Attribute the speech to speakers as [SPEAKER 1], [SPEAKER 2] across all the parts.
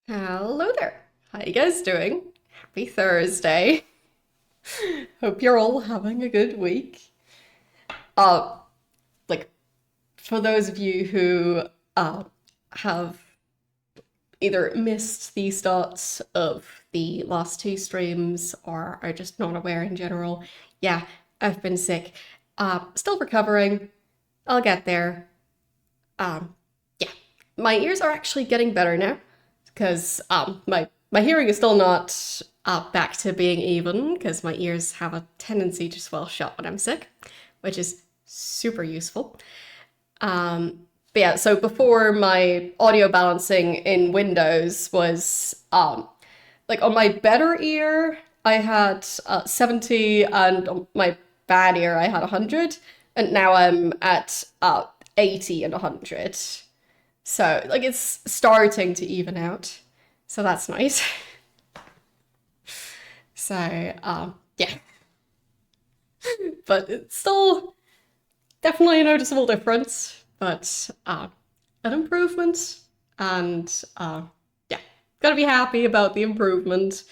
[SPEAKER 1] Hello there. How you guys doing? Happy Thursday. Hope you're all having a good week. Uh, like for those of you who have either missed the starts of the last two streams or are just not aware in general, yeah, I've been sick. Still recovering. I'll get there. Um, yeah, my ears are actually getting better now because my hearing is still not back to being even because my ears have a tendency to swell shut when I'm sick, which is super useful. But yeah, so before my audio balancing in Windows was like on my better ear I had 70 and on my bad ear I had 100 and now I'm at 80 and 100. So, like, it's starting to even out. So that's nice. So, yeah. But it's still definitely a noticeable difference, but an improvement. And yeah, gotta be happy about the improvement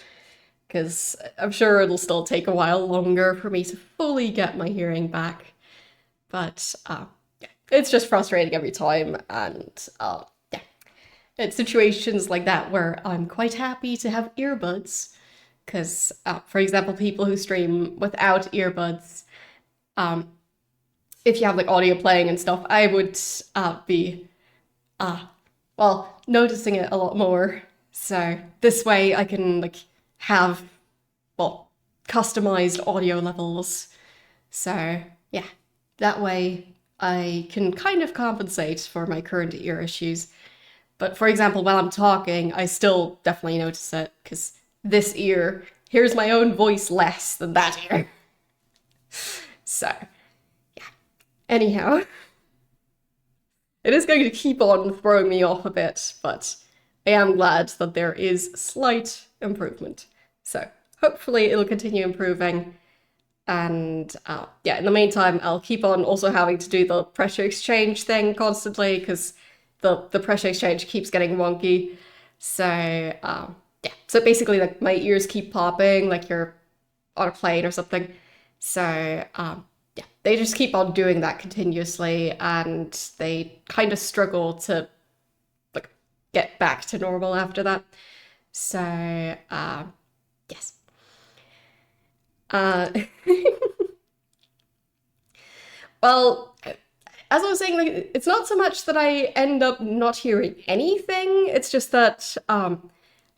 [SPEAKER 1] because I'm sure it'll still take a while longer for me to fully get my hearing back. But yeah, it's just frustrating every time. And yeah, it's situations like that where I'm quite happy to have earbuds. Because, for example, people who stream without earbuds, um, if you have like audio playing and stuff, I would be, uh, well, noticing it a lot more. So this way I can like have, well, customized audio levels. So yeah, that way I can kind of compensate for my current ear issues. But for example, while I'm talking, I still definitely notice it because this ear hears my own voice less than that ear. So, anyhow, it is going to keep on throwing me off a bit, but I am glad that there is slight improvement. So, hopefully, it'll continue improving. And yeah, in the meantime, I'll keep on also having to do the pressure exchange thing constantly because the pressure exchange keeps getting wonky. So yeah, so basically, like my ears keep popping, like you're on a plane or something. So yeah, they just keep on doing that continuously, and they kind of struggle to like get back to normal after that. So yes. Uh, well, as I was saying, like it's not so much that I end up not hearing anything. It's just that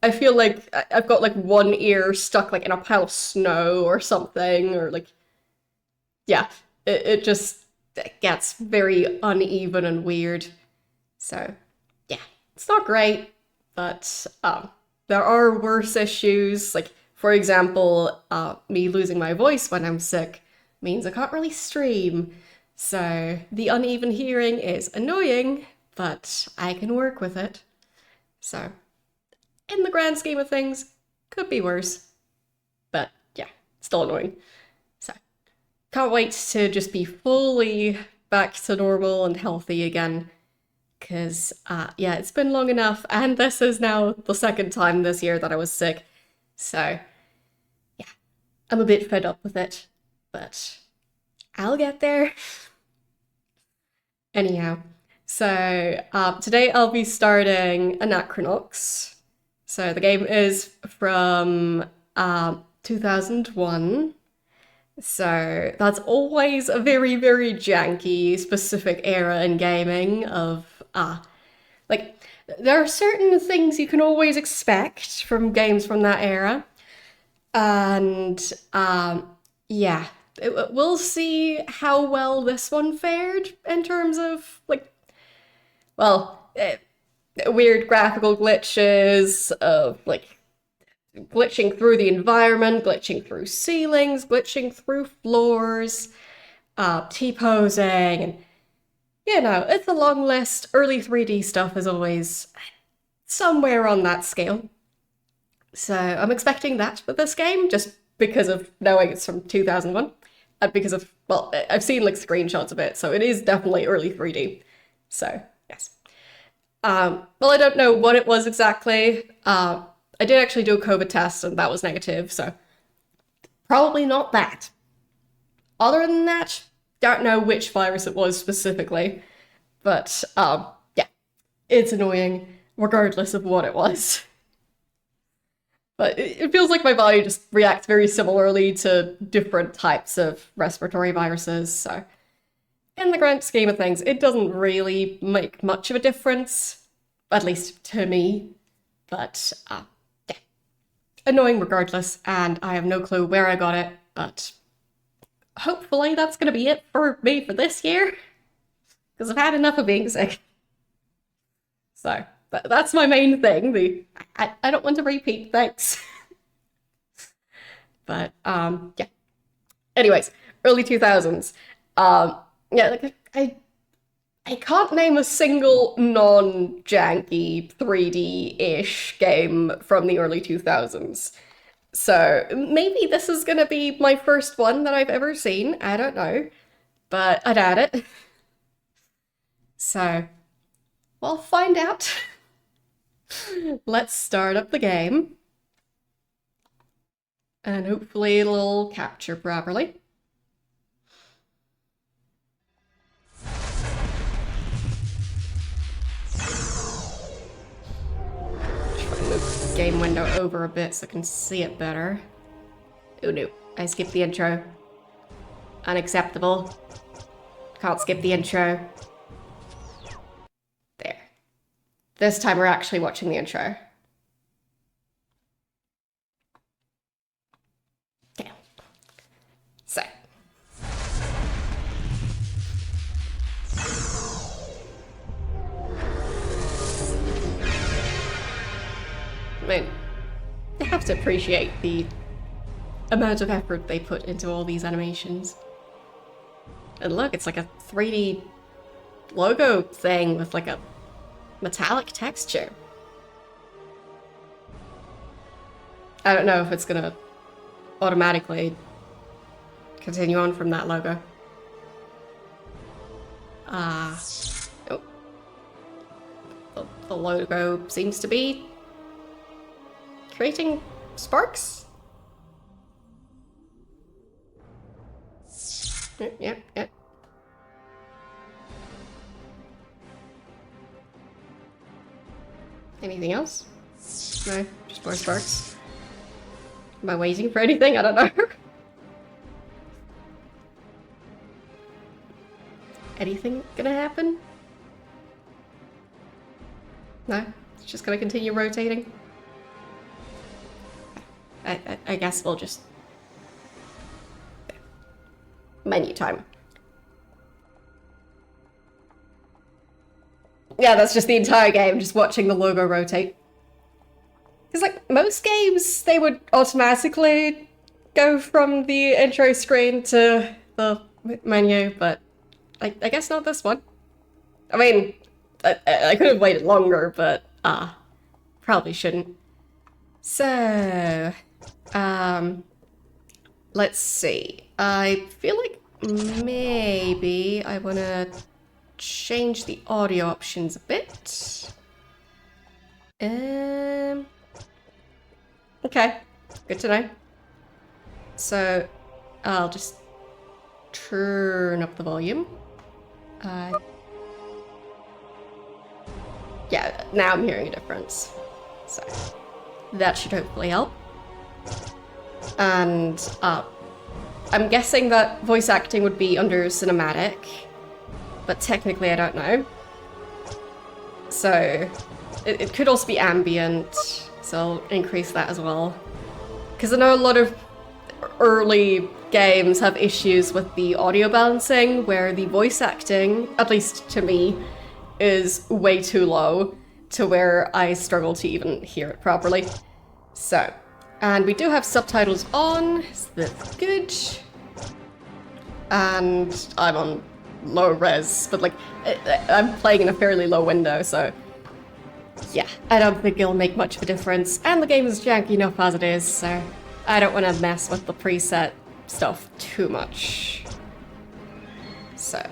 [SPEAKER 1] I feel like I've got like one ear stuck like in a pile of snow or something, or like yeah, it just gets very uneven and weird. So yeah, it's not great, but there are worse issues. Like for example, me losing my voice when I'm sick means I can't really stream. So the uneven hearing is annoying, but I can work with it. So in the grand scheme of things, could be worse, but yeah, still annoying. So can't wait to just be fully back to normal and healthy again. Because, yeah, it's been long enough, and this is now the second time this year that I was sick. So, yeah, I'm a bit fed up with it, but I'll get there. Anyhow, so today I'll be starting Anachronox. So the game is from 2001. So that's always a very, very janky, specific era in gaming of like there are certain things you can always expect from games from that era. And yeah, we'll see how well this one fared in terms of like, well, weird graphical glitches of like glitching through the environment, glitching through ceilings, glitching through floors, T-posing, and you know, it's a long list. Early 3D stuff is always somewhere on that scale. So I'm expecting that with this game, just because of knowing it's from 2001, and because of, well, I've seen like screenshots of it, so it is definitely early 3D. So, yes. Well, I don't know what it was exactly. I did actually do a COVID test and that was negative, so probably not that. Other than that, don't know which virus it was specifically, but yeah, it's annoying regardless of what it was. But it feels like my body just reacts very similarly to different types of respiratory viruses, so in the grand scheme of things, it doesn't really make much of a difference, at least to me, but yeah, annoying regardless, and I have no clue where I got it, but hopefully that's gonna be it for me for this year, because I've had enough of being sick. So that's my main thing. I don't want to repeat things. But yeah. Anyways, early 2000s. Yeah, like I can't name a single non-janky 3D-ish game from the early 2000s. So maybe this is gonna be my first one that I've ever seen. I don't know, but I doubt it. So we'll find out. Let's start up the game. And hopefully it'll capture properly. Move the game window over a bit so I can see it better. Oh no, I skipped the intro. Unacceptable. Can't skip the intro. There. This time we're actually watching the intro. Damn. So. I mean, they have to appreciate the amount of effort they put into all these animations. And look, it's like a 3D logo thing with like a metallic texture. I don't know if it's gonna automatically continue on from that logo. Oh. The logo seems to be creating sparks? Yep. Anything else? No, just more sparks. Am I waiting for anything? I don't know. Anything gonna happen? No, it's just gonna continue rotating. I guess we'll just... Menu time. Yeah, that's just the entire game, just watching the logo rotate. Because, like, most games, they would automatically go from the intro screen to the menu, but I guess not this one. I mean, I could have waited longer, but, probably shouldn't. So, let's see. I feel like maybe I want to change the audio options a bit. Okay, good to know. So, I'll just turn up the volume. Yeah, now I'm hearing a difference. So, that should hopefully help. And, I'm guessing that voice acting would be under cinematic, but technically I don't know. So, it could also be ambient, so I'll increase that as well. Because I know a lot of early games have issues with the audio balancing, where the voice acting, at least to me, is way too low to where I struggle to even hear it properly. So, and we do have subtitles on, so that's good. And I'm on low res, but like, I'm playing in a fairly low window, so yeah, I don't think it'll make much of a difference. And the game is janky enough as it is, so I don't want to mess with the preset stuff too much. So,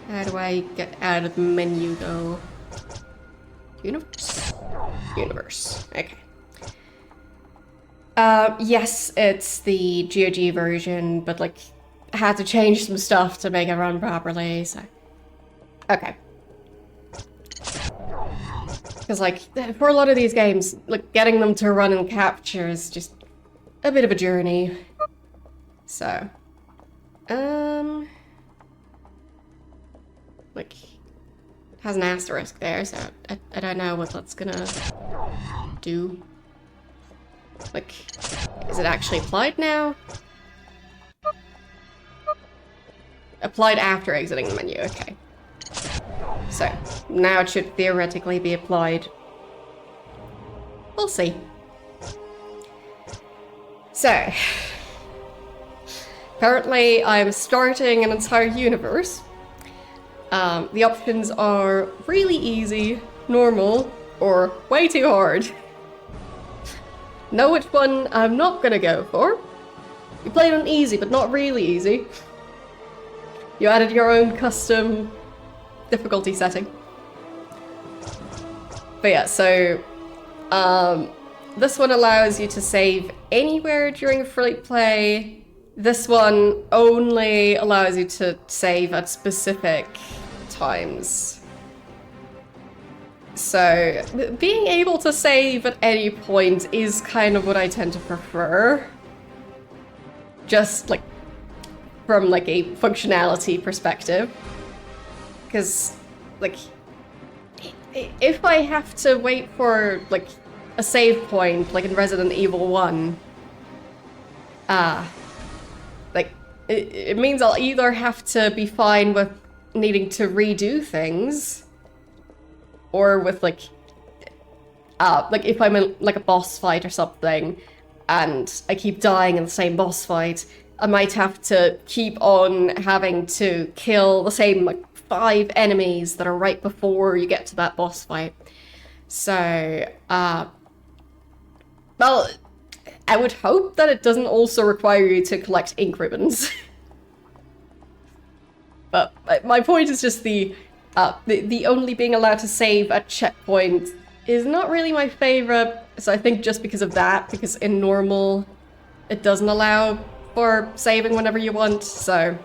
[SPEAKER 1] How do I get out of the menu though? Universe? Universe. Okay. Yes, it's the GOG version, but like, I had to change some stuff to make it run properly, so... Okay. Because like, for a lot of these games, like, getting them to run and capture is just a bit of a journey. So... Like, it has an asterisk there, so I don't know what that's gonna do. Like, is it actually applied now? Applied after exiting the menu, okay. So, now it should theoretically be applied. We'll see. So, currently I'm starting an entire universe. The options are really easy, normal, or way too hard. Know which one I'm not gonna go for. You played on easy, but not really easy. You added your own custom difficulty setting. But yeah, so this one allows you to save anywhere during free play. This one only allows you to save at specific times. So, being able to save at any point is kind of what I tend to prefer. Just, like, from, like, a functionality perspective. Because, like, if I have to wait for, like, a save point, like in Resident Evil 1, like, it means I'll either have to be fine with needing to redo things, or with, like if I'm in, like, a boss fight or something, and I keep dying in the same boss fight, I might have to keep on having to kill the same, like, 5 enemies that are right before you get to that boss fight. So, well, I would hope that it doesn't also require you to collect ink ribbons. But my point is just the only being allowed to save at checkpoint is not really my favorite. So I think just because of that, because in normal, it doesn't allow for saving whenever you want, so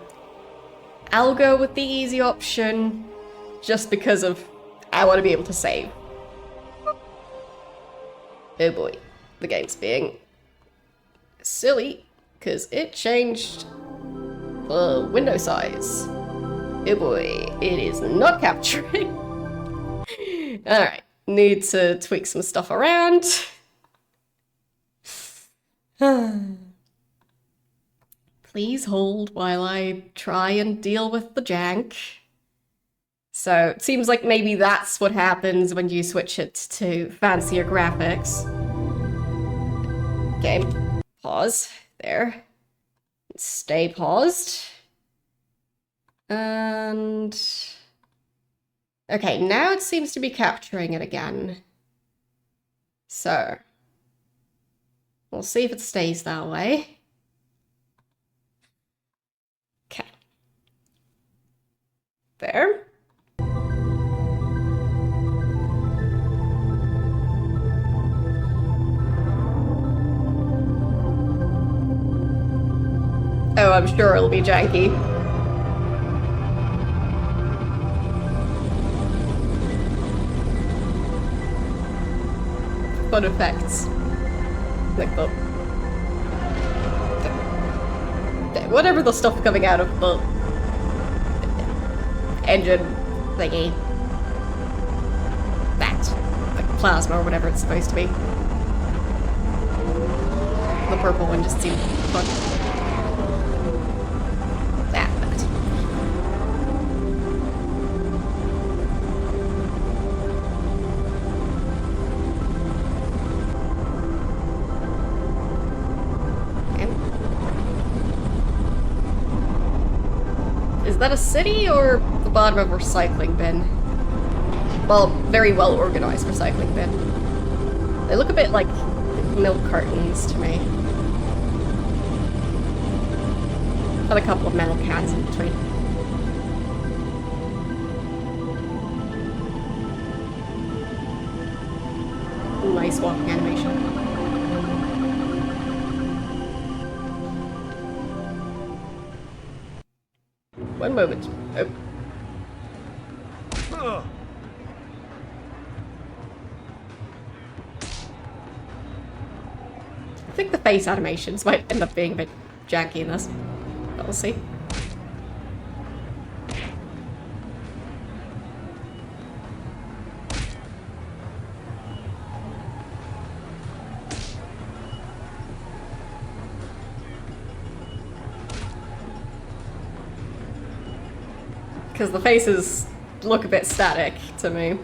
[SPEAKER 1] I'll go with the easy option just because of I want to be able to save. Oh boy, the game's being silly because it changed the window size. Oh boy, it is not capturing. Alright, need to tweak some stuff around. Please hold while I try and deal with the jank. So, it seems like maybe that's what happens when you switch it to fancier graphics. Okay, pause there. Stay paused. And... okay, now it seems to be capturing it again. So, we'll see if it stays that way. Okay. There. Oh, I'm sure it'll be janky. Fun effects. Like the whatever the stuff coming out of the engine thingy. That. Like plasma or whatever it's supposed to be. The purple one just seemed fun. That. Is that a city or the bottom of a recycling bin? Well, very well organized recycling bin. They look a bit like milk cartons to me. Got a couple of metal cans in between. nice walking animation. One moment. Oh. I think the face animations might end up being a bit janky in this, but we'll see. Because the faces look a bit static to me.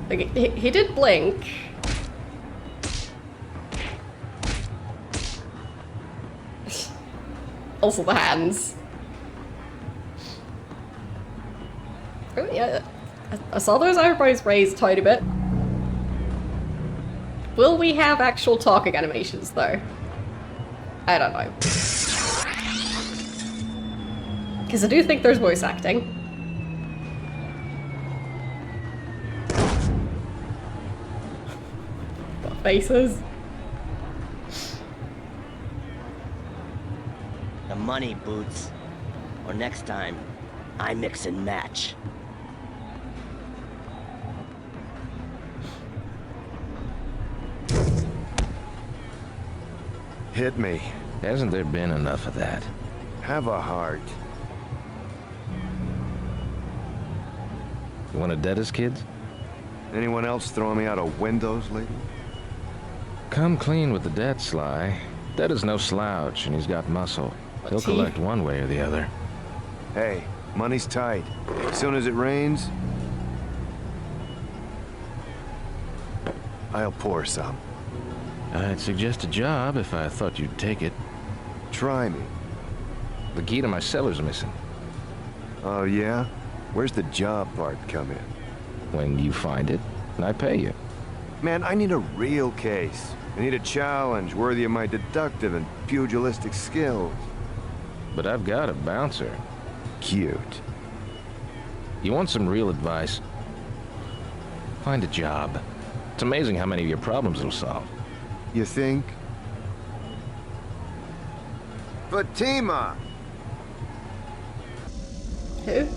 [SPEAKER 1] Like, he did blink. Also the hands. Oh yeah, I saw those eyebrows raised a tiny bit. Will we have actual talking animations though? I don't know. Because I do think there's voice acting. Got faces.
[SPEAKER 2] The money, Boots. Or next time, I mix and match.
[SPEAKER 3] Hit me.
[SPEAKER 4] Hasn't there been enough of that?
[SPEAKER 3] Have a heart.
[SPEAKER 4] You want to dead us, kids?
[SPEAKER 3] Anyone else throwing me out of windows lately?
[SPEAKER 4] Come clean with the debt, Sly. Dead is no slouch, and he's got muscle. He'll collect one way or the other.
[SPEAKER 3] Hey, money's tight. As soon as it rains, I'll pour some.
[SPEAKER 4] I'd suggest a job if I thought you'd take it.
[SPEAKER 3] Try me.
[SPEAKER 4] The key to my cellar's missing.
[SPEAKER 3] Oh, yeah? Where's the job part come in?
[SPEAKER 4] When you find it, I pay you.
[SPEAKER 3] Man, I need a real case. I need a challenge worthy of my deductive and pugilistic skills.
[SPEAKER 4] But I've got a bouncer.
[SPEAKER 3] Cute.
[SPEAKER 4] You want some real advice? Find a job. It's amazing how many of your problems it'll solve.
[SPEAKER 3] You think? Fatima!
[SPEAKER 1] Who?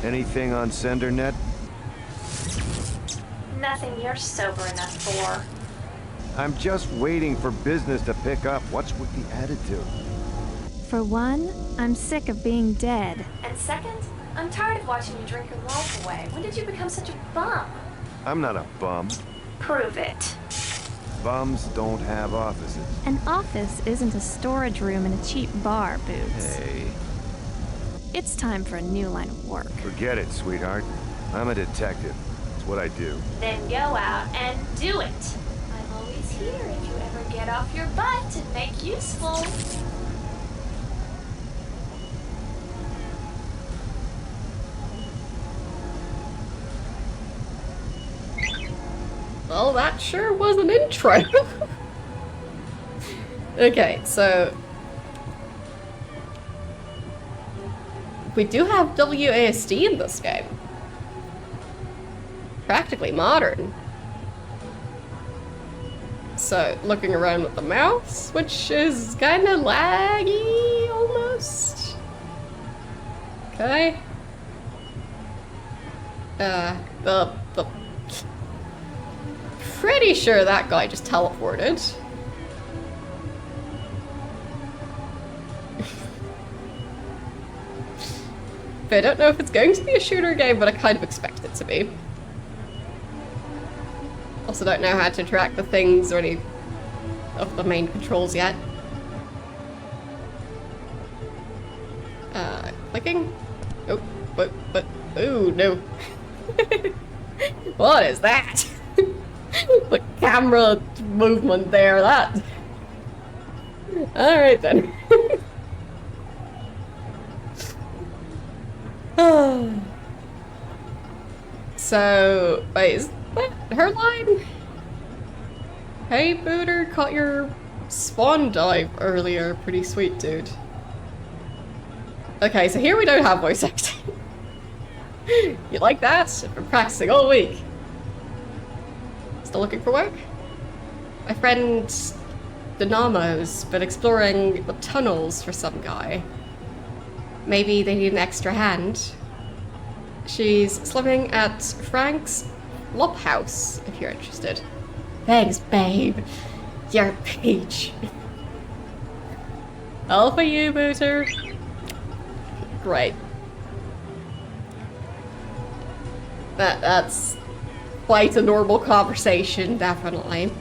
[SPEAKER 3] Anything on SenderNet?
[SPEAKER 5] Nothing you're sober enough for.
[SPEAKER 3] I'm just waiting for business to pick up. What's with the attitude?
[SPEAKER 6] For one, I'm sick of being dead.
[SPEAKER 5] And second, I'm tired of watching you drink your life away. When did you become such a bum?
[SPEAKER 3] I'm not a bum.
[SPEAKER 5] Prove it.
[SPEAKER 3] Bums don't have offices.
[SPEAKER 6] An office isn't a storage room in a cheap bar, Boots.
[SPEAKER 3] Hey.
[SPEAKER 6] It's time for a new line of work.
[SPEAKER 3] Forget it, sweetheart. I'm a detective. It's what I do.
[SPEAKER 5] Then go out and do it. I'm always here if you ever get off your butt and make useful.
[SPEAKER 1] Well, that sure was an intro. Okay, so we do have WASD in this game. Practically modern. So, looking around with the mouse, which is kind of laggy, almost. Okay. Pretty sure that guy just teleported. But I don't know if it's going to be a shooter game, but I kind of expect it to be. Also don't know how to interact with things or any of the main controls yet. Clicking? Oh, but, oh no. What is that? The camera movement there, that. Alright then. So, wait, is that her line? Hey, Booter, caught your spawn dive earlier. Pretty sweet, dude. Okay, so here we don't have voice acting. You like that? I've been practicing all week. Still looking for work? My friend Dynamo's been exploring the tunnels for some guy. Maybe they need an extra hand. She's living at Frank's Lop House, if you're interested. Thanks, babe. You're a peach. All for you, Booter. Great. That's quite a normal conversation, definitely.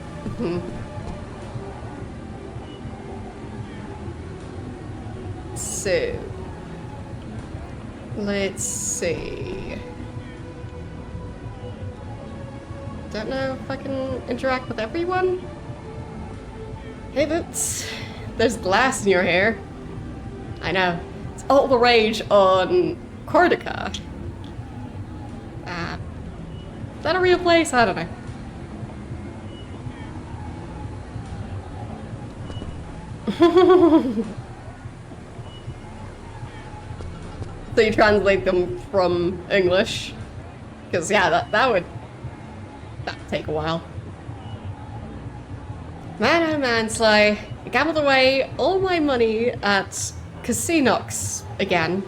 [SPEAKER 1] So, let's see. Don't know if I can interact with everyone. Hey, Boots. There's glass in your hair. I know. It's all the rage on Corsica. Is that a real place? I don't know. So you translate them from English? Because yeah, that'd take a while. Man, oh man, Sly. I gambled away all my money at Casinox again.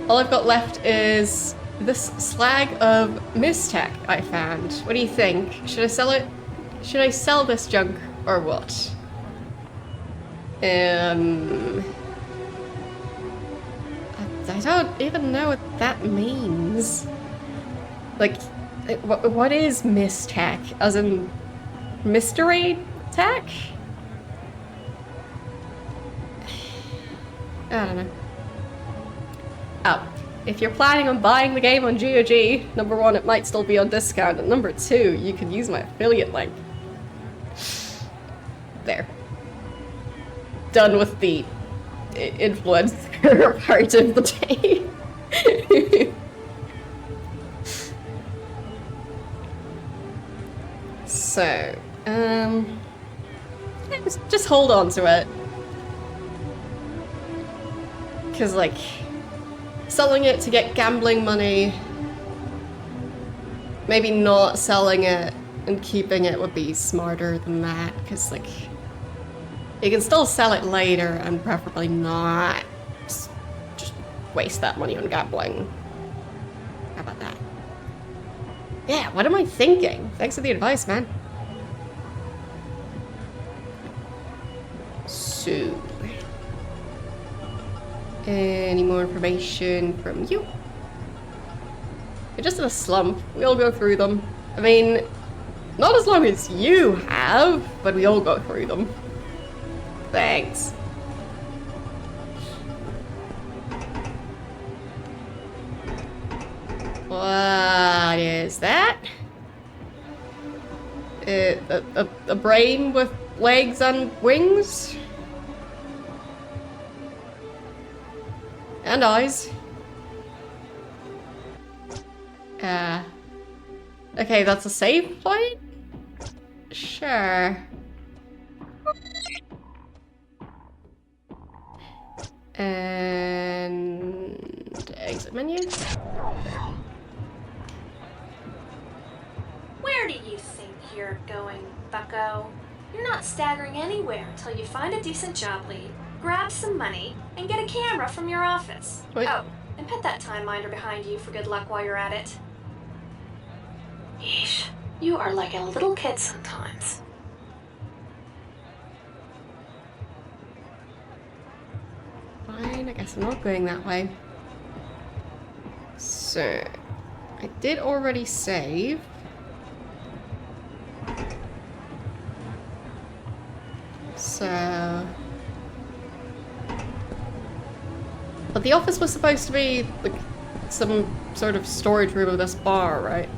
[SPEAKER 1] All I've got left is this slag of Mistech I found. What do you think? Should I sell it? Should I sell this junk or what? I don't even know what that means. Like, what is Mistech? As in mystery tech? I don't know. Oh, if you're planning on buying the game on GOG, number one, it might still be on discount, and number two, you can use my affiliate link. There. Done with the influencer part of the day. So, just hold on to it. Because, like, selling it to get gambling money, maybe not selling it and keeping it would be smarter than that, because, like, you can still sell it later and preferably not just waste that money on gambling. How about that? Yeah, what am I thinking? Thanks for the advice, man. So, any more information from you? You're just in a slump. We all go through them. I mean, not as long as you have, but we all go through them. Thanks. What is that? A brain with legs and wings? And eyes. Okay, that's a save point? Sure. And exit menu.
[SPEAKER 5] Where do you think you're going, bucko? You're not staggering anywhere until you find a decent job lead, grab some money, and get a camera from your office.
[SPEAKER 1] Wait.
[SPEAKER 5] Oh, and pet that time minder behind you for good luck while you're at it. Yeesh, you are like a little kid sometimes.
[SPEAKER 1] Fine, I guess I'm not going that way. So, I did already save. So, But the office was supposed to be like some sort of storage room of this bar, right?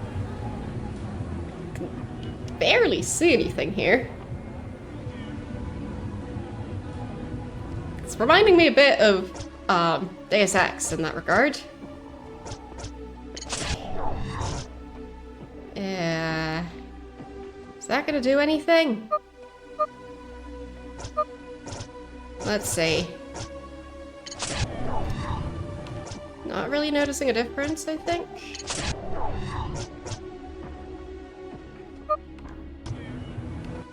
[SPEAKER 1] Can barely see anything here. It's reminding me a bit of Deus Ex in that regard. Yeah. Is that gonna do anything? Let's see. Not really noticing a difference, I think.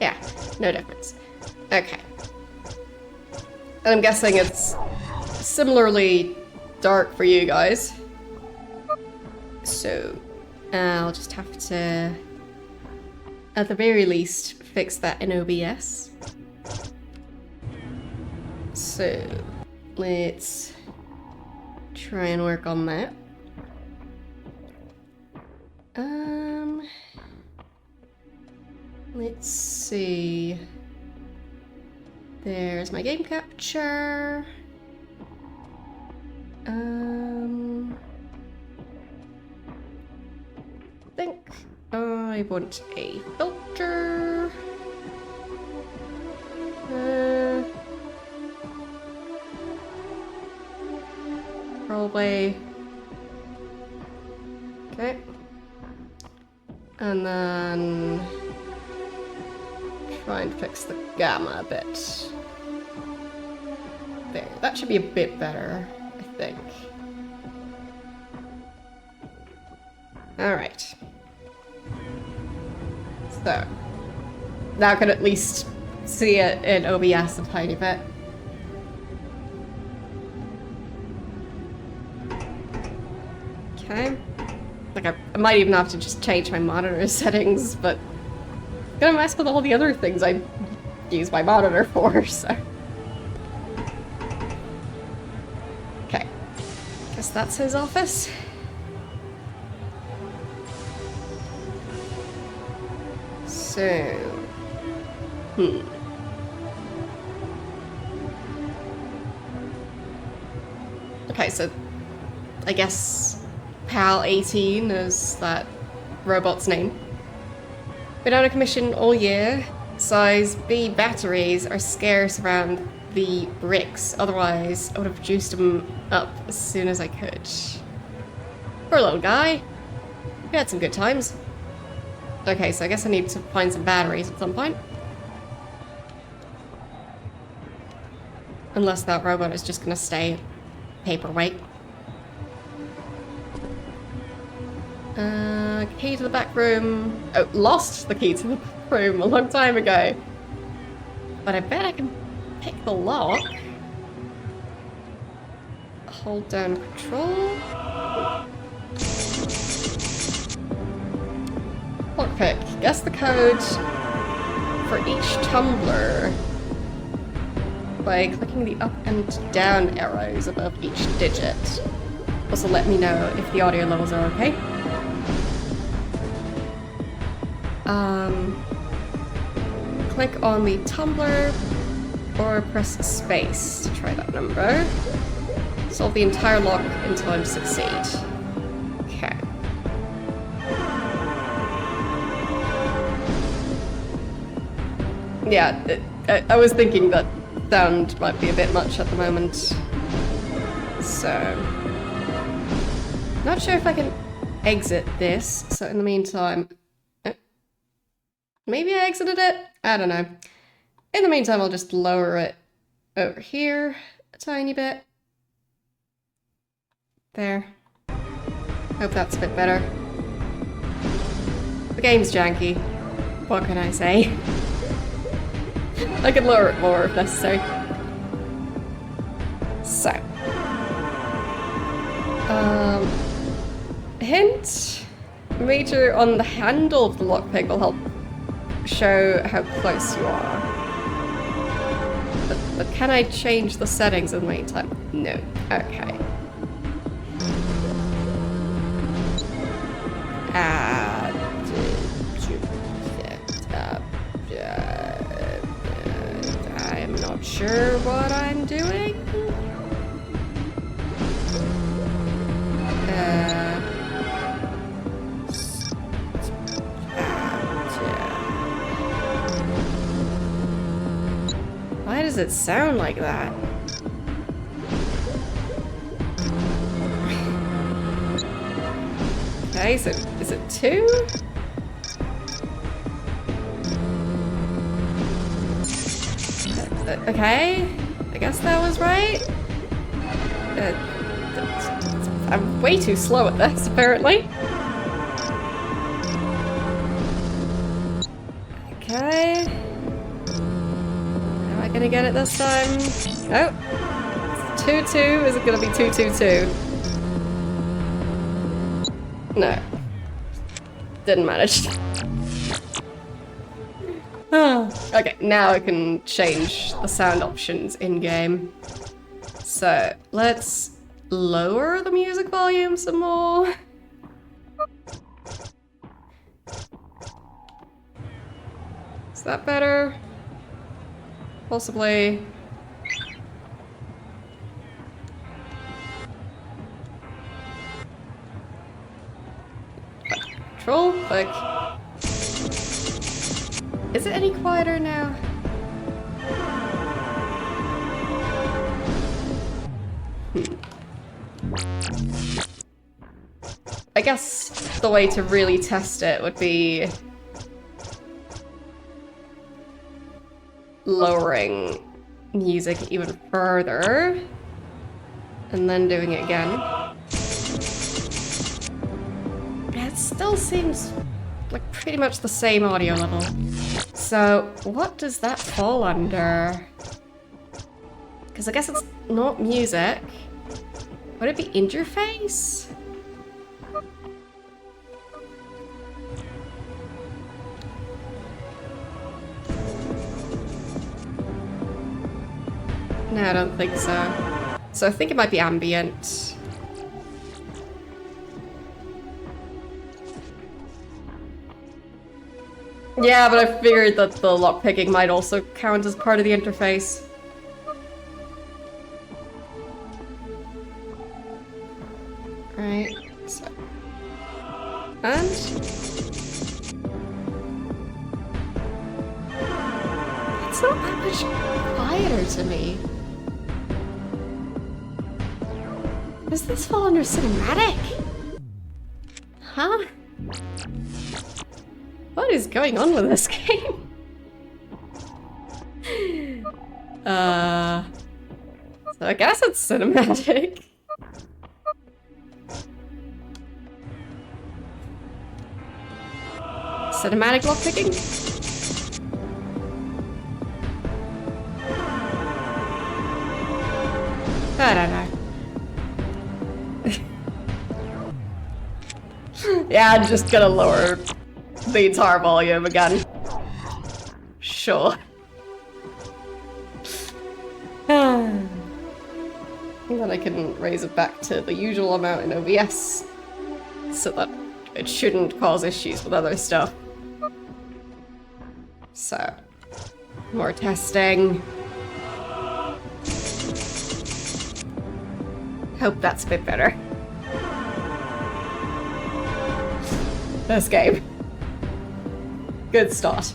[SPEAKER 1] Yeah, no difference. Okay. And I'm guessing it's similarly dark for you guys. So, I'll just have to, at the very least, fix that in OBS. So, let's try and work on that. Let's see. There's my game capture. I think I want a filter. Probably. Okay. And then try and fix the gamma a bit. There, that should be a bit better, I think. Alright. So, now I can at least see it in OBS a tiny bit. Okay. Like, I might even have to just change my monitor settings, but I'm gonna mess with all the other things I use my monitor for, so. Okay. Guess that's his office. So. Okay, so I guess PAL 18 is that robot's name. Been on a commission all year. Size B batteries are scarce around the bricks. Otherwise, I would have juiced them up as soon as I could. Poor little guy. We had some good times. Okay, so I guess I need to find some batteries at some point. Unless that robot is just gonna stay paperweight. Key to the back room. Oh, lost the key to the back room a long time ago. But I bet I can pick the lock. Hold down control. Lockpick. Guess the code for each tumbler by clicking the up and down arrows above each digit. Also let me know if the audio levels are okay. Click on the tumbler or press space to try that number. Solve the entire lock until I succeed. Okay. Yeah, I was thinking that sound might be a bit much at the moment. So, not sure if I can exit this. So in the meantime, maybe I exited it? I don't know. In the meantime, I'll just lower it over here a tiny bit. There. Hope that's a bit better. The game's janky. What can I say? I could lower it more if necessary. So. Hint. Meter on the handle of the lockpick will help show how close you are. But can I change the settings in the meantime? No. Okay. I'm not sure what I'm doing. does it sound like that? Okay, so is it 2? Okay, I guess that was right. I'm way too slow at this, apparently. Okay. Am I gonna get it this time? Oh. 2-2. Is it gonna be 2-2-2? No. Didn't manage. Okay, now I can change the sound options in-game. So, let's lower the music volume some more. Is that better? Possibly. Control, click. Is it any quieter now? I guess the way to really test it would be lowering music even further and then doing it again. It still seems like pretty much the same audio level. So what does that fall under? Because I guess it's not music. Would it be interface? No, I don't think so. So I think it might be ambient. Yeah, but I figured that the lockpicking might also count as part of the interface. Right, so. And? It's not that much quieter to me. Does this fall under cinematic? Huh? What is going on with this game? So I guess it's cinematic. Cinematic lockpicking? I don't know. Yeah, I'm just gonna lower the entire volume again. Sure. And then I can raise it back to the usual amount in OBS so that it shouldn't cause issues with other stuff. So, more testing. Hope that's a bit better. This game. Good start.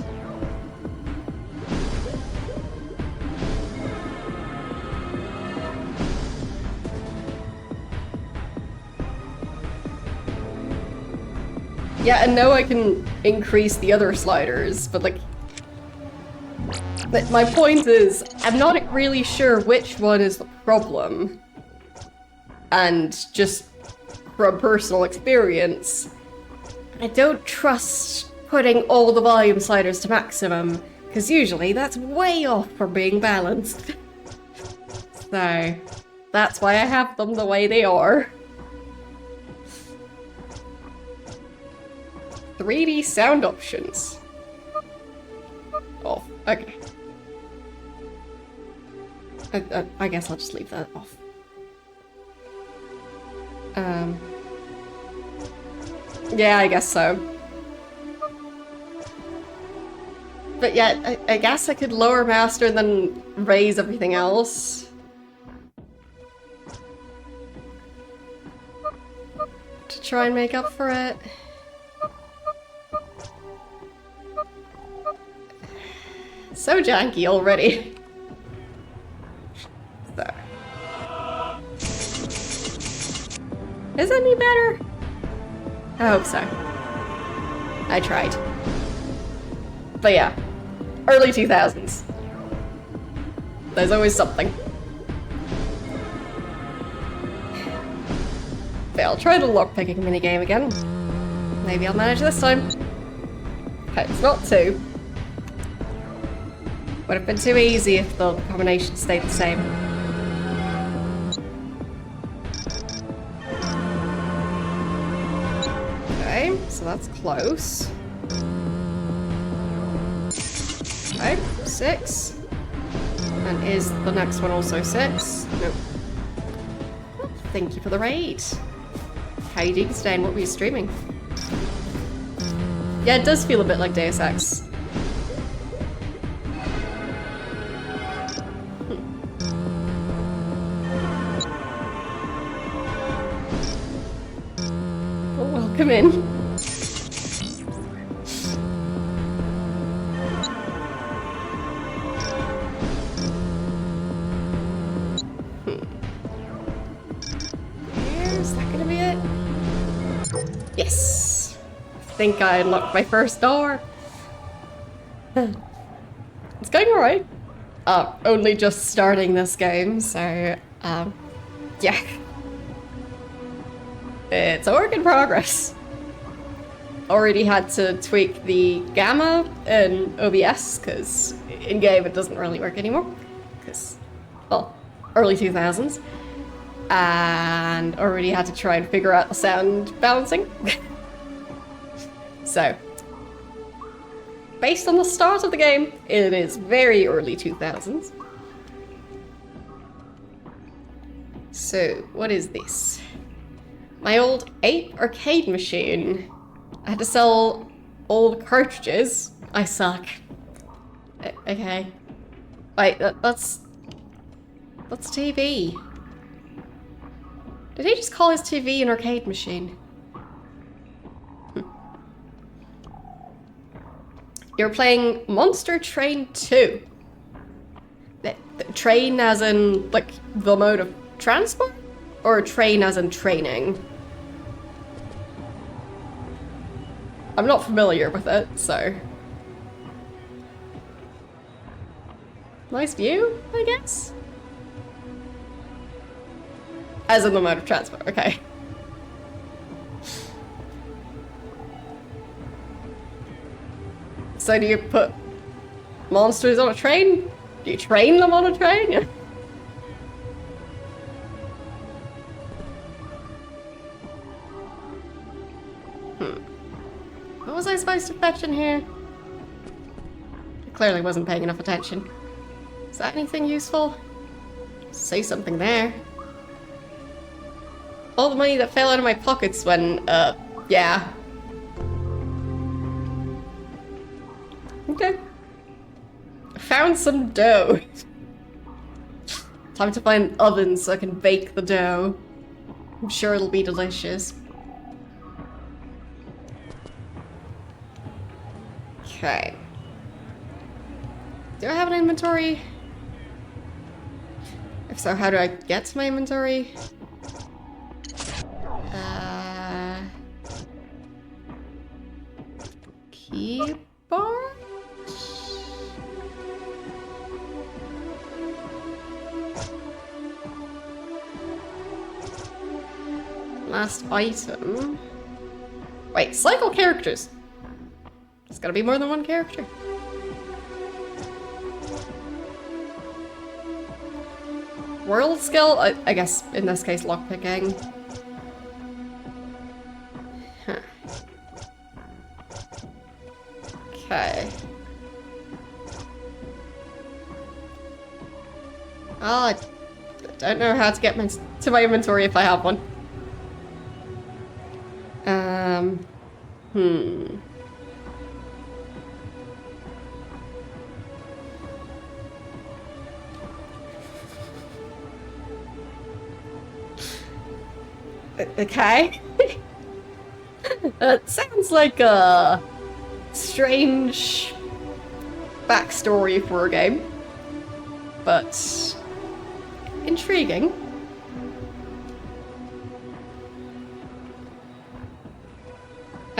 [SPEAKER 1] Yeah, and now I can increase the other sliders, but like... my point is, I'm not really sure which one is the problem. And just from personal experience, I don't trust putting all the volume sliders to maximum, because usually that's way off from being balanced. So, that's why I have them the way they are. 3D sound options. Off. Okay. I guess I'll just leave that off. Yeah, I guess so. But yeah, I guess I could lower master and then raise everything else. To try and make up for it. So janky already. Is it any better? I hope so. I tried. But yeah, early 2000s. There's always something. Okay, I'll try the lockpicking minigame again. Maybe I'll manage this time. Okay, it's not 2. Would have been too easy if the combination stayed the same. Okay, so that's close. Okay, 6. And is the next one also 6? Nope. Thank you for the raid. How you doing today and what were you streaming? Yeah, it does feel a bit like Deus Ex. Well, welcome in. Is that gonna be it? Yes! I think I unlocked my first door. It's going alright. Only just starting this game, so, yeah. It's a work in progress. Already had to tweak the gamma in OBS, because in-game it doesn't really work anymore. Because, well, early 2000s. And already had to try and figure out the sound balancing. So, based on the start of the game, it is very early 2000s. So, what is this? My old 8 arcade machine. I had to sell old cartridges. I suck. Okay. Wait, that's TV. Did he just call his TV an arcade machine? You're playing Monster Train 2. The train as in, like, the mode of transport? Or train as in training? I'm not familiar with it, so... Nice view, I guess? As in the mode of transport, okay. So do you put monsters on a train? Do you train them on a train? What was I supposed to fetch in here? I clearly wasn't paying enough attention. Is that anything useful? Say something there. All the money that fell out of my pockets when, yeah. Okay. Found some dough. Time to find an oven so I can bake the dough. I'm sure it'll be delicious. Okay. Do I have an inventory? If so, how do I get to my inventory? Keyboard? Last item. Wait, cycle characters. There's gotta be more than one character. World skill? I guess in this case lockpicking. Huh. Okay. Oh, I don't know how to get to my inventory if I have one. Okay. That sounds like a strange backstory for a game, but intriguing.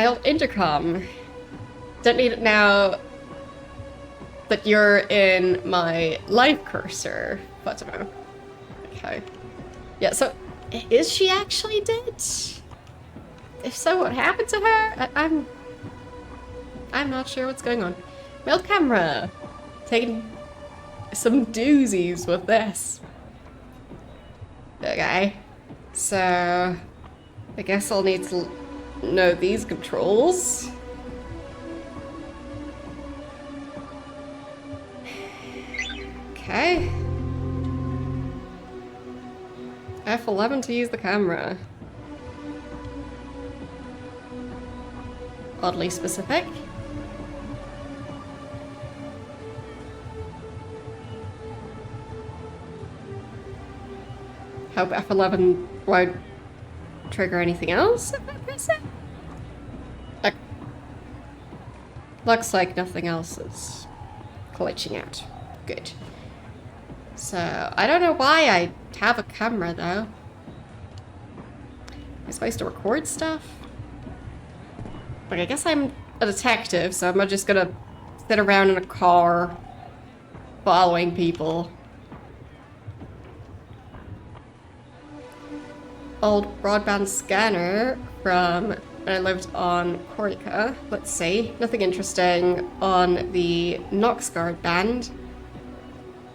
[SPEAKER 1] My old intercom. Don't need it now that you're in my life cursor. But I don't know. Okay. Yeah, so is she actually dead? If so, what happened to her? I'm not sure what's going on. My old camera. Taking some doozies with this. Okay. So I guess I'll need to know these controls. Okay. F11 to use the camera. Oddly specific. Hope F11 won't trigger anything else if I press it. Okay. Looks like nothing else is glitching out. Good. So, I don't know why I have a camera though. Am I supposed to record stuff? Like, I guess I'm a detective, so I'm just gonna sit around in a car following people. Old broadband scanner from when I lived on Corsica. Let's see. Nothing interesting on the Noxguard band.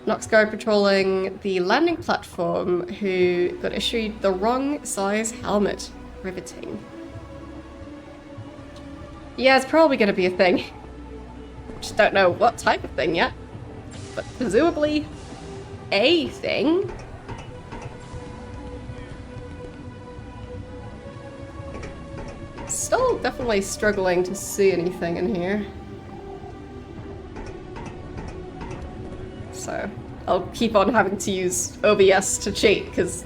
[SPEAKER 1] Noxguard patrolling the landing platform who got issued the wrong size helmet. Riveting. Yeah, it's probably going to be a thing. Just don't know what type of thing yet. But presumably a thing. Still definitely struggling to see anything in here. So I'll keep on having to use OBS to cheat because,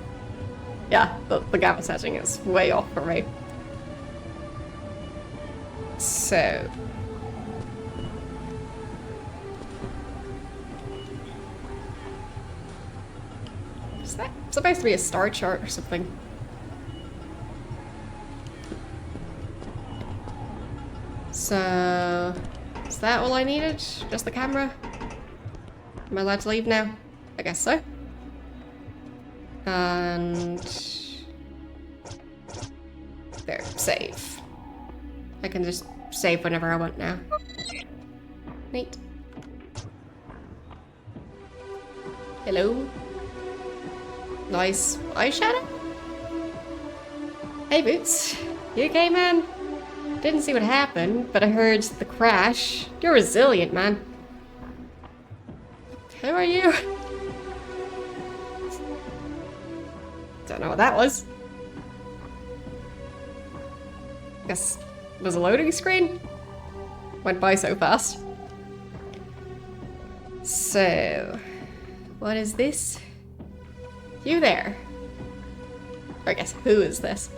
[SPEAKER 1] yeah, the gamma setting is way off for me. So is that supposed to be a star chart or something? So is that all I needed? Just the camera? Am I allowed to leave now? I guess so. And there, save. I can just save whenever I want now. Neat. Hello. Nice eyeshadow. Hey Boots. You okay, man? Didn't see what happened, but I heard the crash. You're resilient, man. Who are you? Don't know what that was. Guess it was a loading screen? Went by so fast. So, what is this? You there? Or I guess, who is this?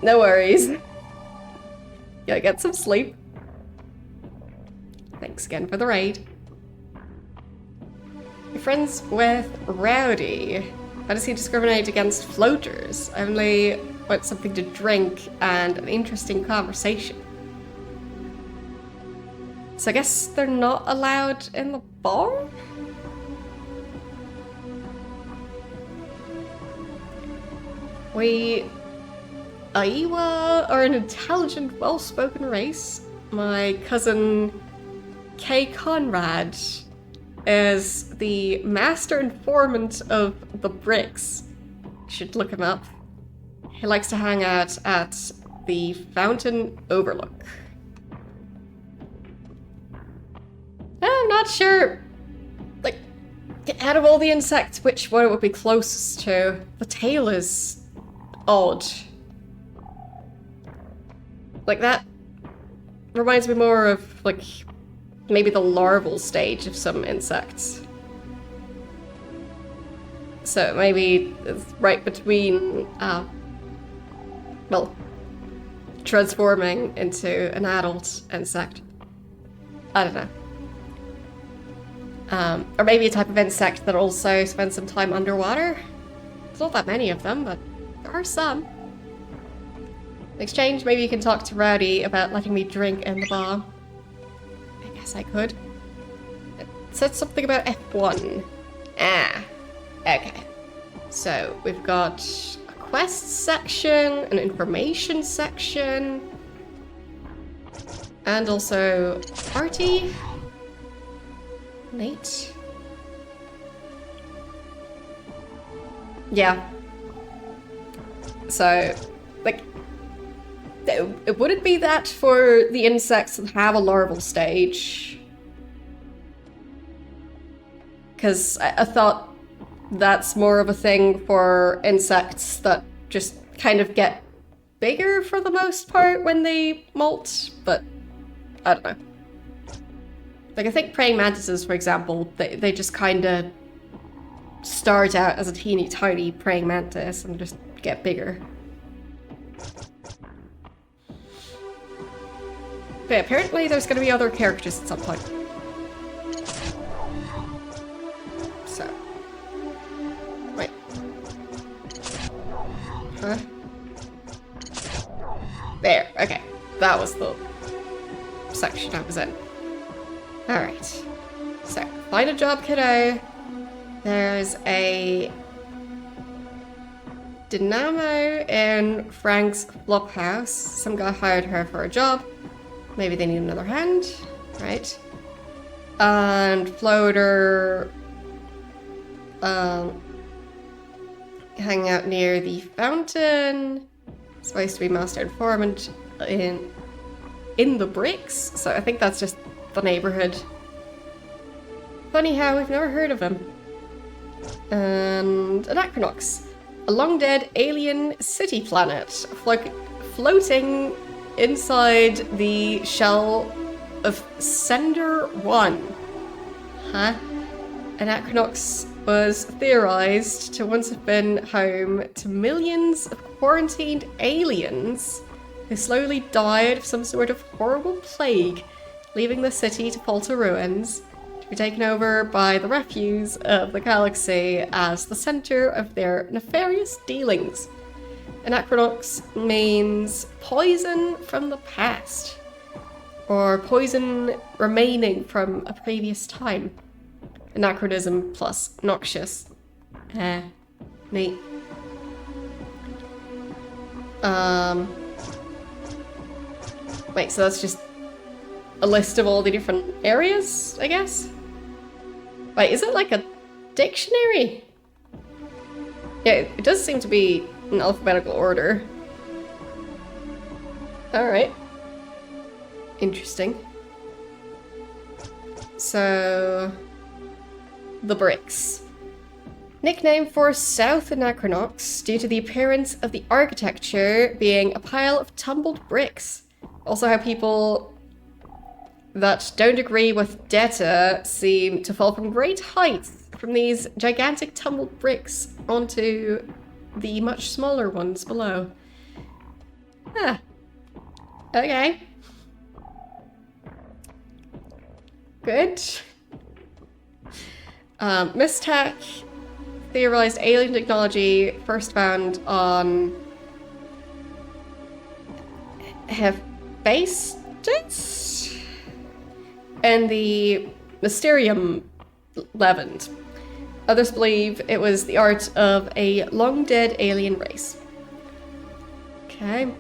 [SPEAKER 1] No worries. Gotta get some sleep. Thanks again for the raid. You're friends with Rowdy. How does he discriminate against floaters? I only want something to drink and an interesting conversation. So I guess they're not allowed in the bar? Iowa are an intelligent, well-spoken race. My cousin Kay Conrad is the master informant of the bricks. You should look him up. He likes to hang out at the Fountain Overlook. I'm not sure, like, out of all the insects, which one it would be closest to. The tail is odd. Like, that reminds me more of, like, maybe the larval stage of some insects. So maybe it's right between, well, transforming into an adult insect. I don't know. Or maybe a type of insect that also spends some time underwater. There's not that many of them, but there are some. In exchange, maybe you can talk to Rowdy about letting me drink in the bar. I guess I could. It said something about F1. Ah, okay. So, we've got a quest section, an information section, and also party. Neat. Yeah. So, like, would it be that for the insects that have a larval stage? Because I thought that's more of a thing for insects that just kind of get bigger for the most part when they molt, but I don't know. Like, I think praying mantises, for example, they just kind of start out as a teeny tiny praying mantis and just get bigger. But apparently there's going to be other characters at some point. So. Wait. Huh? There, okay. That was the section I was in. Alright. So, find a job, kiddo. There's a dynamo in Frank's flop house. Some guy hired her for a job. Maybe they need another hand, right? And floater hang out near the fountain. Supposed to be master informant in the bricks. So I think that's just the neighborhood. Funny how we've never heard of him. And Anachronox, a long-dead alien city planet floating inside the shell of Sender 1. Huh? Anachronox was theorized to once have been home to millions of quarantined aliens who slowly died of some sort of horrible plague, leaving the city to fall to ruins, to be taken over by the refuse of the galaxy as the center of their nefarious dealings. Anachronox means poison from the past, or poison remaining from a previous time. Anachronism plus noxious. Neat. Wait, so that's just a list of all the different areas, I guess? Wait, is it like a dictionary? Yeah, it does seem to be in alphabetical order. Alright. Interesting. So, the bricks. Nickname for South Anachronox due to the appearance of the architecture being a pile of tumbled bricks. Also how people that don't agree with data seem to fall from great heights from these gigantic tumbled bricks onto the much smaller ones below. Ah. Okay. Good. Mistech theorized alien technology first found on Hephaestus and the Mysterium Levant. Others believe it was the art of a long-dead alien race. Okay.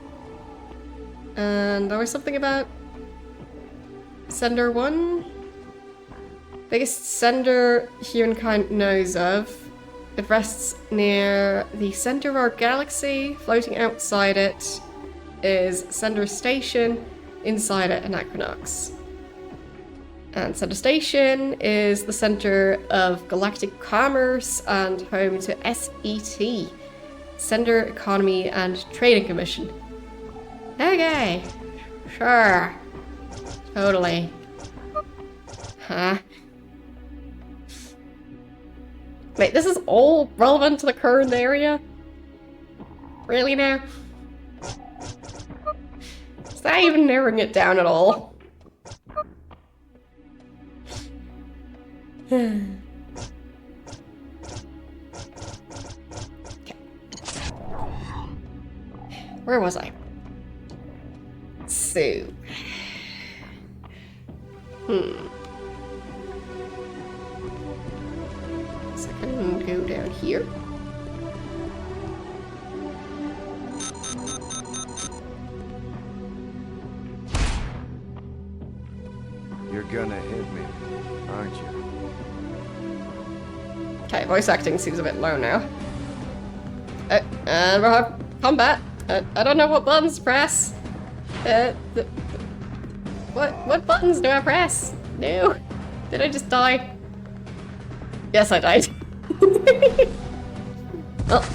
[SPEAKER 1] And there was something about Sender 1? Biggest sender humankind knows of. It rests near the center of our galaxy. Floating outside it is Sender Station. Inside it, Anachronox. And Sender Station is the center of galactic commerce and home to SET, Sender Economy and Trading Commission. Okay, sure, totally. Huh? Wait, this is all relevant to the current area? Really now? Is that even narrowing it down at all? Okay. Where was I? So... So I can go down here.
[SPEAKER 3] You're gonna hit me, aren't you?
[SPEAKER 1] Okay, voice acting seems a bit low now. And we'll have combat. I don't know what buttons to press. What buttons do I press? No. Did I just die? Yes, I died. Oh.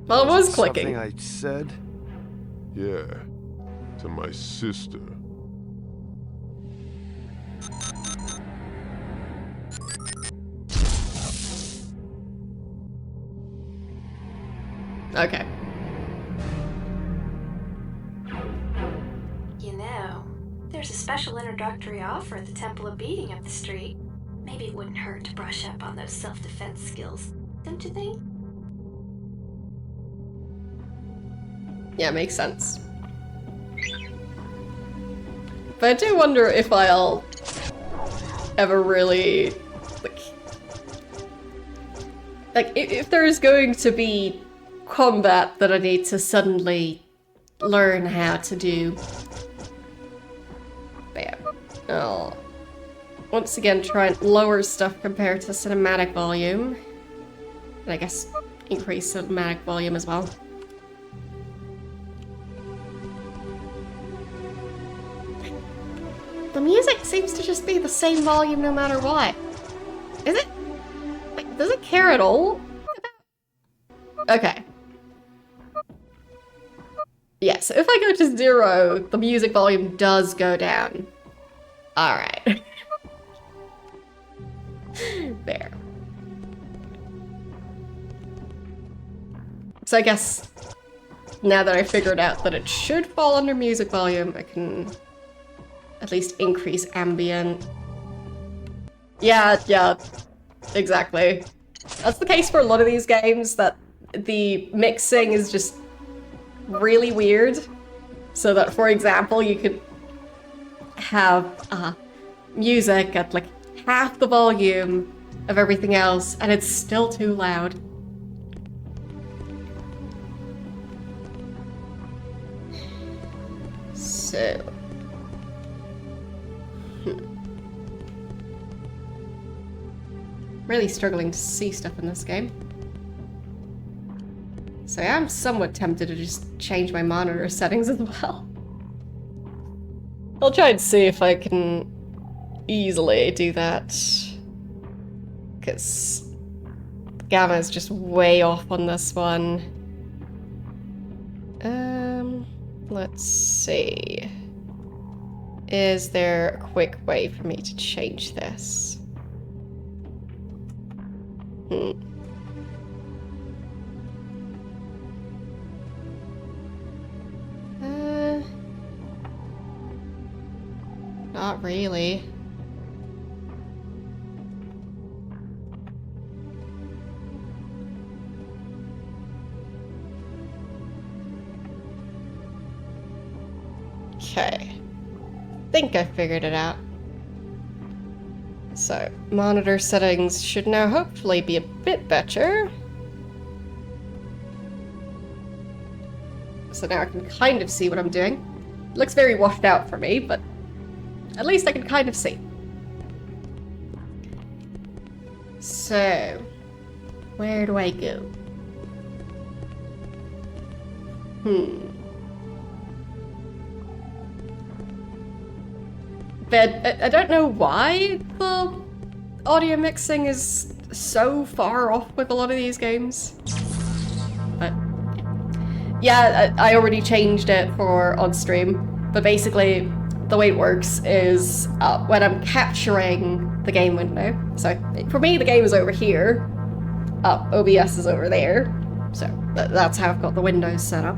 [SPEAKER 1] Well, it was clicking.
[SPEAKER 3] Something I said?
[SPEAKER 7] Yeah, to my sister.
[SPEAKER 1] Okay.
[SPEAKER 5] You know, there's a special introductory offer at the Temple of Beating up the street. Maybe it wouldn't hurt to brush up on those self-defense skills, don't you think?
[SPEAKER 1] Yeah, makes sense. But I do wonder if I'll ever really, like if there's going to be combat that I need to suddenly learn how to do. But yeah, I'll once again try and lower stuff compared to cinematic volume. And I guess increase cinematic volume as well. The music seems to just be the same volume no matter what. Is it? Like, does it care at all? Okay. Yeah, so if I go to 0, the music volume does go down. Alright. There. So I guess now that I figured out that it should fall under music volume, I can at least increase ambient. Yeah, exactly. That's the case for a lot of these games, that the mixing is just really weird. So that, for example, you could have music at like half the volume of everything else, and it's still too loud. So... Really struggling to see stuff in this game. So I am somewhat tempted to just change my monitor settings as well. I'll try and see if I can easily do that. Because gamma is just way off on this one. Let's see. Is there a quick way for me to change this? Not really. Okay. Think I figured it out. So, monitor settings should now hopefully be a bit better. So now I can kind of see what I'm doing. It looks very washed out for me, but at least I can kind of see. So, where do I go? But I don't know why the audio mixing is so far off with a lot of these games. But yeah, I already changed it for on stream. But basically, the way it works is when I'm capturing the game window. So for me, the game is over here. OBS is over there. So that's how I've got the windows set up.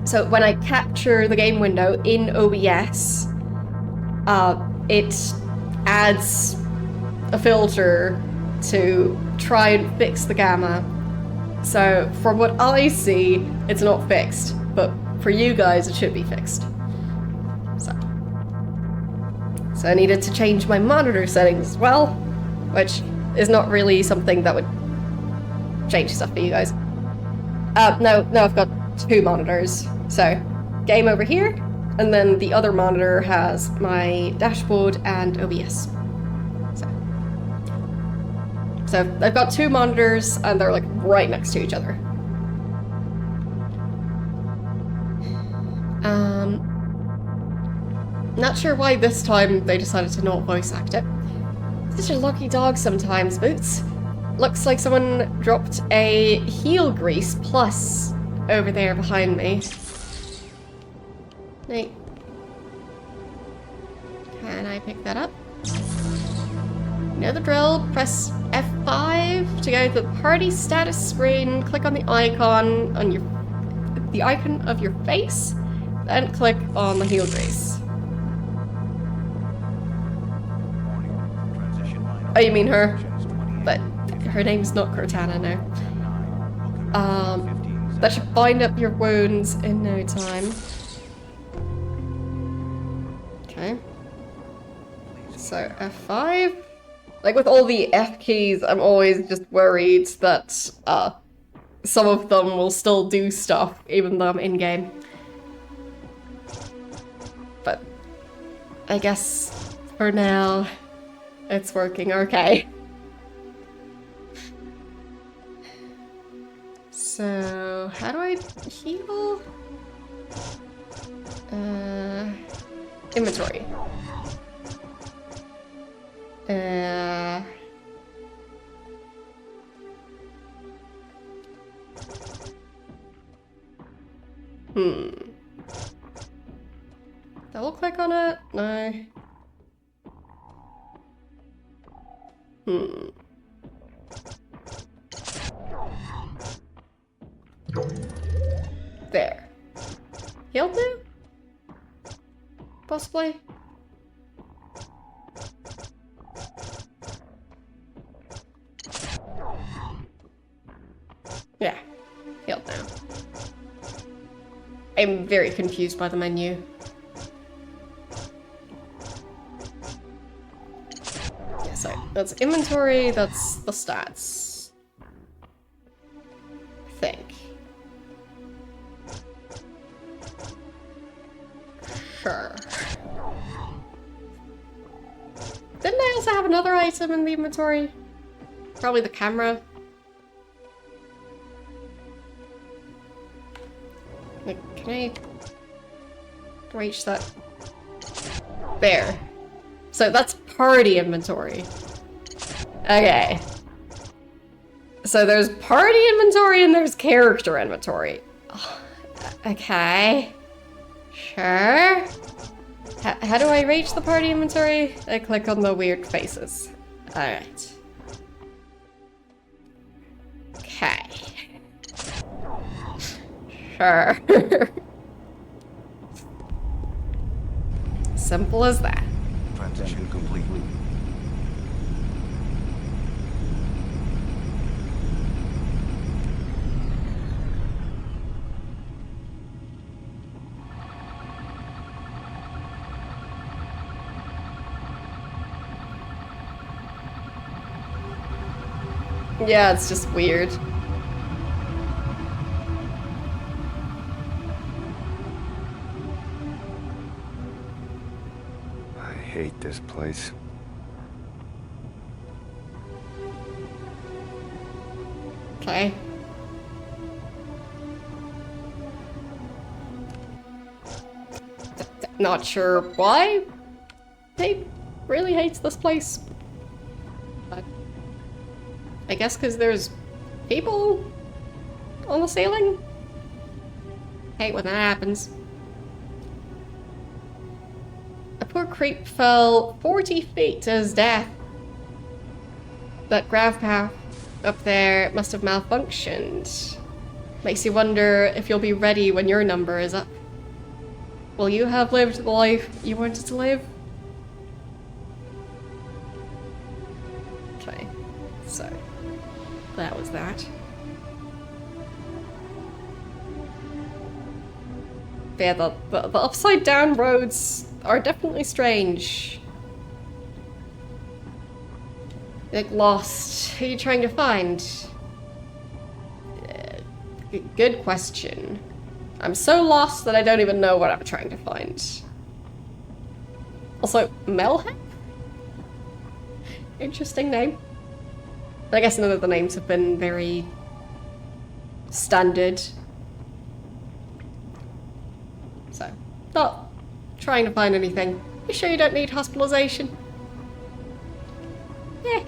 [SPEAKER 1] So when I capture the game window in OBS, it adds a filter to try and fix the gamma So from what I see, it's not fixed, but for you guys, it should be fixed. So I needed to change my monitor settings as well, which is not really something that would change stuff for you guys. No, I've got 2 monitors. So game over here, and then the other monitor has my dashboard and OBS. So I've got 2 monitors, and they're like right next to each other. Not sure why this time they decided to not voice act it. Such a lucky dog sometimes, Boots. Looks like someone dropped a heel grease plus over there behind me. Nate. Can I pick that up? You know the drill. Press F5 to go to the party status screen. Click on the icon on the icon of your face, then click on the heel grease. Oh, you mean her? But her name's not Cortana, no. That should bind up your wounds in no time. Okay. So F5. Like with all the F keys, I'm always just worried that some of them will still do stuff even though I'm in-game. But I guess for now, it's working okay. So, how do I heal? Inventory. Double click on it? No. There. Healed now? Possibly? Yeah. Healed now. I'm very confused by the menu. Yeah, so that's inventory, that's the stats. I think. Sure. Didn't I also have another item in the inventory? Probably the camera. Like, can I reach that? There. So that's party inventory. Okay. So there's party inventory and there's character inventory. Okay. Sure. How do I reach the party inventory? I click on the weird faces. Alright. Okay. Sure. Simple as that.
[SPEAKER 3] Transition complete.
[SPEAKER 1] Yeah, it's just weird.
[SPEAKER 3] I hate this place.
[SPEAKER 1] Okay. Not sure why he really hates this place. But I guess because there's people on the ceiling. Hate when that happens. A poor creep fell 40 feet to his death. That grav path up there must have malfunctioned. Makes you wonder if you'll be ready when your number is up. Will you have lived the life you wanted to live? Okay, so that was that. But yeah, the upside down roads are definitely strange. Like lost. Who are you trying to find? Good question. I'm so lost that I don't even know what I'm trying to find. Also, Melham? Interesting name. I guess none of the names have been very standard. So, not trying to find anything. You sure you don't need hospitalization? Yeah.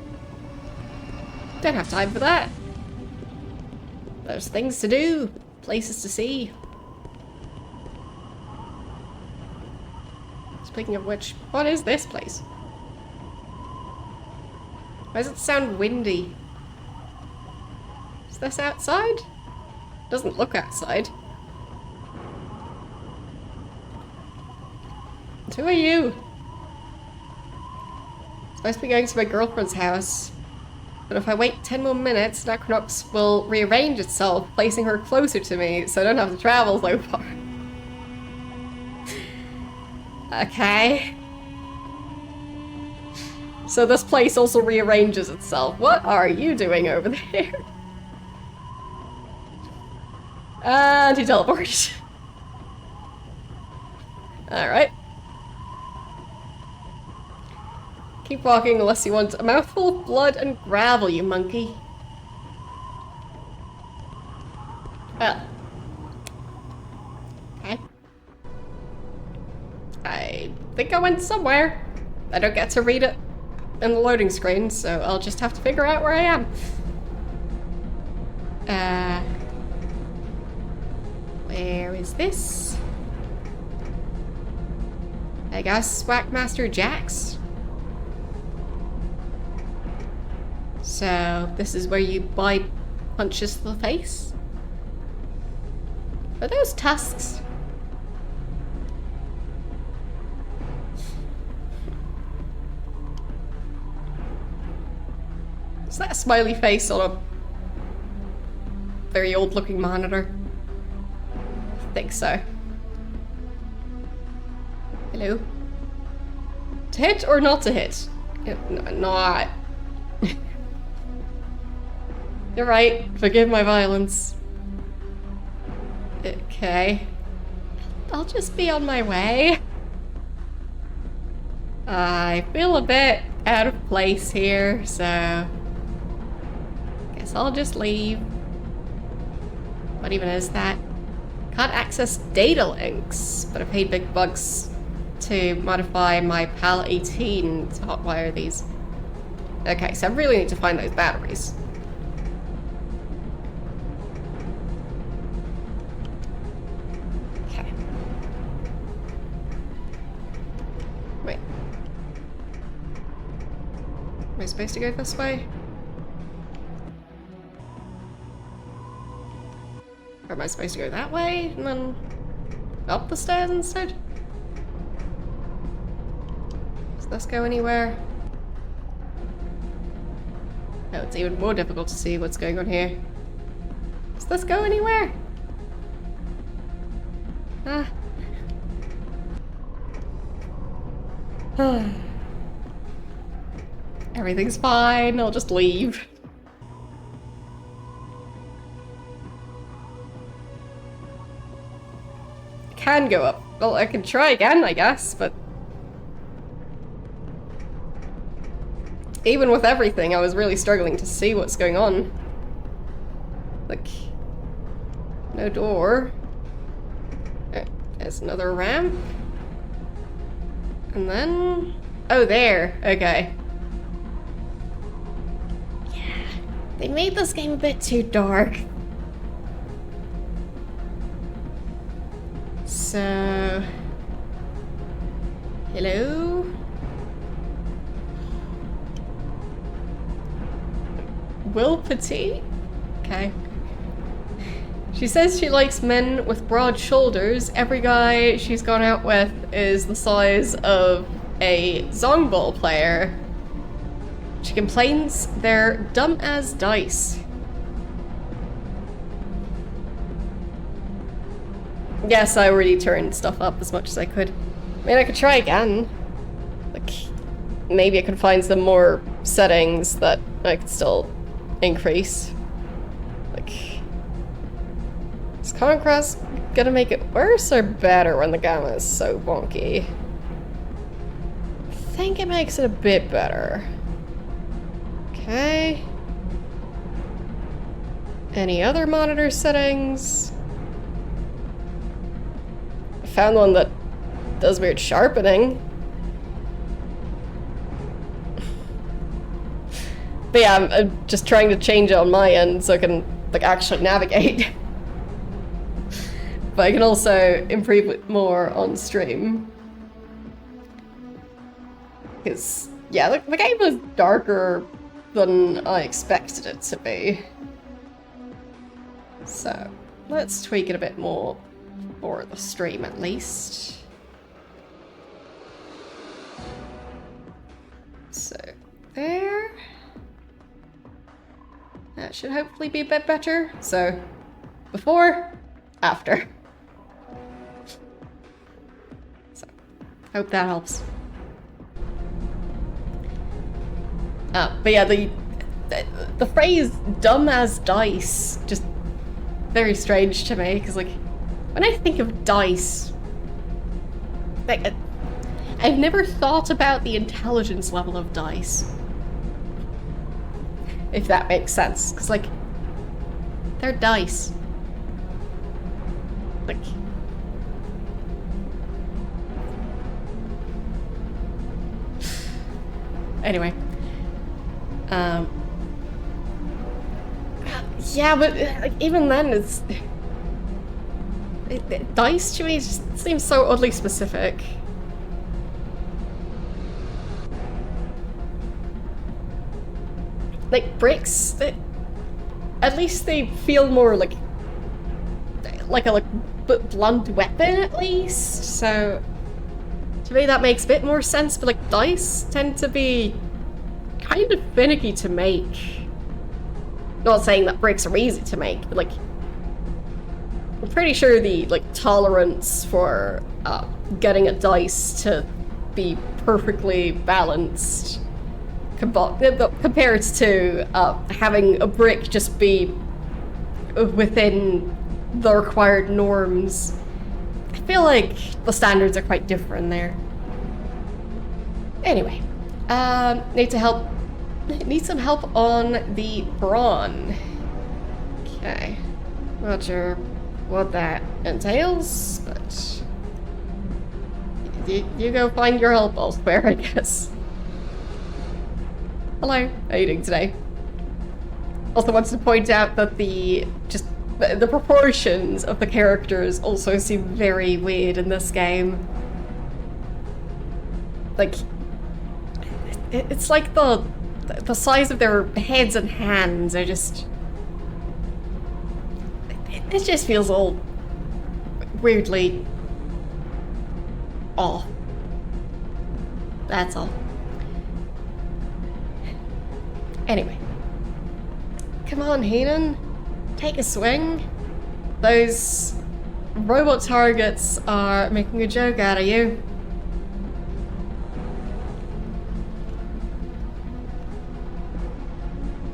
[SPEAKER 1] Don't have time for that. There's things to do, places to see. Speaking of which, what is this place? Why does it sound windy? Is this outside? Doesn't look outside. Who are you? I'm supposed to be going to my girlfriend's house. But if I wait 10 more minutes, Anachronox will rearrange itself, placing her closer to me, so I don't have to travel so far. Okay. So this place also rearranges itself. What are you doing over there? And he teleported. Alright. Keep walking unless you want a mouthful of blood and gravel, you monkey. Well. Okay. I think I went somewhere. I don't get to read it in the loading screen, so I'll just have to figure out where I am. Where is this? I guess Whackmaster Jack's. So, this is where you buy punches to the face? Are those tusks? Is that a smiley face on a very old looking monitor? I think so. Hello? To hit or not to hit? No, not. You're right. Forgive my violence. Okay. I'll just be on my way. I feel a bit out of place here, so guess I'll just leave. What even is that? Can't access data links, but I paid big bucks to modify my PAL 18 to hotwire these. Okay, so I really need to find those batteries. Okay. Wait. Am I supposed to go this way? Or am I supposed to go that way and then up the stairs instead? Does this go anywhere? Oh, it's even more difficult to see what's going on here. Does this go anywhere? Ah. Everything's fine, I'll just leave. I can go up. Well, I can try again, I guess, but even with everything, I was really struggling to see what's going on. Like, no door. There's another ramp. And then... oh, there. Okay. Yeah. They made this game a bit too dark. So... hello? Will Petit? Okay. She says she likes men with broad shoulders. Every guy she's gone out with is the size of a zongball player. She complains they're dumb as dice. Yes, I already turned stuff up as much as I could. I mean, I could try again. Like, maybe I could find some more settings that I could still increase. Like, is contrast gonna make it worse or better when the gamma is so wonky? I think it makes it a bit better. Okay. Any other monitor settings? I found one that does weird sharpening. But yeah, I'm just trying to change it on my end so I can like actually navigate. But I can also improve it more on stream. Because, yeah, the game was darker than I expected it to be. So, let's tweak it a bit more for the stream at least. So, there. That should hopefully be a bit better. So, before, after. So, hope that helps. But yeah, the phrase "dumb as dice" just very strange to me, because like when I think of dice, like I've never thought about the intelligence level of dice, if that makes sense, because like they're dice. Like anyway. Yeah, but like, even then, dice to me just seems so oddly specific. Like bricks, at least they feel more like a blunt weapon at least. So to me that makes a bit more sense. But like dice tend to be kind of finicky to make. Not saying that bricks are easy to make, but like I'm pretty sure the like tolerance for getting a dice to be perfectly balanced compared to having a brick just be within the required norms. I feel like the standards are quite different there. Anyway, need some help on the brawn. Okay, not sure what that entails, but you go find your help elsewhere, I guess. Hello, how are you doing today? Also wanted to point out that the proportions of the characters also seem very weird in this game. Like, it's like the size of their heads and hands are just... It just feels all weirdly off. That's all. Anyway. Come on, Heenan. Take a swing. Those robot targets are making a joke out of you.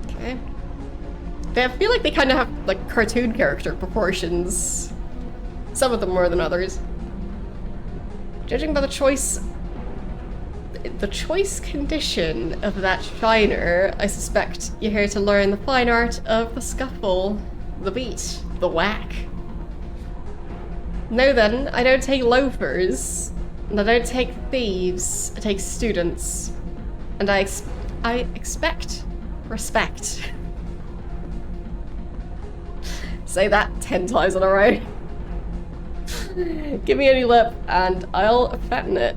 [SPEAKER 1] Okay. I feel like they kind of have like cartoon character proportions. Some of them more than others. Judging by the choice condition of that shiner, I suspect you're here to learn the fine art of the scuffle, the beat, the whack. No then, I don't take loafers, and I don't take thieves, I take students. And I expect respect. Say that 10 times in a row. Give me any lip, and I'll fatten it.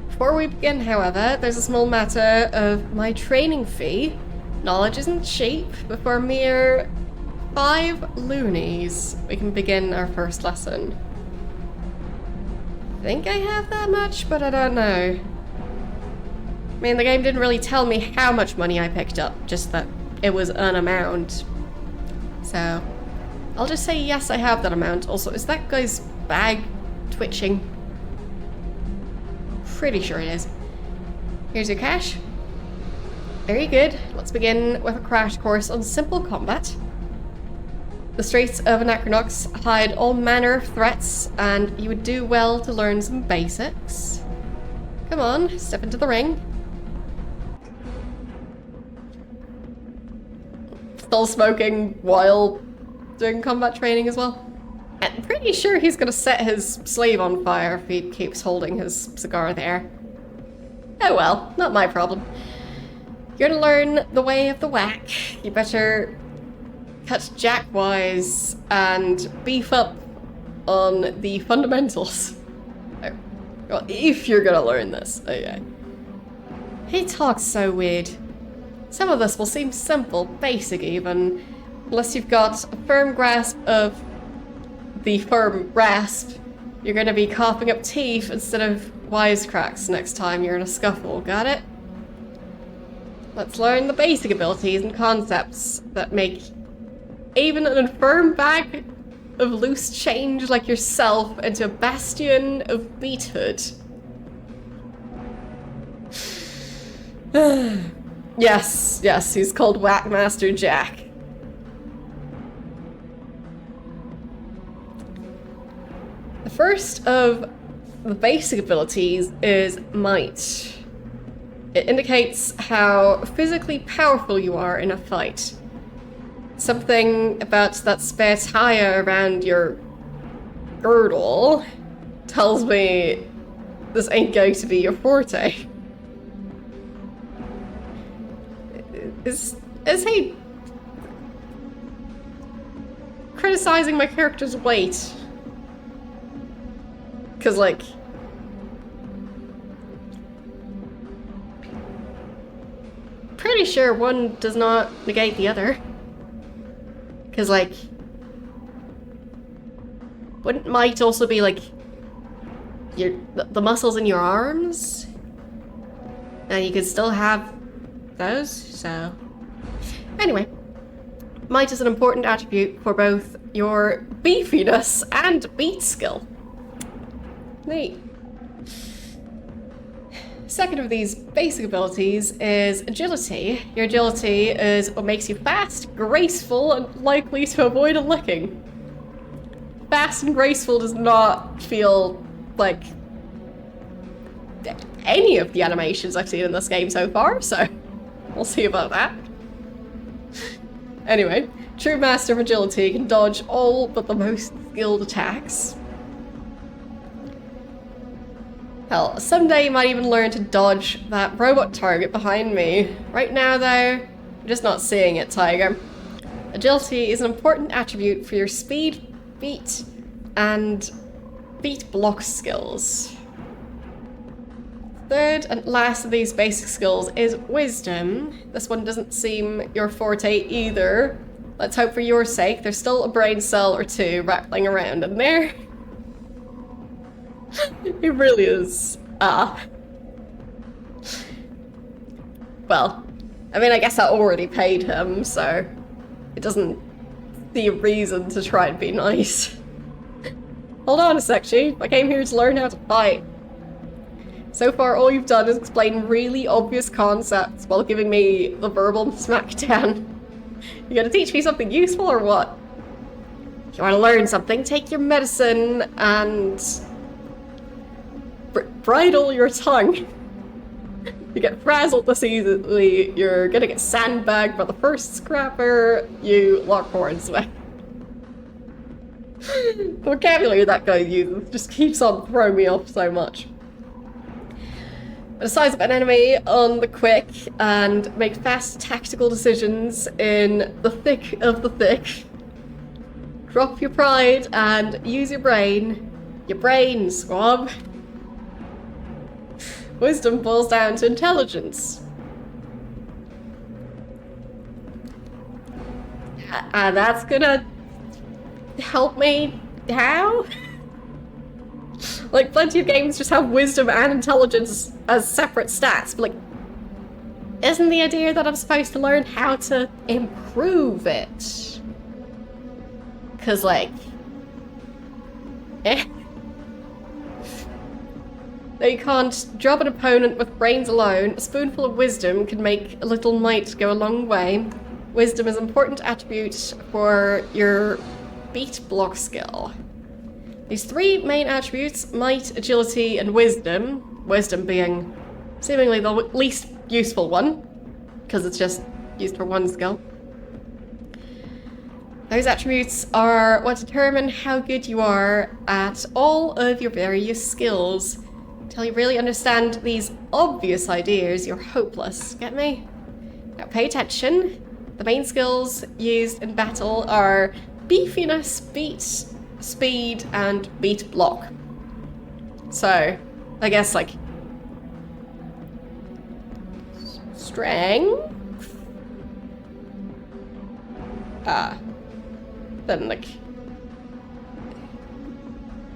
[SPEAKER 1] Before we begin, however, there's a small matter of my training fee. Knowledge isn't cheap, but for a mere 5 loonies, we can begin our first lesson. I think I have that much, but I don't know. I mean, the game didn't really tell me how much money I picked up, just that it was an amount. So, I'll just say yes, I have that amount. Also, is that guy's bag twitching? Pretty sure it is. Here's your cash. Very good. Let's begin with a crash course on simple combat. The streets of Anachronox hide all manner of threats, and you would do well to learn some basics. Come on, step into the ring. Still smoking while doing combat training as well. I'm pretty sure he's gonna set his sleeve on fire if he keeps holding his cigar there. Oh well, not my problem. You're gonna learn the way of the whack. You better cut jack-wise and beef up on the fundamentals. Oh, well, if you're gonna learn this, okay. He talks so weird. Some of this will seem simple, basic even, unless you've got a firm grasp of the firm rasp. You're gonna be coughing up teeth instead of wisecracks next time you're in a scuffle, got it? Let's learn the basic abilities and concepts that make even an infirm bag of loose change like yourself into a bastion of beathood. Yes, he's called Whackmaster Jack. The first of the basic abilities is Might. It indicates how physically powerful you are in a fight. Something about that spare tire around your girdle tells me this ain't going to be your forte. Is he criticizing my character's weight? Because, like, pretty sure one does not negate the other. Because, like, wouldn't might also be, like, the muscles in your arms? And you could still have those, so... Anyway, might is an important attribute for both your beefiness and beat skill. Neat. Second of these basic abilities is agility. Your agility is what makes you fast, graceful, and likely to avoid a licking. Fast and graceful does not feel like any of the animations I've seen in this game so far, so we'll see about that. Anyway, true master of agility can dodge all but the most skilled attacks. Hell, someday you might even learn to dodge that robot target behind me. Right now, though, I'm just not seeing it, Tiger. Agility is an important attribute for your speed, beat, and beat block skills. Third and last of these basic skills is wisdom. This one doesn't seem your forte either. Let's hope for your sake there's still a brain cell or two rattling around in there. He really is. Well, I mean, I guess I already paid him, so it doesn't see a reason to try and be nice. Hold on a sec, Chief. I came here to learn how to fight. So far, all you've done is explain really obvious concepts while giving me the verbal smackdown. You gonna teach me something useful or what? If you want to learn something, take your medicine and bridle your tongue. You get frazzled this easily, you're gonna get sandbagged by the first scrapper you lock horns with. The vocabulary that guy uses just keeps on throwing me off so much. Size up an enemy on the quick and make fast tactical decisions in the thick of the thick. Drop your pride and use your brain. Your brain, squab. Wisdom boils down to intelligence. And that's gonna help me how? Like, plenty of games just have wisdom and intelligence as separate stats, but, like, isn't the idea that I'm supposed to learn how to improve it? Because, like... eh. Though you can't drop an opponent with brains alone, a spoonful of wisdom can make a little might go a long way. Wisdom is an important attribute for your beat block skill. These three main attributes, might, agility, and wisdom, wisdom being seemingly the least useful one, because it's just used for one skill. Those attributes are what determine how good you are at all of your various skills. Until you really understand these obvious ideas, you're hopeless. Get me? Now pay attention. The main skills used in battle are beefiness, beat, speed, and beat block. So, I guess like strength. Then like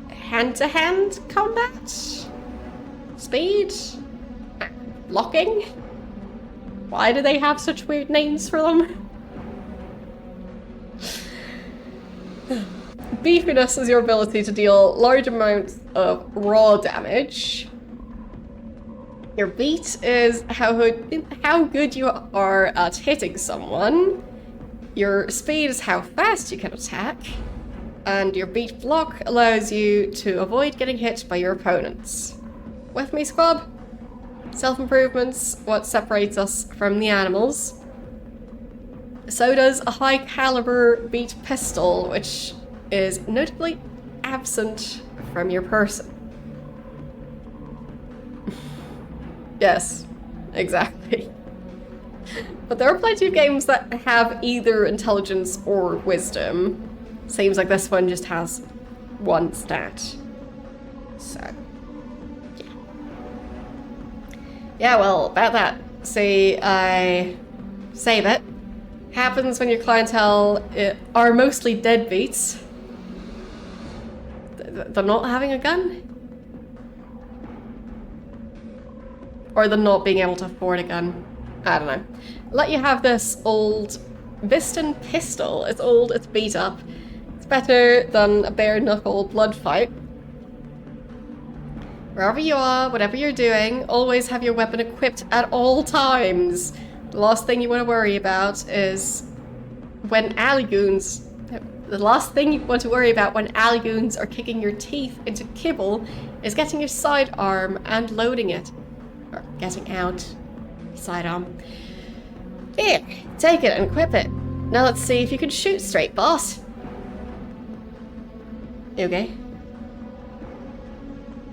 [SPEAKER 1] hand-to-hand combat, speed, blocking. Why do they have such weird names for them? Beefiness is your ability to deal large amounts of raw damage. Your beat is how good you are at hitting someone. Your speed is how fast you can attack. And your beat block allows you to avoid getting hit by your opponents. With me, squad? Self-improvement's what separates us from the animals. So does a high-caliber beat pistol, which is notably absent from your person. Yes, exactly. But there are plenty of games that have either intelligence or wisdom. Seems like this one just has one stat. So, yeah. Yeah, well, about that. See, I save it. Happens when your clientele are mostly deadbeats. They're not having a gun? Or they're not being able to afford a gun. I don't know. Let you have this old Viston pistol. It's old, it's beat up. It's better than a bare-knuckle blood fight. Wherever you are, whatever you're doing, always have your weapon equipped at all times. The last thing you want to worry about is when alley-goons... The last thing you want to worry about when alley-goons are kicking your teeth into kibble is getting your sidearm and loading it. Or getting out. Sidearm. Here, take it and equip it. Now let's see if you can shoot straight, boss. Okay.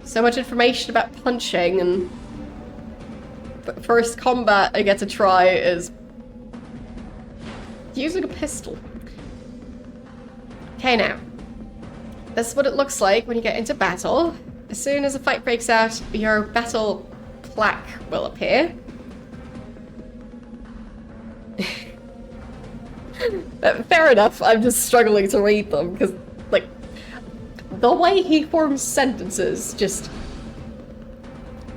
[SPEAKER 1] So much information about punching, and first combat I get to try is using a pistol. Okay, now. This is what it looks like when you get into battle. As soon as a fight breaks out, your battle plaque will appear. Fair enough, I'm just struggling to read them, because, like, the way he forms sentences just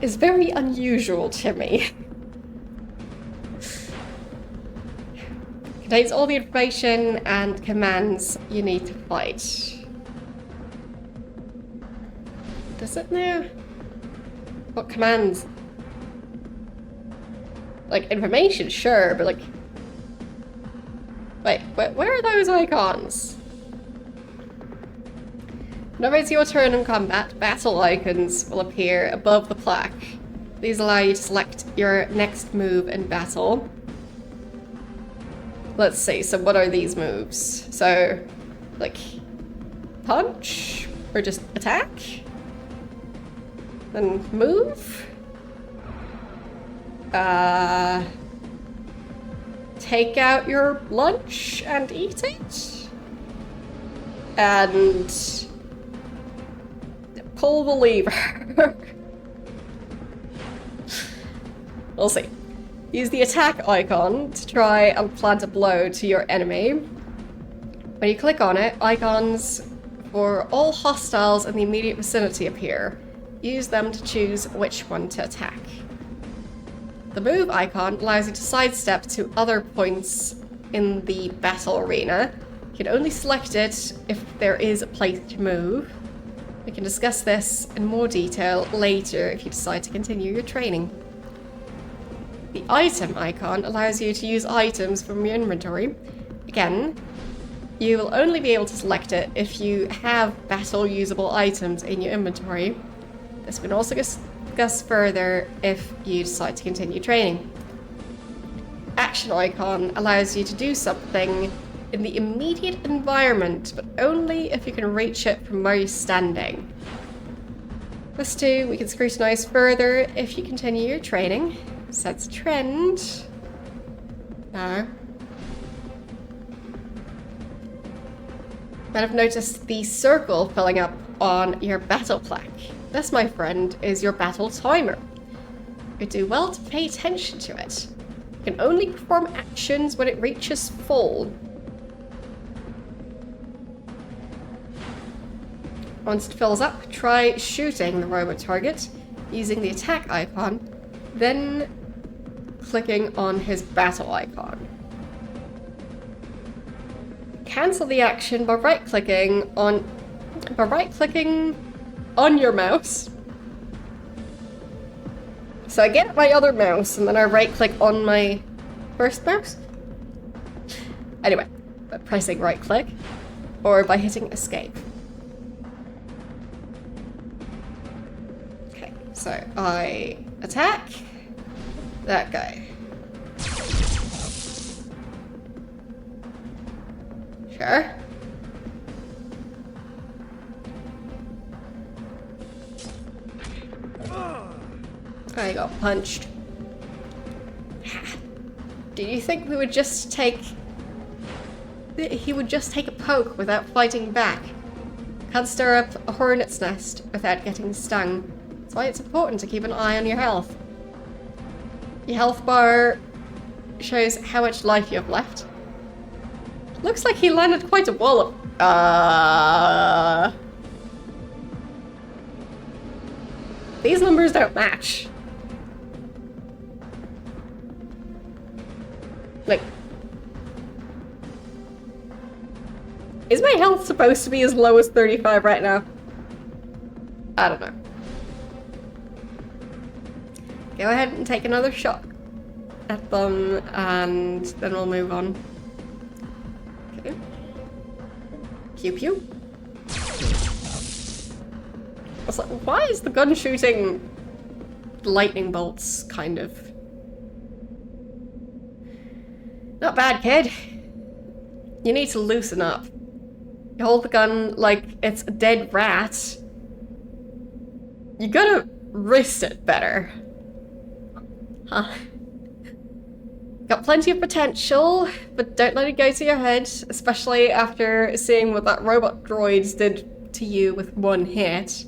[SPEAKER 1] is very unusual to me. Contains all the information and commands you need to fight. Does it now? What commands? Like, information, sure, but like... Wait, where are those icons? Whenever it's your turn in combat, battle icons will appear above the plaque. These allow you to select your next move in battle. Let's see, so what are these moves? So, like, punch? Or just attack? Then move? Take out your lunch and eat it? And pull the lever. We'll see. Use the attack icon to try and plant a blow to your enemy. When you click on it, icons for all hostiles in the immediate vicinity appear. Use them to choose which one to attack. The move icon allows you to sidestep to other points in the battle arena. You can only select it if there is a place to move. We can discuss this in more detail later if you decide to continue your training. The item icon allows you to use items from your inventory. Again, you will only be able to select it if you have battle-usable items in your inventory. This we can also discuss further if you decide to continue training. Action icon allows you to do something in the immediate environment, but only if you can reach it from where you're standing. This too, we can scrutinize further if you continue your training. Sets a trend. No. Might have noticed the circle filling up on your battle plaque. This, my friend, is your battle timer. You do well to pay attention to it. You can only perform actions when it reaches full. Once it fills up, try shooting the robot target using the attack icon, then clicking on his battle icon. Cancel the action by right-clicking on your mouse. So I get my other mouse and then I right-click on my first mouse. Anyway, by pressing right-click or by hitting escape. Okay, so I attack that guy. Sure. I got punched. Do you think we would just take... He would just take a poke without fighting back? Can't stir up a hornet's nest without getting stung. That's why it's important to keep an eye on your health. Your health bar shows how much life you have left. Looks like he landed quite a wallop. These numbers don't match. Like, is my health supposed to be as low as 35 right now? I don't know. Go ahead and take another shot at them, and then we'll move on. Okay. Pew pew. I was like, why is the gun shooting lightning bolts, kind of? Not bad, kid. You need to loosen up. You hold the gun like it's a dead rat. You gotta wrist it better. Huh. Got plenty of potential, but don't let it go to your head, especially after seeing what that robot droid did to you with one hit.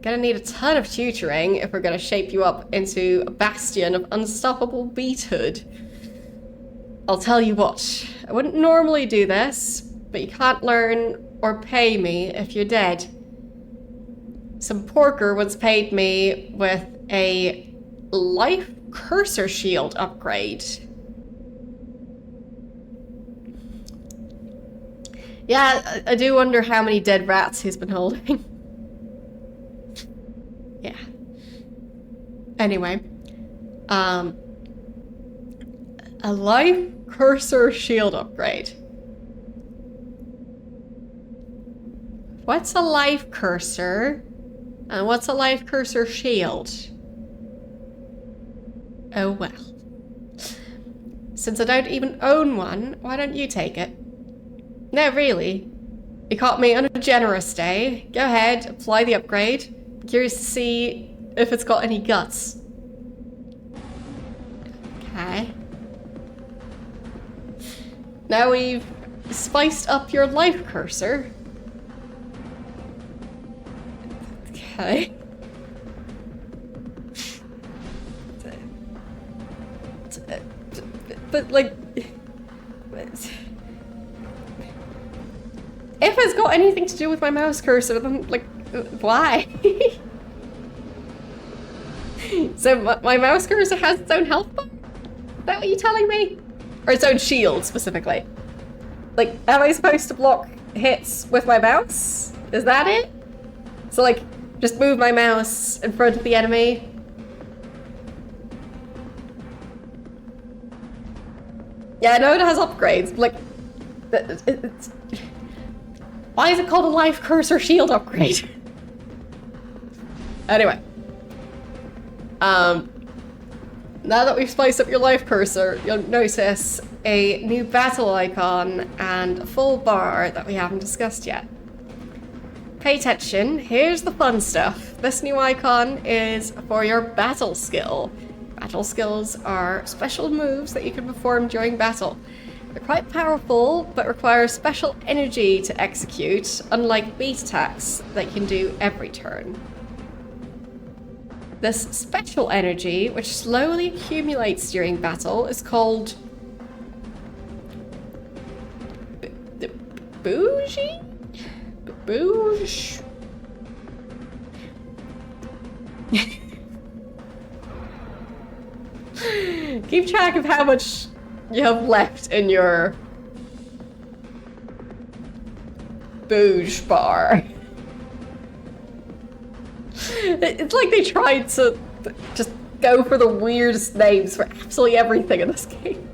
[SPEAKER 1] Gonna need a ton of tutoring if we're gonna shape you up into a bastion of unstoppable beathood. I'll tell you what, I wouldn't normally do this, but you can't learn or pay me if you're dead. Some porker once paid me with a life cursor shield upgrade. Yeah, I do wonder how many dead rats he's been holding. Yeah. Anyway. A life cursor shield upgrade. What's a life cursor? And what's a life cursor shield? Oh well. Since I don't even own one, why don't you take it? No, really. You caught me on a generous day. Go ahead, apply the upgrade. Curious to see if it's got any guts. Okay. Now we've spiced up your life cursor. Okay. But like... If it's got anything to do with my mouse cursor, then like, why? So my mouse cursor has its own health bar? Is that what you're telling me? Or its own shield, specifically. Like, am I supposed to block hits with my mouse? Is that it? So, like, just move my mouse in front of the enemy. Yeah, I know it has upgrades, but, like, why is it called a life cursor shield upgrade? Anyway. Now that we've spiced up your life cursor, you'll notice a new battle icon and a full bar that we haven't discussed yet. Pay attention, here's the fun stuff. This new icon is for your battle skill. Battle skills are special moves that you can perform during battle. They're quite powerful, but require special energy to execute, unlike beat attacks that you can do every turn. This special energy, which slowly accumulates during battle, is called bougie? Bouge? Keep track of how much you have left in your bouge bar. It's like they tried to just go for the weirdest names for absolutely everything in this game.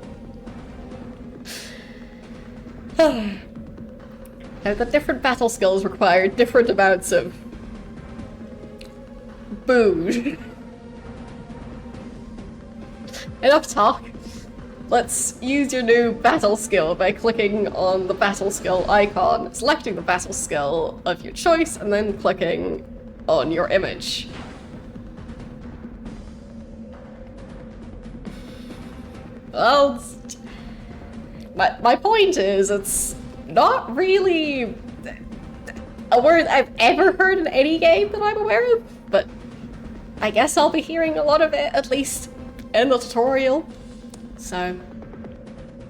[SPEAKER 1] Now, the different battle skills require different amounts of booze. Enough talk. Let's use your new battle skill by clicking on the battle skill icon, selecting the battle skill of your choice, and then clicking on your image. Well, my point is, it's not really a word I've ever heard in any game that I'm aware of, but I guess I'll be hearing a lot of it, at least in the tutorial. So,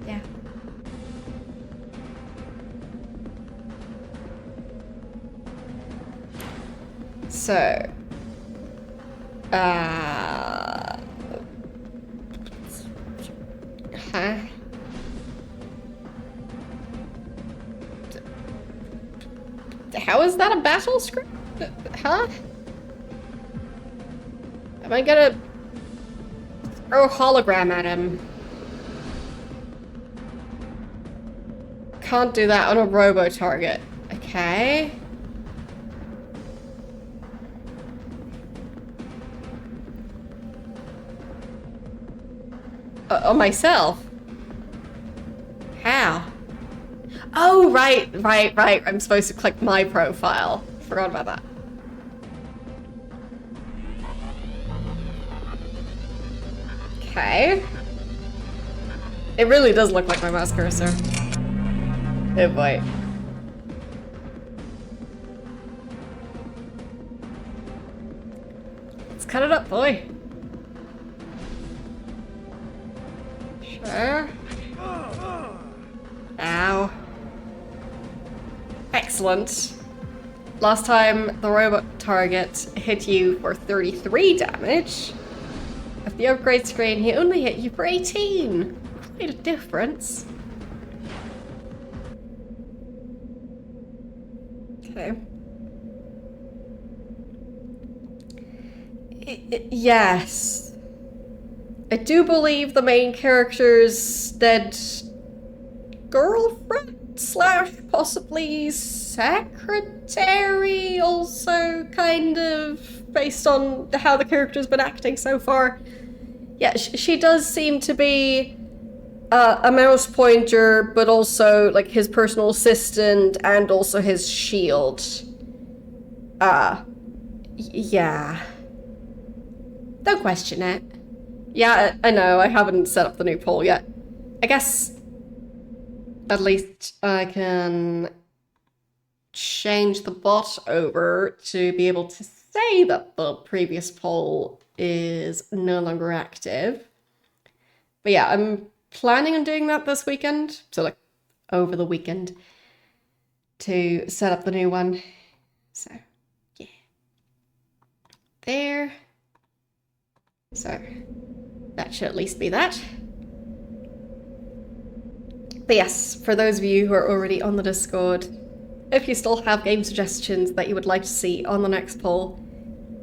[SPEAKER 1] yeah. So, huh? How is that a battle script? Huh? Am I gonna throw a hologram at him? Can't do that on a robo target. Okay. On myself? How? Oh, right. I'm supposed to click my profile. Forgot about that. Okay. It really does look like my mouse cursor. Oh boy. Let's cut it up, boy. Sure. Ow. Excellent. Last time the robot target hit you for 33 damage. At the upgrade screen, he only hit you for 18. Quite a difference. Okay. Yes. I do believe the main character's dead girlfriend slash possibly secretary, also kind of based on how the character's been acting so far. Yeah, she does seem to be a mouse pointer, but also like his personal assistant and also his shield. Yeah. Don't question it. Yeah, I know, I haven't set up the new poll yet. I guess at least I can change the bot over to be able to say that the previous poll is no longer active. But yeah, I'm planning on doing that this weekend, so like over the weekend, to set up the new one. So, yeah. There. So, that should at least be that. But yes, for those of you who are already on the Discord, if you still have game suggestions that you would like to see on the next poll,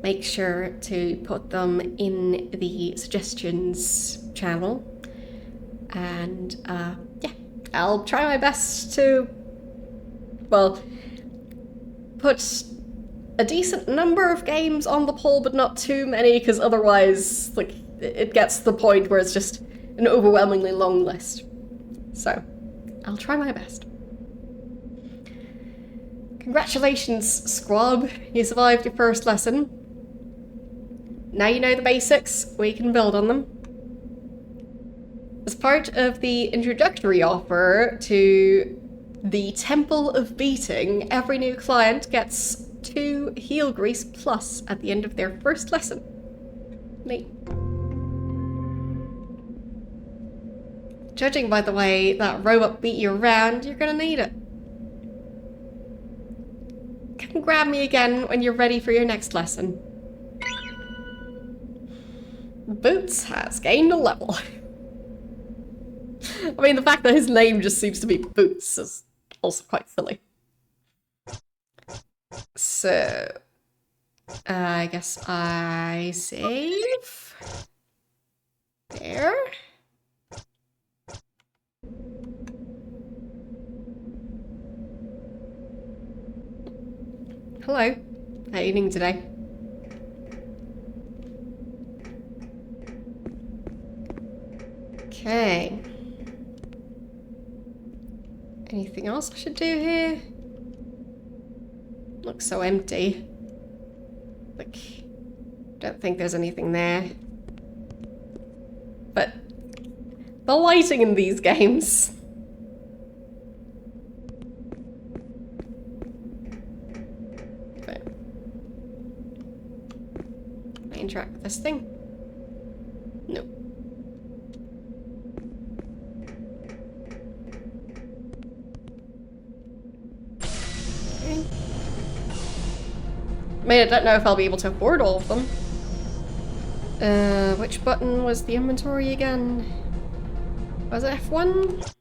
[SPEAKER 1] make sure to put them in the suggestions channel. And yeah, I'll try my best to, well, put a decent number of games on the poll, but not too many, because otherwise, like, it gets to the point where it's just an overwhelmingly long list. So, I'll try my best. Congratulations, Squab. You survived your first lesson. Now you know the basics, we can build on them. As part of the introductory offer to the Temple of Beating, every new client gets 2 heal grease plus at the end of their first lesson. Neat. Judging by the way that robot beat you around, you're gonna need it. Come grab me again when you're ready for your next lesson. Boots has gained a level. I mean, the fact that his name just seems to be Boots is also quite silly. So, I guess I save. There. Hello. How are you doing today? Okay. Anything else I should do here? Looks so empty. Like, don't think there's anything there. But the lighting in these games. Okay. Can I interact with this thing? Nope. I mean, I don't know if I'll be able to afford all of them. Which button was the inventory again? Was it F1?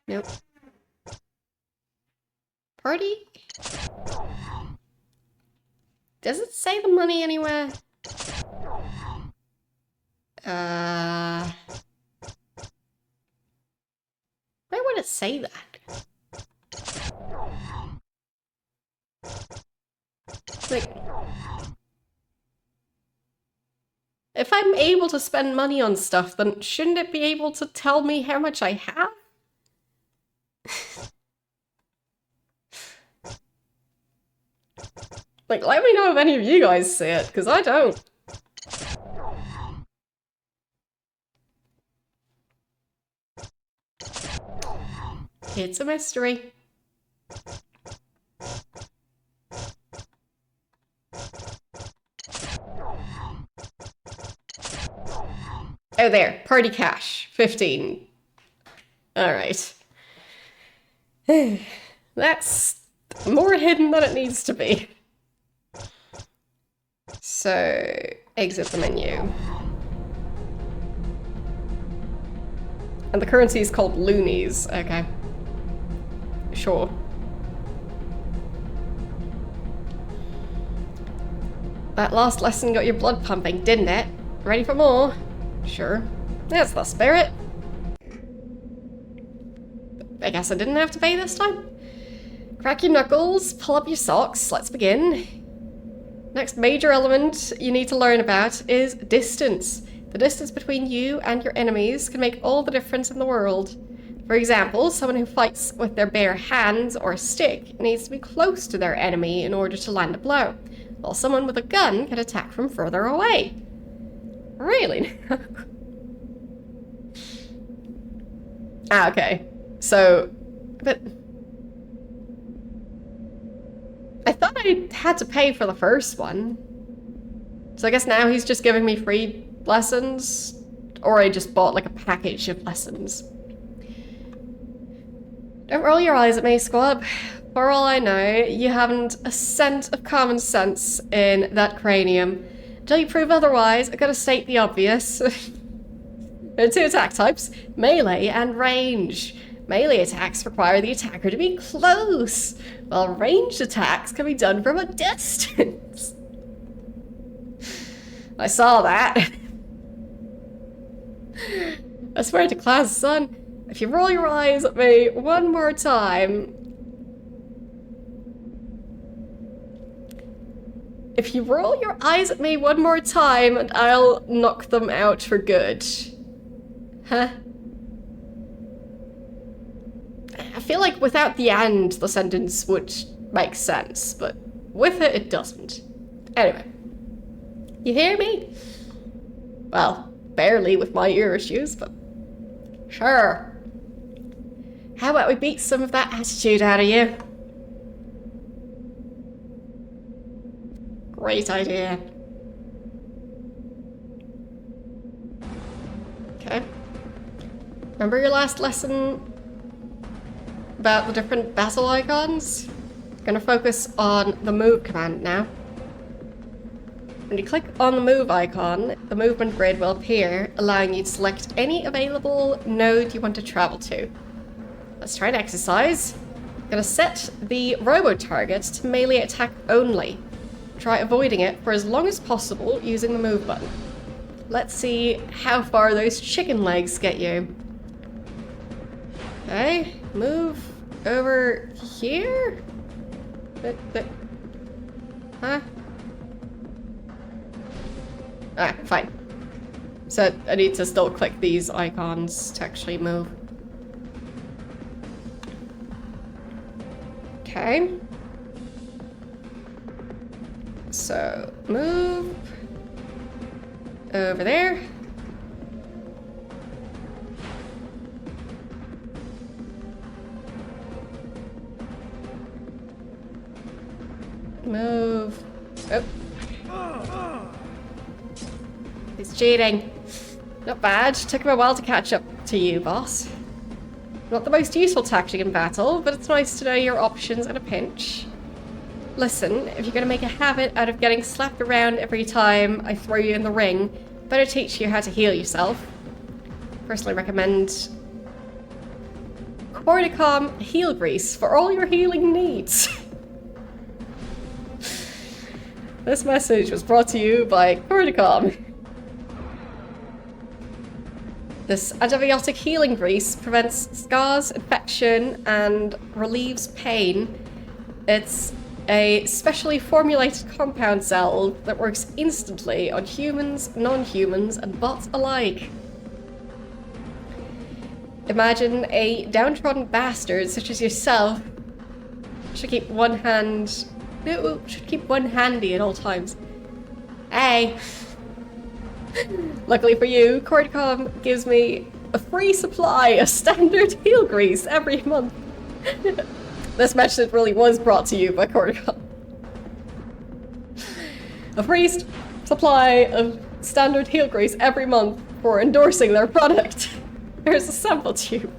[SPEAKER 1] Nope. Party? Does it say the money anywhere? Where would it say that? Like, if I'm able to spend money on stuff, then shouldn't it be able to tell me how much I have? Like, let me know if any of you guys see it, because I don't. It's a mystery. Oh, there. Party cash. 15. Alright. That's more hidden than it needs to be. So, exit the menu. And the currency is called loonies. Okay. Sure. That last lesson got your blood pumping, didn't it? Ready for more? Sure. That's the spirit. I guess I didn't have to pay this time. Crack your knuckles, pull up your socks, let's begin. Next major element you need to learn about is distance. The distance between you and your enemies can make all the difference in the world. For example, someone who fights with their bare hands or stick needs to be close to their enemy in order to land a blow, while someone with a gun can attack from further away. Really? Ah, okay. So, but I thought I had to pay for the first one. So I guess now he's just giving me free lessons, or I just bought like a package of lessons. Don't roll your eyes at me, Squab. For all I know, you haven't a cent of common sense in that cranium. Until you prove otherwise, I gotta state the obvious. There are two attack types, melee and range. Melee attacks require the attacker to be close, while ranged attacks can be done from a distance. I saw that. I swear to class, son, if you roll your eyes at me one more time... If you roll your eyes at me one more time, and I'll knock them out for good. Huh? I feel like without the "and" the sentence would make sense, but with it, it doesn't. Anyway. You hear me? Well, barely with my ear issues, but sure. How about we beat some of that attitude out of you? Great idea. Okay. Remember your last lesson about the different battle icons? Gonna focus on the move command now. When you click on the move icon, the movement grid will appear, allowing you to select any available node you want to travel to. Let's try an exercise. I'm gonna set the robo-target to melee attack only. Try avoiding it for as long as possible using the move button. Let's see how far those chicken legs get you. Okay, move over here? Huh? Ah, fine. So I need to still click these icons to actually move. Okay. So, move over there. Move. Oh. He's cheating. Not bad. Took him a while to catch up to you, boss. Not the most useful tactic in battle, but it's nice to know your options in a pinch. Listen, if you're gonna make a habit out of getting slapped around every time I throw you in the ring, better teach you how to heal yourself. Personally recommend Corticom Heal Grease for all your healing needs. This message was brought to you by Corticom. This antibiotic healing grease prevents scars, infection, and relieves pain. It's a specially formulated compound cell that works instantly on humans, non-humans, and bots alike. Imagine a downtrodden bastard such as yourself should keep one handy at all times. Hey! Luckily for you, Corticom gives me a free supply of standard heal grease every month. This message really was brought to you by Corticom. A free supply of standard heal grease every month for endorsing their product. Here's a sample tube.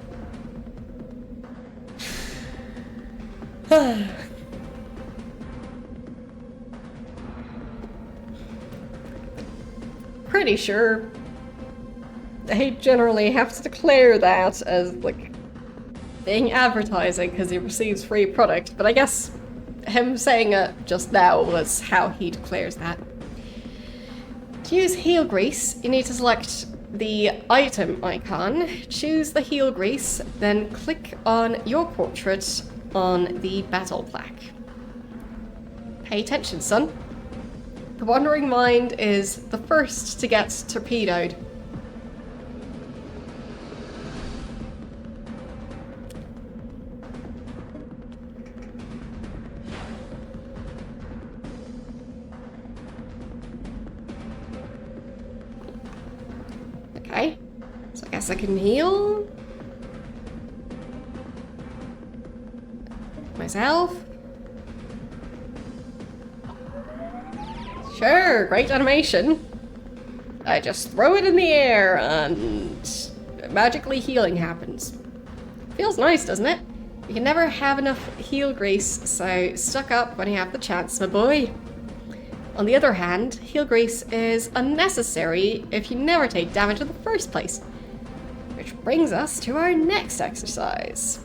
[SPEAKER 1] Pretty sure they generally have to declare that as, like, being advertising because he receives free product, but I guess him saying it just now was how he declares that. To use heal grease, you need to select the item icon, choose the heal grease, then click on your portrait on the battle plaque. Pay attention, son. The Wandering Mind is the first to get torpedoed. Okay, so I guess I can heal myself. Sure, great animation. I just throw it in the air and magically healing happens. Feels nice, doesn't it? You can never have enough heal grease, so stock up when you have the chance, my boy. On the other hand, heal grease is unnecessary if you never take damage in the first place. Which brings us to our next exercise.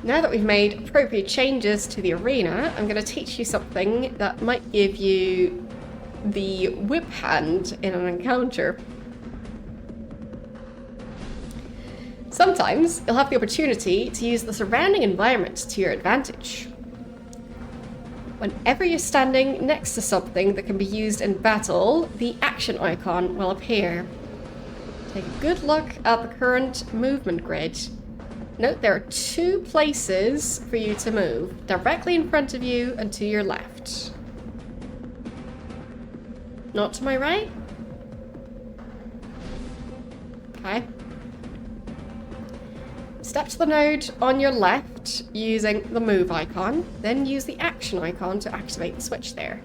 [SPEAKER 1] Now that we've made appropriate changes to the arena, I'm going to teach you something that might give you the whip hand in an encounter. Sometimes you'll have the opportunity to use the surrounding environment to your advantage. Whenever you're standing next to something that can be used in battle, the action icon will appear. Take a good look at the current movement grid. Note there are 2 places for you to move, directly in front of you and to your left. Not to my right? Okay. Step to the node on your left using the move icon, then use the action icon to activate the switch there.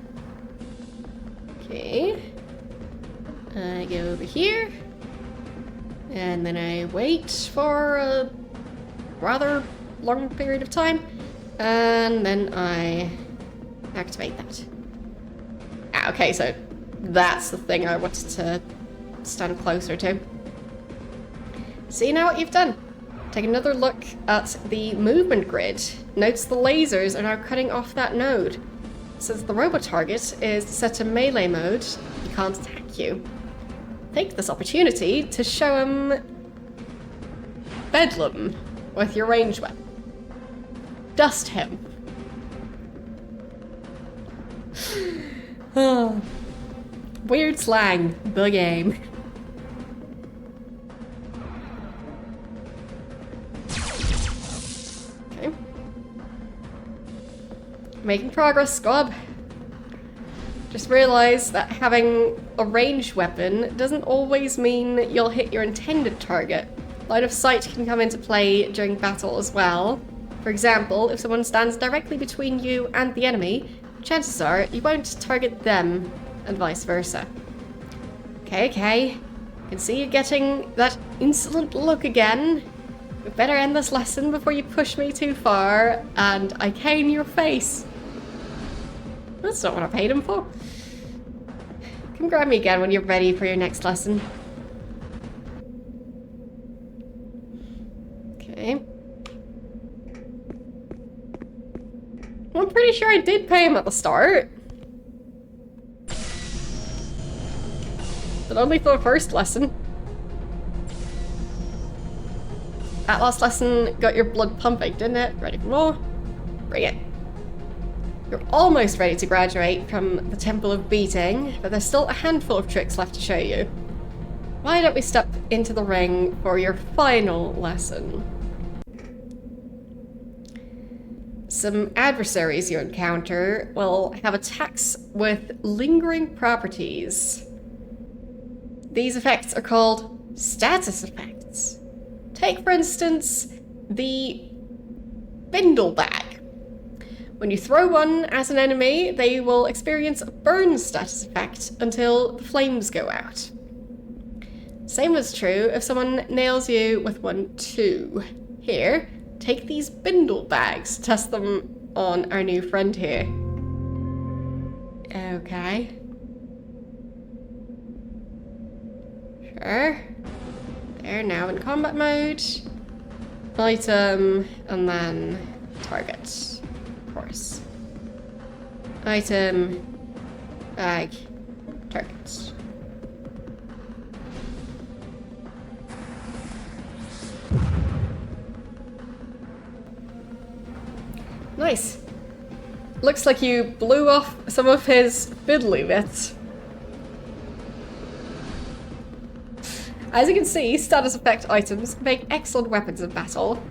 [SPEAKER 1] Okay. I go over here, and then I wait for a rather long period of time, and then I activate that. Ah, okay, so that's the thing I wanted to stand closer to. See now what you've done? Take another look at the movement grid. Notice the lasers are now cutting off that node. Since the robot target is set to melee mode, he can't attack you. Take this opportunity to show him Bedlam with your ranged weapon. Dust him. Oh. Weird slang, the game. Okay. Making progress, squad. Just realize that having a ranged weapon doesn't always mean you'll hit your intended target. Line of sight can come into play during battle as well. For example, if someone stands directly between you and the enemy, chances are you won't target them, and vice versa. Okay. I can see you getting that insolent look again. We better end this lesson before you push me too far, and I cane your face. That's not what I paid him for. Come grab me again when you're ready for your next lesson. Okay. I'm pretty sure I did pay him at the start. But only for the first lesson. That last lesson got your blood pumping, didn't it? Ready for more? Bring it. You're almost ready to graduate from the Temple of Beating, but there's still a handful of tricks left to show you. Why don't we step into the ring for your final lesson? Some adversaries you encounter will have attacks with lingering properties. These effects are called status effects. Take, for instance, the Bindle Bag. When you throw one at an enemy, they will experience a burn status effect until the flames go out. Same is true if someone nails you with one too. Here, take these Bindle Bags, test them on our new friend here. Okay. Sure. They're now in combat mode. Item, and then target. Of course. Item, bag, target. Nice. Looks like you blew off some of his fiddly bits. As you can see, status effect items make excellent weapons in battle,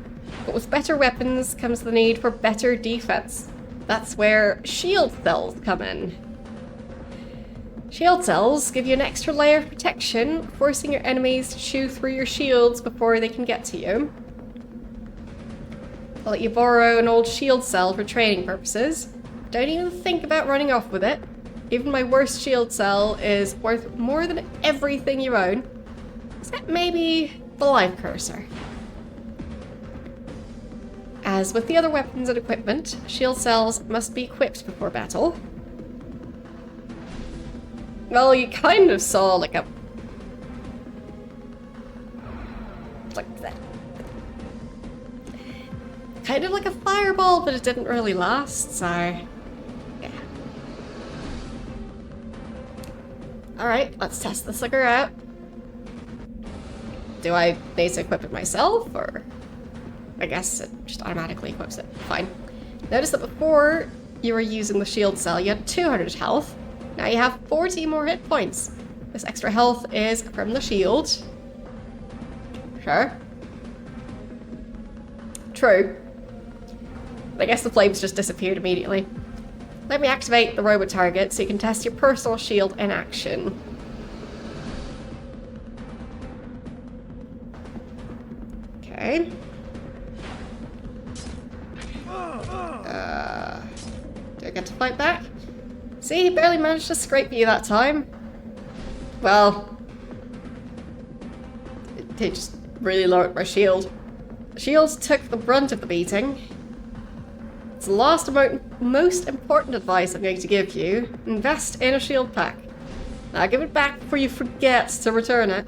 [SPEAKER 1] but with better weapons comes the need for better defense. That's where shield cells come in. Shield cells give you an extra layer of protection, forcing your enemies to chew through your shields before they can get to you. I'll let you borrow an old shield cell for training purposes. Don't even think about running off with it. Even my worst shield cell is worth more than everything you own. Except maybe the life cursor. As with the other weapons and equipment, shield cells must be equipped before battle. Well, you kind of saw like a like that. Kind of like a fireball, but it didn't really last, so yeah. Alright, let's test the sucker out. Do I need to equip it myself, or I guess it just automatically equips it. Fine. Notice that before you were using the shield cell, you had 200 health. Now you have 40 more hit points. This extra health is from the shield. Sure. True. I guess the flames just disappeared immediately. Let me activate the robot target so you can test your personal shield in action. Okay. Do I get to fight back? See, he barely managed to scrape you that time. Well, it just really lowered my shield. The shields took the brunt of the beating. It's the last and most important advice I'm going to give you. Invest in a shield pack. Now give it back before you forget to return it.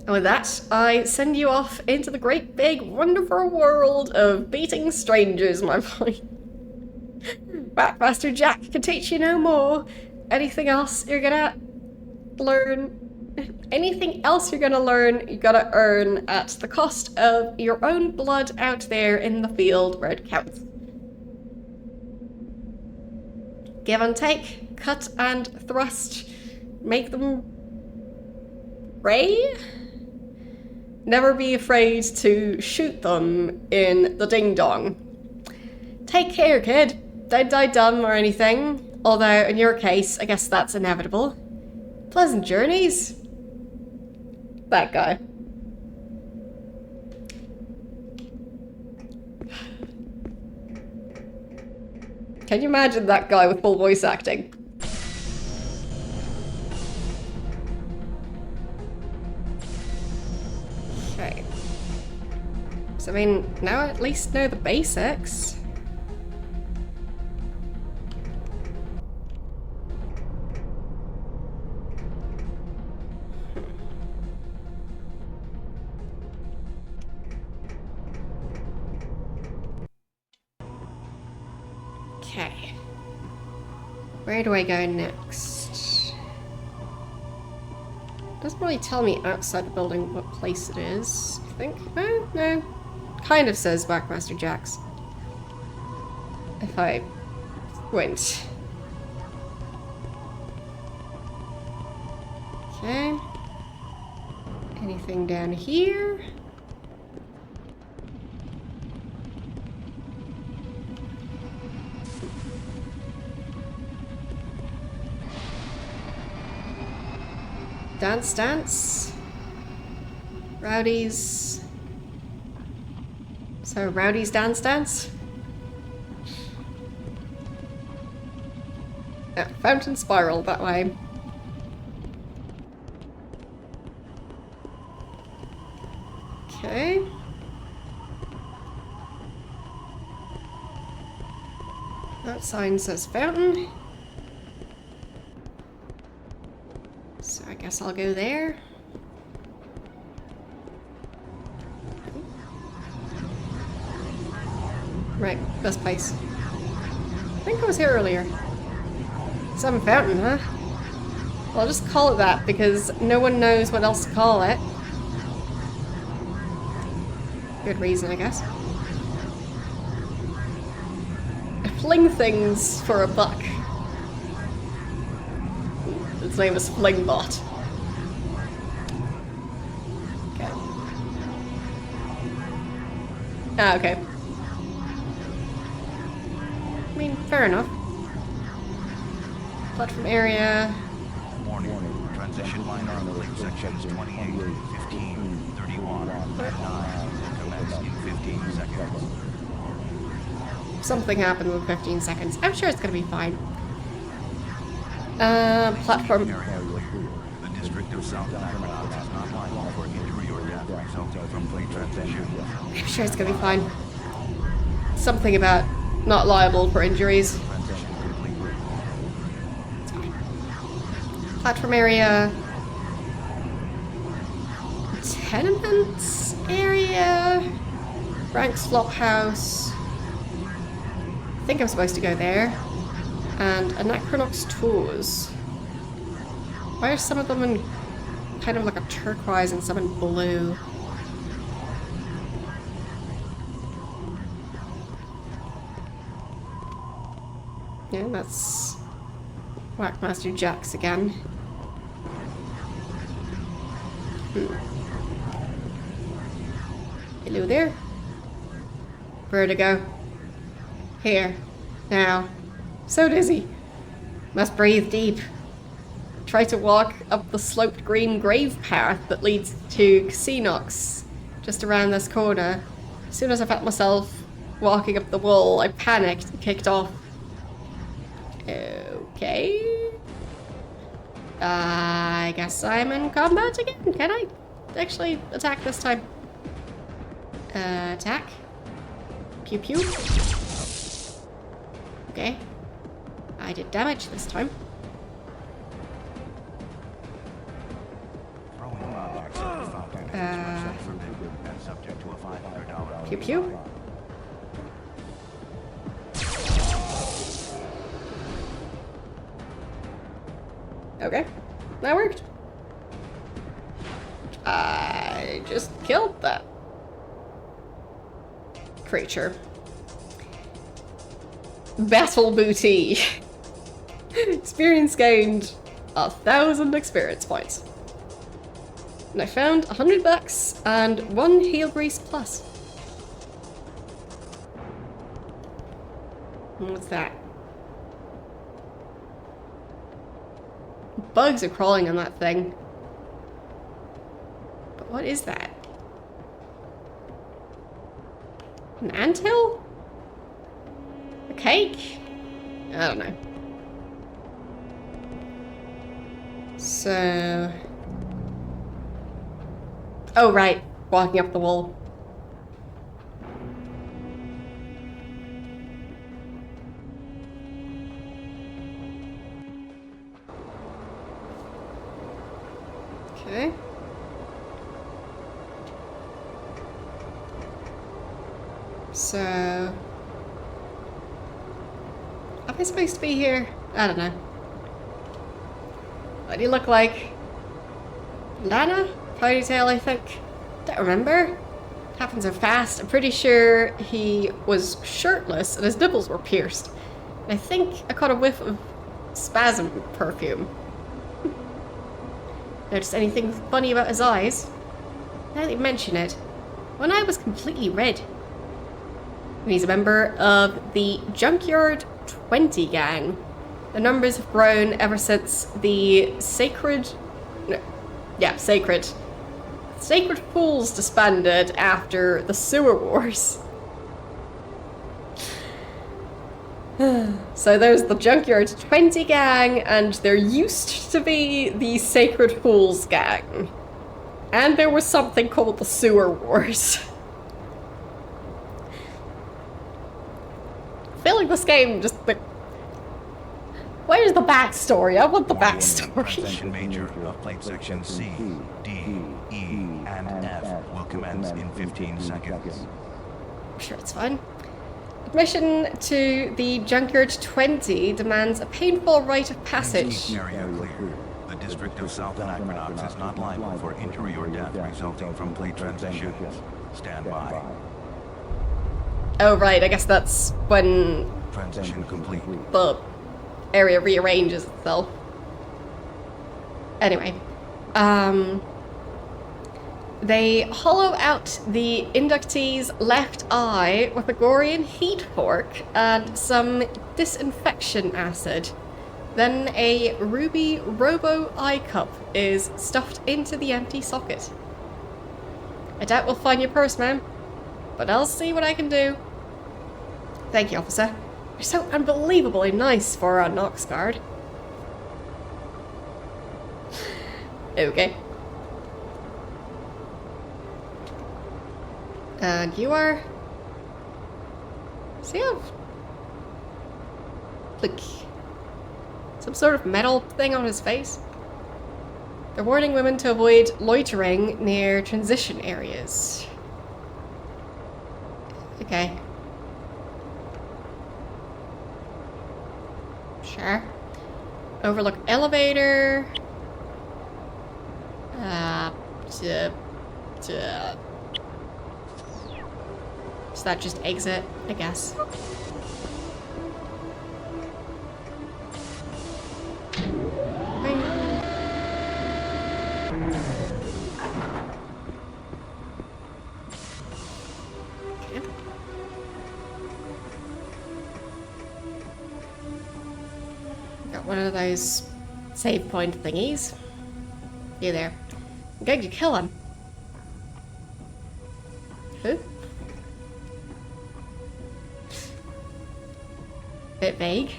[SPEAKER 1] And with that, I send you off into the great big wonderful world of beating strangers, my boy. Backmaster Jack can teach you no more. Anything else you're gonna learn? Anything else you're gonna learn, you gotta earn at the cost of your own blood out there in the field where it counts. Give and take, cut and thrust, make them ray? Never be afraid to shoot them in the ding-dong. Take care, kid. Don't die dumb or anything. Although, in your case, I guess that's inevitable. Pleasant journeys. That guy. Can you imagine that guy with full voice acting? Okay. So, I mean, now I at least know the basics. Okay. Where do I go next? Doesn't really tell me outside the building what place it is, I think. No, no. Kind of says Backmaster Jack's. If I went. Okay. Anything down here? Dance, dance. Rowdies. So, Rowdies dance, dance? Yeah, fountain spiral that way. Okay. That sign says fountain. So I guess I'll go there. Right, this place. I think I was here earlier. Some fountain, huh? Well, I'll just call it that because no one knows what else to call it. Good reason, I guess. I fling things for a buck. Its name is Flingbot. Okay. Ah, okay. I mean, fair enough. Platform area.
[SPEAKER 8] Warning. Transition line on the sections 28, 15, 31, and 9. Commence in 15 seconds.
[SPEAKER 1] Something happened with 15 seconds. I'm sure it's gonna be fine. Platform.
[SPEAKER 8] The district of South Anachronox is not liable for injury or death resulting from plate transition.
[SPEAKER 1] I'm sure it's gonna be fine. Something about not liable for injuries.
[SPEAKER 8] Transition complete.
[SPEAKER 1] It's fine. platform area. Tenements area. Frank's Flophouse. I think I'm supposed to go there. And Anachronox tours. Why are some of them in kind of like a turquoise and some in blue? Yeah, that's Whackmaster Jax again. Hello there. Where'd it go? Here. Now. So dizzy. Must breathe deep. Try to walk up the sloped green grave path that leads to Xenox, just around this corner. As soon as I felt myself walking up the wall, I panicked and kicked off. Okay. I guess I'm in combat again. Can I actually attack this time? Attack. Pew pew. Okay. I did damage this time. Pew pew. Okay, that worked. I just killed that creature. Battle booty. Experience gained 1,000 experience points. And I found 100 bucks and 1 heel grease plus. And what's that? Bugs are crawling on that thing. But what is that? An anthill? A cake? I don't know. So... oh, right. Walking up the wall. Okay. So... am I supposed to be here? I don't know. What do you look like? Lana? Ponytail, I think. Don't remember. It happened so fast. I'm pretty sure he was shirtless and his nipples were pierced. And I think I caught a whiff of spasm perfume. Notice anything funny about his eyes? Now that you mention it, one eye was completely red. And he's a member of the Junkyard 20 gang. The numbers have grown ever since the Sacred Pools disbanded after the Sewer Wars. So there's the Junkyard 20 gang, and there used to be the Sacred Pools gang. And there was something called the Sewer Wars. I feel like this game just... where's the backstory? I want the backstory.
[SPEAKER 8] Transition major of plate section C, D, E, and F will commence in 15 seconds.
[SPEAKER 1] I'm sure it's fine. Admission to the Junkyard 20 demands a painful rite of passage.
[SPEAKER 8] Area clear. The district of South Anachronox is not liable for injury or death resulting from plate transitions. Stand by.
[SPEAKER 1] Oh right, I guess that's when
[SPEAKER 8] Transition complete.
[SPEAKER 1] the area rearranges itself. Anyway, they hollow out the inductee's left eye with a Gorian heat fork and some disinfection acid. Then a ruby robo eye cup is stuffed into the empty socket. I doubt we'll find your purse, ma'am, but I'll see what I can do. Thank you, officer. You're so unbelievably nice for a Nox guard. Okay. And you are... does he have... like... some sort of metal thing on his face? They're warning women to avoid loitering near transition areas. Okay. Sure. Overlook elevator. Is that just exit, I guess? Okay. Got one of those save point thingies. You there. I'm going to kill him. Who? Bit vague.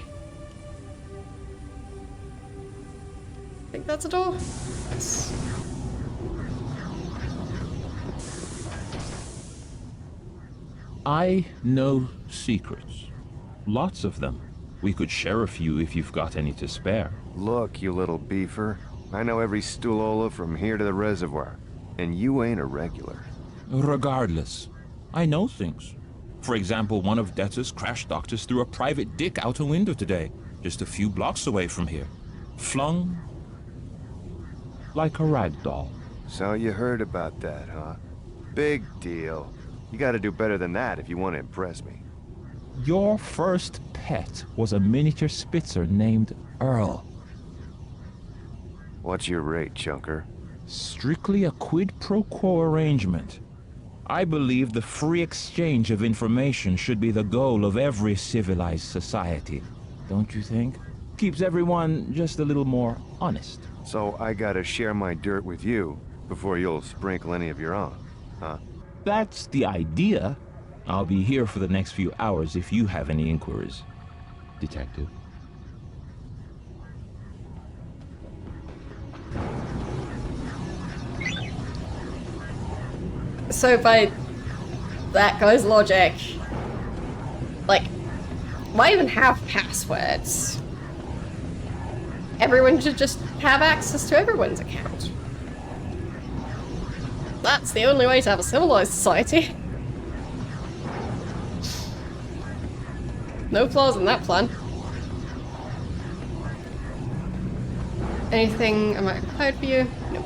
[SPEAKER 1] Think that's a door? Yes.
[SPEAKER 9] I know secrets. Lots of them. We could share a few if you've got any to spare.
[SPEAKER 3] Look, you little beefer. I know every stoolola from here to the reservoir. And you ain't a regular.
[SPEAKER 9] Regardless, I know things. For example, one of Debtor's crash doctors threw a private dick out a window today, just a few blocks away from here. Flung like a rag doll.
[SPEAKER 3] So you heard about that, huh? Big deal. You gotta do better than that if you want to impress me.
[SPEAKER 9] Your first pet was a miniature Spitzer named Earl.
[SPEAKER 3] What's your rate, chunker?
[SPEAKER 9] Strictly a quid pro quo arrangement. I believe the free exchange of information should be the goal of every civilized society. Don't you think? Keeps everyone just a little more honest.
[SPEAKER 3] So I gotta share my dirt with you before you'll sprinkle any of your own, huh?
[SPEAKER 9] That's the idea. I'll be here for the next few hours if you have any inquiries, Detective.
[SPEAKER 1] So by that guy's logic, like, why even have passwords? Everyone should just have access to everyone's account. That's the only way to have a civilized society. No flaws in that plan. Anything I might have cloud for you? No.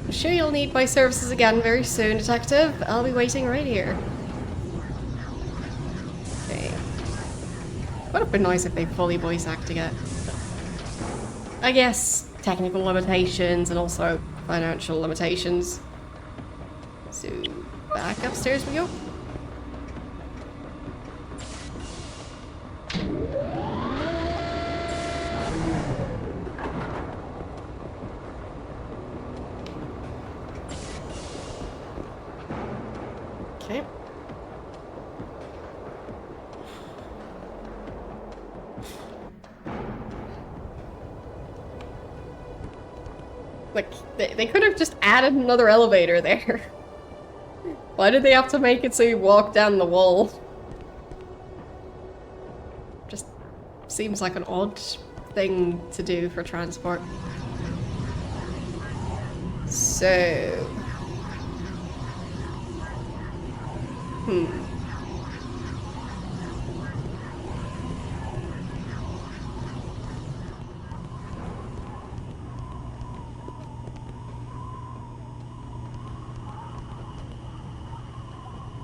[SPEAKER 1] I'm sure you'll need my services again very soon, Detective. I'll be waiting right here. Okay. Would have been nice if they fully voice acted it. I guess technical limitations and also financial limitations. So, back upstairs we go. Okay. Like, they could have just added another elevator there. Why did they have to make it so you walk down the wall? Just seems like an odd thing to do for transport. So...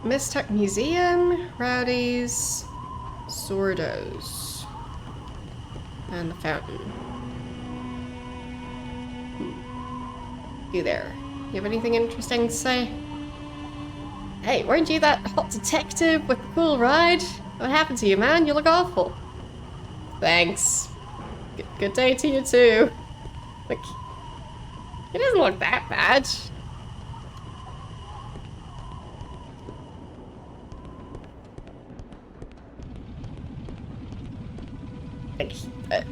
[SPEAKER 1] Mistech Museum, Rowdy's, Zordo's, and the fountain. You there. You have anything interesting to say? Hey, weren't you that hot detective with the cool ride? What happened to you, man? You look awful. Thanks. Good day to you too. Like, it doesn't look that bad. Like,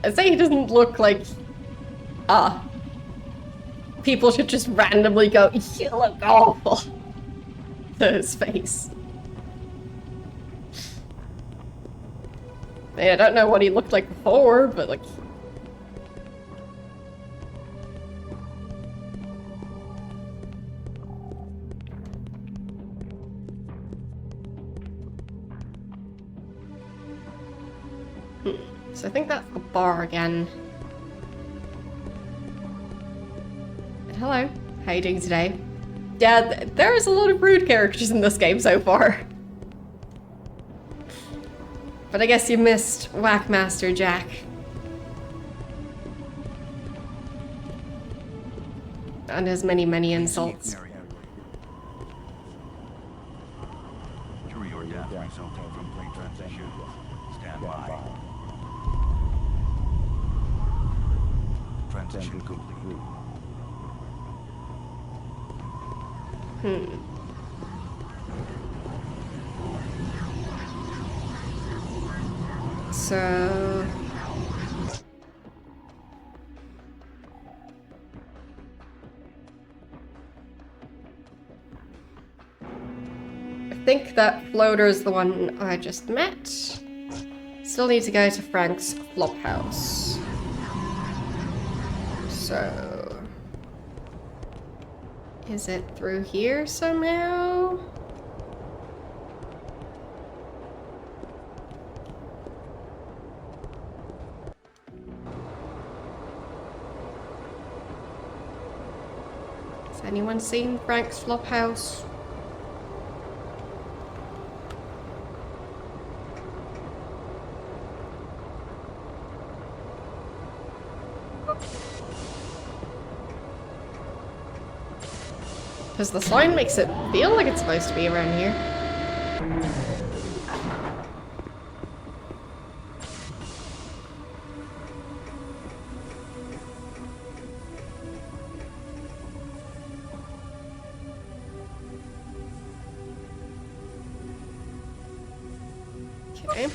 [SPEAKER 1] I say he doesn't look like, people should just randomly go, you look awful, to his face. I don't know what he looked like before, but like... So I think that's the bar again. And hello, how you doing today? Yeah, there's a lot of rude characters in this game so far. But I guess you missed Whackmaster Jack. And his many, many insults.
[SPEAKER 8] Jury or death resulting from plate transition. Stand by. Transition complete.
[SPEAKER 1] So... I think that floater's the one I just met. Still need to go to Frank's flophouse. So... is it through here somehow? Has anyone seen Frank's flophouse? Because the sign makes it feel like it's supposed to be around here. Okay.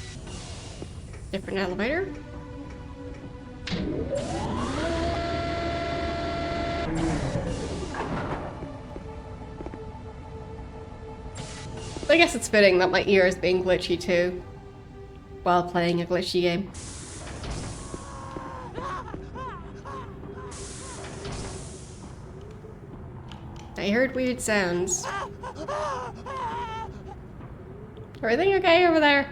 [SPEAKER 1] Different elevator. I guess it's fitting that my ear is being glitchy too, while playing a glitchy game. I heard weird sounds. Everything okay over there?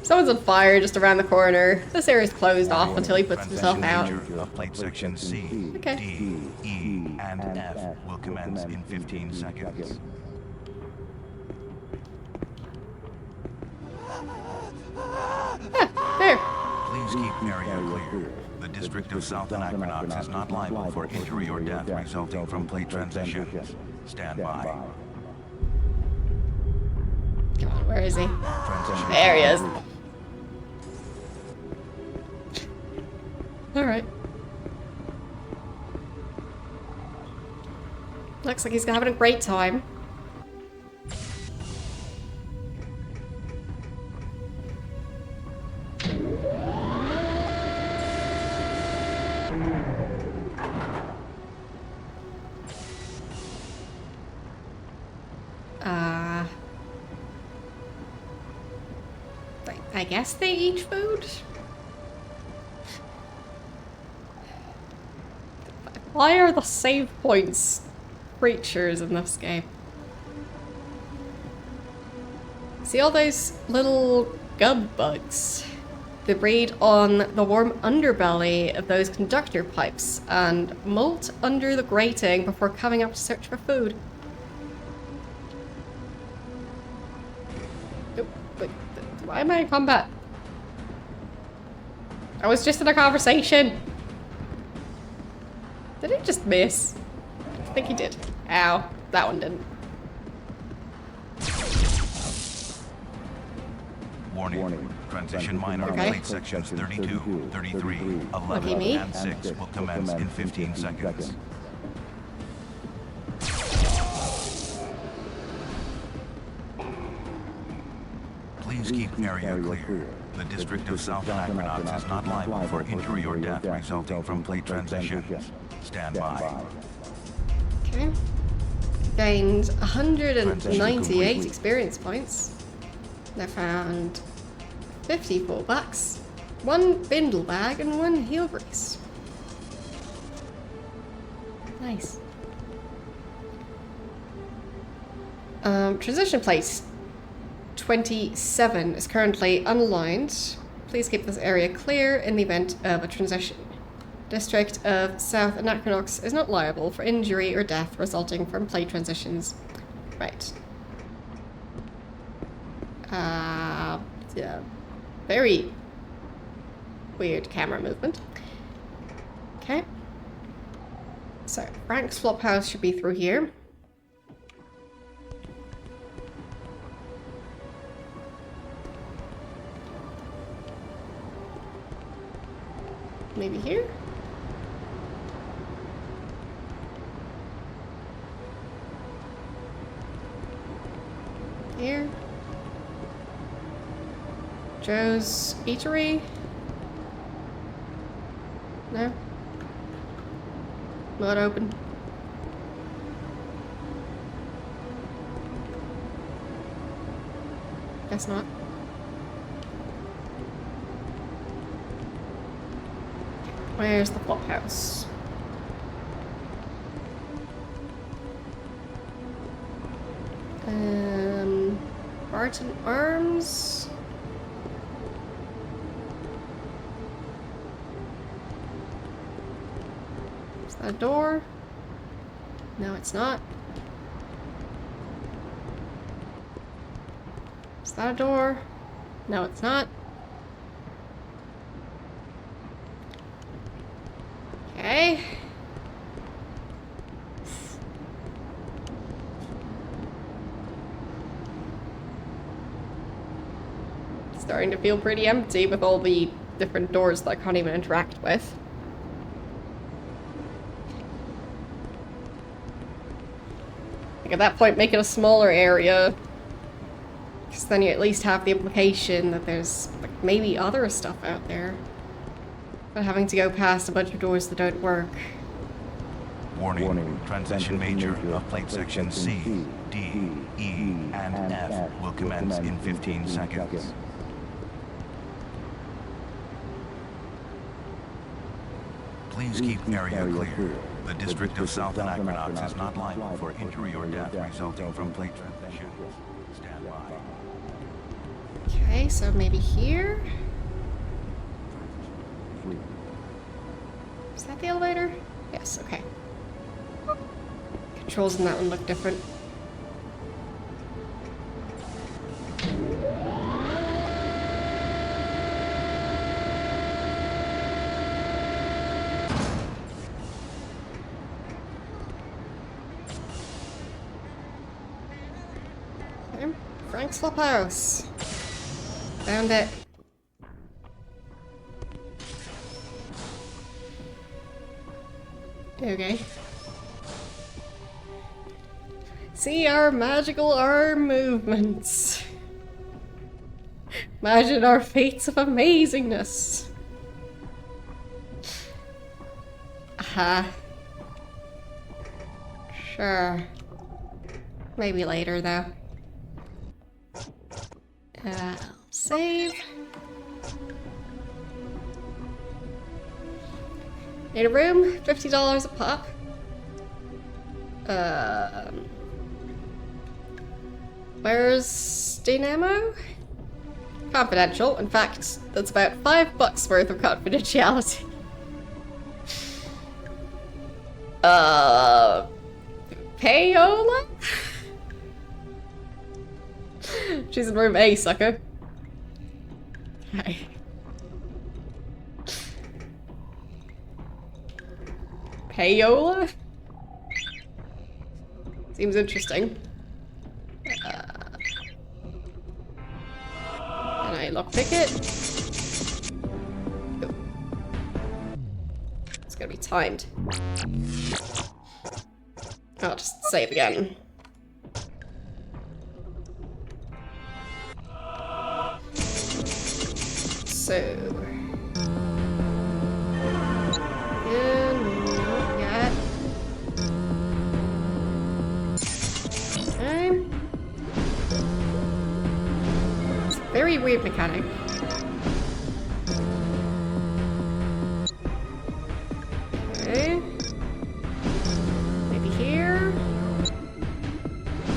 [SPEAKER 1] Someone's on fire just around the corner. This area's closed off until he puts himself out.
[SPEAKER 8] Of plate section C,
[SPEAKER 1] Okay.
[SPEAKER 8] D, E, and F will commence in 15 seconds.
[SPEAKER 1] There.
[SPEAKER 8] Please keep area clear. The District of South Anachronox is not liable for injury or death resulting from plate transition. Stand by.
[SPEAKER 1] Come on, where is he?
[SPEAKER 8] Transition.
[SPEAKER 1] There he is. Alright. Looks like he's having a great time. I guess they eat food? Why are the save points creatures in this game? See all those little gub bugs? They breed on the warm underbelly of those conductor pipes and molt under the grating before coming up to search for food. Why am I in combat? I was just in a conversation. Did he just miss? I think he did. Ow. That one didn't.
[SPEAKER 8] Warning. Transition minor
[SPEAKER 1] Okay.
[SPEAKER 8] plate sections 32, 33, 11,
[SPEAKER 1] me.
[SPEAKER 8] and 6 will commence in 15 seconds. Please keep area clear. The District of South Anachronox is not liable for injury or death resulting from plate transition. Stand by.
[SPEAKER 1] Okay. Gained 198 experience points. I found 50 fullbacks, 1 bindle bag, and 1 heel grease. Nice. Transition plate 27 is currently unaligned. Please keep this area clear in the event of a transition. District of South Anachronox is not liable for injury or death resulting from plate transitions. Right. Yeah. Very weird camera movement. Okay. So, Frank's flophouse should be through here. Maybe here? Here? Joe's Eatery? No? Not open. Guess not. Where's the flop house? Barton Arms? Is that a door? No, it's not. Is that a door? No, it's not. Okay. Starting to feel pretty empty with all the different doors that I can't even interact with. Like at that point, make it a smaller area. Because then you at least have the implication that there's like maybe other stuff out there. But having to go past a bunch of doors that don't work.
[SPEAKER 8] Warning. Transition major of plate section C, D, E, and F will commence in 15 seconds. Please keep area clear. The District of South Anachronox is not liable for injury or death resulting from plate transition. Stand by.
[SPEAKER 1] Okay, so maybe here? Is that the elevator? Yes, okay. Controls in that one look different. Okay, Frank's flop house. Found it. Okay. See our magical arm movements. Imagine our feats of amazingness. Aha. Sure. Maybe later though. I'll save. Need a room? $50 a pop. Where's Dynamo? Confidential. In fact, that's about $5 worth of confidentiality. Payola? She's in room A, sucker. Hi. Payola? Seems interesting. Can I lockpick it? Ooh. It's gonna be timed. I'll just save again. So... not yet. Okay. It's a very weird mechanic. Okay. Maybe here.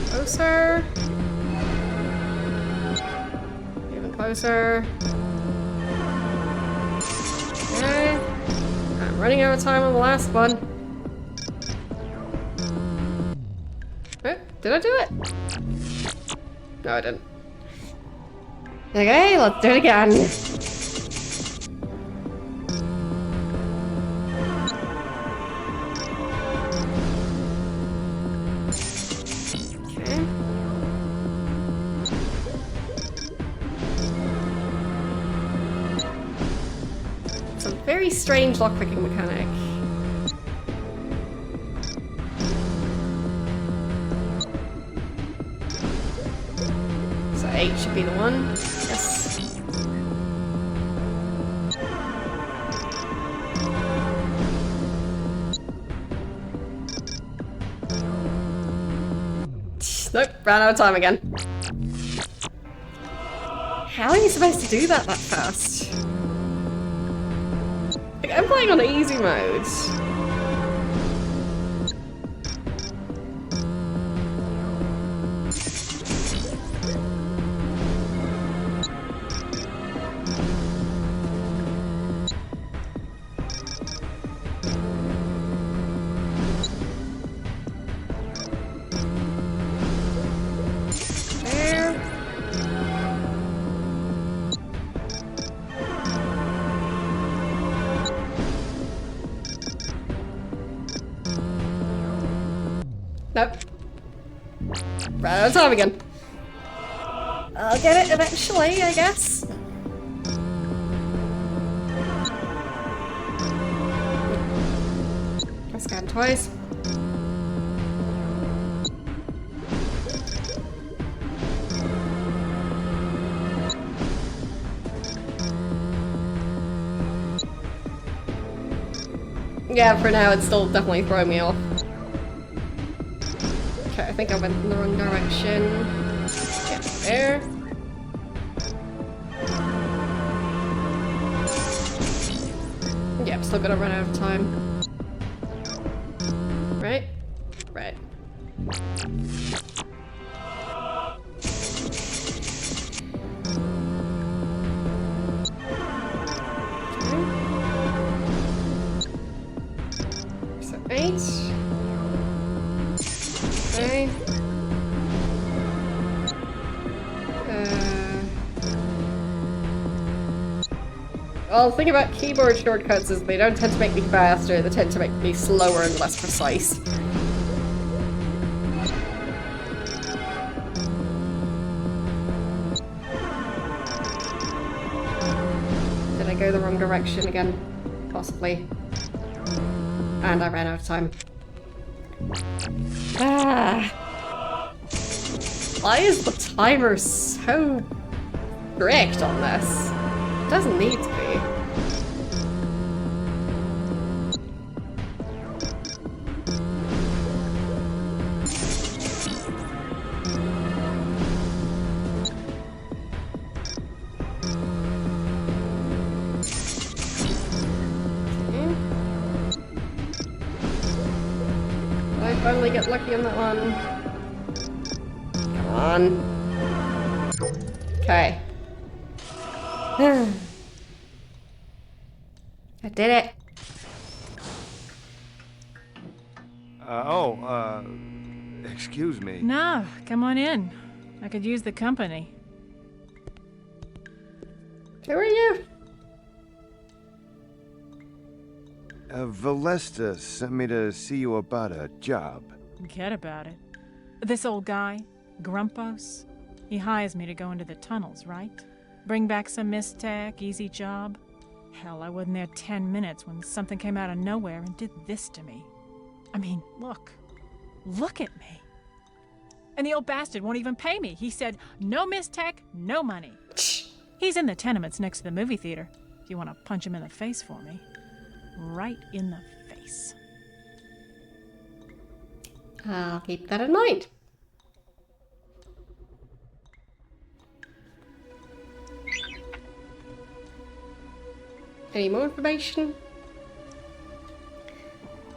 [SPEAKER 1] Closer. Even closer. running out of time on the last one. Oh, did I do it? No, I didn't. Okay, let's do it again. Okay. It's a very strange lockpicking mechanic. So 8 should be the one. Yes. Nope, ran out of time again. How are you supposed to do that fast? Like, I'm playing on easy mode. Nope. Right out of time again. I'll get it eventually, I guess. I'll scan twice. Yeah, for now it's still definitely throwing me off. Okay, I think I went in the wrong direction. Get there. Yeah, I'm still gonna run out of time. Right? Right. Okay. So 8. Okay. Well, the thing about keyboard shortcuts is they don't tend to make me faster, they tend to make me slower and less precise. Did I go the wrong direction again? Possibly. And I ran out of time. Ah. Why is the timer so strict on this? It doesn't need to be. Did I finally get lucky on that one? Come on. Okay. I did it.
[SPEAKER 3] Excuse me.
[SPEAKER 10] No, come on in. I could use the company.
[SPEAKER 1] Who are you?
[SPEAKER 3] Valesta sent me to see you about a job.
[SPEAKER 10] Forget about it. This old guy, Grumpos, he hires me to go into the tunnels, right? Bring back some mistech, easy job. Hell, I wasn't there 10 minutes when something came out of nowhere and did this to me. I mean, look. Look at me. And the old bastard won't even pay me. He said, no mistech, no money. He's in the tenements next to the movie theater. If you want to punch him in the face for me. Right in the face.
[SPEAKER 1] I'll keep that in mind. Any more information?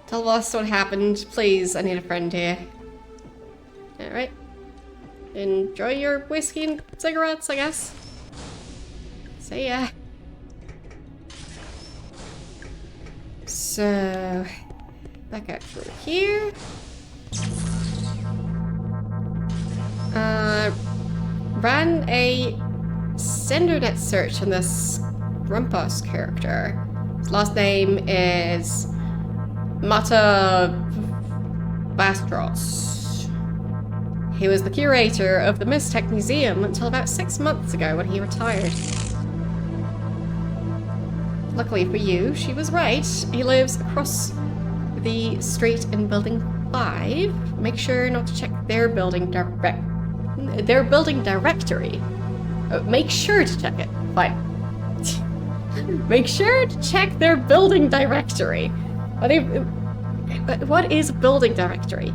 [SPEAKER 1] Tell us what happened, please. I need a friend here. Alright. Enjoy your whiskey and cigarettes, I guess. See ya. So, back out through here. Ran a SenderNet search on this Grumpos character. His last name is Mata Bastros. He was the curator of the Mistech Museum until about 6 months ago when he retired. Luckily for you, she was right. He lives across the street in Building 5. Make sure not to check their building directory. Make sure to check it. Fine. Make sure to check their building directory. What is a building directory?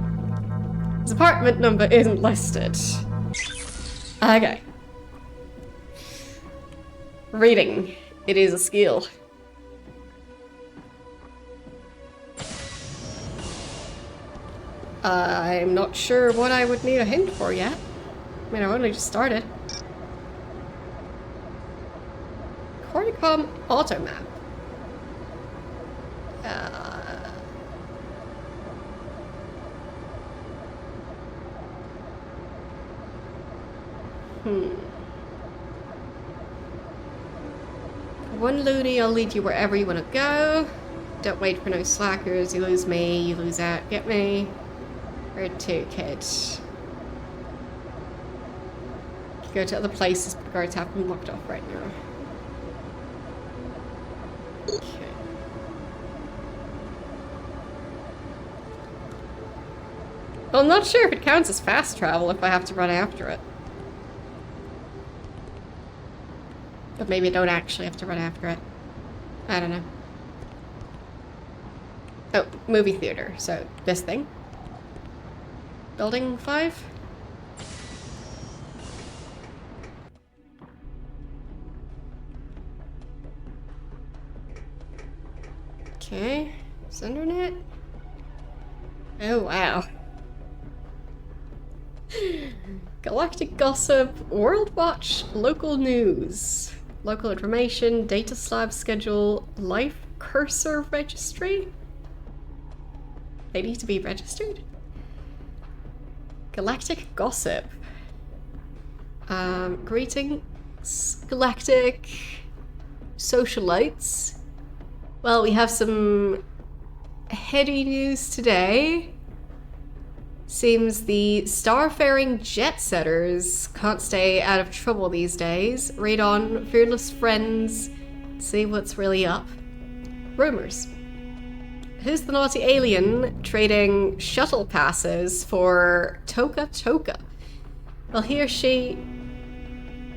[SPEAKER 1] His apartment number isn't listed. Okay. Reading. It is a skill. I'm not sure what I would need a hint for yet. I mean, I've only just started. Cornicom auto map. One loony, I'll lead you wherever you want to go. Don't wait for no slackers. You lose me, you lose out. Get me? Where to, kid? Go to other places, but the guards have them locked off right now. Okay. Well, I'm not sure if it counts as fast travel if I have to run after it. But maybe I don't actually have to run after it. I don't know. Oh, movie theater. So, this thing. Building 5? Okay. SenderNet? Oh, wow. Galactic gossip, World Watch, local news. Local information, data slab schedule, life cursor registry? They need to be registered? Galactic gossip. Greetings, galactic socialites. Well, we have some heady news today. Seems the starfaring jet setters can't stay out of trouble these days. Read on, fearless friends, see what's really up. Rumors. Who's the naughty alien trading shuttle passes for Toka Toka? Will he or she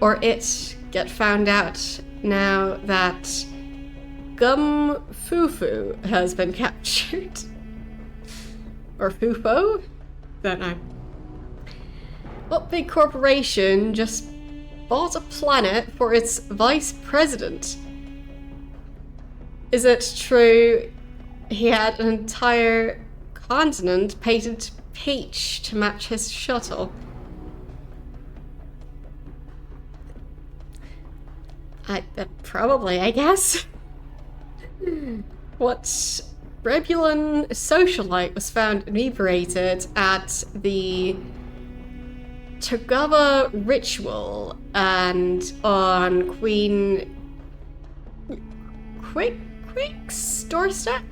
[SPEAKER 1] or it get found out now that Gum Fufu has been captured? Or Fufo? Don't know. What big corporation just bought a planet for its vice president? Is it true he had an entire continent painted peach to match his shuttle? Probably, I guess. What Rebulan socialite was found inebriated at the Tagawa ritual and on Queen Quick's doorstep?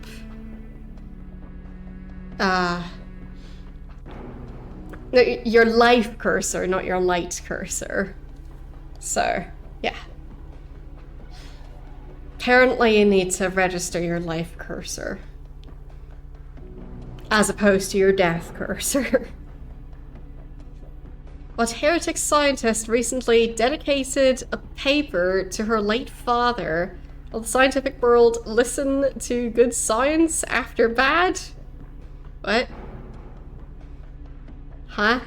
[SPEAKER 1] No, your life cursor, not your light cursor. So, yeah. Apparently you need to register your life cursor. As opposed to your death cursor. What heretic scientist recently dedicated a paper to her late father? Will the scientific world listen to good science after bad? What? Huh?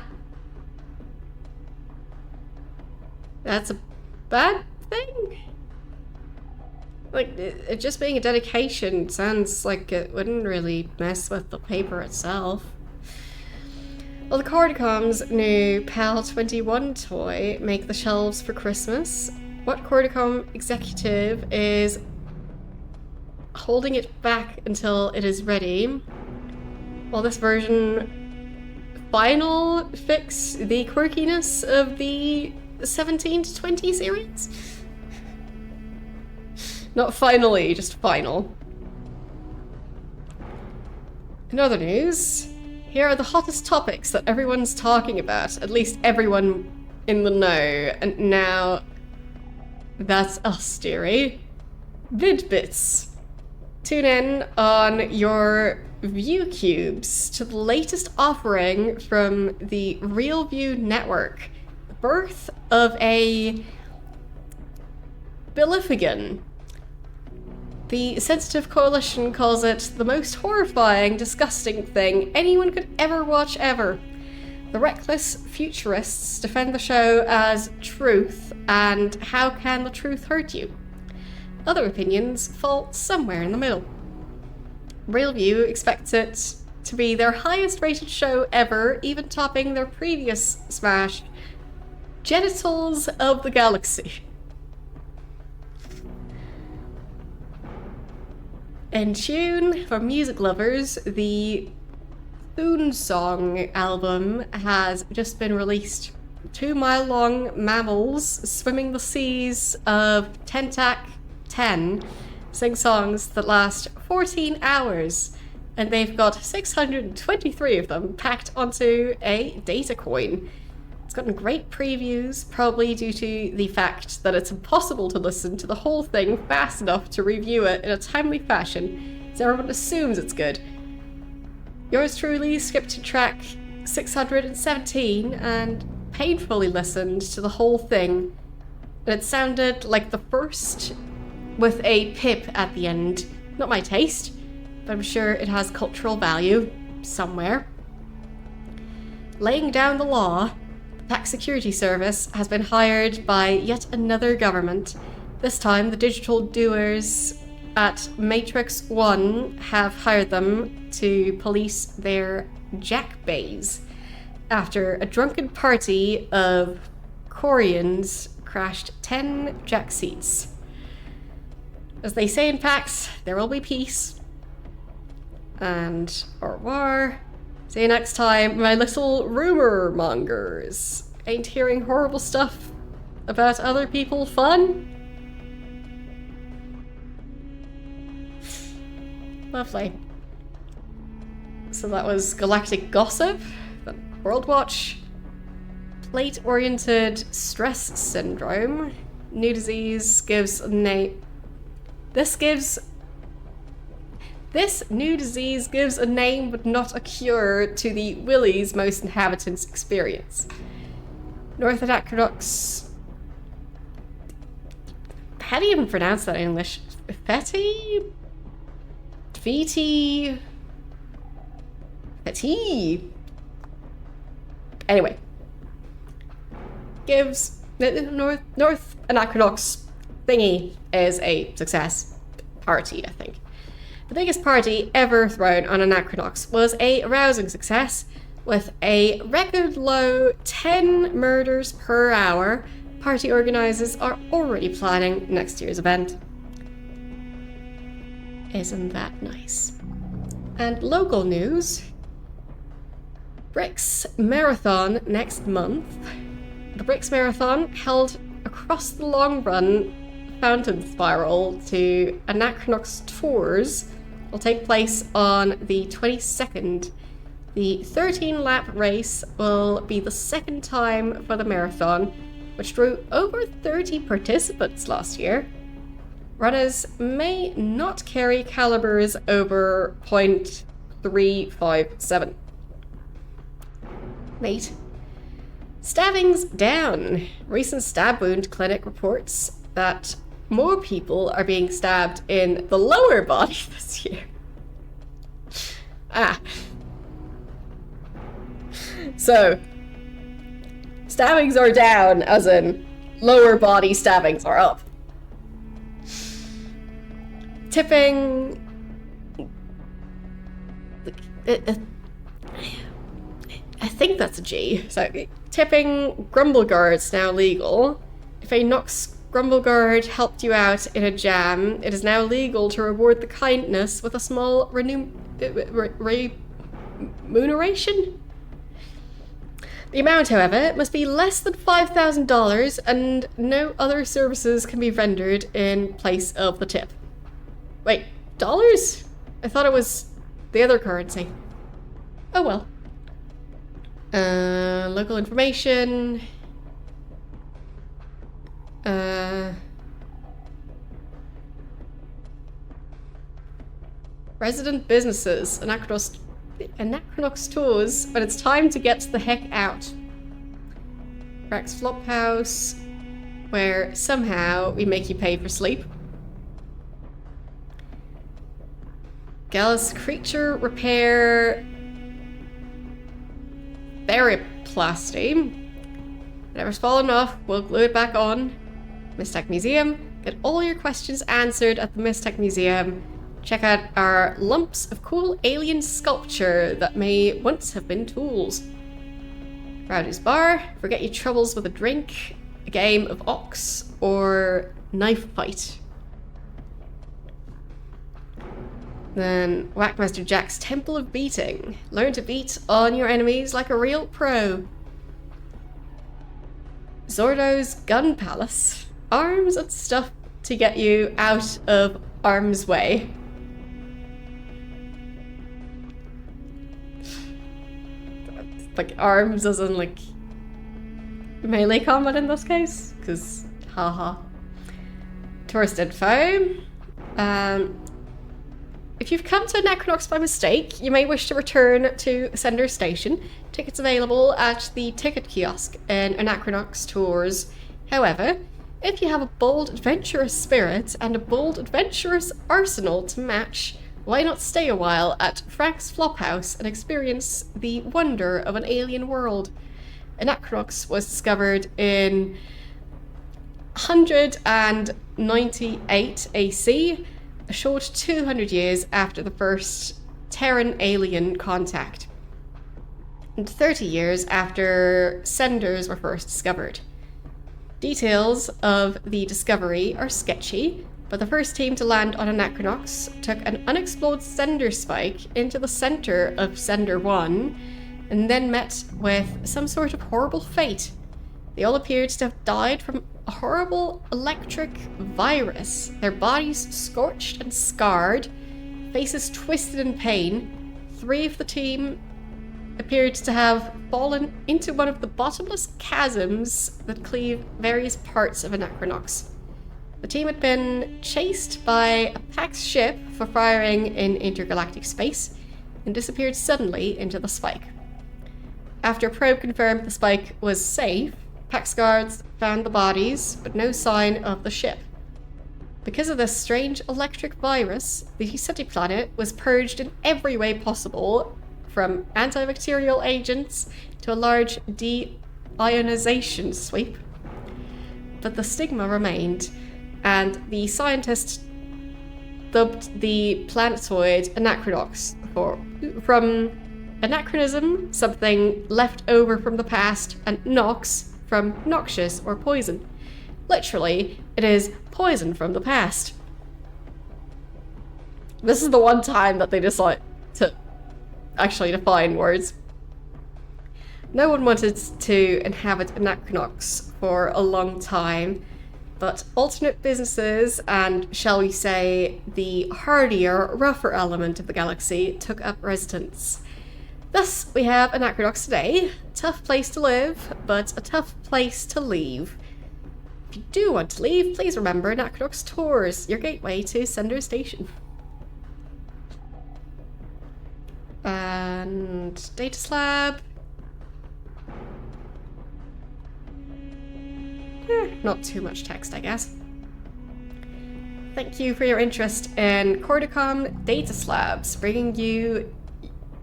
[SPEAKER 1] That's a bad thing? Like, it just being a dedication sounds like it wouldn't really mess with the paper itself. Well, the Cordicom's new PAL 21 toy make the shelves for Christmas. What Cordicom executive is holding it back until it is ready. While this version final fix the quirkiness of the 17 to 20 series? Not finally, just final. In other news, here are the hottest topics that everyone's talking about, at least everyone in the know, and now that's us, dearie. Vidbits. Tune in on your view cubes to the latest offering from the Real View Network. The birth of a Billifigan. The Sensitive Coalition calls it the most horrifying, disgusting thing anyone could ever watch ever. The reckless futurists defend the show as truth, and how can the truth hurt you? Other opinions fall somewhere in the middle. Realview expects it to be their highest rated show ever, even topping their previous smash, Genitals of the Galaxy. In tune, for music lovers, the Thune Song album has just been released. 2-mile-long mammals swimming the seas of Tentak 10 sing songs that last 14 hours, and they've got 623 of them packed onto a data coin. It's gotten great previews, probably due to the fact that it's impossible to listen to the whole thing fast enough to review it in a timely fashion, so everyone assumes it's good. Yours truly skipped to track 617 and painfully listened to the whole thing, and it sounded like the first with a pip at the end. Not my taste, but I'm sure it has cultural value somewhere. Laying down the law, the PAC Security Service has been hired by yet another government. This time, the digital doers at Matrix 1 have hired them to police their jack bays after a drunken party of Koreans crashed 10 jack seats. As they say in PAX, there will be peace. And au revoir. See you next time, my little rumor mongers. Ain't hearing horrible stuff about other people fun? Lovely. So that was Galactic Gossip, World Watch, Plate-Oriented Stress Syndrome, New Disease gives a name. This new disease gives a name but not a cure to the Willies most inhabitants experience. North Anachronox. How do you even pronounce that in English? Fetty? VT? Fetty? Anyway. Gives North Anachronox thingy is a success. Party, I think. The biggest party ever thrown on Anachronox was a rousing success, with a record low 10 murders per hour. Party organisers are already planning next year's event. Isn't that nice? And local news. Bricks Marathon next month. The Bricks Marathon, held across the long run Fountain Spiral to Anachronox Tours, will take place on the 22nd. The 13-lap race will be the second time for the marathon, which drew over 30 participants last year. Runners may not carry calibers over .357. Mate. Stabbings down. Recent stab wound clinic reports that more people are being stabbed in the lower body this year. So, stabbings are down, as in lower body stabbings are up. Tipping... I think that's a G. So, tipping grumble guards now legal. If a Nox Grumbleguard helped you out in a jam, it is now legal to reward the kindness with a small remuneration? The amount, however, must be less than $5,000 and no other services can be rendered in place of the tip. Wait, dollars? I thought it was the other currency. Oh well. Local information. Resident businesses. Anachronox tours, but it's time to get the heck out. Rex Flophouse, where somehow we make you pay for sleep. Gallus Creature Repair. Theraplasty. Whatever's fallen off, we'll glue it back on. Mystech Museum. Get all your questions answered at the Mystech Museum. Check out our lumps of cool alien sculpture that may once have been tools. Rowdy's Bar. Forget your troubles with a drink, a game of Ox, or knife fight. Then Whackmaster Jack's Temple of Beating. Learn to beat on your enemies like a real pro. Zordo's Gun Palace. Arms and stuff to get you out of harm's way. Like arms as in like melee combat in this case, because haha. Tourist info. If you've come to Anachronox by mistake, you may wish to return to Sender Station. Tickets available at the ticket kiosk in Anachronox tours. However, if you have a bold adventurous spirit and a bold adventurous arsenal to match, why not stay a while at Frank's Flophouse and experience the wonder of an alien world? Anachronox was discovered in 198 AC, a short 200 years after the first Terran alien contact, and 30 years after senders were first discovered. Details of the discovery are sketchy, but the first team to land on Anachronox took an unexploded sender spike into the center of Sender 1 and then met with some sort of horrible fate. They all appeared to have died from a horrible electric virus, their bodies scorched and scarred, faces twisted in pain. 3 of the team appeared to have fallen into one of the bottomless chasms that cleave various parts of Anachronox. The team had been chased by a Pax ship for firing in intergalactic space and disappeared suddenly into the spike. After a probe confirmed the spike was safe, Pax guards found the bodies, but no sign of the ship. Because of this strange electric virus, the city planet was purged in every way possible, from antibacterial agents to a large deionization sweep. But the stigma remained, and the scientists dubbed the planetoid Anachronox from anachronism, something left over from the past, and nox, from noxious or poison. Literally, it is poison from the past. This is the one time that they decide to actually define words. No one wanted to inhabit Anachronox for a long time, but alternate businesses and, shall we say, the hardier, rougher element of the galaxy took up residence. Thus, we have Anachronox today. Tough place to live, but a tough place to leave. If you do want to leave, please remember Anachronox Tours, your gateway to Sender Station. And data slab. Not too much text, I guess. Thank you for your interest in Cordicom Data Slabs, bringing you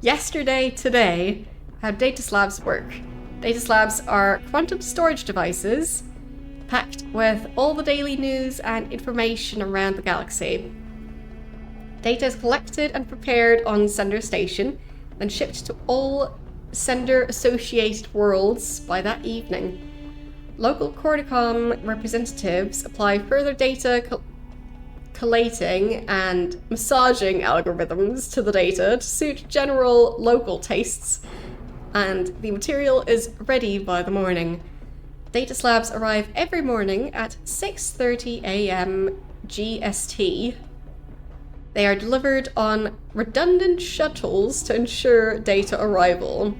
[SPEAKER 1] yesterday, today, how data slabs work. Data slabs are quantum storage devices packed with all the daily news and information around the galaxy. Data is collected and prepared on Sender Station, then shipped to all Sender-associated worlds by that evening. Local Cordicom representatives apply further data collating and massaging algorithms to the data to suit general local tastes, and the material is ready by the morning. Data slabs arrive every morning at 6:30 a.m. GST. They are delivered on redundant shuttles to ensure data arrival.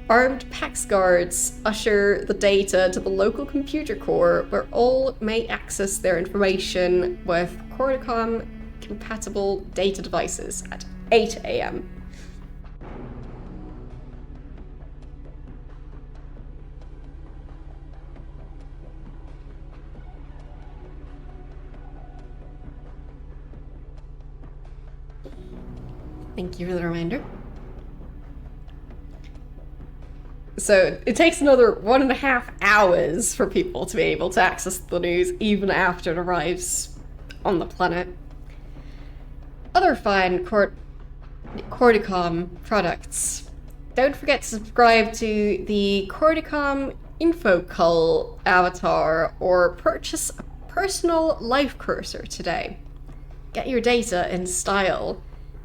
[SPEAKER 1] Armed PAX guards usher the data to the local computer core, where all may access their information with Cordicom compatible data devices at 8 a.m. Thank you for the reminder. So it takes another 1.5 hours for people to be able to access the news even after it arrives on the planet. Other fine Cordicom products. Don't forget to subscribe to the Cordicom InfoCull avatar or purchase a personal life cursor today. Get your data in style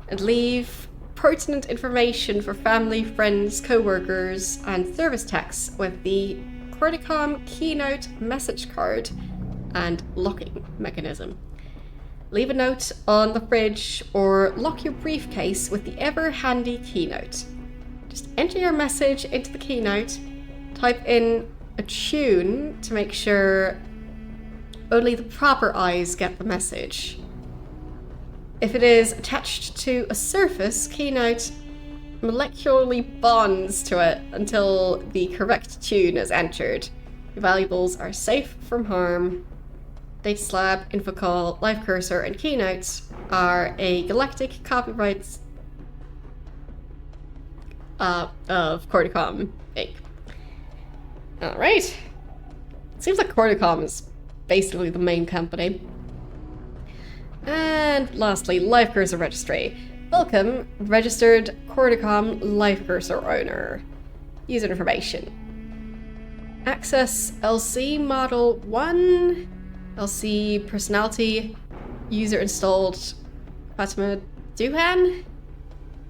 [SPEAKER 1] and leave pertinent information for family, friends, co-workers, and service techs with the Cordicom Keynote message card and locking mechanism. Leave a note on the fridge or lock your briefcase with the ever-handy Keynote. Just enter your message into the Keynote, type in a tune to make sure only the proper eyes get the message. If it is attached to a surface, Keynote molecularly bonds to it until the correct tune is entered. Your valuables are safe from harm. Data Slab, InfoCall, Live Cursor, and Keynote are a galactic copyrights of Cordicom Inc. Alright. Seems like Cordicom is basically the main company. And lastly, Live Cursor Registry. Welcome, registered Cordicom Live Cursor owner. User information. Access LC Model 1, LC Personality, user installed Fatima Duhan.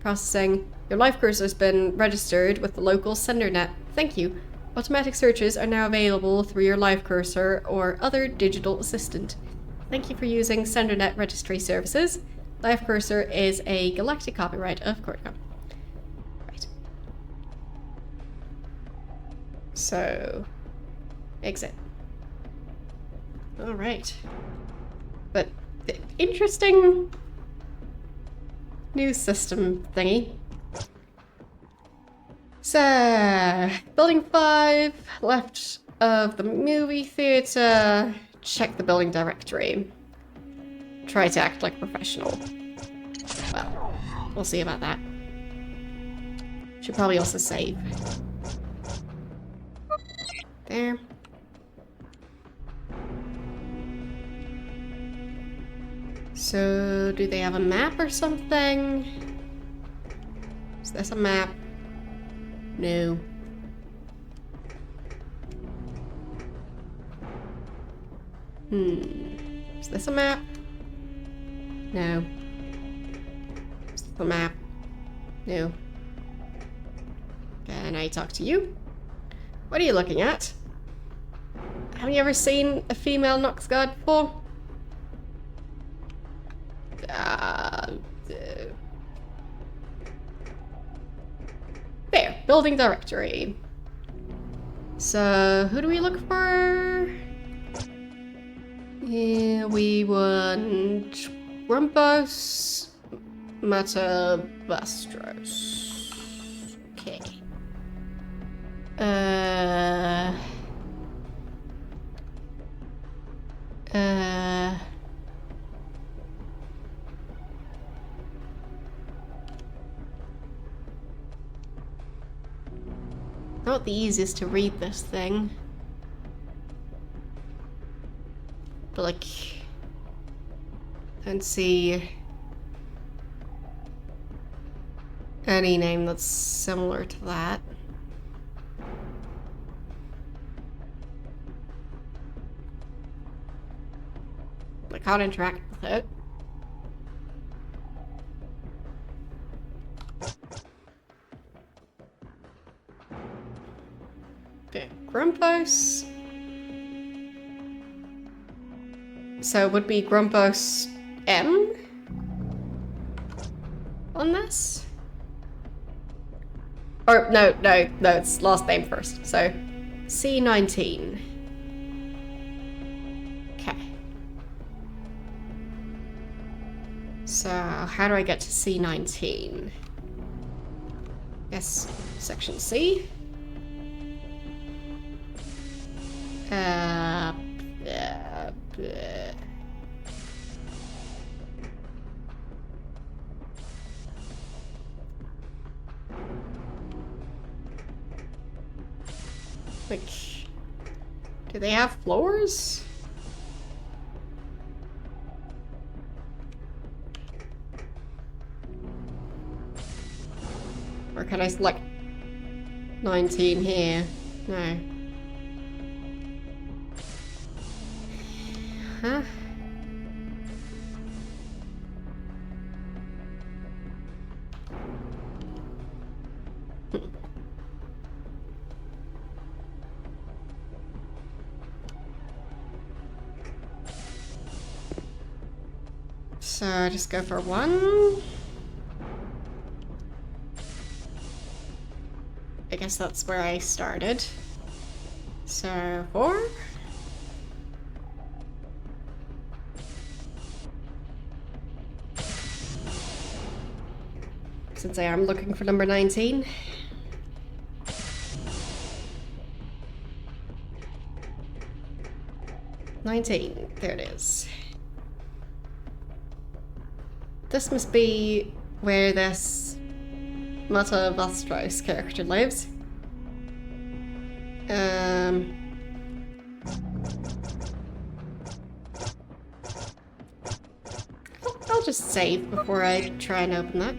[SPEAKER 1] Processing. Your Live Cursor has been registered with the local SenderNet. Thank you. Automatic searches are now available through your Live Cursor or other digital assistant. Thank you for using SenderNet registry services. Live Cursor is a galactic copyright of Cordicom. Right. So, exit. Alright. But, interesting new system thingy. So, Building 5, left of the movie theater. Check the building directory. Try to act like a professional. Well, we'll see about that. Should probably also save. There. So, do they have a map or something? Is this a map? No. Is this a map? No. Is this a map? No. Can I talk to you? What are you looking at? Have you ever seen a female Nox god before? There, building directory. So, who do we look for? Yeah, we want Grumpus Matabastros. Okay. Not the easiest to read this thing. But like, don't see any name that's similar to that. I can't interact with it. Okay, Grumpos. So it would be Grumpos M on this? Or no, it's last name first. So C19. Okay. So how do I get to C19? Yes, section C. Like, do they have floors? Or can I select 19 here? No. Huh? So just go for 1. I guess that's where I started. So 4. Since I am looking for number 19. There it is. This must be where this Mata Vastros character lives. I'll just save before I try and open that.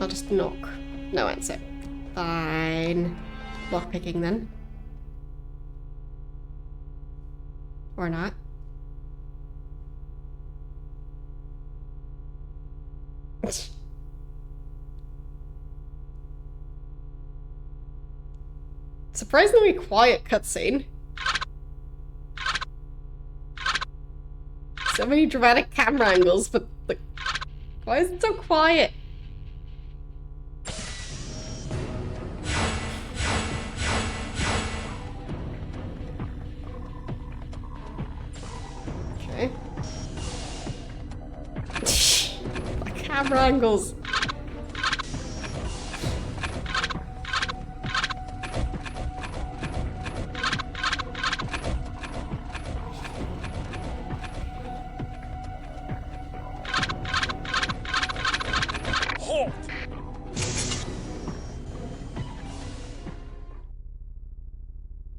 [SPEAKER 1] I'll just knock. No answer. Fine. Lockpicking then. Or not. Surprisingly quiet cutscene. So many dramatic camera angles, but like, why is it so quiet? Okay. The camera angles.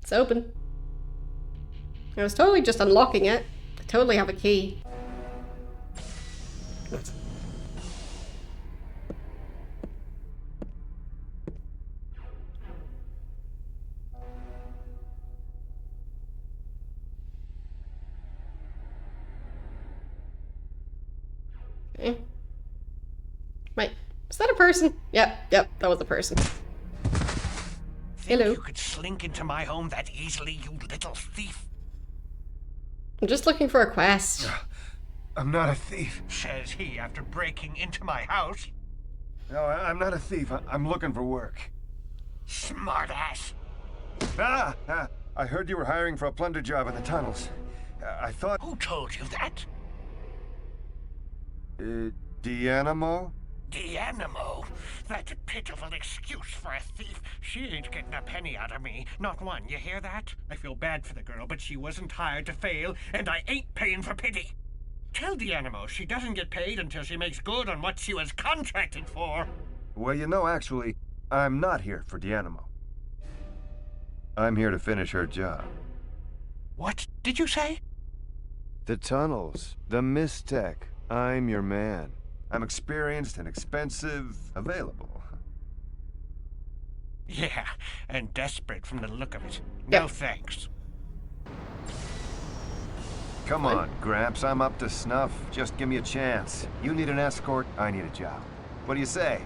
[SPEAKER 1] It's open. I was totally just unlocking it. I totally have a key. Okay. Wait, is that a person? Yep, that was a person. Hello.
[SPEAKER 11] You could slink into my home that easily, you little thief.
[SPEAKER 1] I'm just looking for a quest.
[SPEAKER 3] I'm not a thief.
[SPEAKER 11] Says he after breaking into my house.
[SPEAKER 3] No, I'm not a thief. I'm looking for work.
[SPEAKER 11] Smartass.
[SPEAKER 3] I heard you were hiring for a plunder job in the tunnels. I thought...
[SPEAKER 11] Who told you that?
[SPEAKER 3] Dianimo?
[SPEAKER 11] Dianimo? That's a pitiful excuse for a thief. She ain't getting a penny out of me. Not one, you hear that? I feel bad for the girl, but she wasn't hired to fail, and I ain't paying for pity. Tell Dianimo she doesn't get paid until she makes good on what she was contracted for.
[SPEAKER 3] Well, you know, actually, I'm not here for Dianimo. I'm here to finish her job.
[SPEAKER 11] What did you say?
[SPEAKER 3] The tunnels. The Mistech. I'm your man. I'm experienced and expensive, available.
[SPEAKER 11] Yeah, and desperate from the look of it. No thanks.
[SPEAKER 3] Come on, Gramps, I'm up to snuff. Just give me a chance. You need an escort, I need a job. What do you say?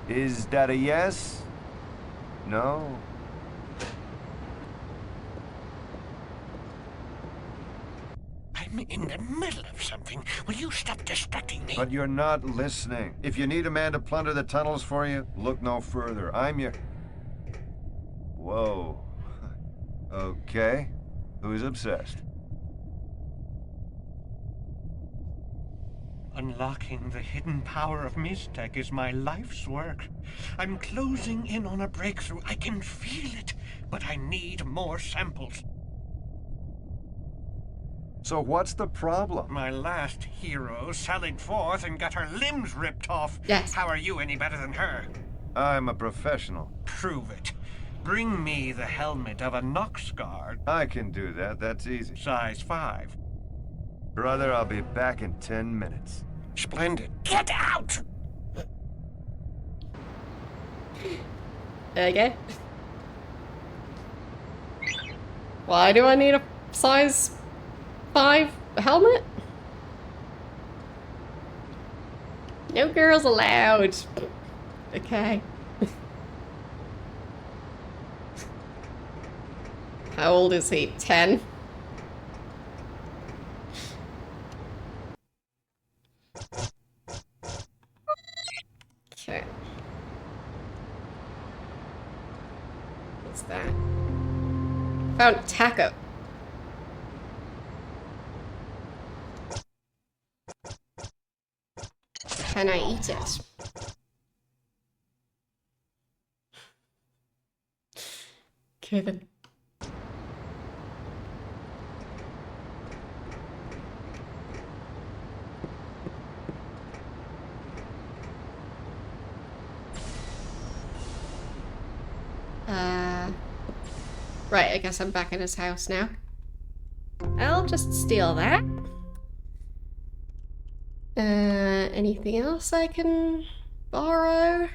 [SPEAKER 3] Is that a yes? No?
[SPEAKER 11] I'm in the middle of something. Will you stop distracting me?
[SPEAKER 3] But you're not listening. If you need a man to plunder the tunnels for you, look no further. I'm your... Whoa. Okay. Who's obsessed?
[SPEAKER 11] Unlocking the hidden power of Mystech is my life's work. I'm closing in on a breakthrough. I can feel it, but I need more samples.
[SPEAKER 3] So what's the problem?
[SPEAKER 11] My last hero sallied forth and got her limbs ripped off.
[SPEAKER 1] Yes.
[SPEAKER 11] How are you any better than her?
[SPEAKER 3] I'm a professional.
[SPEAKER 11] Prove it. Bring me the helmet of a Nox guard.
[SPEAKER 3] I can do that. That's easy.
[SPEAKER 11] Size 5.
[SPEAKER 3] Brother, I'll be back in 10 minutes.
[SPEAKER 11] Splendid. Get out!
[SPEAKER 1] Okay. Why do I need a size 5 helmet? No girls allowed. Okay. How old is he? 10? Okay. What's that? Found taco. Can I eat it? Kevin. Right, I guess I'm back in his house now. I'll just steal that. Anything else I can borrow?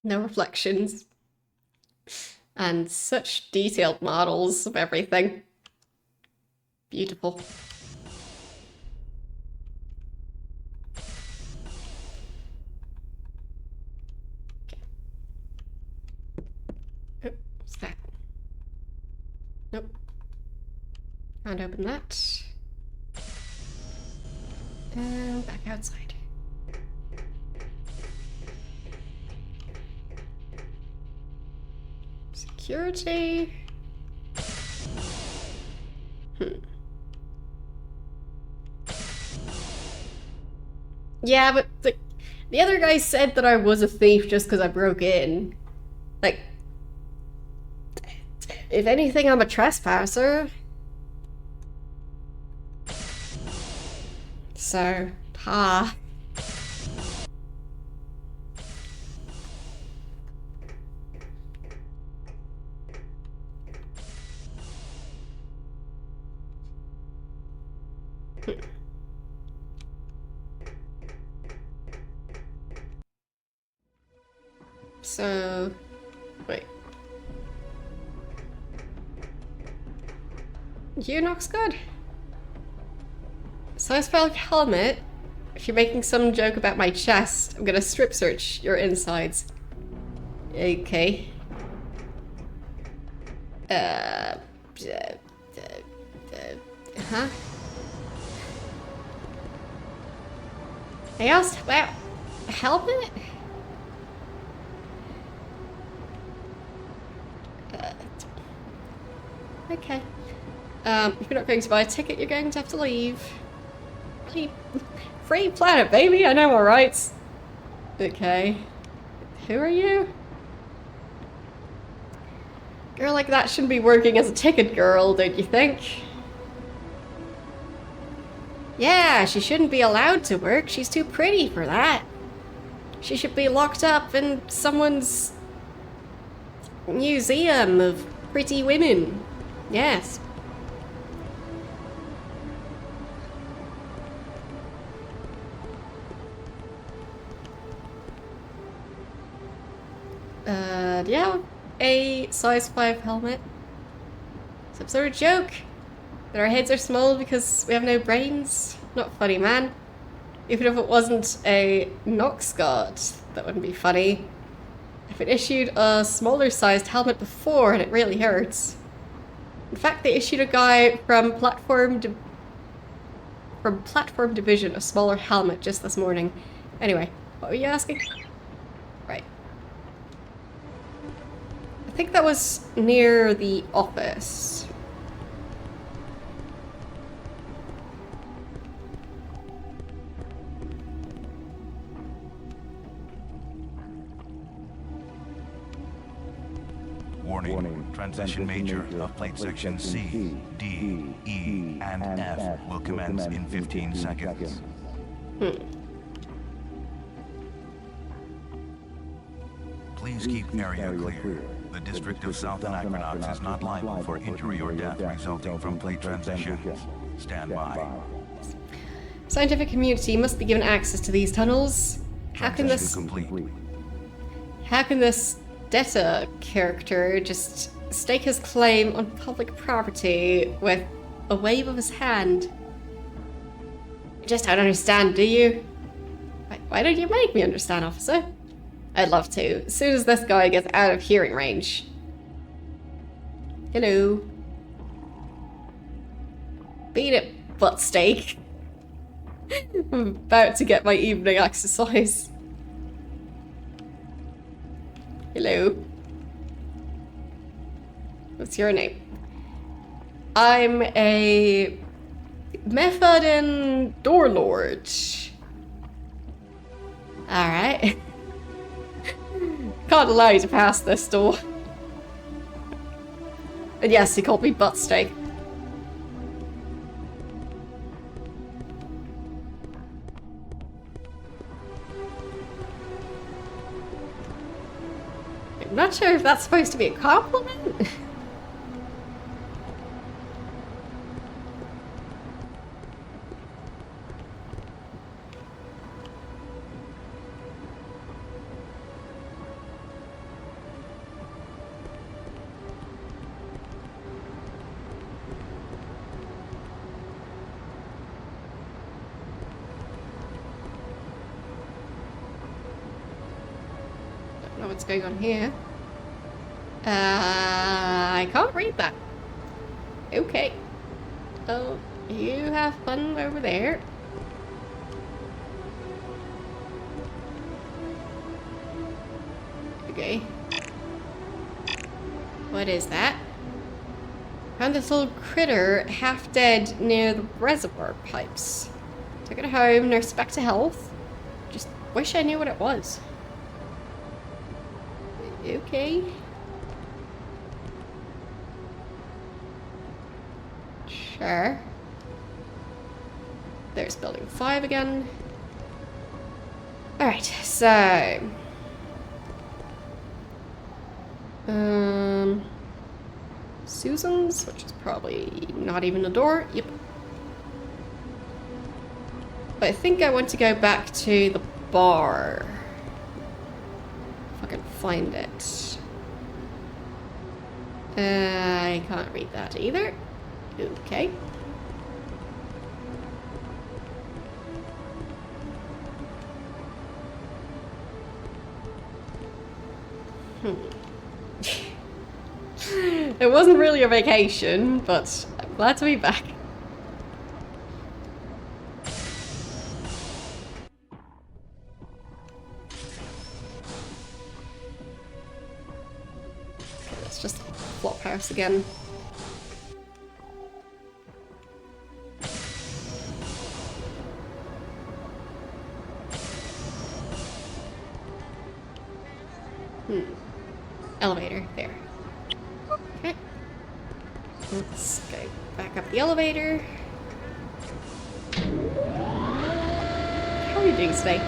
[SPEAKER 1] No reflections. And such detailed models of everything. Beautiful. Okay. Oh, what's that? Nope. Can't open that. And back outside. Security. Yeah, but the other guy said that I was a thief just because I broke in. Like, if anything, I'm a trespasser. So, ha. So, wait. Unok's good. Size 5 helmet. If you're making some joke about my chest, I'm gonna strip search your insides. Okay. Huh? I asked about a helmet? Okay. If you're not going to buy a ticket, you're going to have to leave. Free planet, baby! I know my rights. Okay. Who are you? Girl like that shouldn't be working as a ticket girl, don't you think? Yeah, she shouldn't be allowed to work. She's too pretty for that. She should be locked up in someone's museum of pretty women. Yes. Do you have a size 5 helmet? Some sort of joke? That our heads are small because we have no brains? Not funny, man. Even if it wasn't a Nox guard, that wouldn't be funny. If it issued a smaller sized helmet before and it really hurts. In fact, they issued a guy from Platform Division a smaller helmet just this morning. Anyway, what were you asking? Right. I think that was near the office.
[SPEAKER 8] Warning. Transition major of plate section C, D, E, and F will commence in 15 seconds. Please keep area clear. The District of South Anachronox is not liable for injury or death resulting from plate transition. Stand by.
[SPEAKER 1] Scientific community must be given access to these tunnels. How can this Detta character just stake his claim on public property with a wave of his hand? You just don't understand, do you? Why don't you make me understand, officer? I'd love to, as soon as this guy gets out of hearing range. Hello. Beat it, butt steak. I'm about to get my evening exercise. Hello. What's your name? I'm a Method Door Lord. Alright. Can't allow you to pass this door. And yes, he called me butt steak. I'm not sure if that's supposed to be a compliment. Don't know what's going on here. I can't read that. Okay. Oh, you have fun over there. Okay. What is that? Found this little critter half dead near the reservoir pipes. Took it home, nursed back to health. Just wish I knew what it was. Okay. Sure. There's building 5 again. Alright, so... Susan's, which is probably not even a door. Yep. But I think I want to go back to the bar. If I can find it. I can't read that either. Okay. It wasn't really a vacation, but I'm glad to be back. Okay, let's just flop house again. Elevator, there. Okay. Let's go back up the elevator. How are you doing today?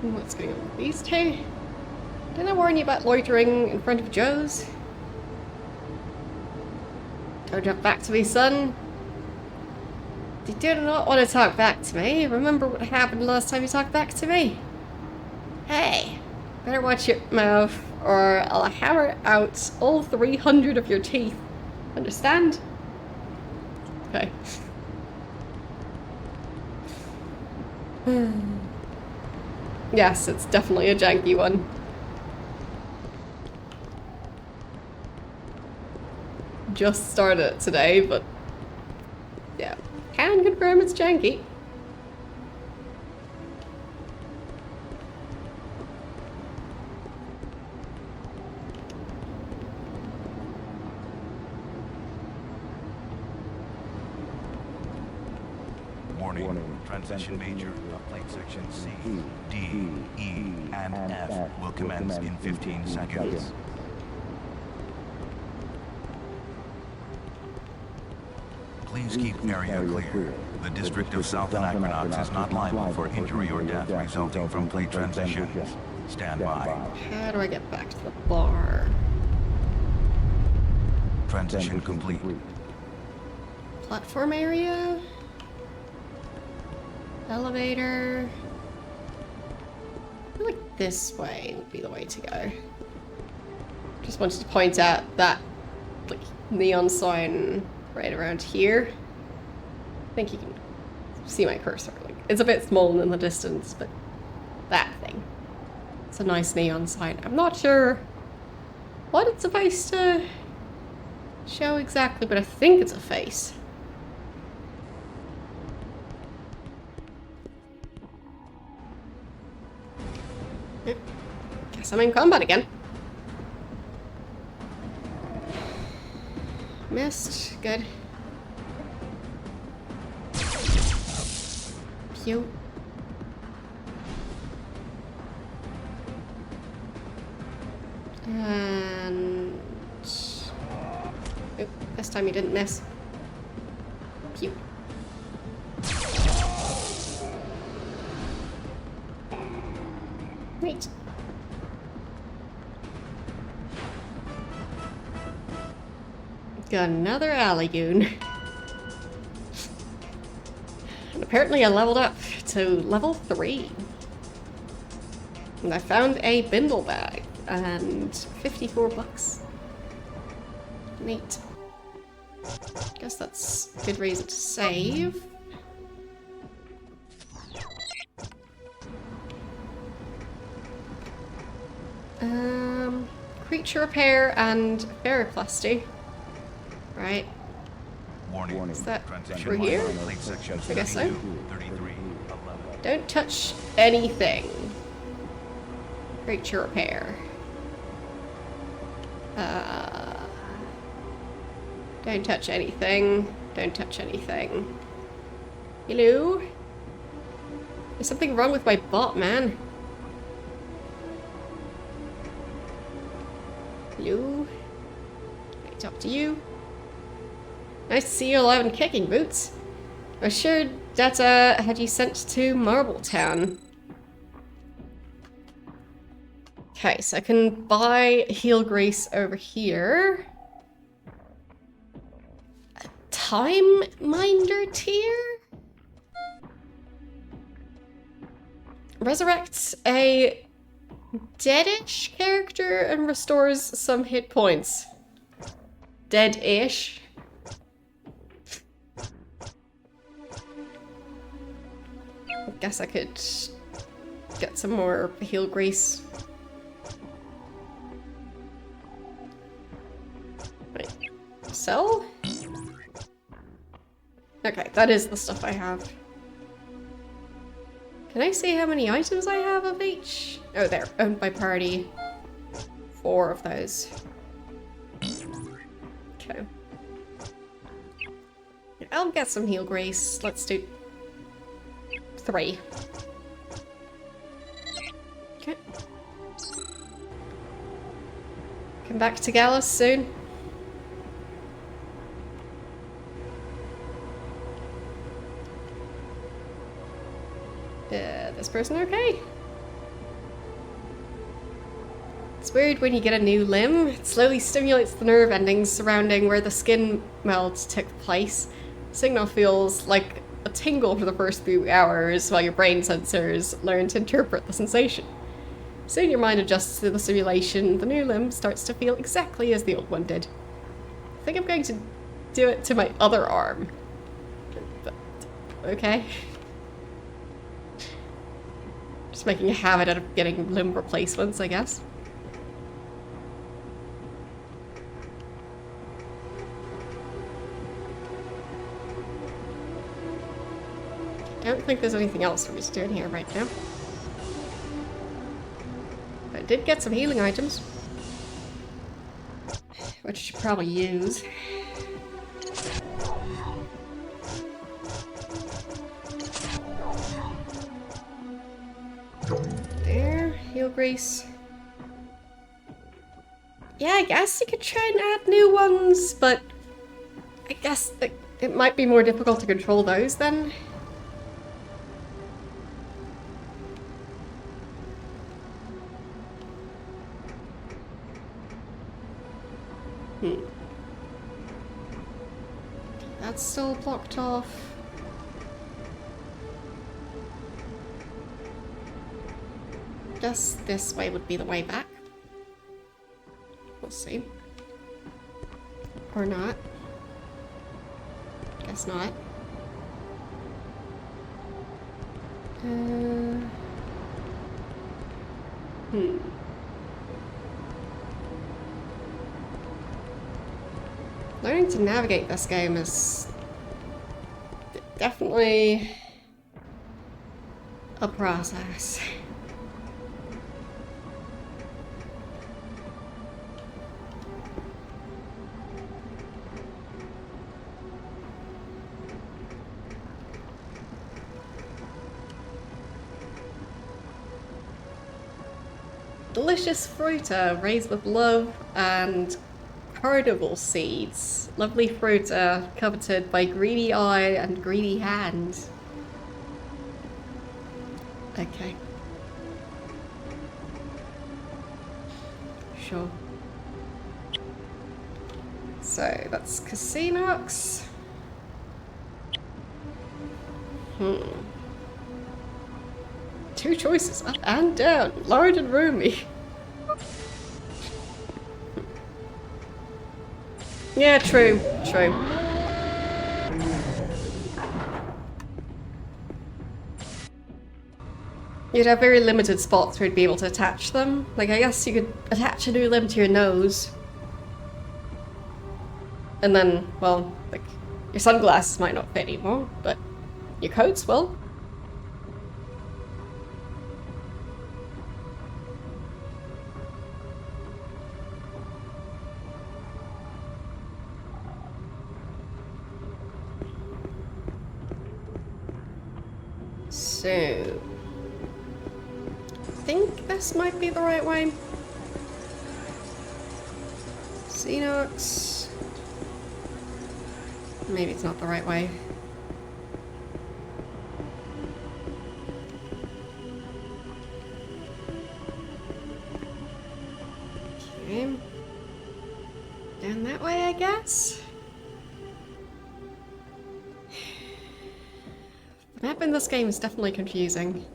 [SPEAKER 1] What's going on with these two? Didn't I warn you about loitering in front of Joe's? Don't talk back to me, son. You do not want to talk back to me. Remember what happened last time you talked back to me? Hey, better watch your mouth or I'll hammer out all 300 of your teeth. Understand? Okay. Yes, it's definitely a janky one. Just started it today, but yeah, can confirm it's janky.
[SPEAKER 8] Warning. Transition major of plate section C, D, E, and F will commence in 15 seconds. Please keep area clear. The District of South Anachronox is not liable for injury or death resulting from plate transition. Stand by.
[SPEAKER 1] How do I get back to the bar?
[SPEAKER 8] Transition complete.
[SPEAKER 1] Platform area? Elevator? I feel like this way would be the way to go. Just wanted to point out that like neon sign right around here. I think you can see my cursor. Like, it's a bit small in the distance, but that thing. It's a nice neon sign. I'm not sure what it's supposed to show exactly, but I think it's a face. Guess I'm in combat again. Missed. Good. Pew. And... Oop, this time you didn't miss. Pew. Wait. Got another alley-goon. And apparently I leveled up to level 3. And I found a bindle bag and 54 bucks. Neat. Guess that's a good reason to save. Creature repair and ferroplasty. Right.
[SPEAKER 8] Warning.
[SPEAKER 1] Is that
[SPEAKER 8] Transition
[SPEAKER 1] over here?
[SPEAKER 8] plate section
[SPEAKER 1] I guess so.
[SPEAKER 8] 33, 11.
[SPEAKER 1] Don't touch anything. Creature repair. Don't touch anything. Don't touch anything. Hello? There's something wrong with my bot, man. Hello? Can I talk to you? Nice to see you alive and kicking, Boots. I was sure Data had you sent to Marbletown. Okay, so I can buy heal grease over here. A time minder tier? Resurrects a dead-ish character and restores some hit points. Dead-ish. I guess I could get some more heal grease. Wait, sell? Okay, that is the stuff I have. Can I see how many items I have of each? Oh, there. Owned by party. 4 of those. Okay. I'll get some heal grace. Let's do 3. Okay. Come back to Gallus soon. This person okay? It's weird when you get a new limb. It slowly stimulates the nerve endings surrounding where the skin melt took place. The signal feels like a tingle for the first few hours while your brain sensors learn to interpret the sensation. Soon your mind adjusts to the simulation. The new limb starts to feel exactly as the old one did. I think I'm going to do it to my other arm. But, okay. Just making a habit out of getting limb replacements, I guess. I don't think there's anything else for me to do in here right now. But I did get some healing items, which I should probably use. There, heal grease. Yeah, I guess you could try and add new ones, but I guess it might be more difficult to control those then. That's still blocked off. Guess this way would be the way back. We'll see. Or not. Guess not. Learning to navigate this game is definitely a process. Delicious fruta raised with love and carnival seeds. Lovely fruta coveted by greedy eye and greedy hand. Okay. Sure. So that's Casinox. Two choices, up and down, large and roomy. Yeah, true, true. You'd have very limited spots where you'd be able to attach them. Like, I guess you could attach a new limb to your nose. And then, well, like, your sunglasses might not fit anymore, but your coats will. So, I think this might be the right way. Xenox. Maybe it's not the right way. Okay. Down that way, I guess. The map in this game is definitely confusing.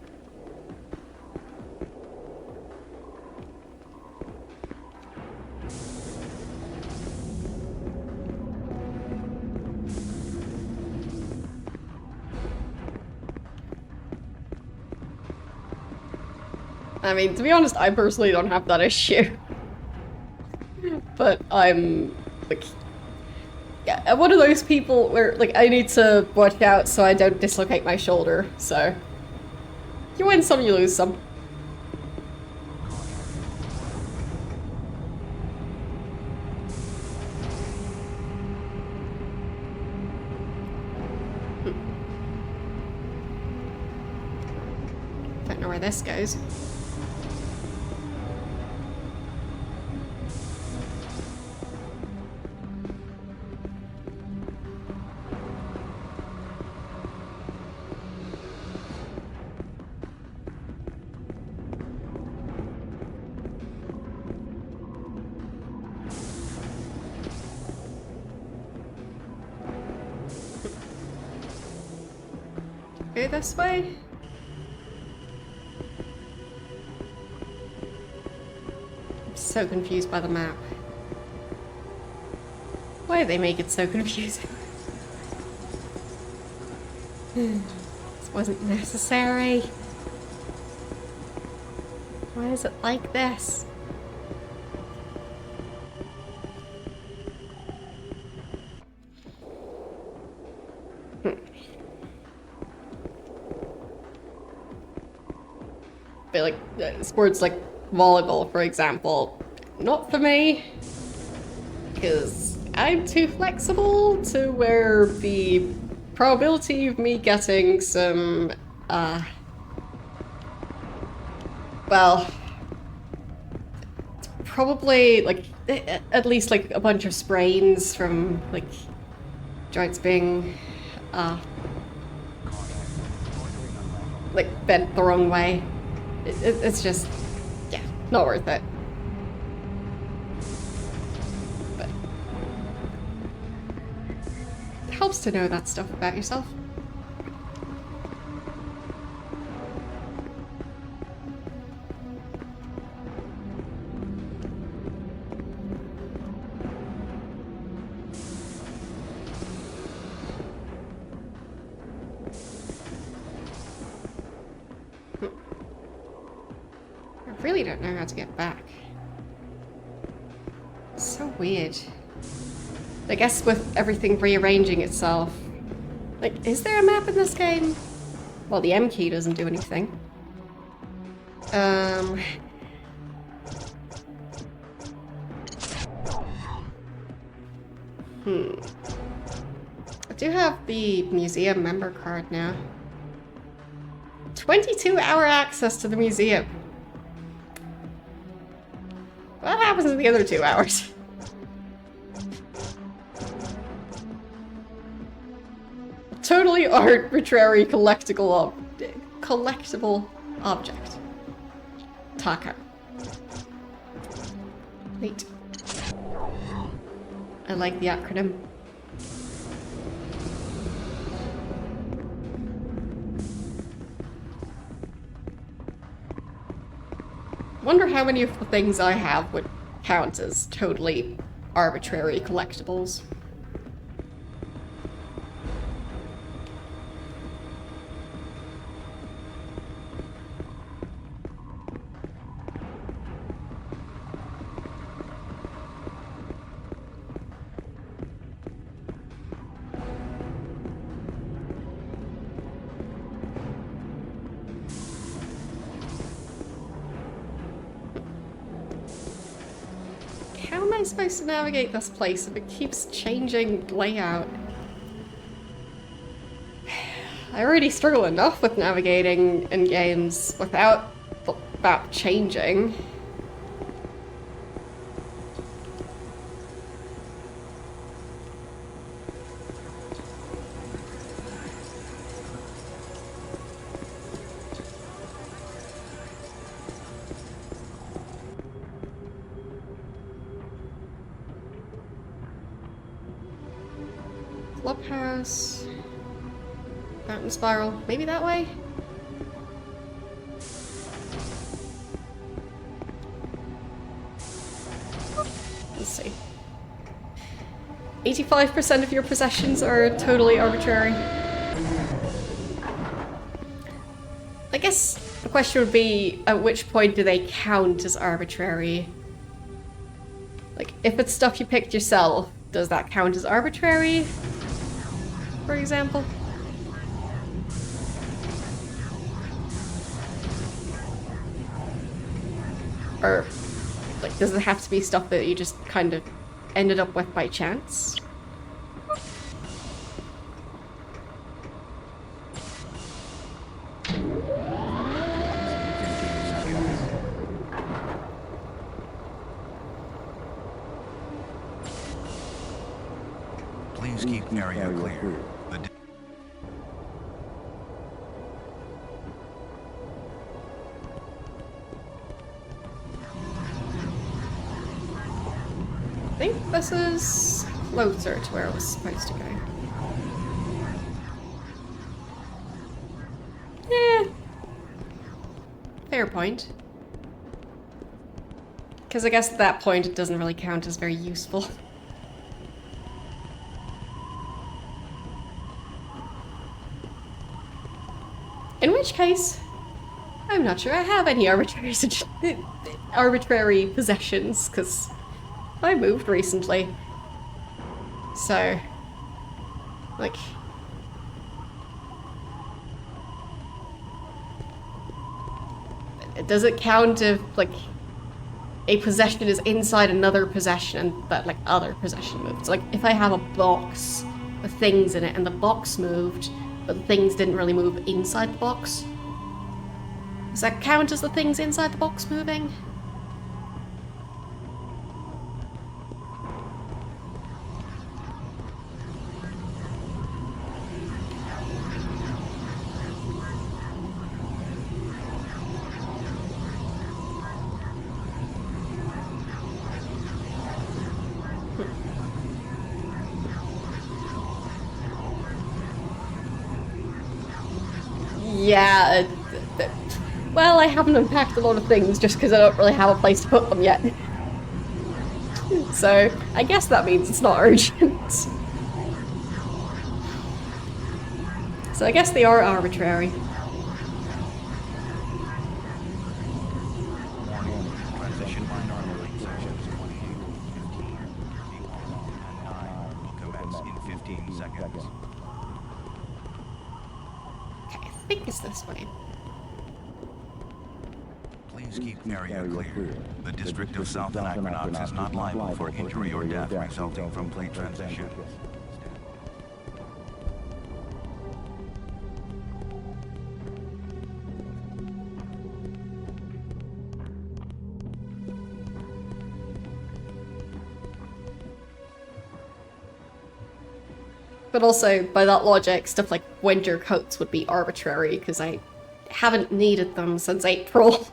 [SPEAKER 1] I mean, to be honest, I personally don't have that issue. But I'm, like, yeah, I'm one of those people where, like, I need to watch out so I don't dislocate my shoulder, so. You win some, you lose some. Don't know where this goes. go this way? I'm so confused by the map. Why do they make it so confusing? This wasn't necessary. Why is it like this? But like sports like volleyball, for example, not for me, because I'm too flexible to where the probability of me getting some, well, it's probably like at least like a bunch of sprains from like joints being, like bent the wrong way. It's just, yeah, not worth it. But it helps to know that stuff about yourself. I really don't know how to get back. It's so weird. I guess with everything rearranging itself. Like, is there a map in this game? Well, the M key doesn't do anything. I do have the museum member card now. 22-hour access to the museum. What happens in the other 2 hours? Totally arbitrary collectible object. Taco. Neat. I like the acronym. Wonder how many of the things I have would count as totally arbitrary collectibles. How am I supposed to navigate this place if it keeps changing layout? I already struggle enough with navigating in games without the map changing. Clubhouse. Fountain spiral. Maybe that way? Let's see. 85% of your possessions are totally arbitrary. I guess the question would be, at which point do they count as arbitrary? Like, if it's stuff you picked yourself, does that count as arbitrary? For example? Or, like, does it have to be stuff that you just kind of ended up with by chance?
[SPEAKER 8] Please keep area clear.
[SPEAKER 1] I think this is closer to where I was supposed to go. Fair point. Because I guess at that point it doesn't really count as very useful. In which case, I'm not sure I have any arbitrary possessions, because I moved recently. So, like... Does it count if, like, a possession is inside another possession and that, like, other possession moves? Like, if I have a box with things in it and the box moved, but the things didn't really move inside the box, does that count as the things inside the box moving? Yeah, well, I haven't unpacked a lot of things just because I don't really have a place to put them yet. So, I guess that means it's not urgent. So I guess they are arbitrary.
[SPEAKER 8] Transition minority sections 28, 15, 31, and 9 will commence in 15 seconds.
[SPEAKER 1] I think it's this way.
[SPEAKER 8] Please keep area clear. The District of South Anachronox is not liable for injury or death resulting from plate transition.
[SPEAKER 1] But also, by that logic, stuff like winter coats would be arbitrary, because I haven't needed them since April.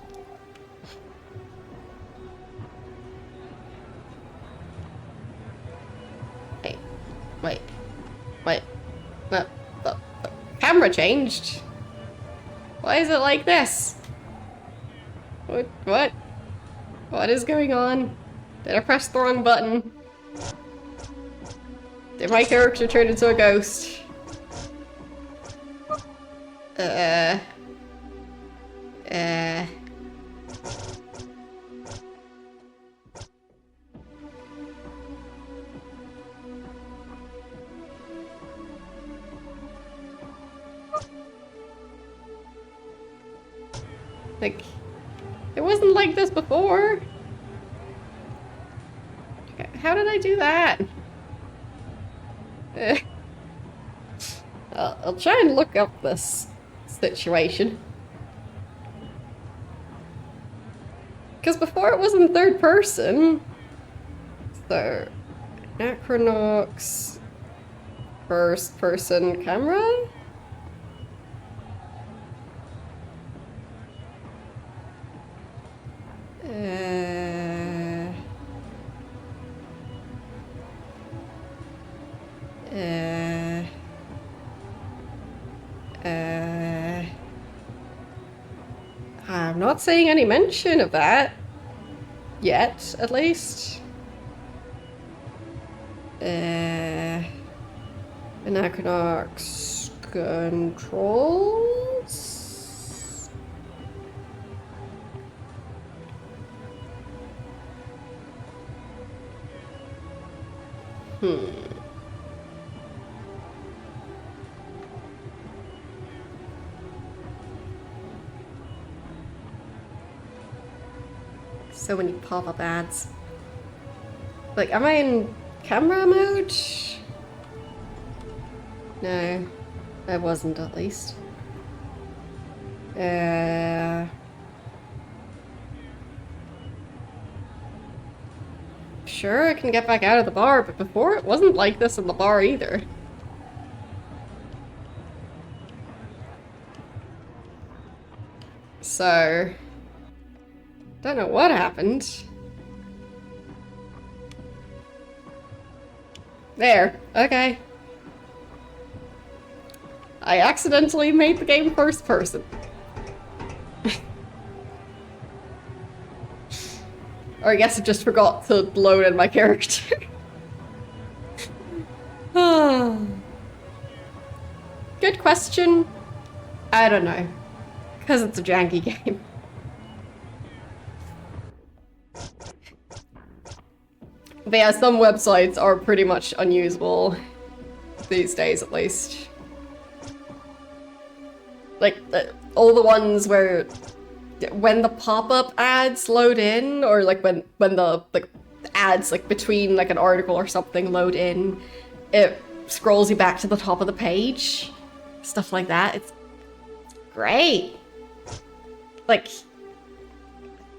[SPEAKER 1] Hey, wait. The camera changed. Why is it like this? What? What is going on? Did I press the wrong button? Did my character turn into a ghost? Like, it wasn't like this before. How did I do that? I'll try and look up this situation. Because before it was in third person. So, Anachronox first person camera? I'm not seeing any mention of that. Yet, at least. Anachronox controls? So many pop-up ads. Like, am I in camera mode? No, I wasn't at least. Sure, I can get back out of the bar, but before it wasn't like this in the bar either. So, don't know what happened. There, okay. I accidentally made the game first person. Or I guess it just forgot to load in my character. Good question. I don't know. Because it's a janky game. But yeah, some websites are pretty much unusable. These days, at least. Like, all the ones where when the pop-up ads load in, or like when the ads like between like an article or something load in, it scrolls you back to the top of the page. Stuff like that. It's great. Like,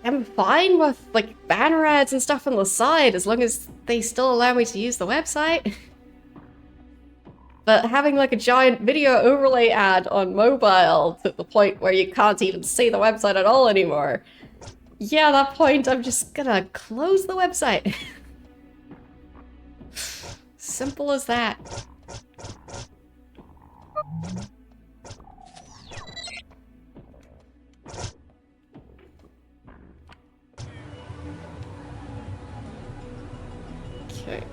[SPEAKER 1] I'm fine with like banner ads and stuff on the side as long as they still allow me to use the website. But having like a giant video overlay ad on mobile to the point where you can't even see the website at all anymore. Yeah, at that point I'm just gonna close the website. Simple as that. Okay.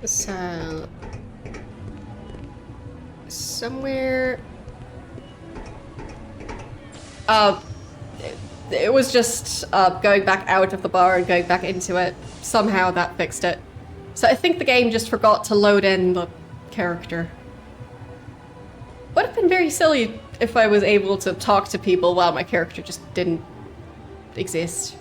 [SPEAKER 1] So, somewhere, it was just going back out of the bar and going back into it. Somehow that fixed it. So I think the game just forgot to load in the character. Would have been very silly if I was able to talk to people while my character just didn't exist.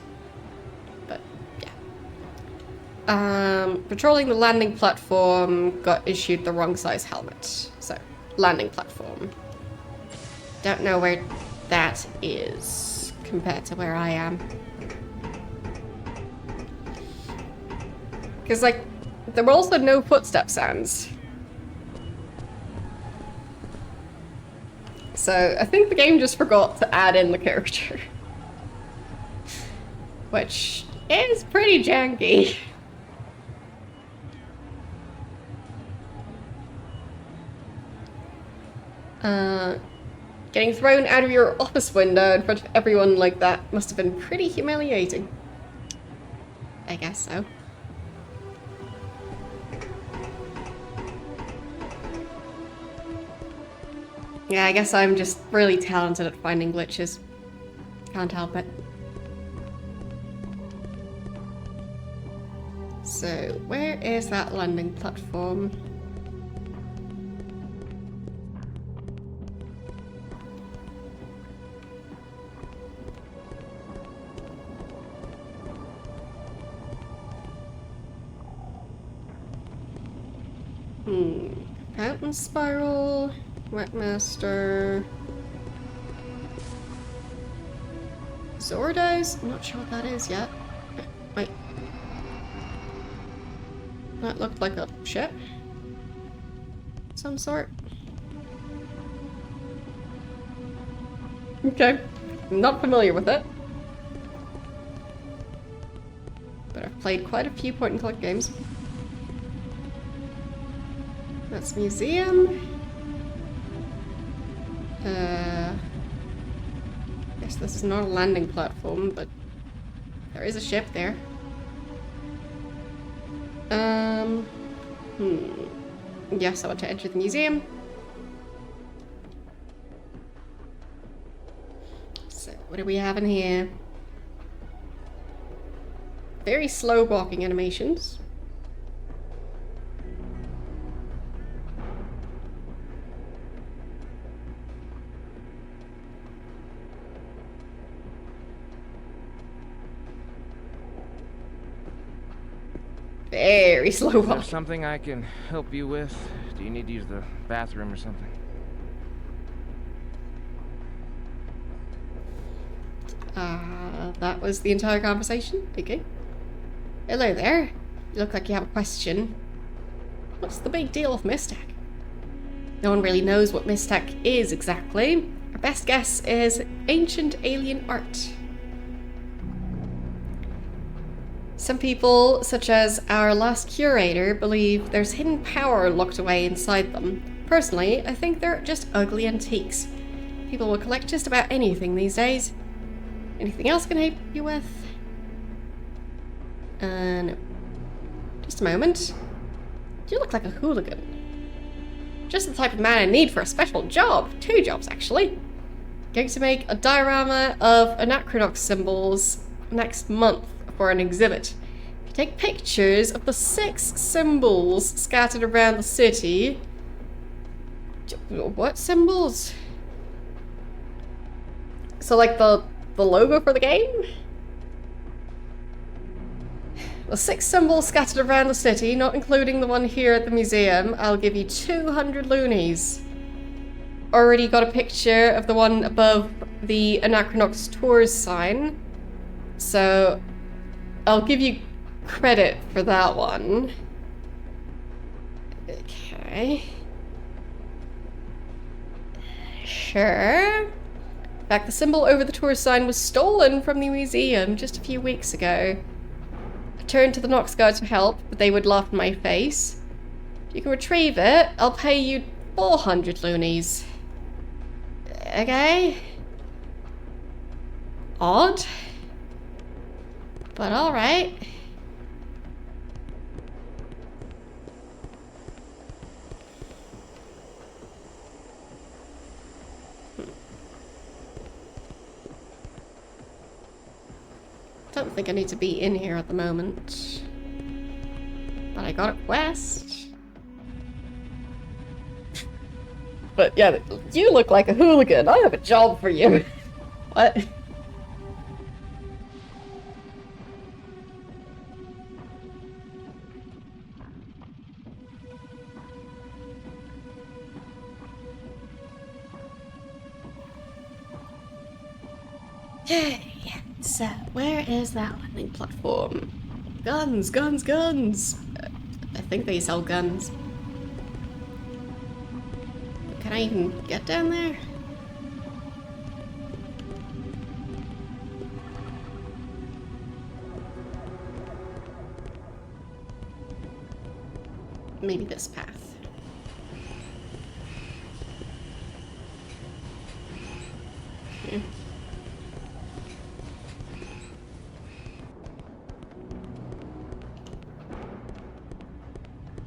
[SPEAKER 1] Patrolling the landing platform, got issued the wrong size helmet. So, landing platform. Don't know where that is compared to where I am. Because, like, there were also no footstep sounds. So, I think the game just forgot to add in the character. Which is pretty janky. Getting thrown out of your office window in front of everyone like that must have been pretty humiliating. I guess so. Yeah, I guess I'm just really talented at finding glitches. Can't help it. So, where is that landing platform? Fountain Spiral, Wetmaster, Zordos? I'm not sure what that is yet. Wait. That looked like a ship. Some sort. Okay. I'm not familiar with it. But I've played quite a few point-and-click games. That's museum. Guess this is not a landing platform, but there is a ship there. Yes, I want to enter the museum. So, what do we have in here? Very slow walking animations. Very slow walking.
[SPEAKER 4] Is there something I can help you with? Do you need to use the bathroom or something?
[SPEAKER 1] That was the entire conversation? Okay. Hello there. You look like you have a question. What's the big deal with Mistech? No one really knows what Mistech is exactly. Our best guess is ancient alien art. Some people, such as our last curator, believe there's hidden power locked away inside them. Personally, I think they're just ugly antiques. People will collect just about anything these days. Anything else I can help you with? No. Just a moment. You look like a hooligan. Just the type of man I need for a special job. 2 jobs, actually. Going to make a diorama of Anachronox symbols next month for an exhibit. If you take pictures of the 6 symbols scattered around the city... What symbols? So like the logo for the game? The 6 symbols scattered around the city, not including the one here at the museum, I'll give you 200 loonies. Already got a picture of the one above the Anachronox Tours sign, so I'll give you credit for that one. Okay. Sure. In fact, the symbol over the tour sign was stolen from the museum just a few weeks ago. I turned to the Nox guards for help, but they would laugh in my face. If you can retrieve it, I'll pay you 400 loonies. Okay. Odd. But alright. Don't think I need to be in here at the moment. But I got a quest. But yeah, you look like a hooligan. I have a job for you. What? Okay, so where is that landing platform? Guns, guns, guns! I think they sell guns. Can I even get down there? Maybe this path. Okay.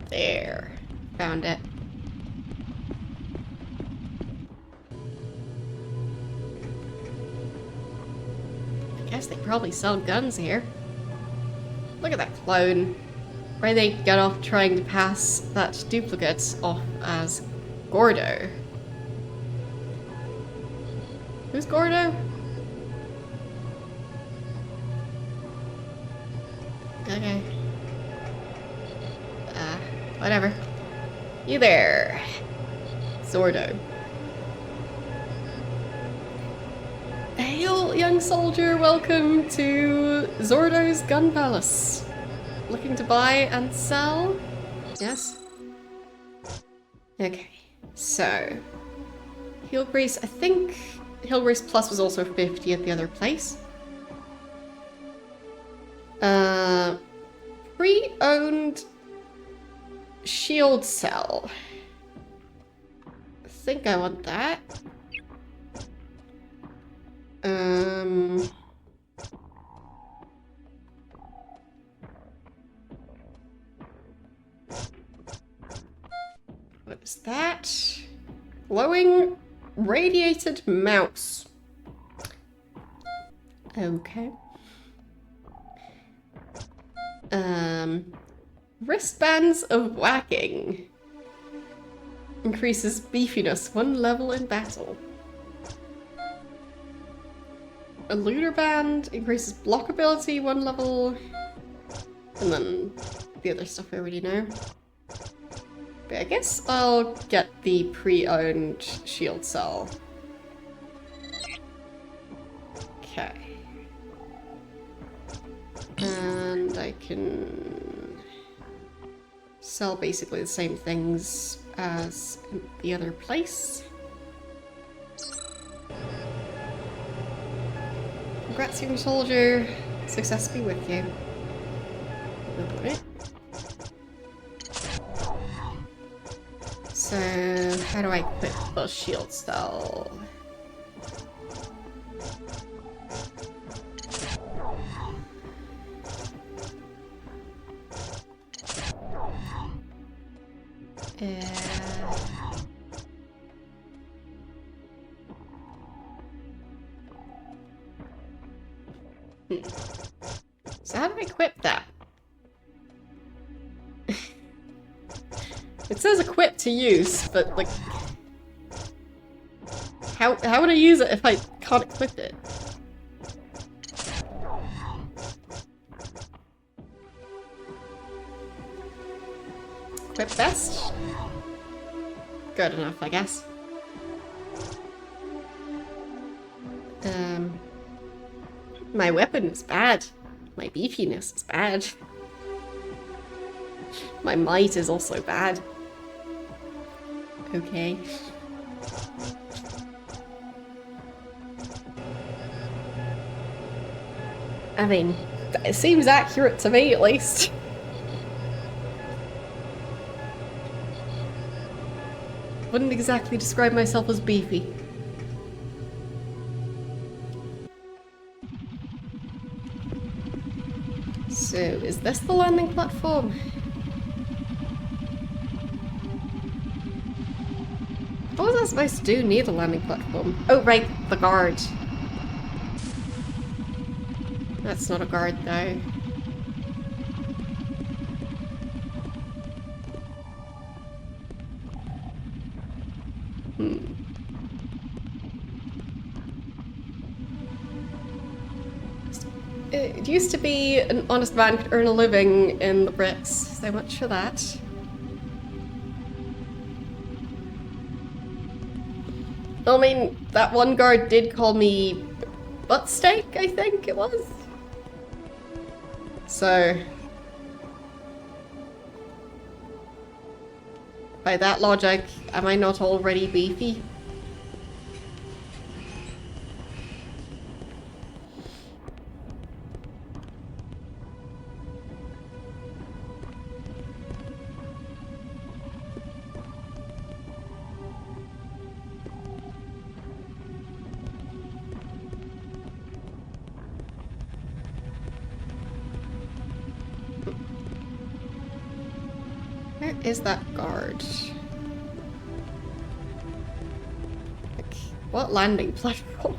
[SPEAKER 1] There. Found it. I guess they probably sell guns here. Look at that clone. Why they get off trying to pass that duplicate off as Gordo? Who's Gordo? Okay. Whatever. You there. Zordo. Hail, young soldier, welcome to Zordo's Gun Palace. Looking to buy and sell? Yes? Okay, so... Heal Grease, I think Heal Grease Plus was also 50 at the other place. Pre-owned shield cell. I think I want that. What is that? Glowing radiated mouse. Okay. Wristbands of whacking. Increases beefiness 1 level in battle. A looter band increases block ability 1 level. And then the other stuff I already know. But I guess I'll get the pre-owned shield cell. Okay. And I can sell basically the same things as in the other place. Congrats, young soldier. Success be with you. Alright. So, how do I equip the shield cell? So how do I equip that? It says equip to use, but like... How would I use it if I can't equip it? Equip best? Good enough, I guess. My weapon is bad. My beefiness is bad. My might is also bad. Okay. I mean, it seems accurate to me at least. Wouldn't exactly describe myself as beefy. So, is this the landing platform? What was I supposed to do near the landing platform? Oh, right, the guard. That's not a guard, though. It used to be an honest man could earn a living in the bricks. So much for that. I mean, that one guard did call me butt steak, I think it was. So... by that logic, am I not already beefy? Where is that guard? Like, what landing platform?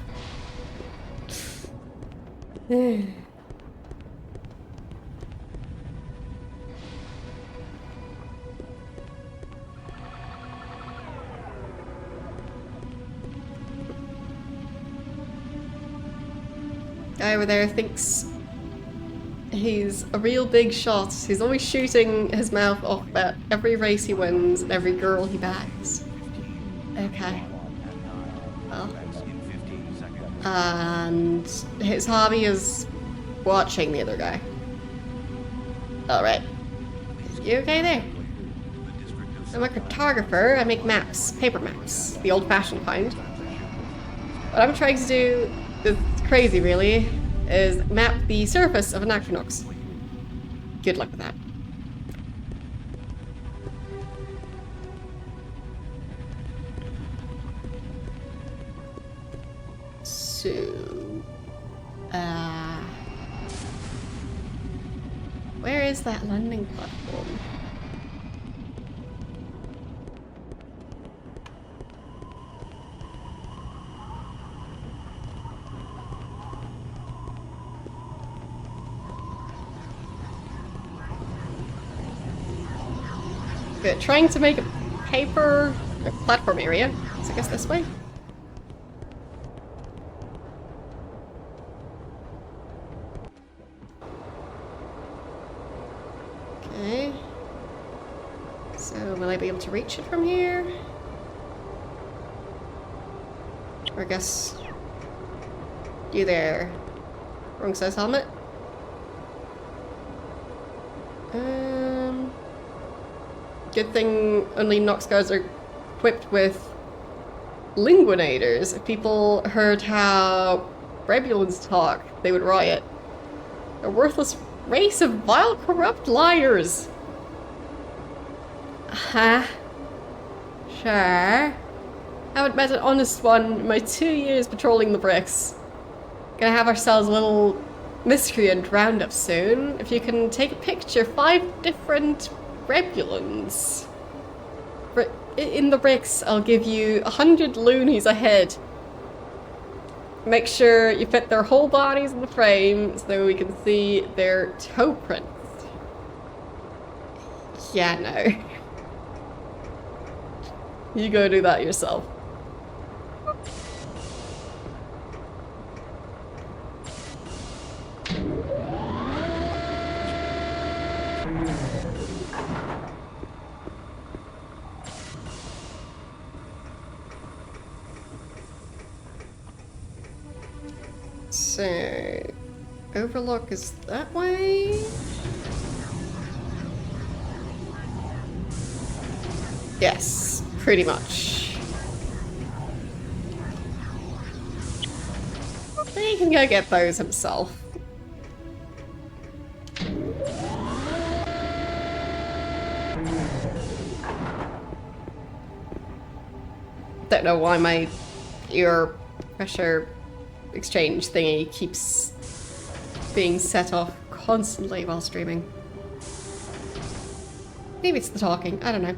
[SPEAKER 1] Guy over there thinks he's a real big shot. He's always shooting his mouth off at every race he wins and every girl he bags. Okay. Well. And his hobby is watching the other guy. Alright. You okay there? I'm a cartographer. I make maps. Paper maps. The old-fashioned kind. What I'm trying to do is crazy, really, is map the surface of Anachronox. Good luck with that. So... where is that landing platform? Good. Trying to make a paper platform area. So I guess this way. Okay. So will I be able to reach it from here? Or I guess you there. Wrong size helmet. Good thing only Nox guards are equipped with linguinators. If people heard how Rebulans talk, they would riot. A worthless race of vile, corrupt liars. Sure. Haven't met an honest one in my 2 years patrolling the bricks. Gonna have ourselves a little miscreant roundup soon. If you can take a picture, 5 different rebulins. In the bricks, I'll give you 100 loonies a head. Make sure you fit their whole bodies in the frame so we can see their toe prints. Yeah, no. You go do that yourself. So, Overlook is that way? Yes, pretty much. He can go get those himself. Don't know why my ear pressure exchange thingy keeps being set off constantly while streaming. Maybe it's the talking, I don't know.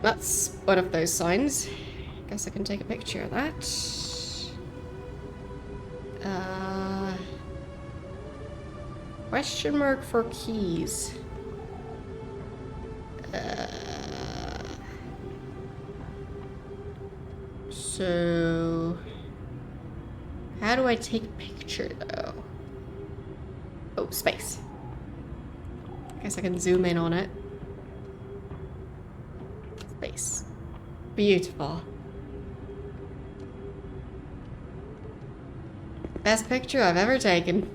[SPEAKER 1] That's one of those signs. Guess I can take a picture of that. Question mark for keys. So how do I take a picture though? Oh, space. Guess I can zoom in on it. Space. Beautiful. Best picture I've ever taken.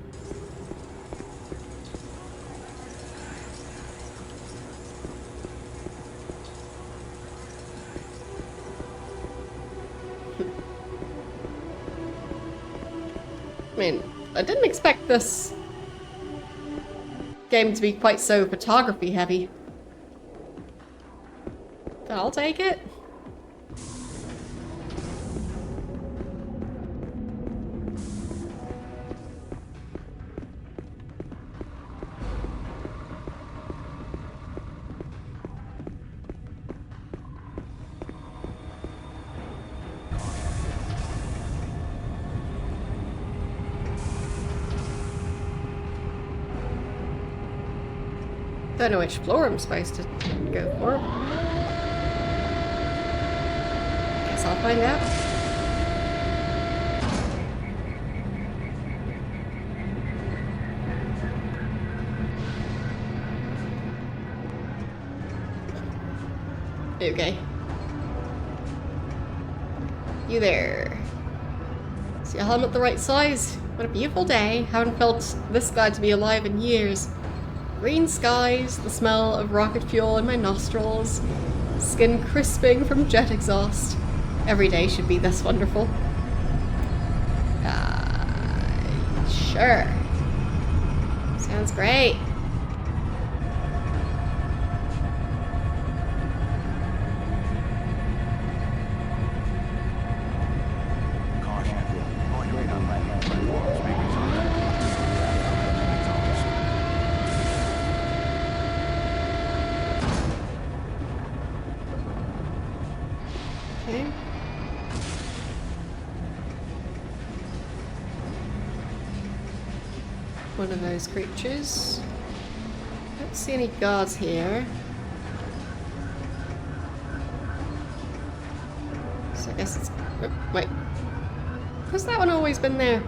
[SPEAKER 1] I mean, I didn't expect this game to be quite so photography heavy. But I'll take it. Don't know which floor I'm supposed to go for. Guess I'll find out. Okay. You there. See a helmet the right size? What a beautiful day. Haven't felt this glad to be alive in years. Green skies, the smell of rocket fuel in my nostrils, skin crisping from jet exhaust. Every day should be this wonderful. Sure. Sounds great. One of those creatures. Don't see any guards here. So I guess it's... Oh, wait. Has that one always been there?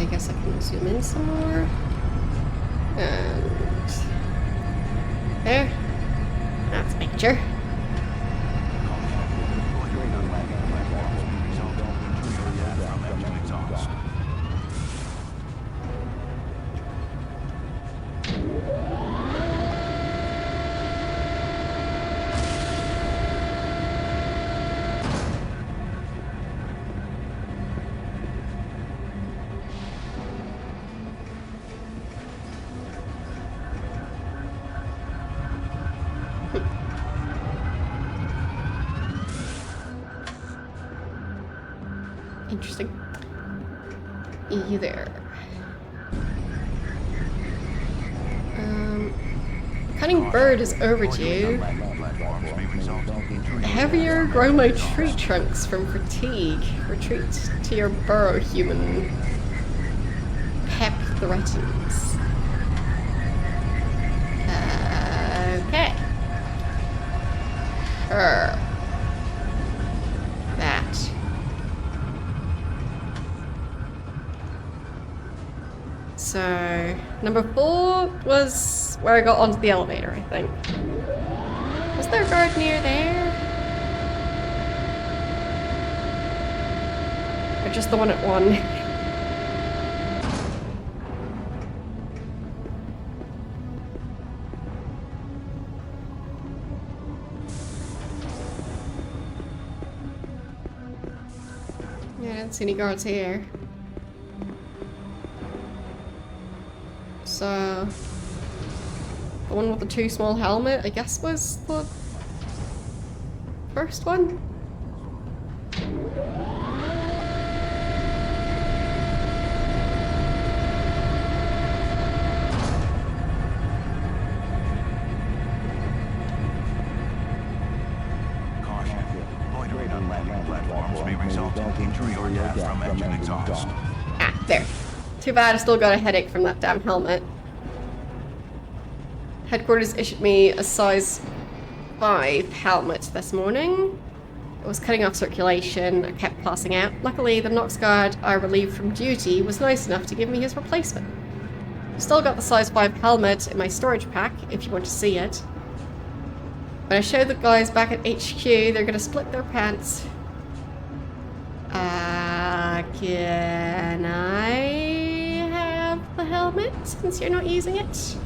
[SPEAKER 1] I guess I can zoom in some more. And there. That's a picture. Interesting. You there. Cutting bird is overdue. Heavier grow my tree trunks from fatigue. Retreat to your burrow, human. Pep threatens. Okay. Sure. That. So, number 4 was where I got onto the elevator, I think. Was there a guard near there? Or just the one at 1? Yeah, I didn't see any guards here. So, the one with the too small helmet, I guess, was the first one?
[SPEAKER 8] Caution. Loitering on landing platforms may result in injury or death from engine exhaust.
[SPEAKER 1] Ah, there. Too bad I still got a headache from that damn helmet. Headquarters issued me a size 5 helmet this morning. It was cutting off circulation. I kept passing out. Luckily, the Nox guard I relieved from duty was nice enough to give me his replacement. Still got the size 5 helmet in my storage pack, if you want to see it. When I show the guys back at HQ, they're gonna split their pants. Can I have the helmet since you're not using it?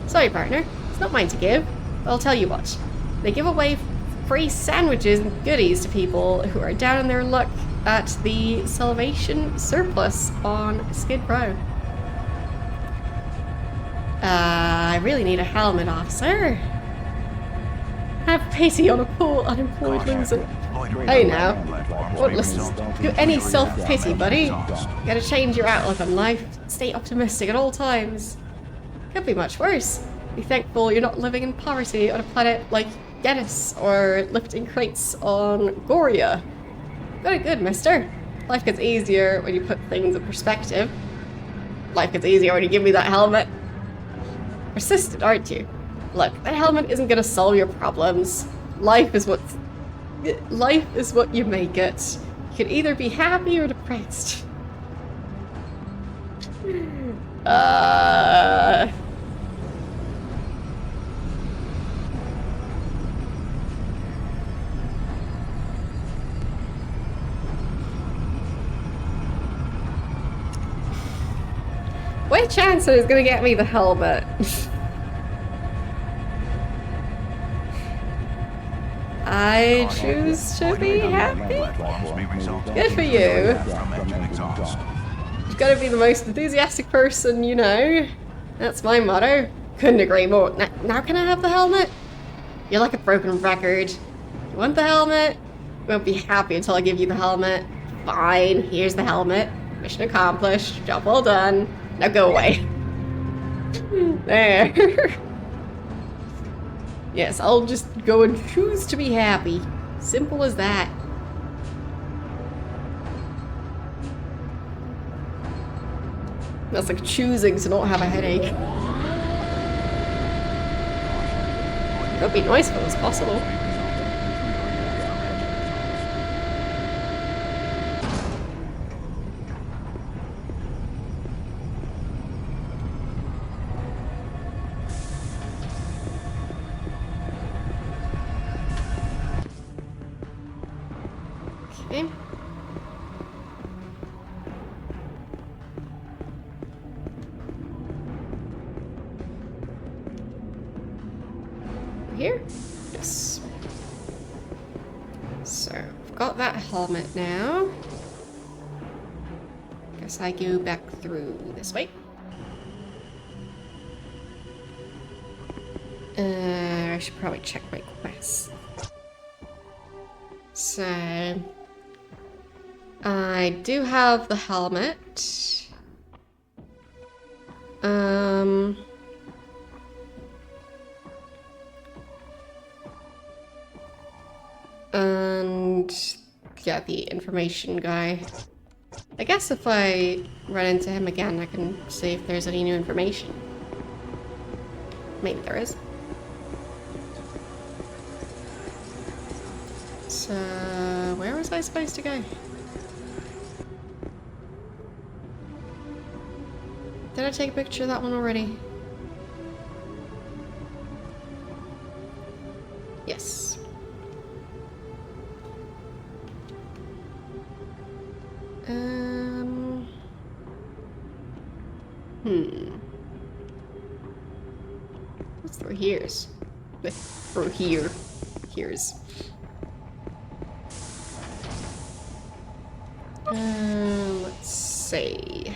[SPEAKER 1] Sorry, partner. It's not mine to give. But I'll tell you what. They give away free sandwiches and goodies to people who are down in their luck at the Salvation Surplus on Skid Row. I really need a helmet, officer. Have pity on a poor unemployed loser. Hey now, what listens to any self-pity, buddy? You gotta change your outlook on life. Stay optimistic at all times. Could be much worse. Be thankful you're not living in poverty on a planet like Genis or lifting crates on Goria. Got it good, mister. Life gets easier when you put things in perspective. Life gets easier when you give me that helmet. Persistent, aren't you? Look, that helmet isn't gonna solve your problems. Life is what you make it. You can either be happy or depressed. What chance is gonna get me the helmet? I choose to be happy. Good for you. You've got to be the most enthusiastic person you know. That's my motto. Couldn't agree more. Now can I have the helmet? You're like a broken record. You want the helmet? You won't be happy until I give you the helmet. Fine, here's the helmet. Mission accomplished. Job well done. Now go away. There. Yes, I'll just go and choose to be happy. Simple as that. That's like choosing to not have a headache. It would be nice if it was possible. Okay. Here? Yes. So, I've got that helmet now. Guess I go back through this way. I should probably check my quest. So... I do have the helmet. And yeah, the information guy. I guess if I run into him again, I can see if there's any new information. Maybe there is. So, where was I supposed to go? Did I take a picture of that one already? Yes. What's through here's? Through here. Here's. Let's see.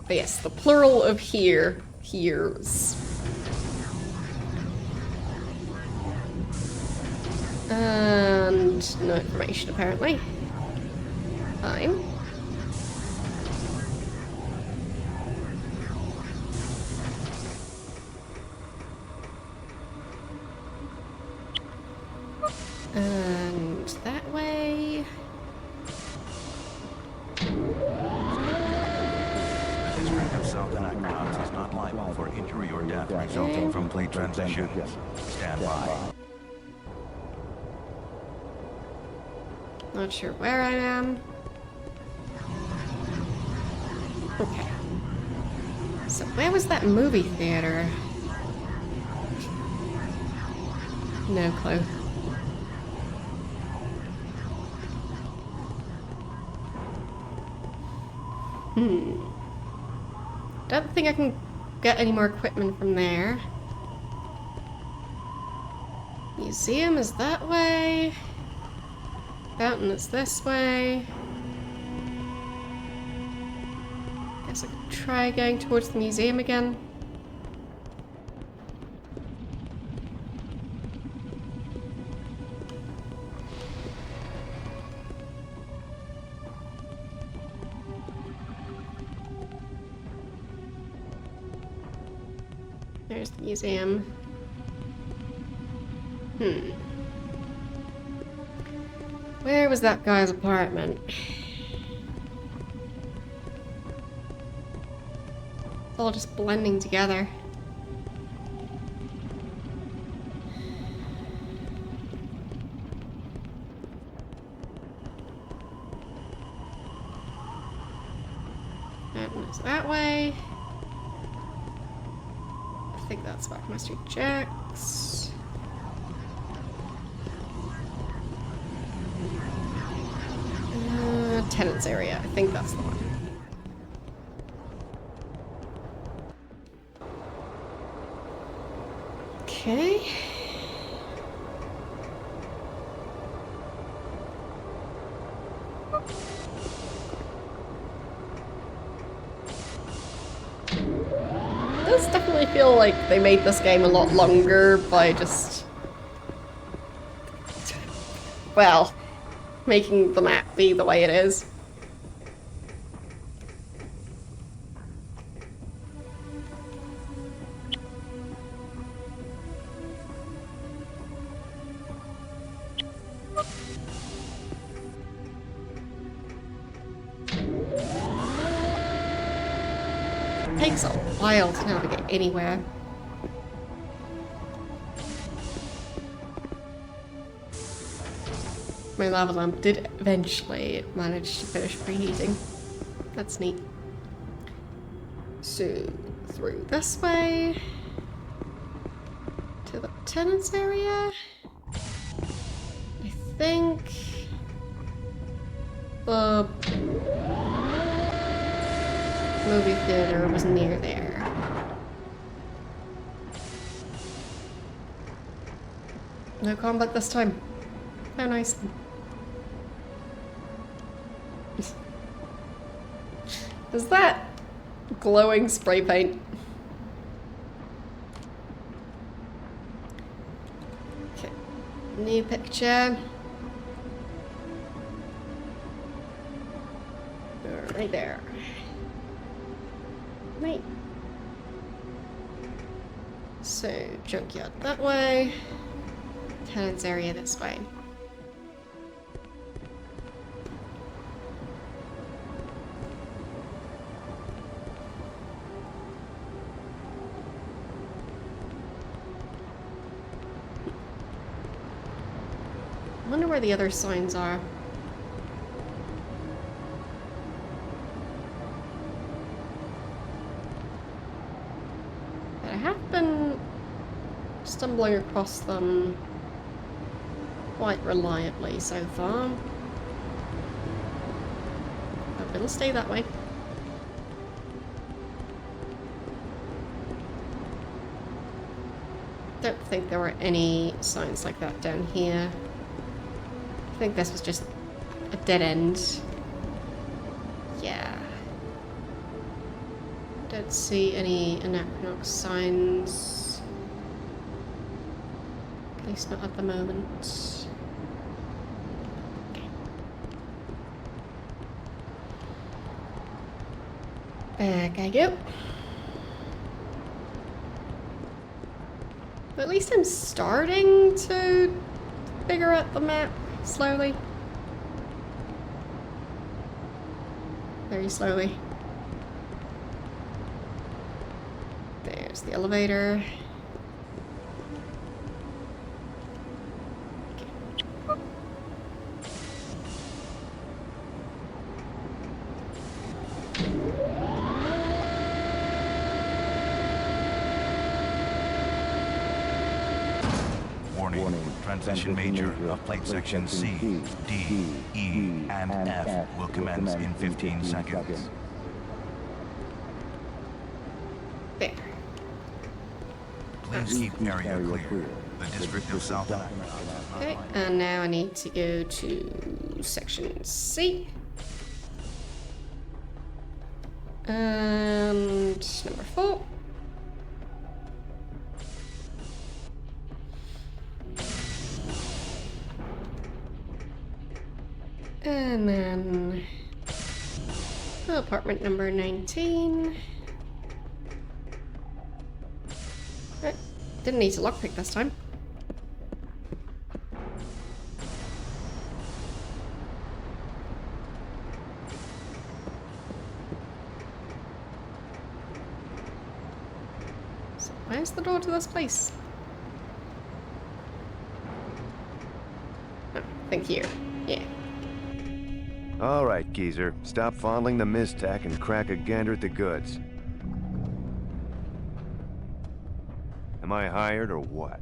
[SPEAKER 1] But yes, the plural of here, here's. And no information apparently. Fine. And that way.
[SPEAKER 8] The District of South Anachronox is not liable for injury or death resulting from plate transition. Stand by.
[SPEAKER 1] Not sure where I am. Okay. So where was that movie theater? No clue. Don't think I can get any more equipment from there. Museum is that way. Fountain is this way. Guess I could try going towards the museum again. There's the museum. Where was that guy's apartment? It's all just blending together. And it's that way. I think that's Whackmaster Jack's. Tenants area. I think that's the one. Okay. It does definitely feel like they made this game a lot longer by just, well, making the map be the way it is. It takes a while to navigate anywhere. My lava lamp did eventually manage to finish preheating. That's neat. So, through this way to the tenants area. I think the movie theater was near there. No combat this time. How nice. Is that glowing spray paint? New picture. Right there. Right. So, junkyard that way. Tenants area this way. I wonder where the other signs are. But I have been stumbling across them quite reliably so far. But it'll stay that way. Don't think there were any signs like that down here. I think this was just a dead end. Yeah. Don't see any Anachronox signs. At least not at the moment. Okay. Back I go. But at least I'm starting to figure out the map slowly. Very slowly. There's the elevator.
[SPEAKER 8] Warning. Transition major of plate section C, D, E, and F will commence in 15 seconds.
[SPEAKER 1] There.
[SPEAKER 8] Please keep area clear. The District of South Anachronox.
[SPEAKER 1] Okay, and now I need to go to section C. And number 4. And then apartment number 19. Right. Didn't need to lockpick this time. So where's the door to this place? Oh, I think here. Yeah.
[SPEAKER 3] All right, geezer. Stop fondling the mistack and crack a gander at the goods. Am I hired or what?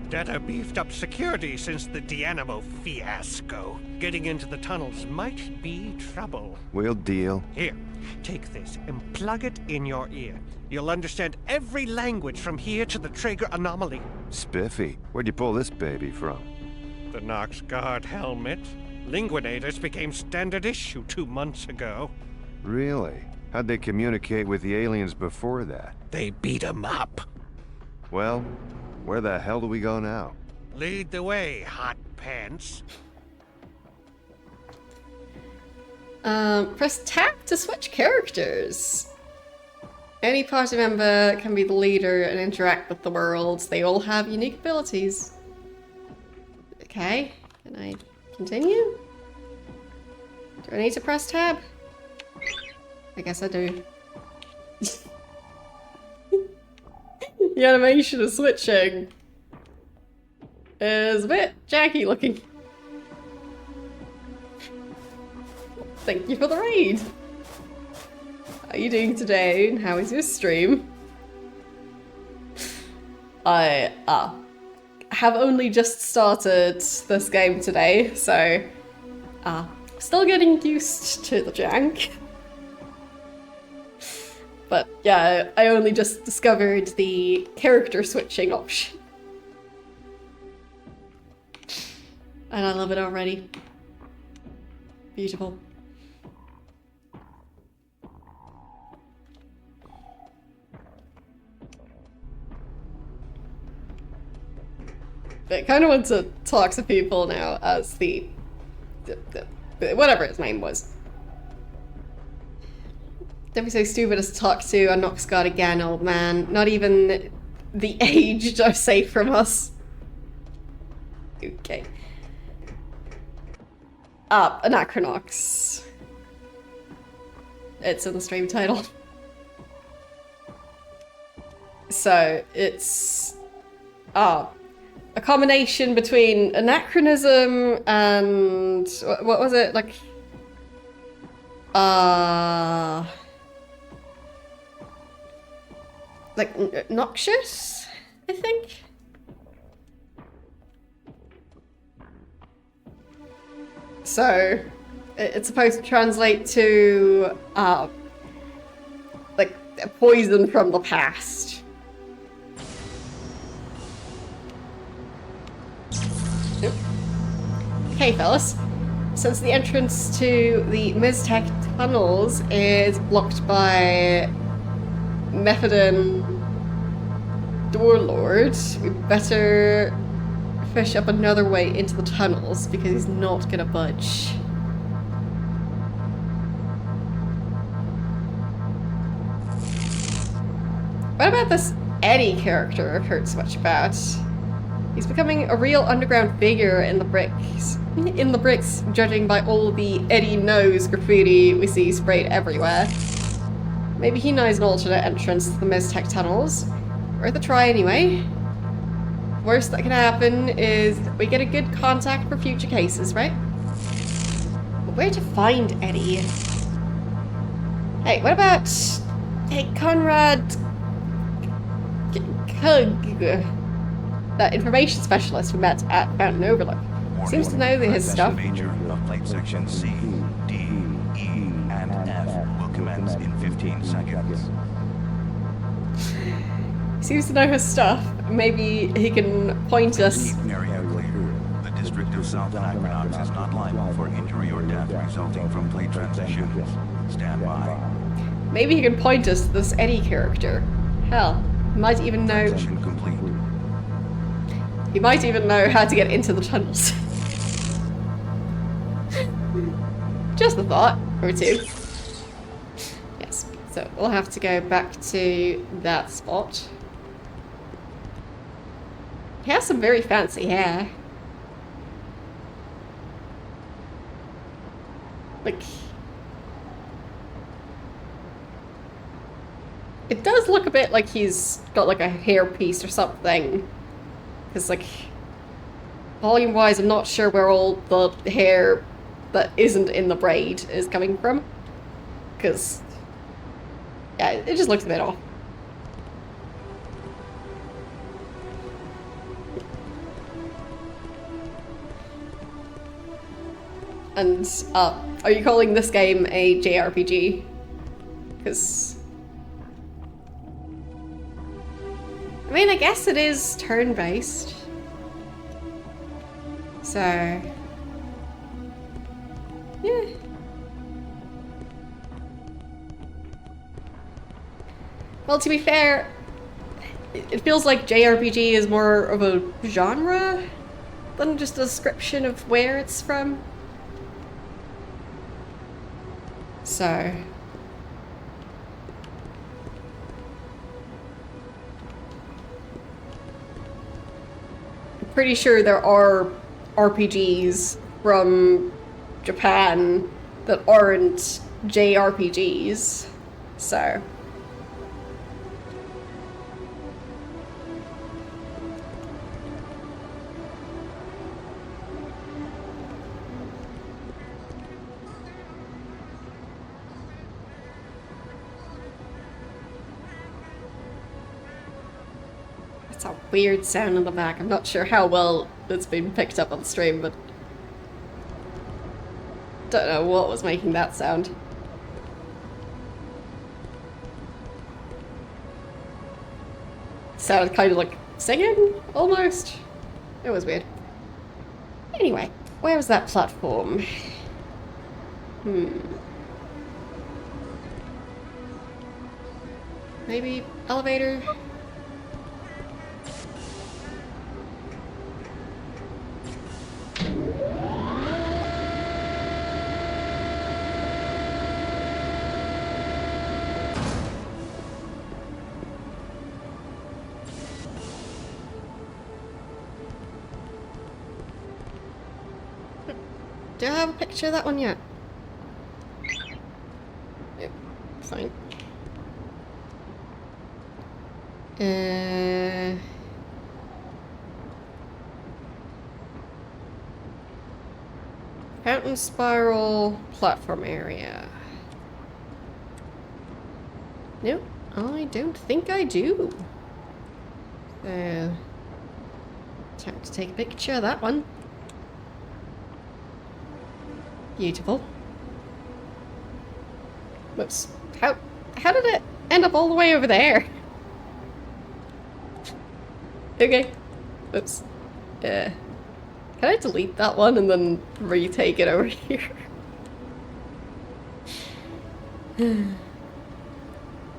[SPEAKER 11] Data beefed up security since the Dianimo fiasco. Getting into the tunnels might be trouble.
[SPEAKER 3] We'll deal.
[SPEAKER 11] Here, take this and plug it in your ear. You'll understand every language from here to the Traeger anomaly.
[SPEAKER 3] Spiffy. Where'd you pull this baby from?
[SPEAKER 11] The Nox Guard helmet. Linguinators became standard issue 2 months ago.
[SPEAKER 3] Really? How'd they communicate with the aliens before that?
[SPEAKER 11] They beat 'em up.
[SPEAKER 3] Well, where the hell do we go now?
[SPEAKER 11] Lead the way, hot pants.
[SPEAKER 1] Press tab to switch characters. Any party member can be the leader and interact with the world. They all have unique abilities. Okay, can I continue? Do I need to press tab? I guess I do. The animation of switching is a bit janky looking. Thank you for the raid! How are you doing today? And how is your stream? I have only just started this game today, so still getting used to the jank. But yeah, I only just discovered the character switching option. And I love it already. Beautiful. I kind of want to talk to people now as the whatever his name was. Don't be so stupid as to talk to a Nox god again, old man. Not even the aged are safe from us. Okay. Anachronox. It's in the stream title. So, it's... a combination between anachronism and... What was it? Like... like, noxious, I think? So, it's supposed to translate to, like, a poison from the past. Oop. Okay, fellas. Since the entrance to the Miztec tunnels is blocked by Methadone Doorlord, we better fish up another way into the tunnels because he's not gonna budge. What about this Eddie character I've heard so much about? He's becoming a real underground figure in the bricks. Judging by all the Eddie knows graffiti we see sprayed everywhere. Maybe he knows an alternate entrance to the Miztec tunnels. Worth a try anyway. Worst that can happen is we get a good contact for future cases, right? But where to find Eddie? Hey, what about... Hey, Conrad... Kug... That information specialist we met at Mountain Overlook. Seems to know his stuff.
[SPEAKER 8] Major of plate section C, D, E, and F will commence in 15 seconds.
[SPEAKER 1] Seems to know his stuff. Maybe he can point us.
[SPEAKER 8] Keep area clear. The district of South Anachronox is not liable for injury or death resulting from plate transition. Stand by.
[SPEAKER 1] Maybe he can point us to this Eddie character. Hell, he might even know.
[SPEAKER 8] Transition complete.
[SPEAKER 1] He might even know how to get into the tunnels. Just a thought, or two. Yes, so we'll have to go back to that spot. He has some very fancy hair. Like... It does look a bit like he's got like a hairpiece or something. Because, like, volume-wise, I'm not sure where all the hair that isn't in the braid is coming from. Because, yeah, it just looks a bit off. And, are you calling this game a JRPG? Because... I mean, I guess it is turn-based. So... yeah. Well, to be fair, it feels like JRPG is more of a genre than just a description of where it's from. So... pretty sure there are RPGs from Japan that aren't JRPGs, so... It's a weird sound in the back. I'm not sure how well it's been picked up on the stream, but... don't know what was making that sound. Sounded kind of like singing, almost. It was weird. Anyway, where was that platform? Maybe elevator? Do I have a picture of that one yet? Yep, fine. Fountain spiral platform area. Nope, I don't think I do. So, time to take a picture of that one. Beautiful. Whoops. How did it end up all the way over there? Okay. Whoops. Can I delete that one and then retake it over here?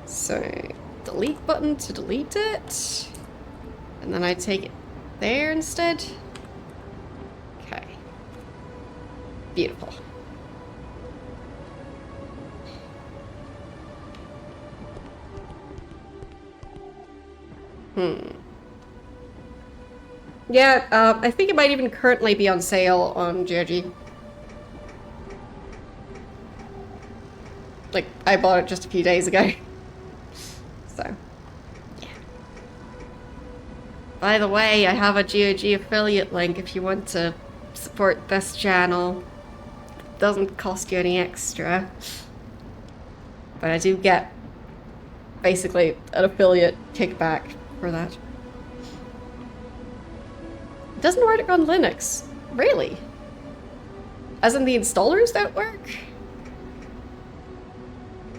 [SPEAKER 1] So, delete button to delete it. And then I take it there instead. Okay. Beautiful. Yeah, I think it might even currently be on sale on GOG. Like, I bought it just a few days ago. So, yeah. By the way, I have a GOG affiliate link if you want to support this channel. It doesn't cost you any extra. But I do get basically an affiliate kickback for that. It doesn't work on Linux. Really? As in the installers don't work?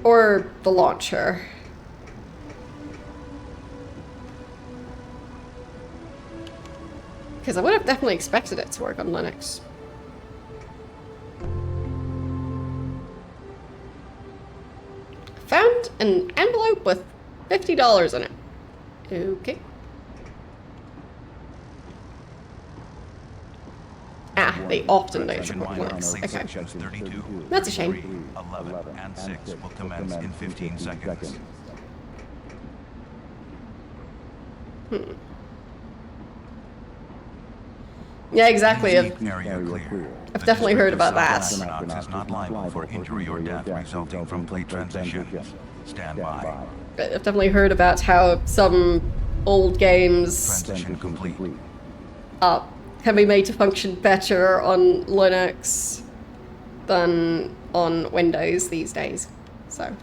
[SPEAKER 1] Or the launcher? Because I would have definitely expected it to work on Linux. Found an envelope with $50 in it. Okay. Ah, they often don't support Linux. Okay. That's a shame.
[SPEAKER 8] 11 and 6 will commence in 15 seconds.
[SPEAKER 1] Yeah, exactly.
[SPEAKER 8] Area clear.
[SPEAKER 1] I've definitely heard about that.
[SPEAKER 8] Anachronox is not liable for injury or death resulting from plate transition. Stand by.
[SPEAKER 1] I've definitely heard about how some old games
[SPEAKER 8] Transition complete.
[SPEAKER 1] can be made to function better on Linux than on Windows these days. So,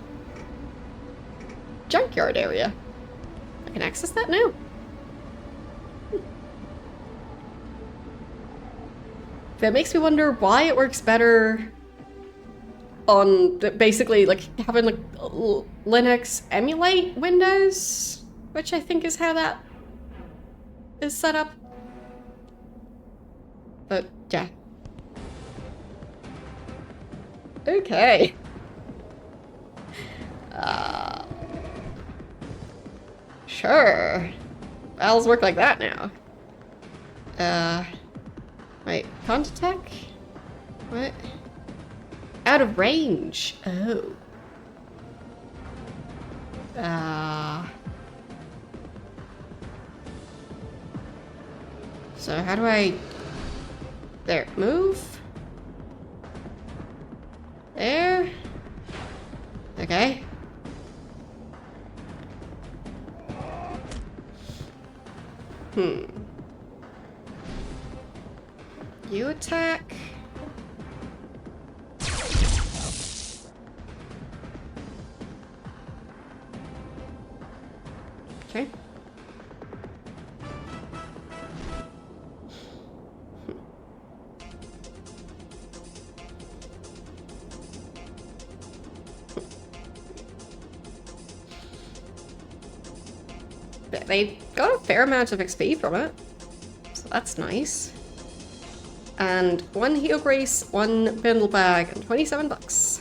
[SPEAKER 1] junkyard area. I can access that now. That makes me wonder why it works better on basically like having like Linux emulate Windows, which I think is how that is set up. But yeah. Okay. Sure. Valves work like that now. Wait, contact? What? Out of range. Oh. So how do I... There, move. There. Okay. You attack. Okay. They got a fair amount of XP from it, so that's nice. And 1 heal grace, 1 bindle bag, and 27 bucks.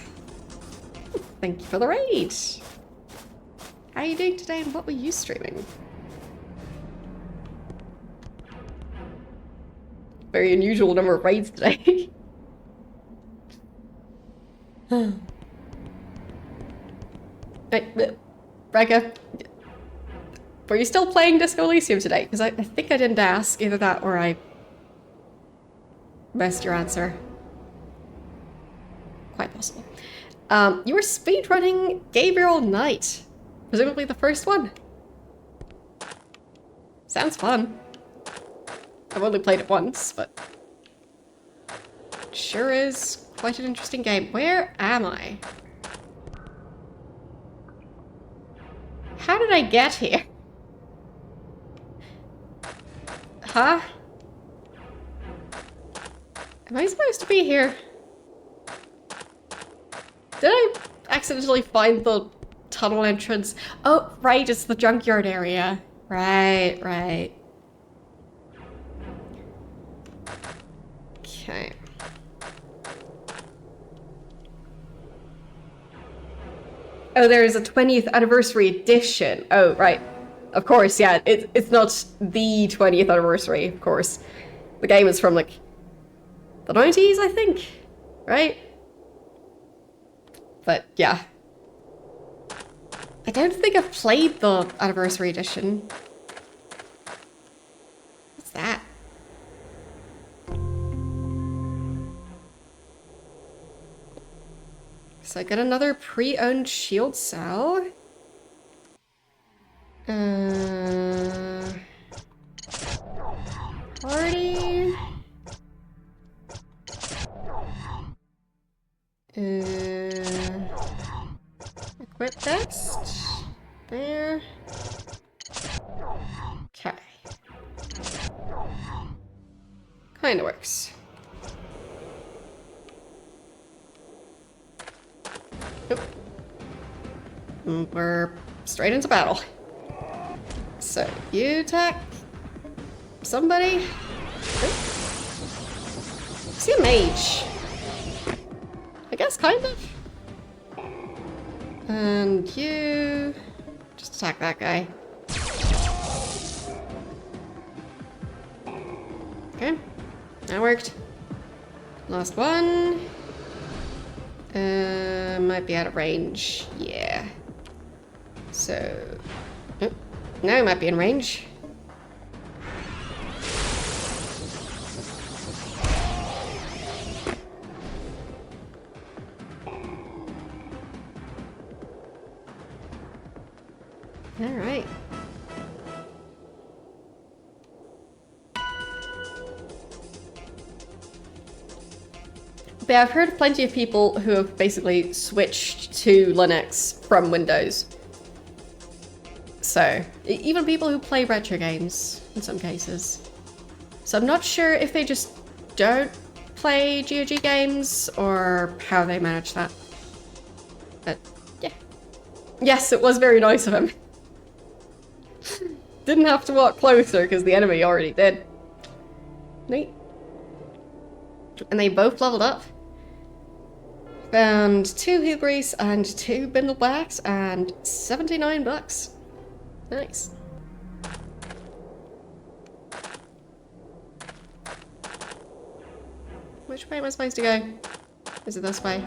[SPEAKER 1] Thank you for the raid. How are you doing today, and what were you streaming? Very unusual number of raids today. Hey, Rega, were you still playing Disco Elysium today? Because I think I didn't ask either that or I missed your answer. quite possible. You were speedrunning Gabriel Knight. Presumably the first one. Sounds fun. I've only played it once, but it sure is quite an interesting game. Where am I? How did I get here? Huh? Am I supposed to be here? Did I accidentally find the tunnel entrance? Oh, right, it's the junkyard area. Right, right. Okay. Oh, there's a 20th anniversary edition. Oh, right. Of course, yeah. It's not the 20th anniversary, of course. The game is from, like, the 90s, I think? Right? But, yeah. I don't think I've played the anniversary edition. What's that? So I got another pre-owned shield cell. Party. Equip text. There. Okay. Kinda works. Oop. We're straight into battle. So, you attack somebody. Oop. Is he a mage? I guess, kind of. And you... just attack that guy. Okay. That worked. Last one. Might be out of range. Yeah. So... oh, now he might be in range. Alright. But I've heard of plenty of people who have basically switched to Linux from Windows. So, even people who play retro games, in some cases. So I'm not sure if they just don't play GOG games, or how they manage that. But, yeah. Yes, it was very nice of him. Didn't have to walk closer, because the enemy already did. Neat. And they both leveled up. Found 2 heel grease and 2 bindle backs and $79. Nice. Which way am I supposed to go? Is it this way?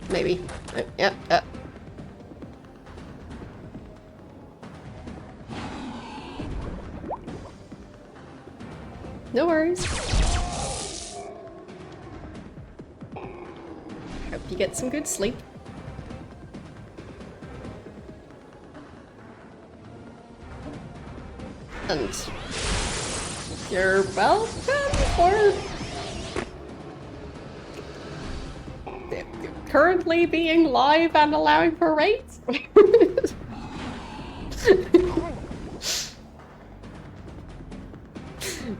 [SPEAKER 1] Maybe. Oh, yep, yep. No worries. Hope you get some good sleep. And you're welcome for currently being live and allowing for raids.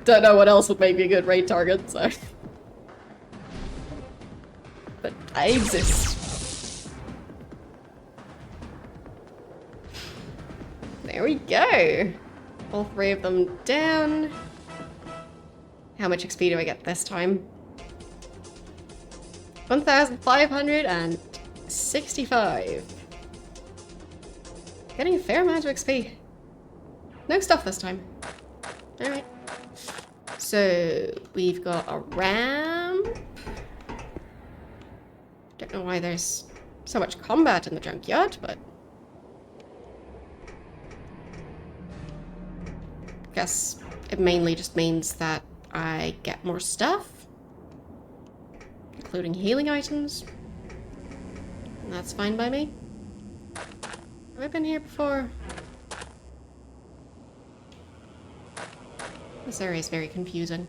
[SPEAKER 1] Don't know what else would make me a good raid target, so. But I exist. There we go. All 3 of them down. How much XP do I get this time? 1,565. Getting a fair amount of XP. No stuff this time. Alright. So, we've got a ramp. Don't know why there's so much combat in the junkyard, but... guess it mainly just means that I get more stuff. including healing items. And that's fine by me. Have I been here before? This area is very confusing.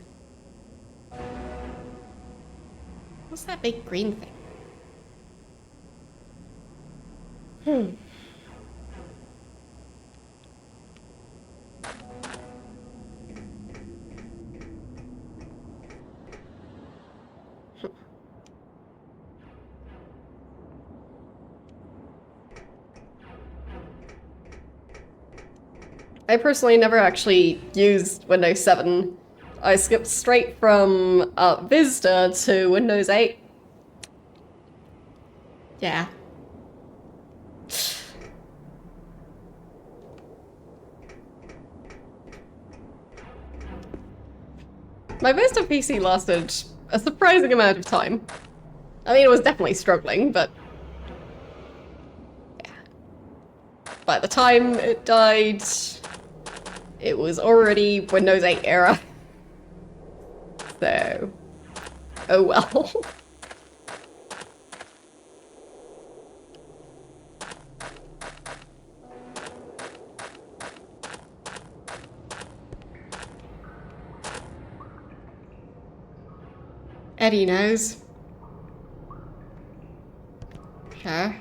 [SPEAKER 1] What's that big green thing? I personally never actually used Windows 7. I skipped straight from Vista to Windows 8. Yeah. My Vista PC lasted a surprising amount of time. I mean, it was definitely struggling, but yeah. By the time it died, it was already Windows 8 era. So, oh well. Eddie knows. Okay.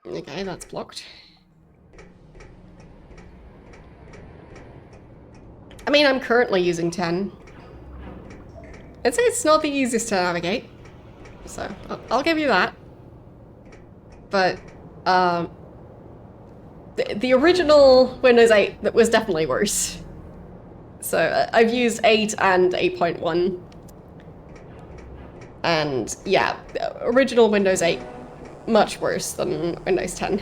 [SPEAKER 1] Okay, that's blocked. I mean, I'm currently using 10. I'd say it's not the easiest to navigate. So, I'll give you that. But, the original Windows 8 that was definitely worse. So, I've used 8 and 8.1. And, yeah, original Windows 8, much worse than Windows 10.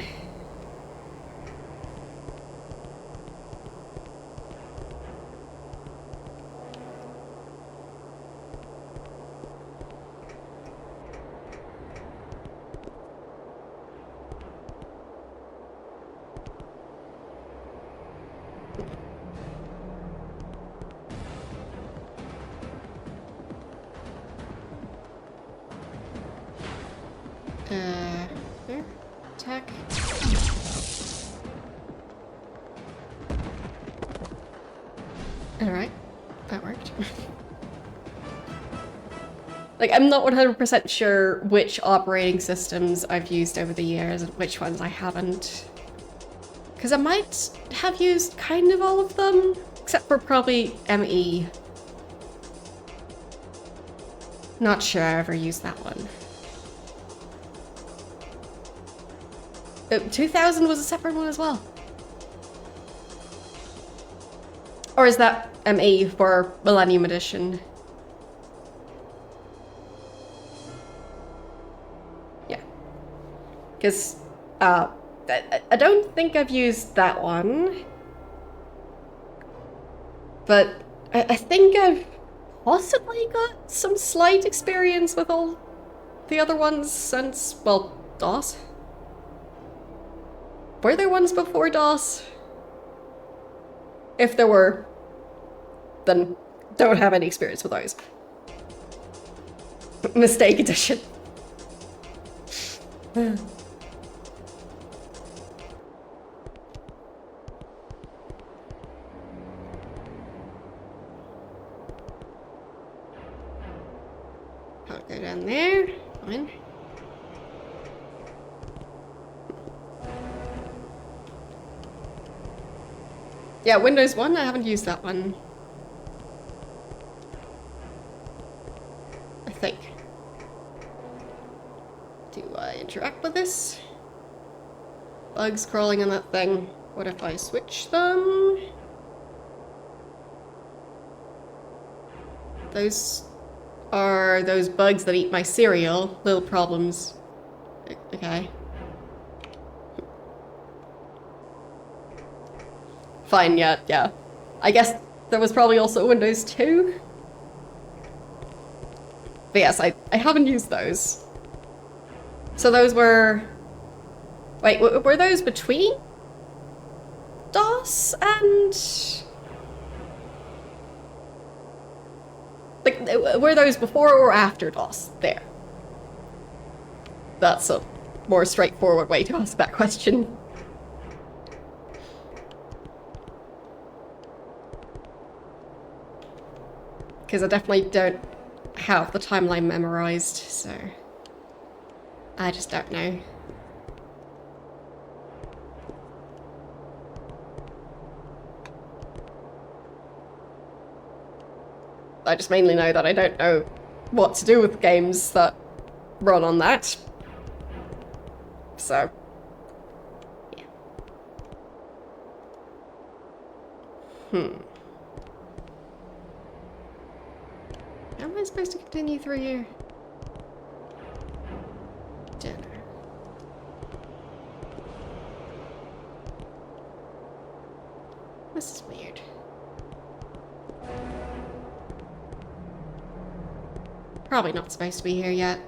[SPEAKER 1] There. Attack. Alright. That worked. Like, I'm not 100% sure which operating systems I've used over the years and which ones I haven't. Because I might have used kind of all of them, except for probably ME. Not sure I ever used that one. 2000 was a separate one as well. Or is that ME for Millennium Edition? Yeah. Because I don't think I've used that one. But I think I've possibly got some slight experience with all the other ones since, well, DOS. Were there ones before DOS? If there were, then don't have any experience with those. Mistake edition. I'll go down there. Fine. Yeah, Windows 1, I haven't used that one. I think. Do I interact with this? Bugs crawling on that thing. What if I switch them? Those are those bugs that eat my cereal. Little problems. Okay. Fine, yeah. I guess there was probably also Windows 2. But yes, I haven't used those. So those were... Wait, were those between DOS and... Like, were those before or after DOS? There. That's a more straightforward way to ask that question. Because I definitely don't have the timeline memorized, so... I just don't know. I just mainly know that I don't know what to do with games that run on that. So, yeah. How am I supposed to continue through here? Don't know. This is weird. Probably not supposed to be here yet.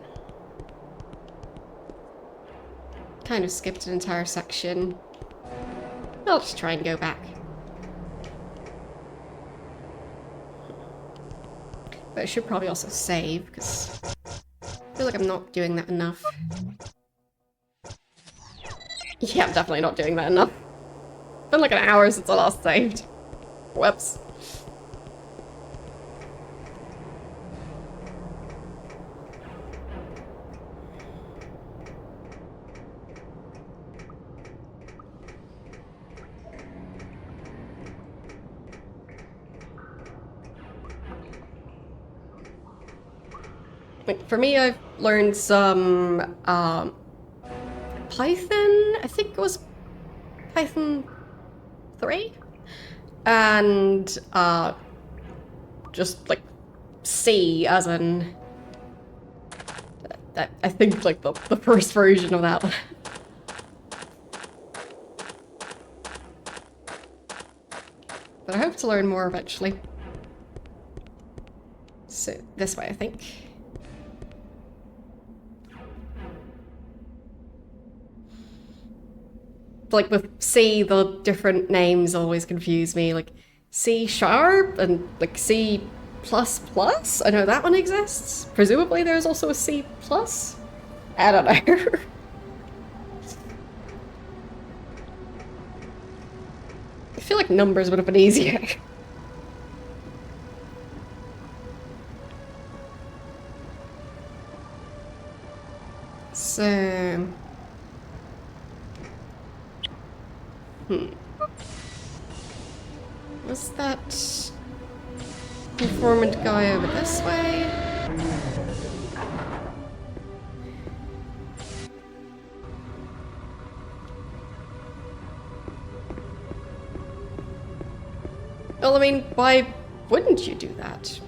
[SPEAKER 1] Kind of skipped an entire section. I'll just try and go back. But I should probably also save, because I feel like I'm not doing that enough. Yeah, I'm definitely not doing that enough. It's been like an hour since I last saved. Whoops. Like, for me, I've learned some Python. I think it was Python 3, and just like C, as in I think like the first version of that. But I hope to learn more eventually. So this way, I think. Like with C, the different names always confuse me. Like C# and like C++. I know that one exists. Presumably there's also a C+. I don't know. I feel like numbers would have been easier. So... Was that informant guy over this way? Well, I mean, why wouldn't you do that?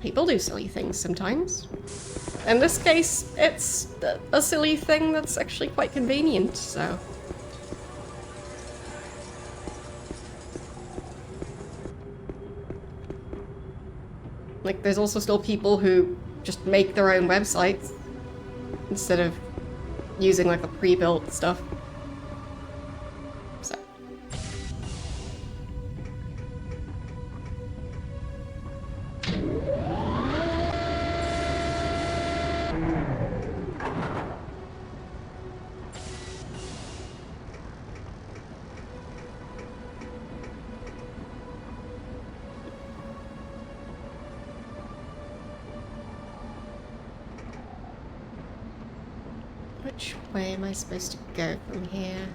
[SPEAKER 1] People do silly things sometimes. In this case, it's a silly thing that's actually quite convenient, so... Like, there's also still people who just make their own websites instead of using, like, the pre-built stuff. So... Which way am I supposed to go from here?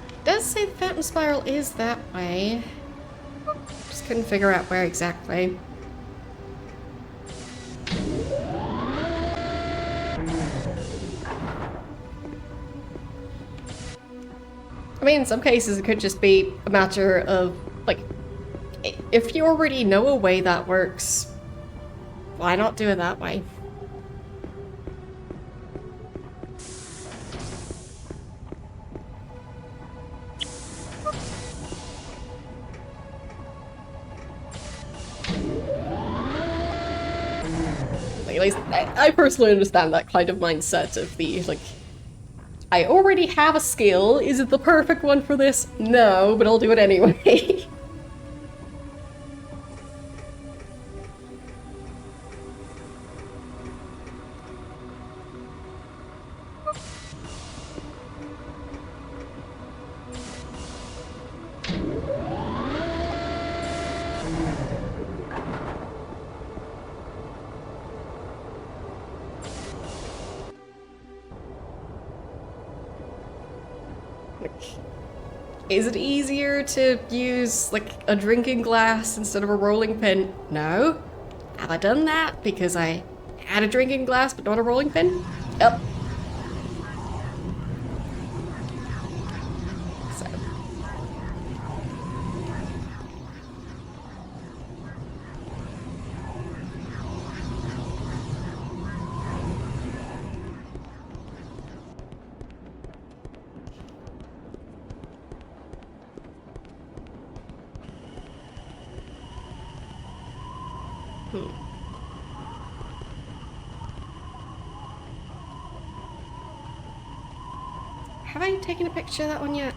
[SPEAKER 1] It does say the Phantom Spiral is that way. Just couldn't figure out where exactly. I mean, in some cases it could just be a matter of, like, if you already know a way that works, why not do it that way? least I personally understand that kind of mindset of the, like, I already have a skill. Is it the perfect one for this? No, but I'll do it anyway. Is it easier to use, like, a drinking glass instead of a rolling pin? No. Have I done that because I had a drinking glass but not a rolling pin? Yep. So. Have I taken a picture of that one yet?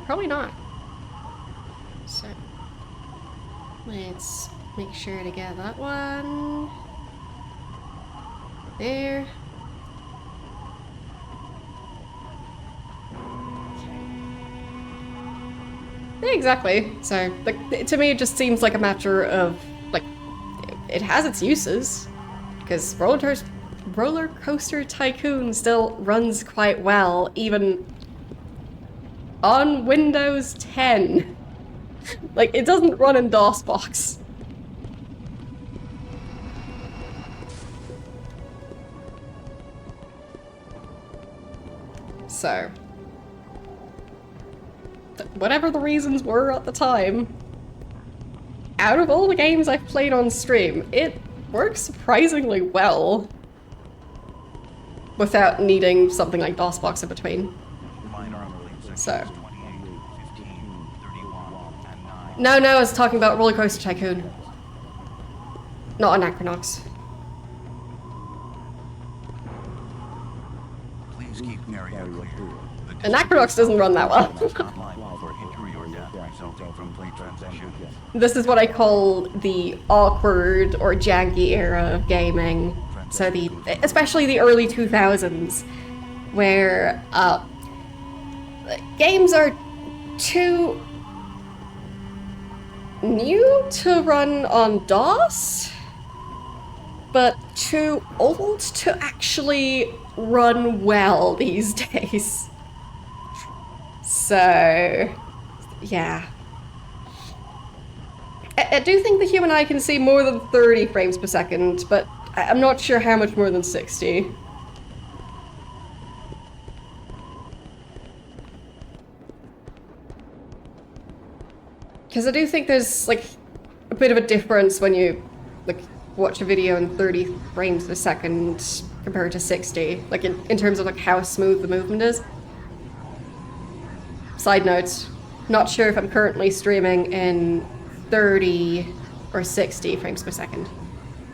[SPEAKER 1] Probably not. So, let's make sure to get that one. There. Yeah, exactly. So, like, to me, it just seems like a matter of, like, it has its uses. Because Roller Coaster Tycoon still runs quite well, even on Windows 10. Like, it doesn't run in DOSBox. So, whatever the reasons were at the time, out of all the games I've played on stream, it works surprisingly well without needing something like DOSBox in between. So. No, I was talking about Roller Coaster Tycoon. Not Anachronox.
[SPEAKER 8] Please keep an area clear.
[SPEAKER 1] Anachronox doesn't run that well. This is what I call the awkward or janky era of gaming. So especially the early 2000s, where games are too new to run on DOS, but too old to actually run well these days. So, yeah. I do think the human eye can see more than 30 frames per second, but I'm not sure how much more than 60. Because I do think there's, like, a bit of a difference when you, like, watch a video in 30 frames per second compared to 60. Like, in terms of, like, how smooth the movement is. Side note, not sure if I'm currently streaming in 30 or 60 frames per second.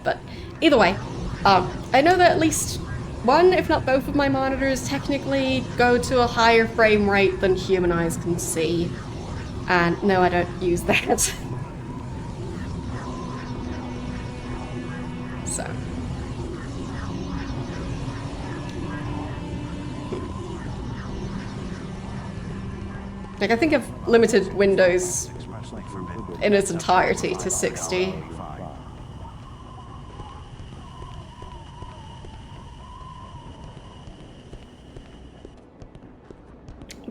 [SPEAKER 1] But either way, I know that at least one, if not both of my monitors technically go to a higher frame rate than human eyes can see. And no, I don't use that. So. Like, I think I've limited Windows in its entirety to 60.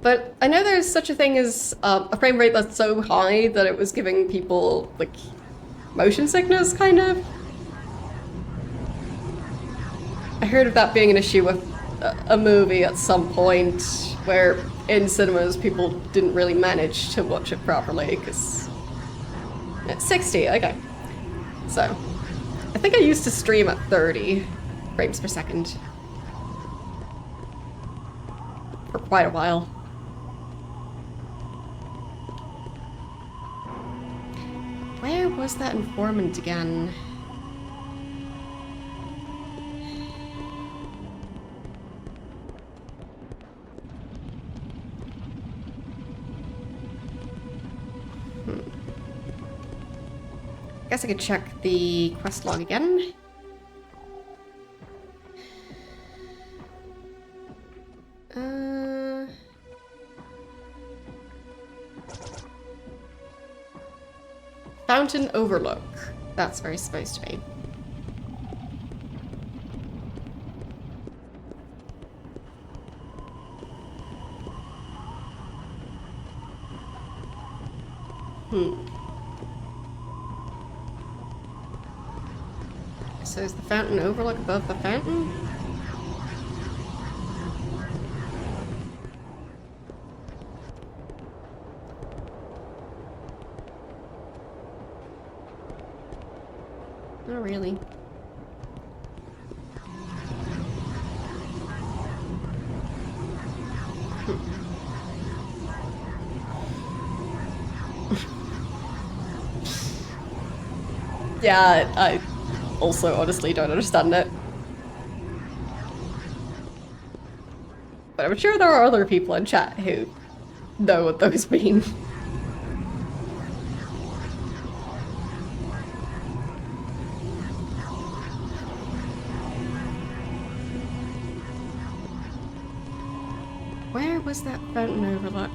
[SPEAKER 1] But I know there's such a thing as a frame rate that's so high that it was giving people, like, motion sickness, kind of. I heard of that being an issue with a movie at some point, where in cinemas people didn't really manage to watch it properly, because it's 60, okay. So, I think I used to stream at 30 frames per second for quite a while. Where was that informant again? Guess I could check the quest log again. Fountain Overlook. That's where it's supposed to be. So is the fountain overlook above the fountain? Not really. Yeah, I also honestly don't understand it. But I'm sure there are other people in chat who know what those mean. Where was that fountain overlook?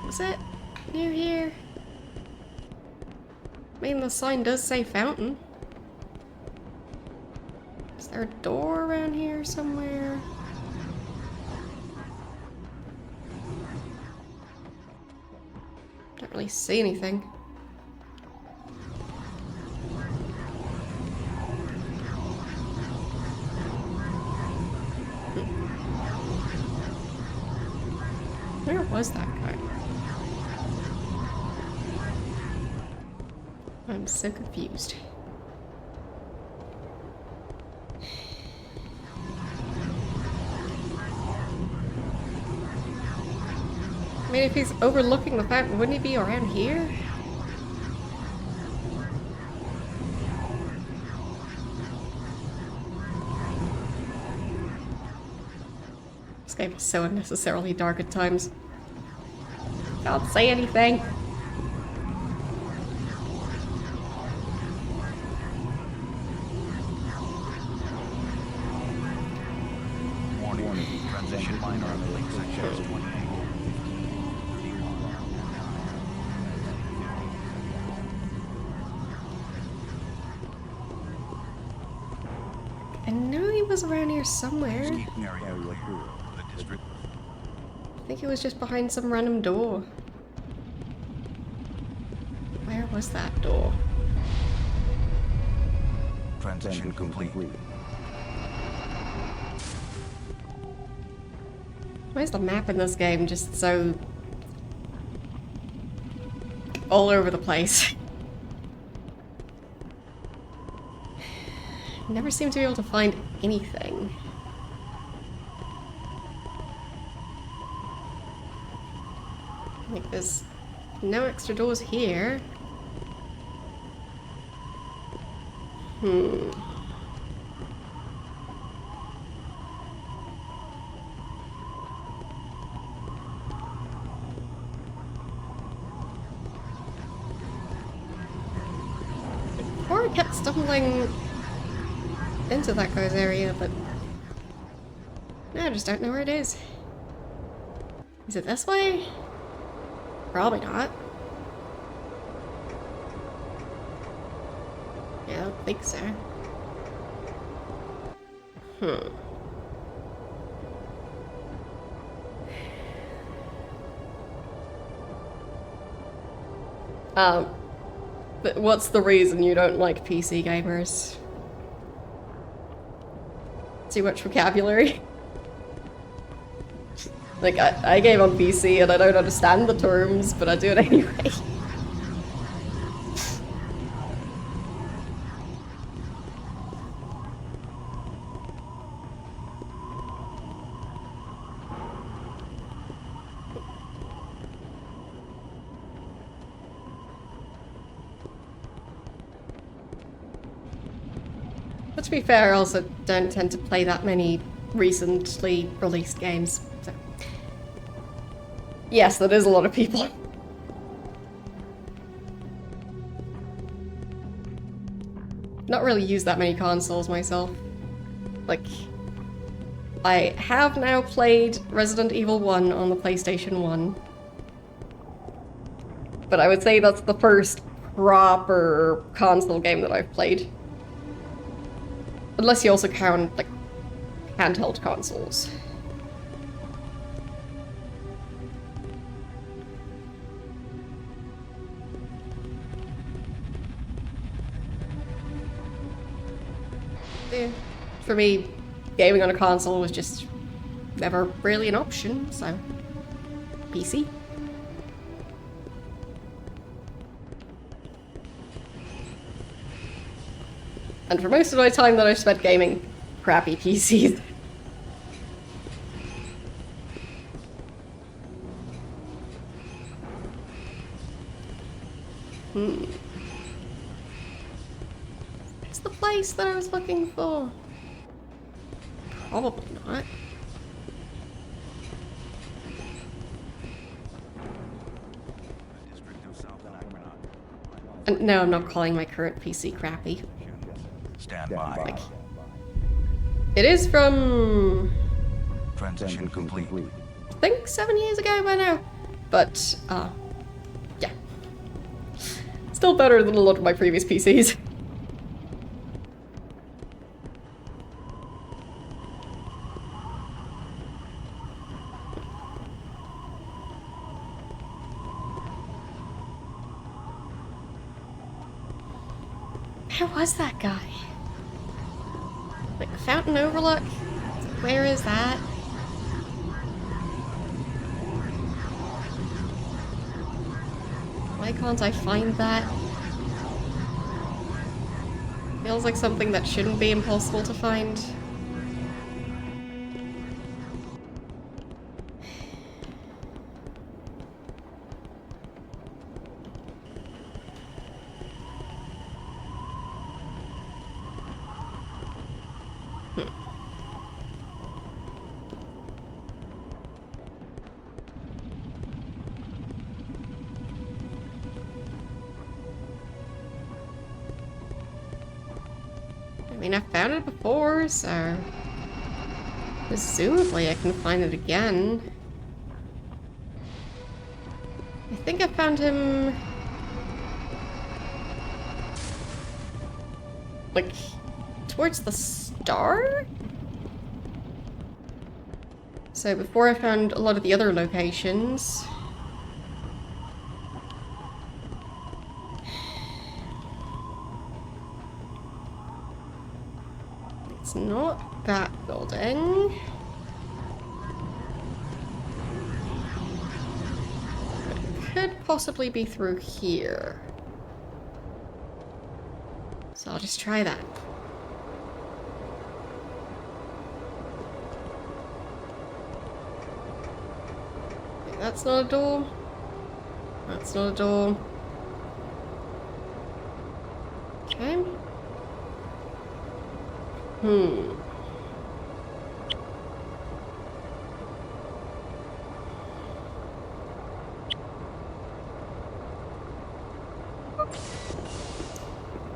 [SPEAKER 1] Was it near here? I mean, the sign does say fountain. Is there a door around here somewhere? Don't really see anything. Where was that guy? I'm so confused. I mean, if he's overlooking the fountain, wouldn't he be around here? This game is so unnecessarily dark at times. Can't say anything.
[SPEAKER 8] Warning. Transition minor on the link sections 28.
[SPEAKER 1] I know he was around here somewhere.
[SPEAKER 8] Escape area clear. The district.
[SPEAKER 1] I think he was just behind some random door. Where was that door?
[SPEAKER 8] Transition complete.
[SPEAKER 1] Why is the map in this game just so all over the place? Never seem to be able to find anything. Like there's no extra doors here. Before I kept stumbling into that guy's area, but now I just don't know where it is. Is it this way? Probably not. Yeah, I don't think so. But what's the reason you don't like PC gamers? Too much vocabulary? Like, I game on PC and I don't understand the terms, but I do it anyway. to be fair, I also don't tend to play that many recently released games. So. Yes, that is a lot of people. Not really used that many consoles myself. Like, I have now played Resident Evil 1 on the PlayStation 1. But I would say that's the first proper console game that I've played. Unless you also count, like, handheld consoles. Yeah. For me, gaming on a console was just never really an option, so PC. And for most of my time that I've spent gaming, crappy PCs. Where's the place that I was looking for? Probably not. And no, I'm not calling my current PC crappy.
[SPEAKER 8] Stand by.
[SPEAKER 1] Like, it is from...
[SPEAKER 8] Transition complete.
[SPEAKER 1] I think 7 years ago by now. But, yeah. Still better than a lot of my previous PCs. Where was that guy? Like, Fountain Overlook? Where is that? Why can't I find that? Feels like something that shouldn't be impossible to find. I mean, I've found it before, so presumably I can find it again. I think I found him like towards the star? So before I found a lot of the other locations. It's not that building. It could possibly be through here. So I'll just try that. Okay, that's not a door. That's not a door. Okay.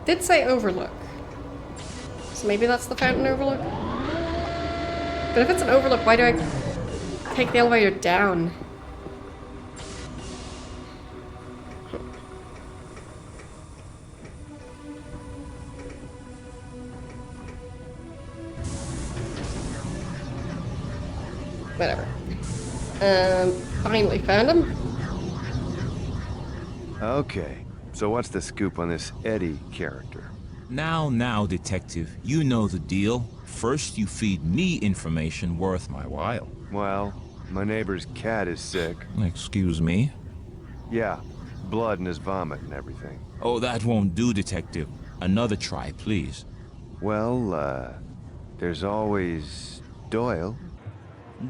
[SPEAKER 1] Did say overlook. So maybe that's the fountain overlook? But if it's an overlook, why do I take the elevator down? Whatever. Finally found him.
[SPEAKER 3] Okay, so what's the scoop on this Eddie character?
[SPEAKER 9] Now, detective, you know the deal. First you feed me information worth my while.
[SPEAKER 3] Well, my neighbor's cat is sick.
[SPEAKER 9] Excuse me?
[SPEAKER 3] Yeah, blood in his vomit and everything.
[SPEAKER 9] Oh, that won't do, detective. Another try, please.
[SPEAKER 3] Well, there's always Doyle.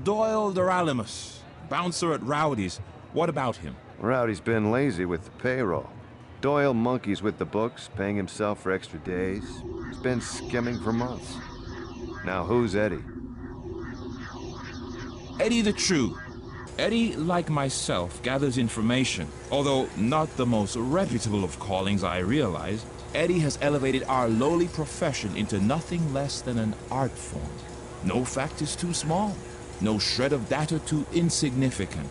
[SPEAKER 9] Doyle Doralimus, bouncer at Rowdy's. What about him?
[SPEAKER 3] Rowdy's been lazy with the payroll. Doyle monkeys with the books, paying himself for extra days. He's been skimming for months. Now who's Eddie?
[SPEAKER 9] Eddie the True. Eddie, like myself, gathers information. Although not the most reputable of callings, I realize, Eddie has elevated our lowly profession into nothing less than an art form. No fact is too small. No shred of data too insignificant.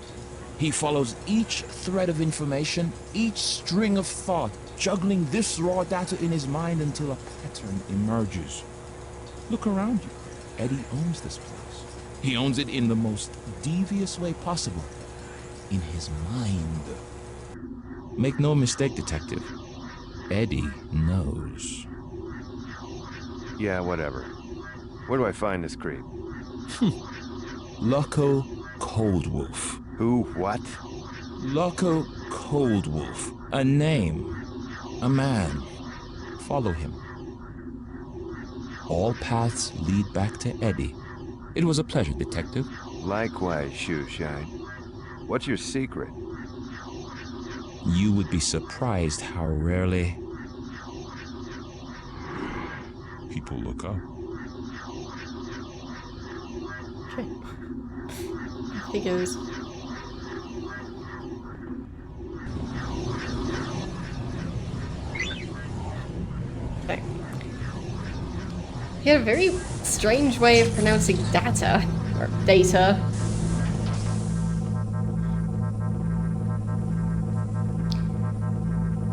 [SPEAKER 9] He follows each thread of information, each string of thought, juggling this raw data in his mind until a pattern emerges. Look around you. Eddie owns this place. He owns it in the most devious way possible. In his mind. Make no mistake, Detective. Eddie knows.
[SPEAKER 3] Yeah, whatever. Where do I find this creep?
[SPEAKER 9] Loco Coldwolf.
[SPEAKER 3] Who? What?
[SPEAKER 9] Loco Coldwolf. A name. A man. Follow him. All paths lead back to Eddie. It was a pleasure, Detective.
[SPEAKER 3] Likewise, Shoeshine. What's your secret?
[SPEAKER 9] You would be surprised how rarely people look up.
[SPEAKER 1] Okay. Off he goes. Okay. He had a very strange way of pronouncing data, or data.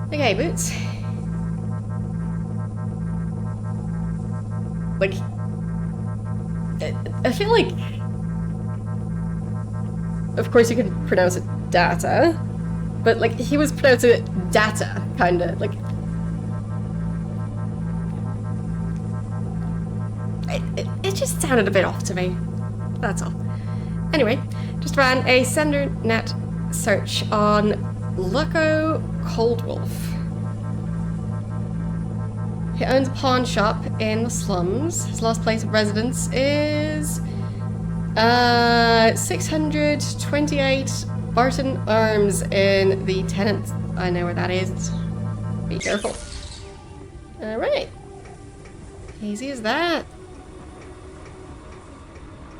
[SPEAKER 1] Okay, Boots. Like, I feel like, of course you can pronounce it data, but like he was pronouncing it data, kinda, like, it just sounded a bit off to me, that's all. Anyway, just ran a sender net search on Loco Coldwolf. He owns a pawn shop in the slums. His last place of residence is 628 Barton Arms in the Tenant. I know where that is. Be careful. Alright. Easy as that.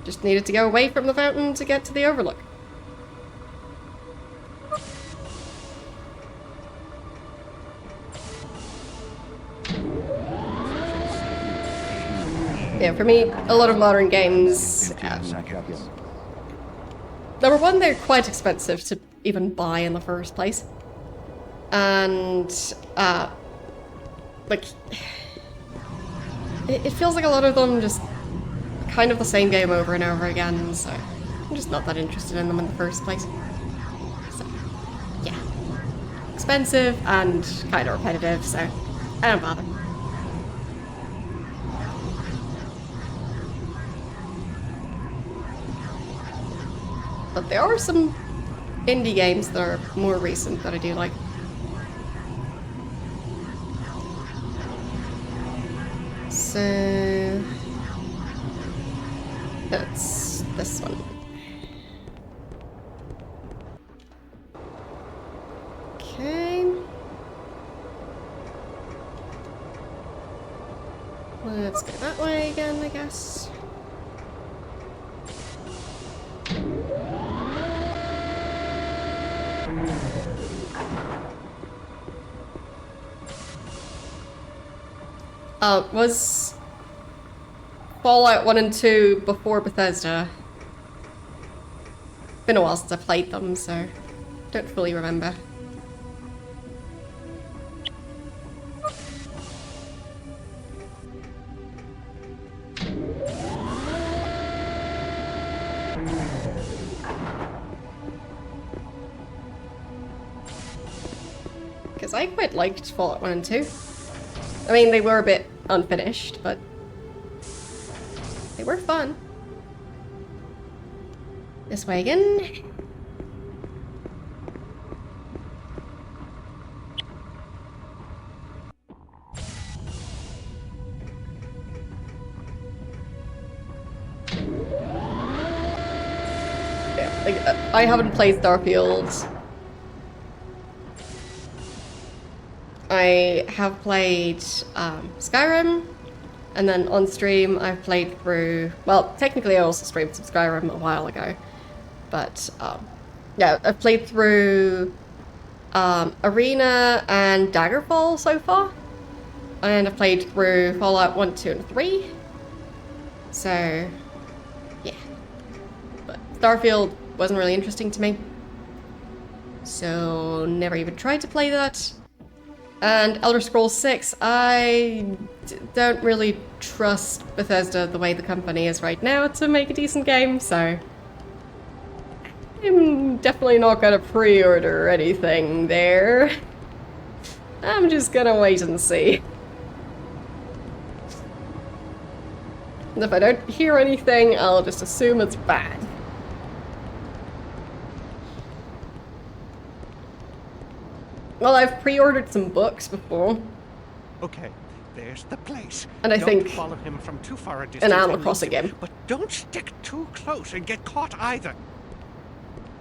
[SPEAKER 1] Just needed to go away from the fountain to get to the overlook. Yeah, for me, a lot of modern games, number one, they're quite expensive to even buy in the first place. And, like, it feels like a lot of them just kind of the same game over and over again, so I'm just not that interested in them in the first place. So, yeah. Expensive and kind of repetitive, so I don't bother. But there are some indie games that are more recent that I do like. So that's this one. Okay. Let's go that way again, I guess. Was Fallout 1 and 2 before Bethesda? Been a while since I played them, so don't fully remember. Because I quite liked Fallout 1 and 2. I mean, they were a bit unfinished, but they were fun. This way again. Yeah, like, I haven't played Starfield I have played Skyrim, and then on stream I've played through, well, technically I also streamed some Skyrim a while ago, but yeah, I've played through Arena and Daggerfall so far, and I've played through Fallout 1, 2, and 3, so yeah, but Starfield wasn't really interesting to me, so never even tried to play that. And Elder Scrolls 6, I don't really trust Bethesda the way the company is right now to make a decent game, so I'm definitely not gonna pre-order anything there. I'm just gonna wait and see. And if I don't hear anything, I'll just assume it's bad. Well, I've pre-ordered some books before.
[SPEAKER 11] Okay, there's the place.
[SPEAKER 1] And I
[SPEAKER 11] don't
[SPEAKER 1] think
[SPEAKER 11] follow him from too far a
[SPEAKER 1] an
[SPEAKER 11] distance.
[SPEAKER 1] Animal
[SPEAKER 11] and
[SPEAKER 1] Crossing
[SPEAKER 11] lose him,
[SPEAKER 1] game.
[SPEAKER 11] But don't stick too close and get caught either.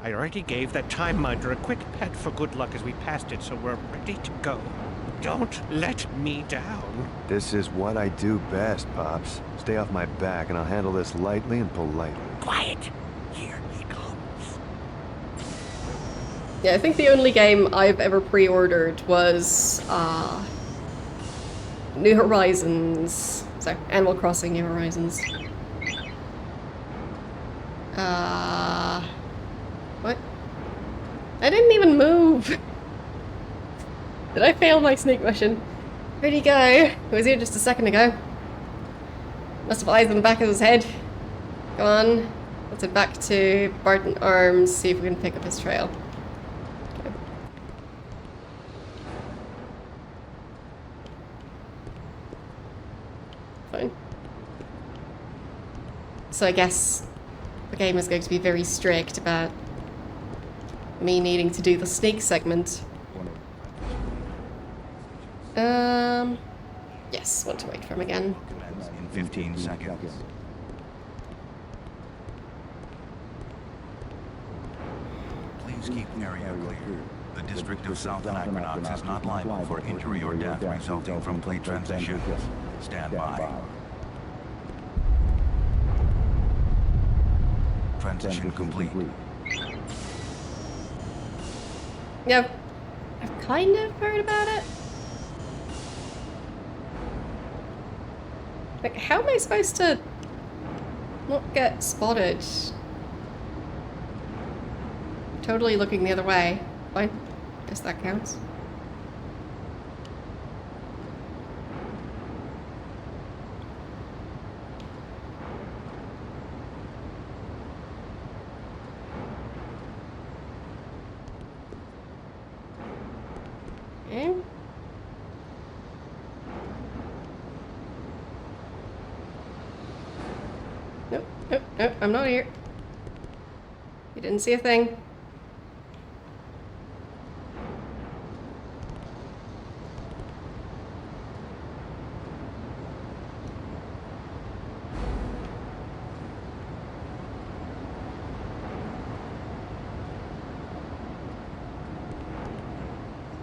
[SPEAKER 11] I already gave that time minder a quick pet for good luck as we passed it, so we're ready to go. Don't let me down.
[SPEAKER 3] This is what I do best, Pops. Stay off my back and I'll handle this lightly and politely.
[SPEAKER 11] Quiet. Here he comes.
[SPEAKER 1] Yeah, I think the only game I've ever pre-ordered was New Horizons. So, Animal Crossing New Horizons. What? I didn't even move! Did I fail my sneak mission? Where'd he go? He was here just a second ago. Must have eyes on the back of his head. Go on. Let's head back to Barton Arms, see if we can pick up his trail. Okay. Fine. So I guess the game is going to be very strict about me needing to do the sneak segment. Yes, want to wait for him again.
[SPEAKER 8] Commence in 15 seconds. Please keep area clear. The District of South Anachronox is not liable for injury or death resulting from plate transition. Stand by. Transition complete.
[SPEAKER 1] Yep. I've kind of heard about it. Like, how am I supposed to not get spotted? Totally looking the other way. Fine. Guess that counts. Okay. Nope, nope, nope, I'm not here. You didn't see a thing.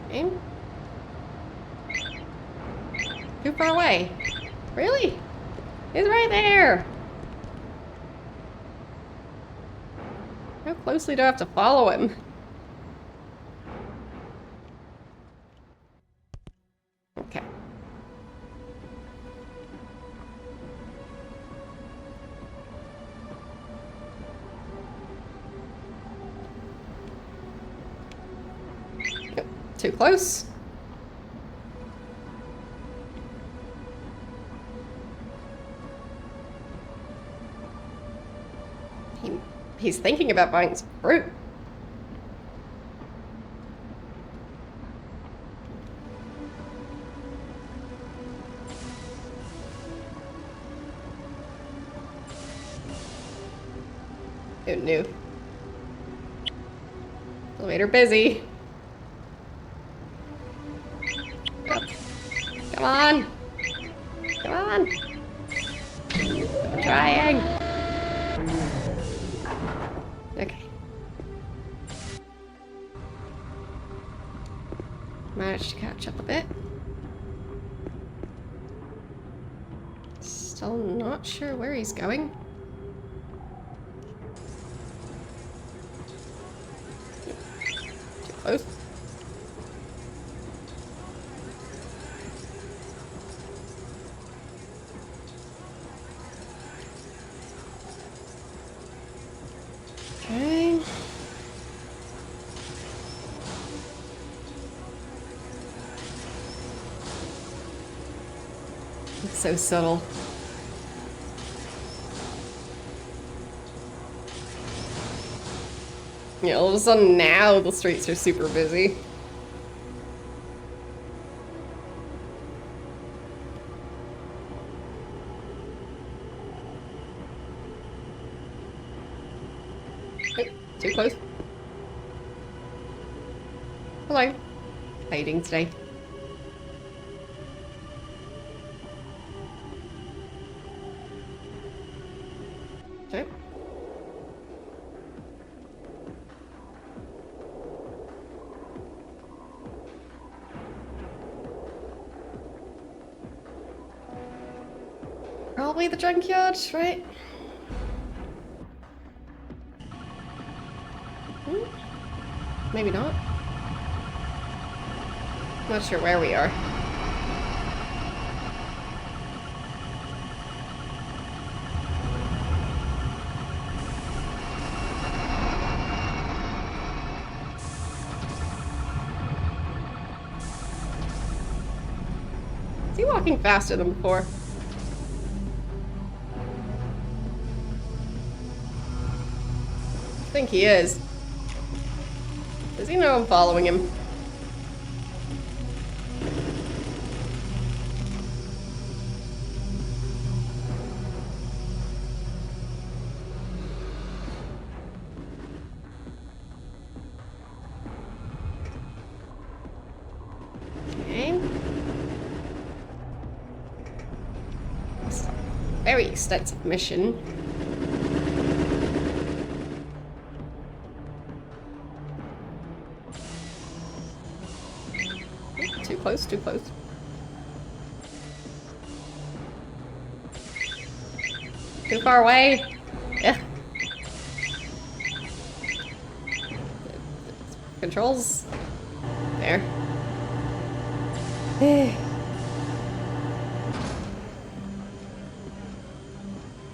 [SPEAKER 1] Okay. Too far away. Really? He's right there. How closely do I have to follow him? Okay. Nope, too close. He's thinking about buying some fruit. Who knew? Elevator busy. Up. Come on. Come on. I'm trying. Okay. Managed to catch up a bit. Still not sure where he's going. Too close. Okay. It's so subtle. Yeah, all of a sudden now the streets are super busy. Oh, too close. Hello. How you doing today? Okay. Probably the junkyard, right? Maybe not. Not sure where we are. Is he walking faster than before? I think he is. Does he know I'm following him? Okay. It's a very extensive mission. Too close, too close. Too far away. Yeah. Controls. There.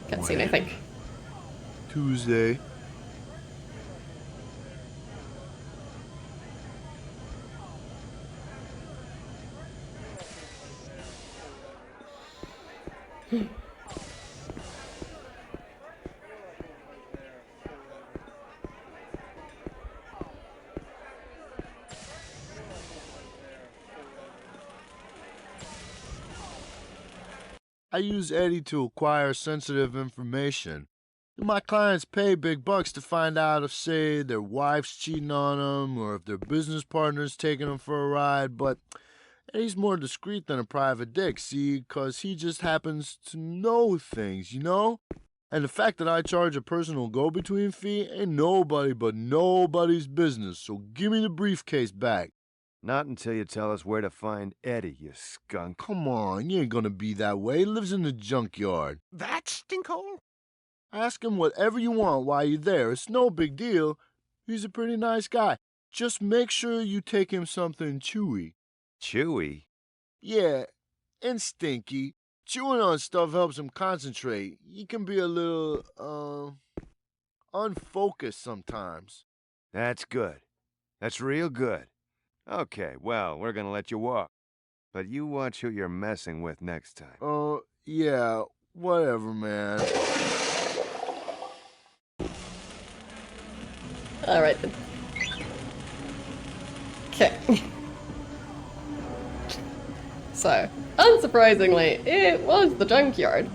[SPEAKER 1] Cutscene, I think.
[SPEAKER 7] Tuesday. I use Eddie to acquire sensitive information. My clients pay big bucks to find out if, say, their wife's cheating on them or if their business partner's taking them for a ride, but Eddie's more discreet than a private dick, see, 'cause he just happens to know things, you know? And the fact that I charge a personal go-between fee ain't nobody but nobody's business, so give me the briefcase back.
[SPEAKER 3] Not until you tell us where to find Eddie, you skunk.
[SPEAKER 7] Come on, you ain't gonna be that way. He lives in the junkyard.
[SPEAKER 11] That stinkhole?
[SPEAKER 7] Ask him whatever you want while you're there. It's no big deal. He's a pretty nice guy. Just make sure you take him something chewy.
[SPEAKER 3] Chewy?
[SPEAKER 7] Yeah, and stinky. Chewing on stuff helps him concentrate. He can be a little, unfocused sometimes.
[SPEAKER 3] That's good. That's real good. Okay, well, we're gonna let you walk. But you watch who you're messing with next time.
[SPEAKER 7] Yeah, whatever, man.
[SPEAKER 1] Alright then. Okay. So, unsurprisingly, it was the junkyard.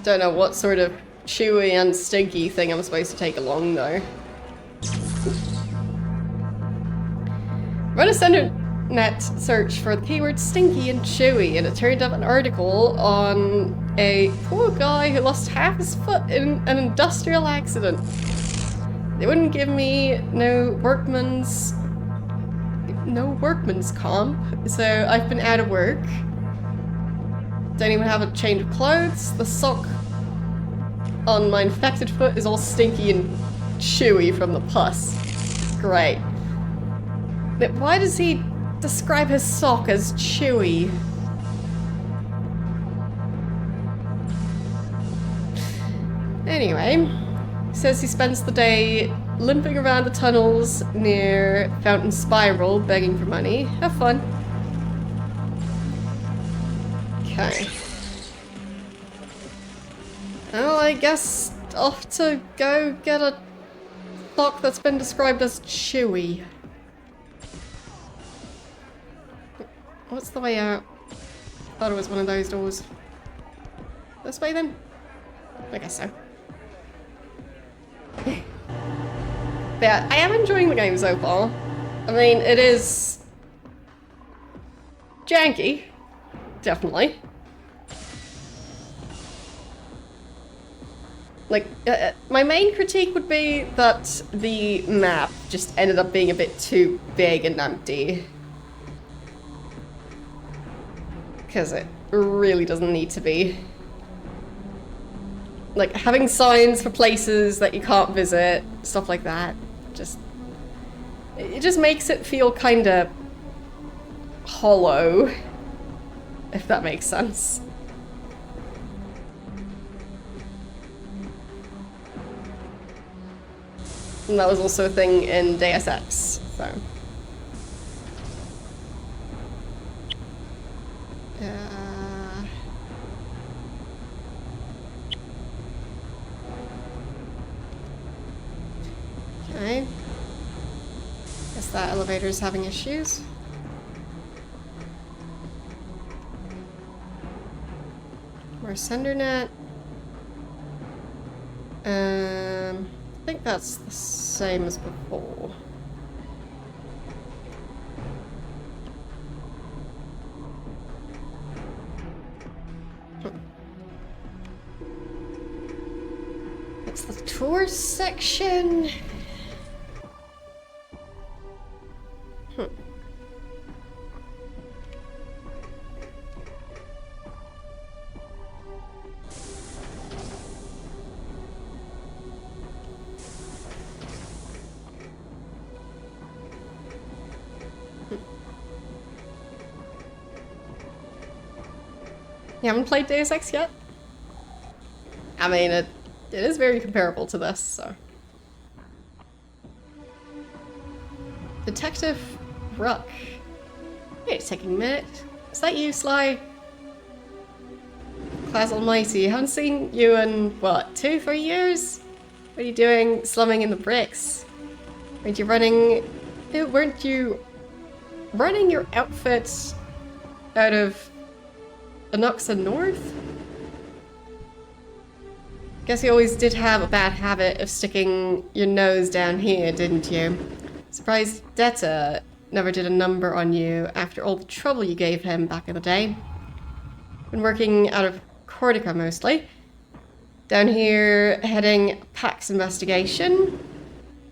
[SPEAKER 1] Don't know what sort of chewy and stinky thing I'm supposed to take along though. Run a internet search for the keyword stinky and chewy, and it turned up an article on a poor guy who lost half his foot in an industrial accident. They wouldn't give me no workman's no workman's comp, so I've been out of work. Don't even have a change of clothes. The sock on my infected foot is all stinky and chewy from the pus. Great. But why does he describe his sock as chewy? Anyway, he says he spends the day limping around the tunnels near Fountain Spiral begging for money. Have fun. Okay. Well, I guess off to go get a sock that's been described as chewy. What's the way out? Thought it was one of those doors. This way then? I guess so. Yeah, I am enjoying the game so far. I mean, it is janky, definitely. Like, my main critique would be that the map just ended up being a bit too big and empty. Because it really doesn't need to be. Like, having signs for places that you can't visit, stuff like that, it just makes it feel kinda hollow, if that makes sense. And that was also a thing in Deus Ex, so. Okay. Guess that elevator's having issues. More sender net. I think that's the same as before. It's the tour section. You haven't played Deus Ex yet? I mean, it is very comparable to this, so. Detective Ruck. Hey, it's taking a minute. Is that you, Sly? Class Almighty, haven't seen you in, what, 2-3 years? What are you doing slumming in the bricks? Weren't you running your outfit out of Anoxa North? Guess you always did have a bad habit of sticking your nose down here, didn't you? Surprised Detta never did a number on you after all the trouble you gave him back in the day. Been working out of Cortica mostly. Down here, heading Pax investigation.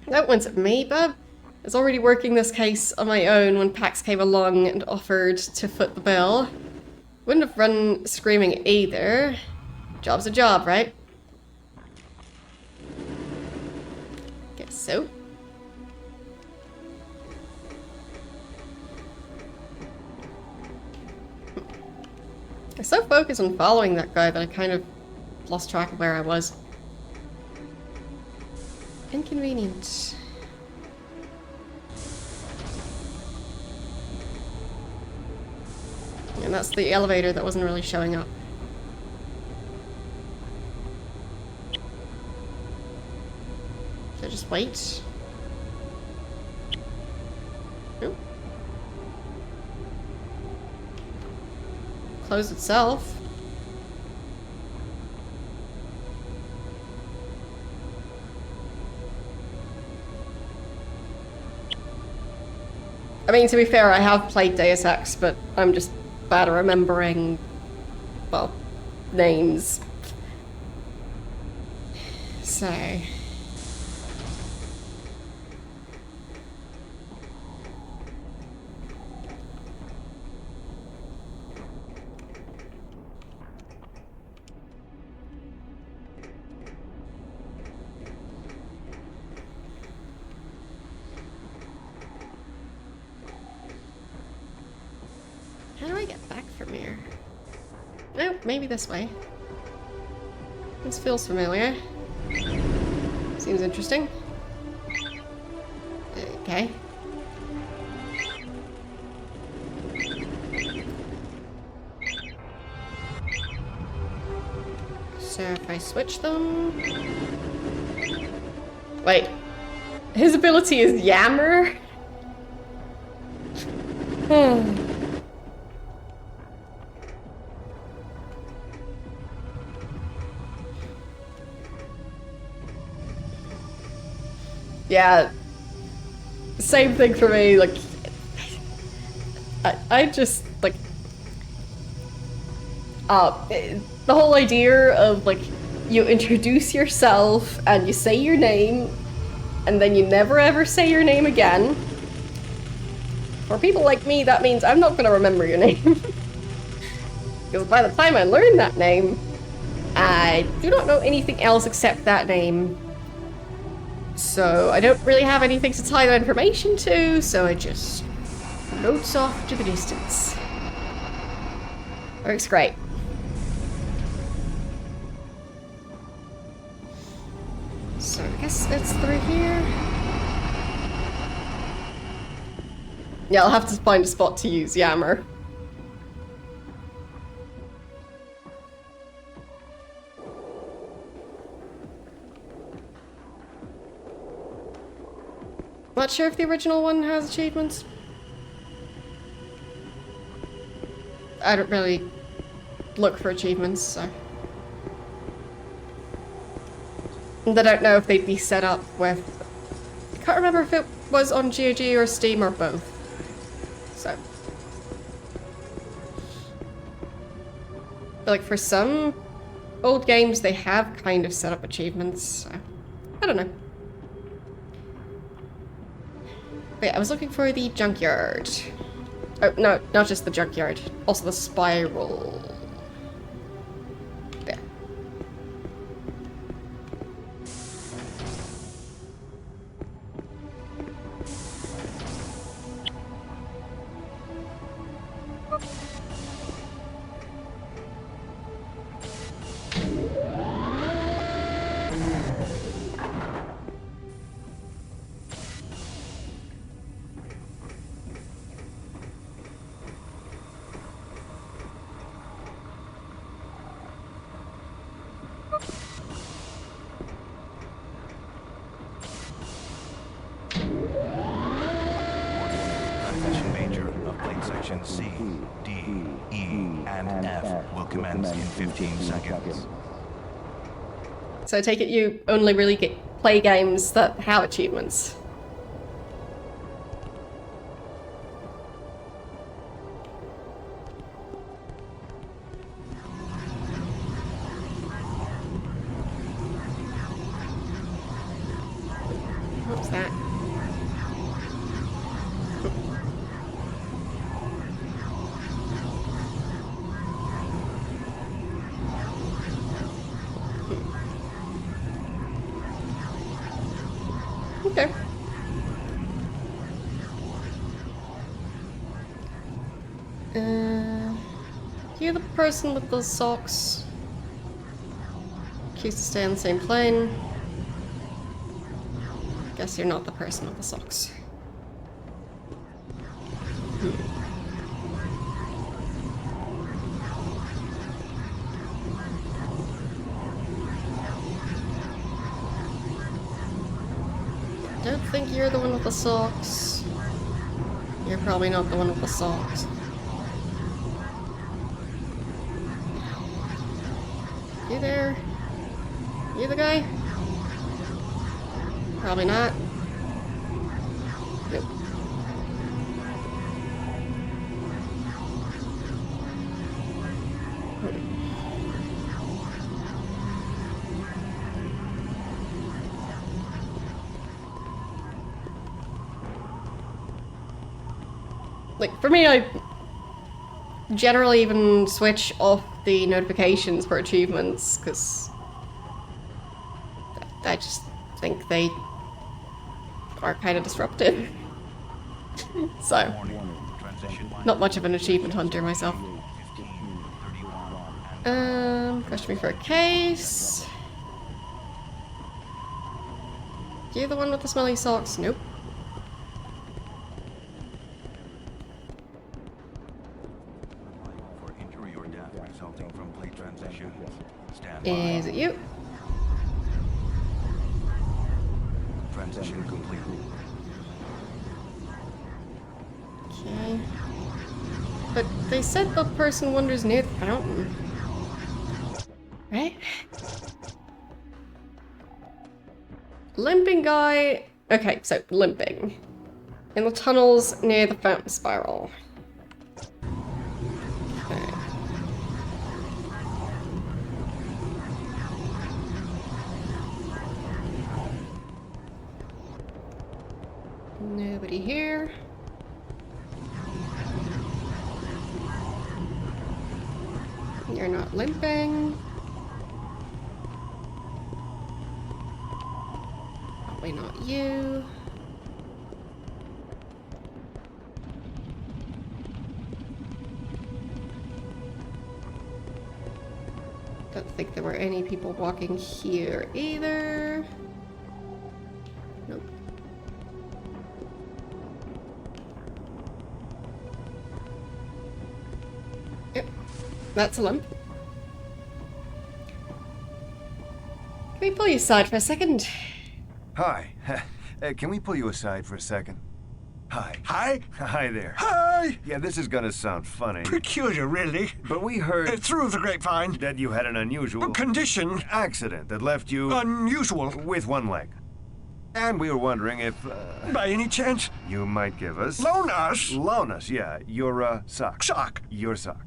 [SPEAKER 1] That one's at me, bub. I was already working this case on my own when Pax came along and offered to foot the bill. Wouldn't have run screaming either. Job's a job, right? Guess so. I was so focused on following that guy that I kind of lost track of where I was. Inconvenient. And that's the elevator that wasn't really showing up. So just wait. Nope. Close itself. I mean, to be fair, I have played Deus Ex, but I'm just bad at remembering, well, names. So. How do I get back from here? No, maybe this way. This feels familiar. Seems interesting. Okay. So if I switch them... Wait. His ability is Yammer? Yeah. Same thing for me, like... I just, like... the whole idea of, like, you introduce yourself and you say your name, and then you never ever say your name again. For people like me, that means I'm not gonna remember your name. Because by the time I learn that name, I do not know anything else except that name. So I don't really have anything to tie that information to, so it just floats off to the distance. Works great. So I guess it's through here. Yeah, I'll have to find a spot to use Yammer. Not sure if the original one has achievements. I don't really look for achievements, so... And I don't know if they'd be set up with... I can't remember if it was on GOG or Steam or both. So... But like for some old games, they have kind of set up achievements, so... I don't know. Wait, I was looking for the junkyard. Oh, no, not just the junkyard. Also the spiral. There.
[SPEAKER 8] Transmission major of plate section C, D, E, and F will commence in 15 seconds.
[SPEAKER 1] So I take it you only really play games that have achievements. What's that? Okay. You're the person with the socks. Accused to stay on the same plane. Guess you're not the person with the socks. Don't think you're the one with the socks. You're probably not the one with the socks. You there? You the guy? Probably not. Nope. Like, for me, I generally even switch off the notifications for achievements, because I just think they are kind of disruptive. So,
[SPEAKER 8] Transition.
[SPEAKER 1] Not much of an achievement hunter myself. Question me for a case. You the one with the smelly socks? Nope.
[SPEAKER 8] For injury or death resulting from plate transition. Stand by.
[SPEAKER 1] Is it you?
[SPEAKER 8] Transition complete.
[SPEAKER 1] Okay. But they said the person wanders near the fountain. Right? Limping guy... Okay, so limping. In the tunnels near the fountain spiral. Okay. Nobody here. You're not limping. Probably not you. Don't think there were any people walking here either. Nope. Yep, that's a limp. Can we pull you aside for a second?
[SPEAKER 3] Hi. Can we pull you aside for a second? Hi.
[SPEAKER 11] Hi?
[SPEAKER 3] Hi there.
[SPEAKER 11] Hi!
[SPEAKER 3] Yeah, this is gonna sound funny,
[SPEAKER 11] Peculiar, really.
[SPEAKER 3] but we heard
[SPEAKER 11] Through the grapevine.
[SPEAKER 3] that you had an unusual
[SPEAKER 11] Condition.
[SPEAKER 3] accident that left you
[SPEAKER 11] Unusual.
[SPEAKER 3] with one leg. And we were wondering if
[SPEAKER 11] By any chance,
[SPEAKER 3] you might give us...
[SPEAKER 11] loan us.
[SPEAKER 3] Loan us, yeah. Your sock.
[SPEAKER 11] Sock.
[SPEAKER 3] Your sock.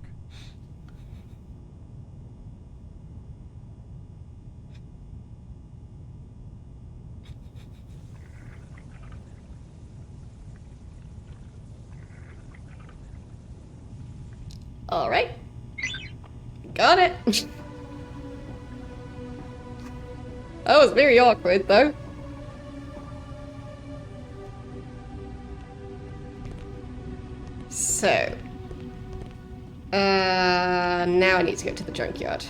[SPEAKER 1] All right. Got it. That was very awkward, though. So. Now I need to go to the junkyard.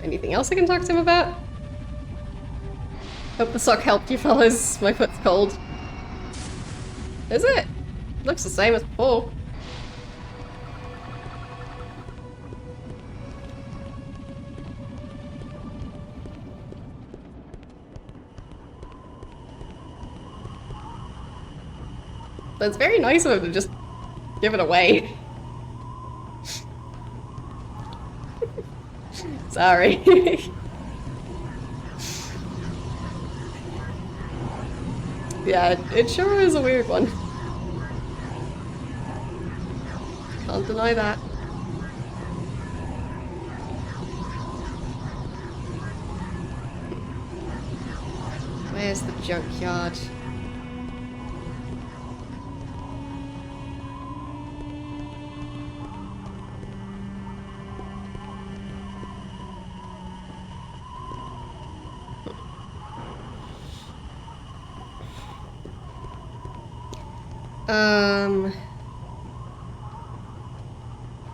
[SPEAKER 1] Anything else I can talk to him about? Hope the sock helped you fellas. My foot's cold. Is it? Looks the same as before. But it's very nice of him to just give it away. Sorry. Yeah, it sure is a weird one. Can't deny that. Where's the junkyard?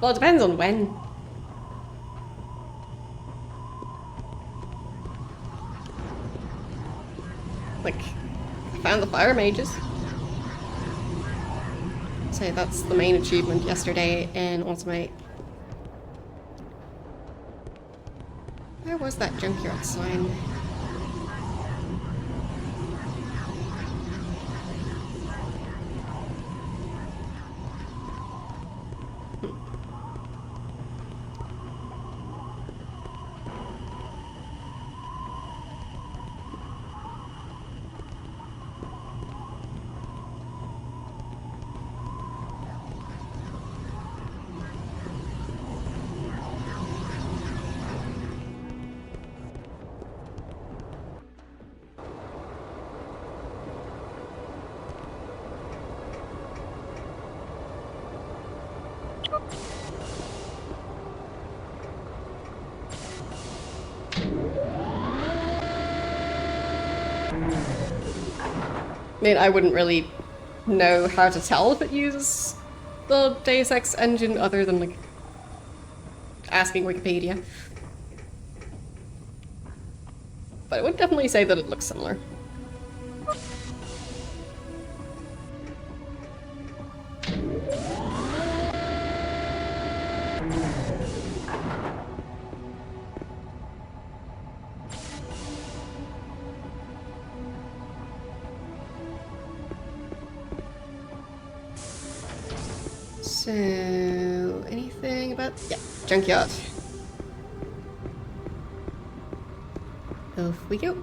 [SPEAKER 1] Well, it depends on when. Like, I found the fire mages. So that's the main achievement yesterday in Ultimate. Where was that junkyard sign? I mean, I wouldn't really know how to tell if it uses the Deus Ex engine other than, like, asking Wikipedia. But I would definitely say that it looks similar. So, anything about... yeah, junkyard. Off we go.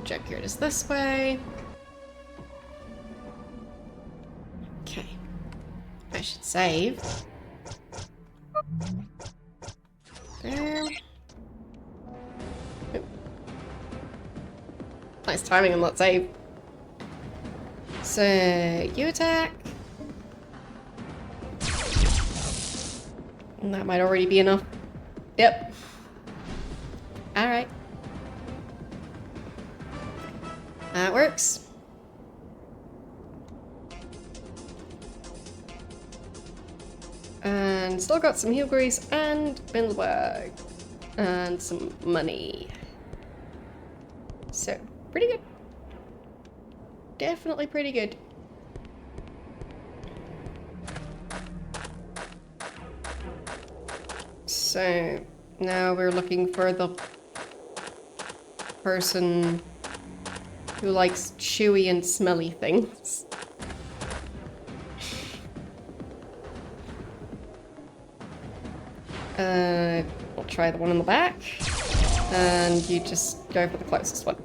[SPEAKER 1] Junkyard is this way. Okay. I should save. There. Oop. Nice timing on that save. So, you attack. And that might already be enough. Yep. Alright. That works. And still got some heel grease and bindlebag. And some money. So, pretty good. Definitely pretty good. So, now we're looking for the person who likes chewy and smelly things. We'll try the one in the back. And you just go for the closest one.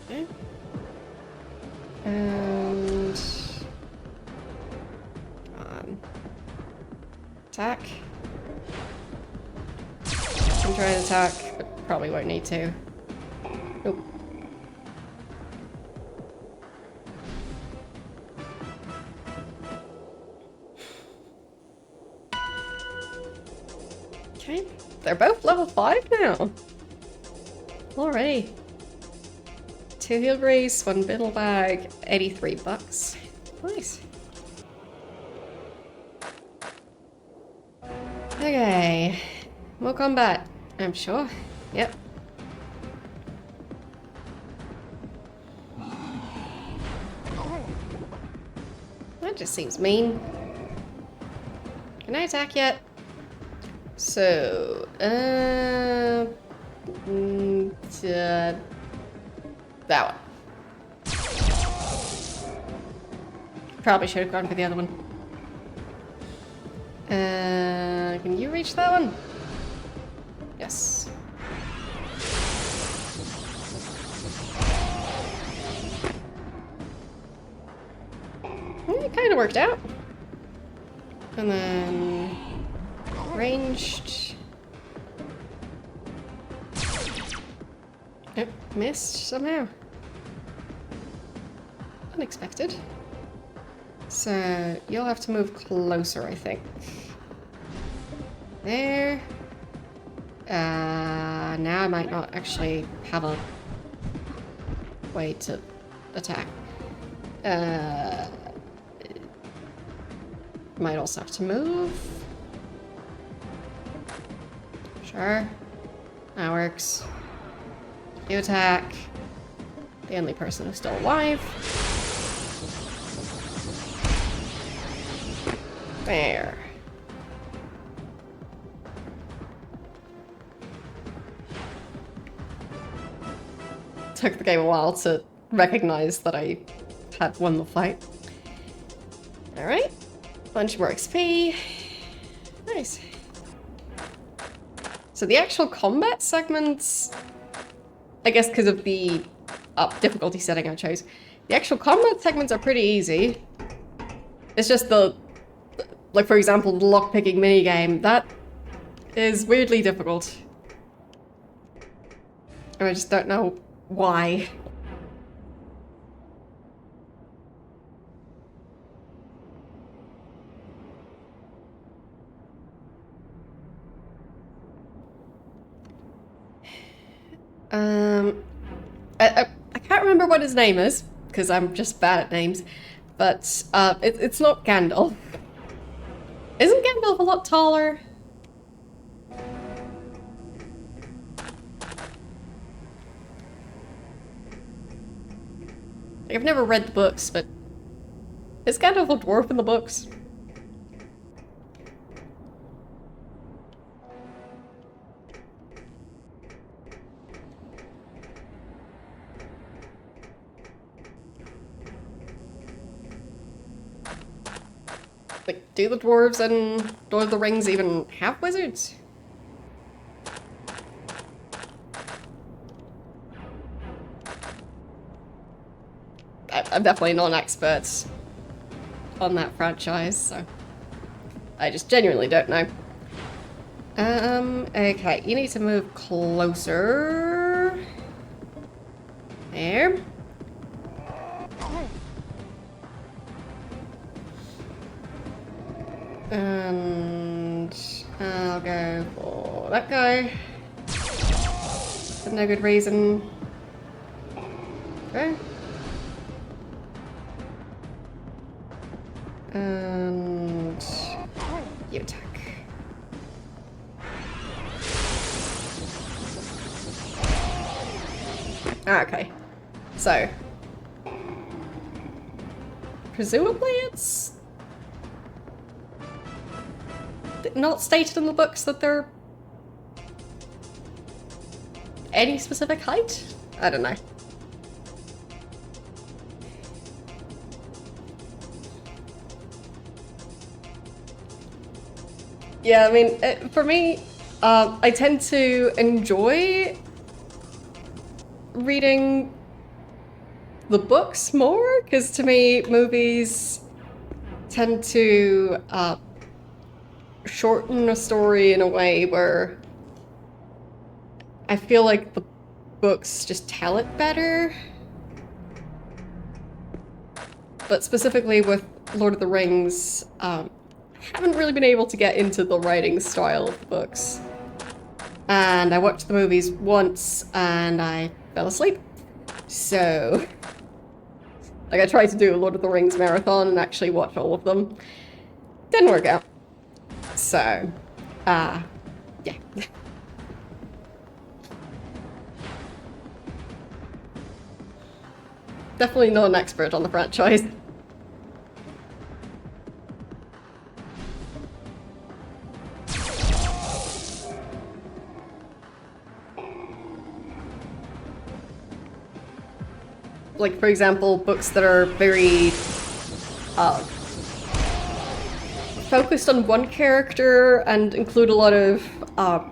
[SPEAKER 1] Okay. And... attack. I'm trying to attack, but probably won't need to. Nope. Okay, they're both level 5 now. Alrighty. 2 heal grease, 1 bindle bag, 83 bucks. Nice. Okay. More combat, I'm sure. Yep. That just seems mean. Can I attack yet? So, that one. Probably should have gone for the other one. Can you reach that one? Yes. It kind of worked out. And then ranged. Nope, missed somehow. Unexpected. So you'll have to move closer, I think. There. Now I might not actually have a way to attack. Might also have to move. Sure. That works. You attack. The only person who's still alive. There. Took the game a while to recognize that I had won the fight. Alright. Bunch more XP. Nice. So the actual combat segments I guess because of the difficulty setting I chose. The actual combat segments are pretty easy. It's just the, like for example, the lockpicking minigame, that is weirdly difficult. And I just don't know why. I can't remember what his name is, because I'm just bad at names, but it's not Gandalf. Isn't Gandalf a lot taller? I've never read the books, but is Gandalf a dwarf in the books? Like, do the dwarves and Lord of the Rings even have wizards? I'm definitely not an expert on that franchise, so I just genuinely don't know. Okay, you need to move closer. There. And I'll go for that guy. For no good reason. Okay. And you attack. Okay. So presumably it's not stated in the books that they're any specific height? I don't know. Yeah, I mean, for me, I tend to enjoy reading the books more, because to me, movies tend to shorten a story in a way where I feel like the books just tell it better. But specifically with Lord of the Rings, I haven't really been able to get into the writing style of the books. And I watched the movies once and I fell asleep. So, like, I tried to do a Lord of the Rings marathon and actually watch all of them. Didn't work out. So, yeah. Definitely not an expert on the franchise. Like, for example, books that are very focused on one character and include a lot of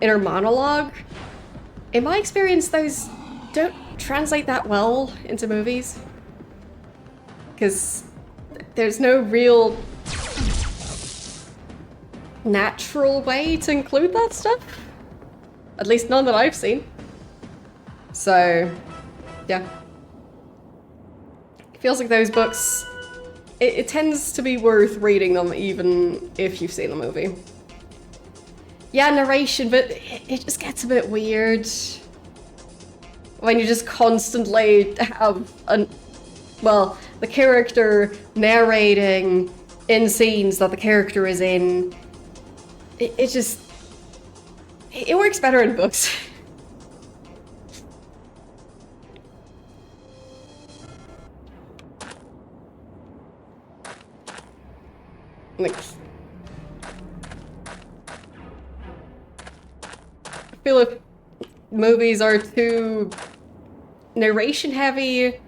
[SPEAKER 1] inner monologue. In my experience, those don't translate that well into movies. Because there's no real natural way to include that stuff. At least none that I've seen. So, yeah. It feels like those books, it tends to be worth reading them even if you've seen the movie. Yeah, narration, but it just gets a bit weird when you just constantly have the character narrating in scenes that the character is in. It just, it works better in books. Like, I feel if movies are too narration heavy,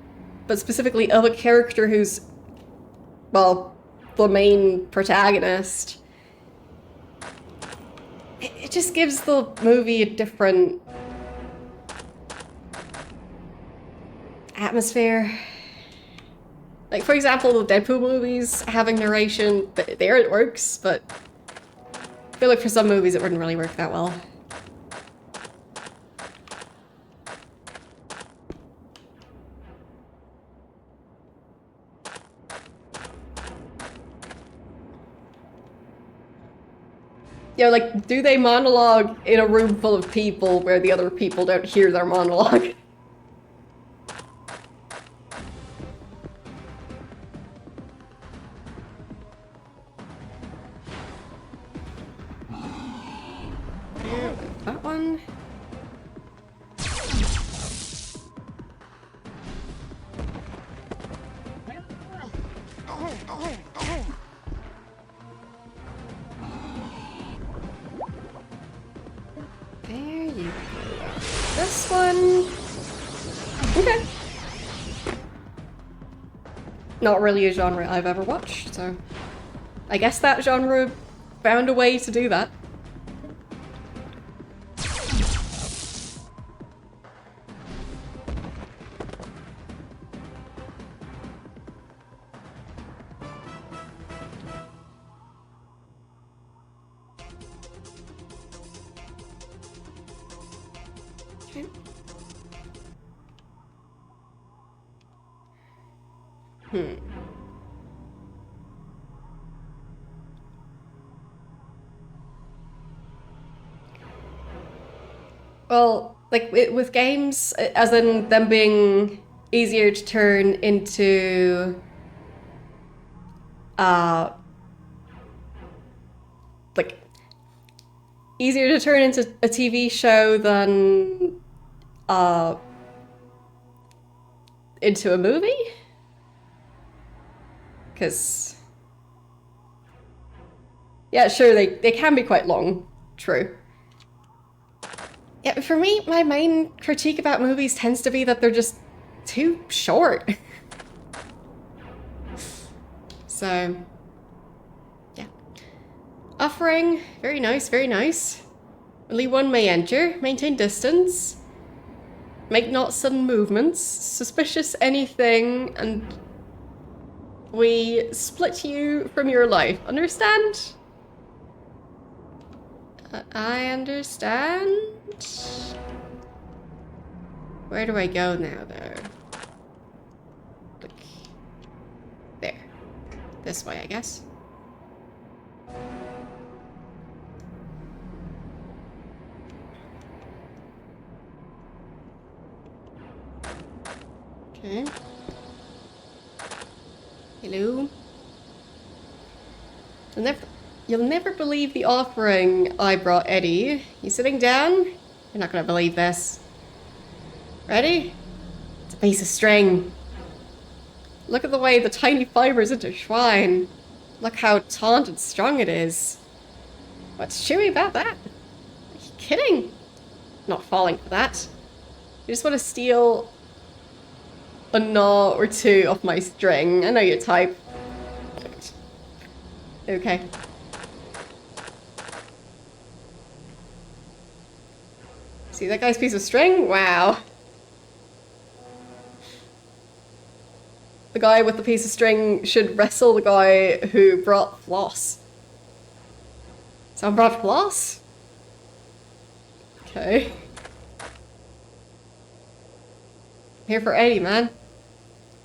[SPEAKER 1] but specifically of a character who's, well, the main protagonist, it just gives the movie a different atmosphere. Like, for example, the Deadpool movies, having narration, there it works, but I feel like for some movies it wouldn't really work that well. Yeah, like, do they monologue in a room full of people where the other people don't hear their monologue? That one. There you go. This one. Okay. Not really a genre I've ever watched, so I guess that genre found a way to do that. Well, like with games, as in them being easier to turn into, like, easier to turn into a TV show than, into a movie? Because, yeah, sure, they can be quite long, true. Yeah, for me, my main critique about movies tends to be that they're just too short. So, yeah. Offering, very nice, very nice. Only one may enter, maintain distance, make not sudden movements, suspicious anything, and we split you from your life. Understand? I understand. Where do I go now, though? Look. There. This way, I guess. Okay. Hello. You'll never believe the offering I brought Eddie. You sitting down? You're not gonna believe this. Ready? It's a piece of string. Look at the way the tiny fibers intertwine. Look how taut and strong it is. What's chewy about that? Are you kidding? Not falling for that. You just want to steal a knot or two off my string. I know your type. Okay. See that guy's piece of string? Wow. The guy with the piece of string should wrestle the guy who brought floss. Someone brought floss? Okay. I'm here for Eddie, man.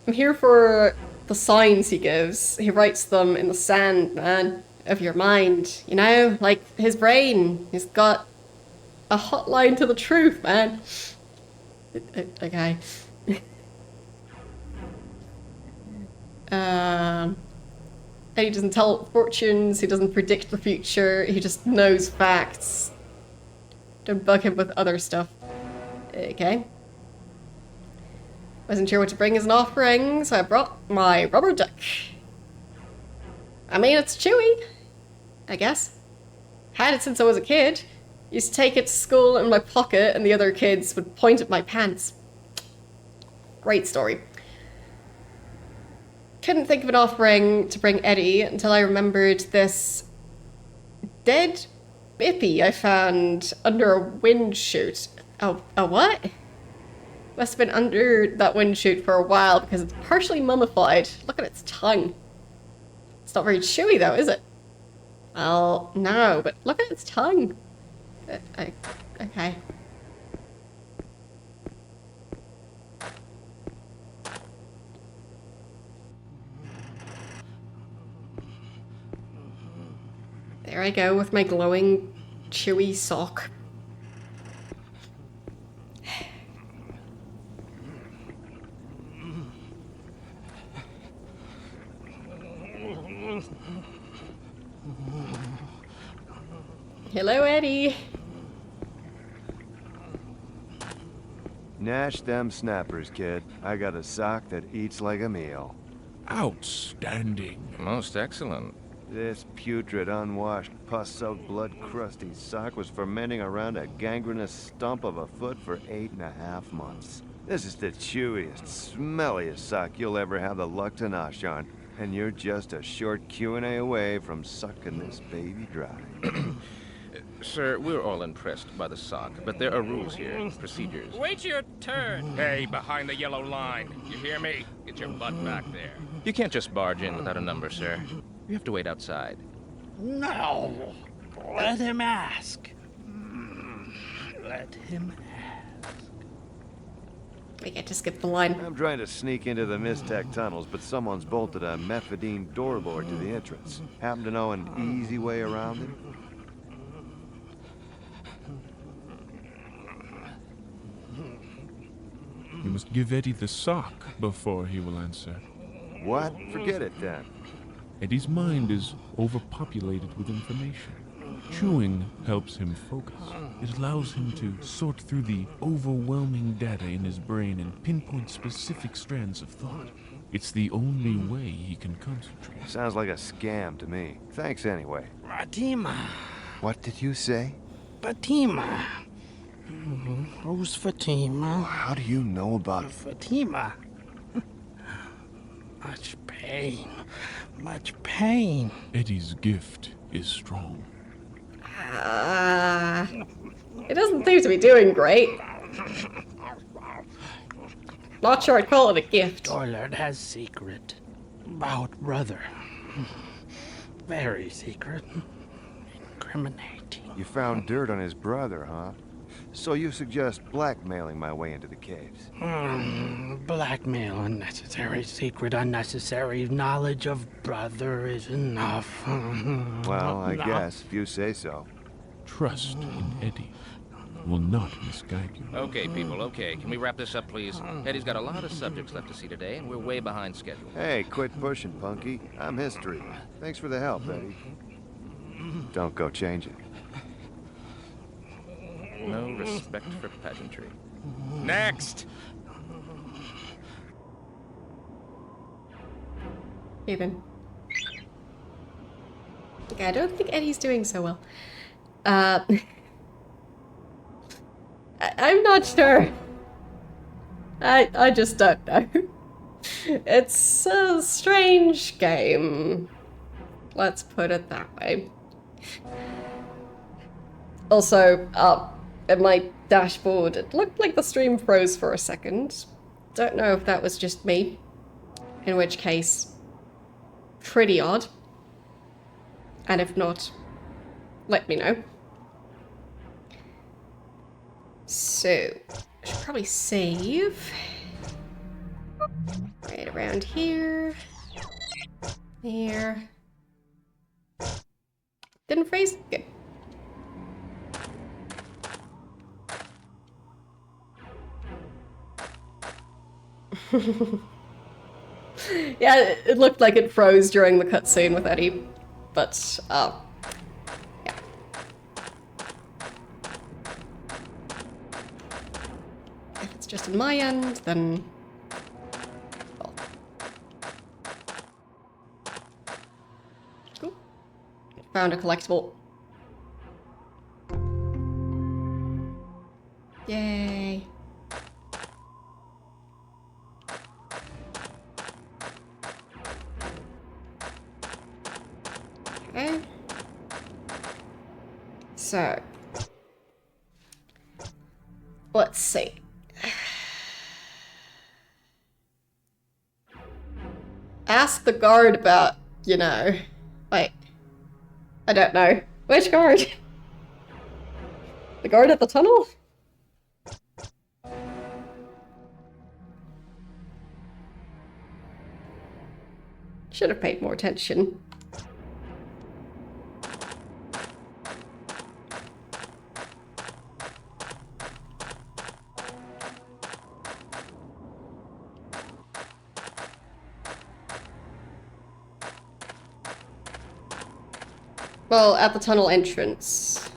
[SPEAKER 1] I'm here for the signs he gives. He writes them in the sand, man, of your mind. You know, like his brain. He's got a hotline to the truth, man. Okay. And he doesn't tell fortunes, he doesn't predict the future, he just knows facts. Don't bug him with other stuff. Okay. Wasn't sure what to bring as an offering, so I brought my rubber duck. I mean, it's chewy, I guess. Had it since I was a kid. Used to take it to school in my pocket and the other kids would point at my pants. Great story. Couldn't think of an offering to bring Eddie until I remembered this dead bippy I found under a wind chute. Oh, a what? Must have been under that wind chute for a while because it's partially mummified. Look at its tongue. It's not very chewy though, is it? Well, no, but look at its tongue. Okay. There I go with my glowing, chewy sock. Hello, Eddie.
[SPEAKER 3] Gnash them snappers, kid. I got a sock that eats like a meal.
[SPEAKER 9] Outstanding.
[SPEAKER 4] Most excellent.
[SPEAKER 3] This putrid, unwashed, pus-soaked, blood-crusty sock was fermenting around a gangrenous stump of a foot for 8.5 months. This is the chewiest, smelliest sock you'll ever have the luck to nosh on, and you're just a short Q&A away from sucking this baby dry.
[SPEAKER 4] Sir, we're all impressed by the sock, but there are rules here, procedures.
[SPEAKER 11] Wait your turn.
[SPEAKER 12] Hey, behind the yellow line. You hear me? Get your butt back there.
[SPEAKER 4] You can't just barge in without a number, sir. You have to wait outside.
[SPEAKER 11] No. Let him ask. Let him ask.
[SPEAKER 1] We get to skip the line.
[SPEAKER 3] I'm trying to sneak into the Mistec tunnels, but someone's bolted a methadine door board to the entrance. Happen to know an easy way around it?
[SPEAKER 9] You must give Eddie the sock before he will answer.
[SPEAKER 3] What? Forget it then.
[SPEAKER 9] Eddie's mind is overpopulated with information. Chewing helps him focus. It allows him to sort through the overwhelming data in his brain and pinpoint specific strands of thought. It's the only way he can concentrate.
[SPEAKER 3] Sounds like a scam to me. Thanks anyway.
[SPEAKER 11] Fatima.
[SPEAKER 3] What did you say?
[SPEAKER 11] Fatima. Who's Fatima?
[SPEAKER 3] How do you know about
[SPEAKER 11] Fatima? Much pain. Much pain.
[SPEAKER 9] Eddie's gift is strong.
[SPEAKER 1] It doesn't seem to be doing great. Not sure I'd call it a gift.
[SPEAKER 11] Toilet has secret about brother. Very secret. Incriminating.
[SPEAKER 3] You found dirt on his brother, huh? So you suggest blackmailing my way into the caves?
[SPEAKER 11] Blackmail, unnecessary secret, unnecessary knowledge of brother is enough.
[SPEAKER 3] Well, I guess, if you say so.
[SPEAKER 9] Trust in Eddie will not misguide you.
[SPEAKER 4] Okay, people, okay. Can we wrap this up, please? Eddie's got a lot of subjects left to see today, and we're way behind schedule.
[SPEAKER 3] Hey, quit pushing, Punky. I'm history. Thanks for the help, Eddie. Don't go changing.
[SPEAKER 4] No respect for pageantry.
[SPEAKER 12] Next!
[SPEAKER 1] Even. Okay, I don't think Eddie's doing so well. I'm not sure. I just don't know. It's a strange game. Let's put it that way. Also, at my dashboard, it looked like the stream froze for a second. Don't know if that was just me. In which case, pretty odd. And if not, let me know. So, I should probably save. Right around here. There. Didn't freeze? Good. Yeah, it looked like it froze during the cutscene with Eddie, but, yeah. If it's just on my end, then... well. Cool. Found a collectible. Yay. Okay. So, let's see. ask the guard about, you know, like, I don't know. Which guard? The guard at the tunnel? Should have paid more attention. Well, at the tunnel entrance.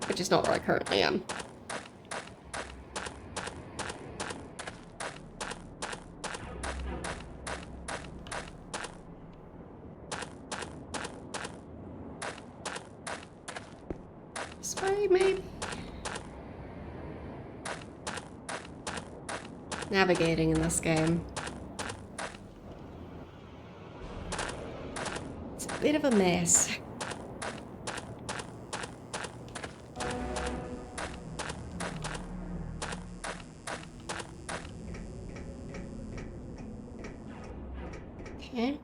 [SPEAKER 1] Which is not where I currently am. This way, maybe? Navigating in this game. It's a bit of a mess. Okay.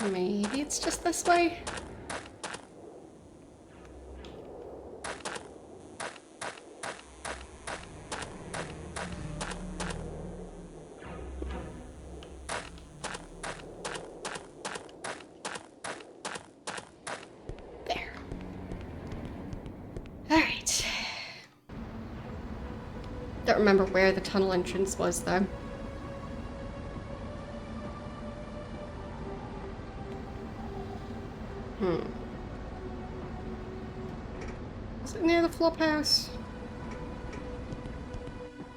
[SPEAKER 1] Maybe it's just this way? There. Alright. Don't remember where the tunnel entrance was, though. Is it near the flop house?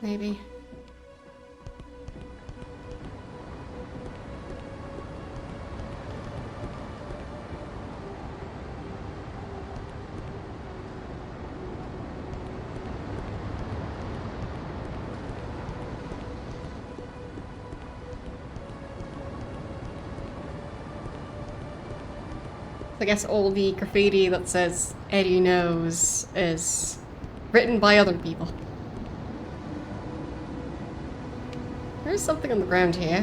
[SPEAKER 1] Maybe. I guess all the graffiti that says Eddie knows is written by other people. There's something on the ground here.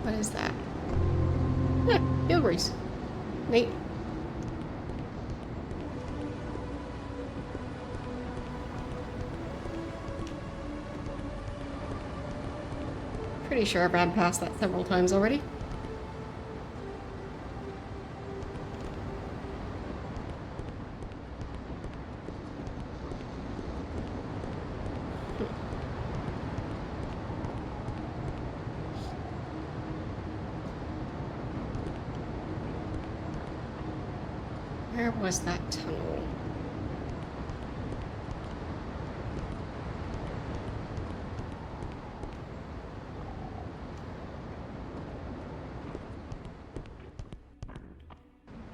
[SPEAKER 1] What is that? Yeah, Gilberries. Neat. Pretty sure I've ran past that several times already. Where was that tunnel?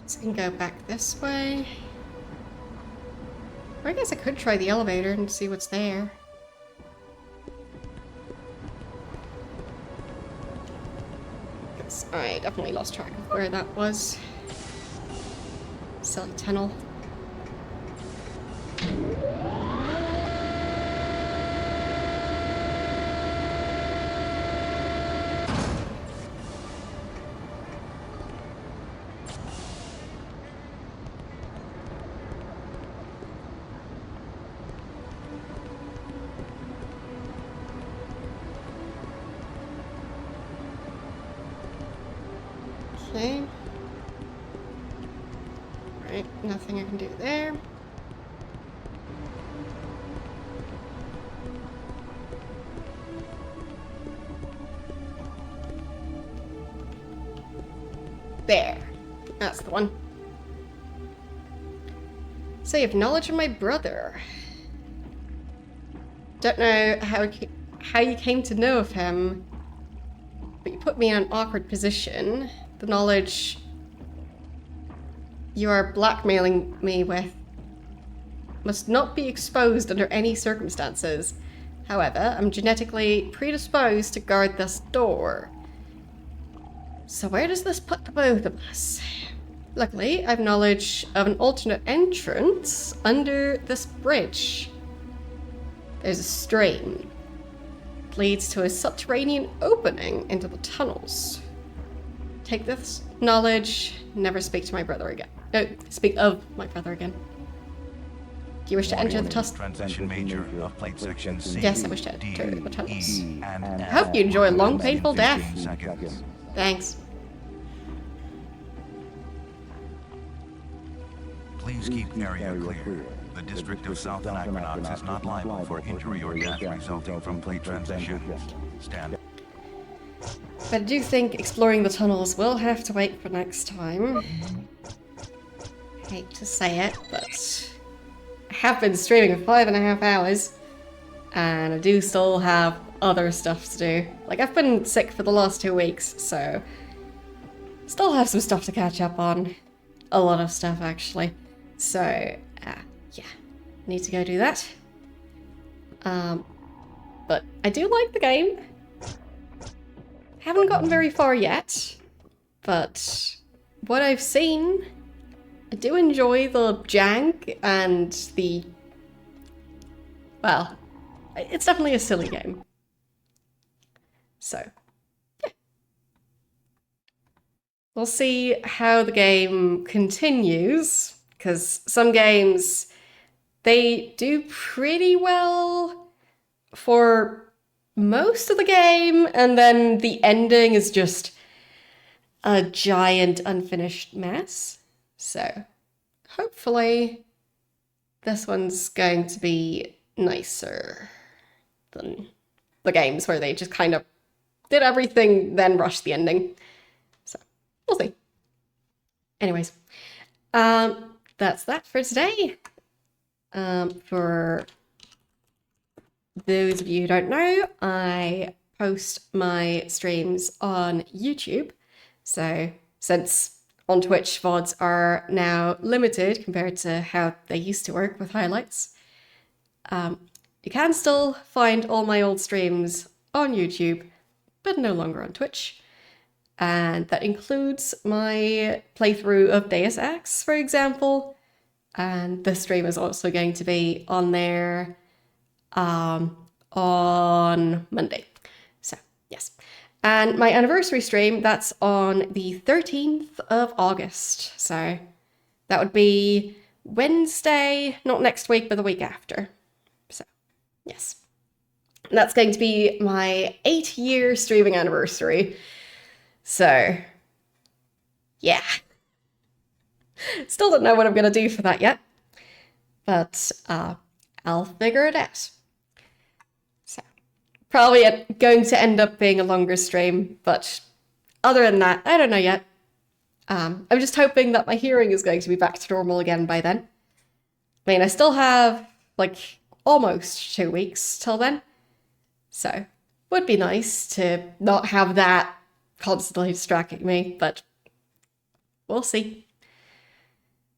[SPEAKER 1] So I can go back this way. Or I guess I could try the elevator and see what's there. Because I definitely lost track of where that was. Silly tunnel. Okay. Right, nothing I can do there. There. That's the one. So you have knowledge of my brother. Don't know how you came to know of him, but you put me in an awkward position. The knowledge you are blackmailing me with must not be exposed under any circumstances. However, I'm genetically predisposed to guard this door. So where does this put the both of us? Luckily, I have knowledge of an alternate entrance under this bridge. There's a stream. It leads to a subterranean opening into the tunnels. Take this knowledge, never speak to my brother again. No, speak of my brother again. Do you wish to enter the tunnels?
[SPEAKER 8] Transition major of plate section C.
[SPEAKER 1] Yes, I wish to enter the tunnels.
[SPEAKER 8] E, and
[SPEAKER 1] I hope you enjoy a long, painful death.
[SPEAKER 8] 15 seconds.
[SPEAKER 1] Thanks.
[SPEAKER 8] Please keep area clear. The District of South Anachronox is not liable for injury or death resulting from plate transition. Stand.
[SPEAKER 1] But I do think exploring the tunnels will have to wait for next time. Hate to say it, but I have been streaming for 5.5 hours, and I do still have other stuff to do. Like, I've been sick for the last 2 weeks, so still have some stuff to catch up on. A lot of stuff, actually. So, yeah, need to go do that. But I do like the game. Haven't gotten very far yet, but what I've seen, I do enjoy the jank and the... well, it's definitely a silly game. So, yeah. We'll see how the game continues, because some games, they do pretty well for most of the game, and then the ending is just a giant unfinished mess. So, hopefully, this one's going to be nicer than the games where they just kind of did everything, then rushed the ending. So, we'll see. Anyways, that's that for today. For those of you who don't know, I post my streams on YouTube. So since on Twitch, VODs are now limited compared to how they used to work with highlights, you can still find all my old streams on YouTube, but no longer on Twitch. And that includes my playthrough of Deus Ex, for example. And the stream is also going to be on there on Monday. So, yes. And my anniversary stream, that's on the 13th of August. So that would be Wednesday, not next week, but the week after. So, yes. And that's going to be my 8-year streaming anniversary. So, yeah. Still don't know what I'm going to do for that yet. But I'll figure it out. So, probably going to end up being a longer stream, but other than that, I don't know yet. I'm just hoping that my hearing is going to be back to normal again by then. I mean, I still have, like, almost 2 weeks till then. So, would be nice to not have that constantly distracting me, but we'll see.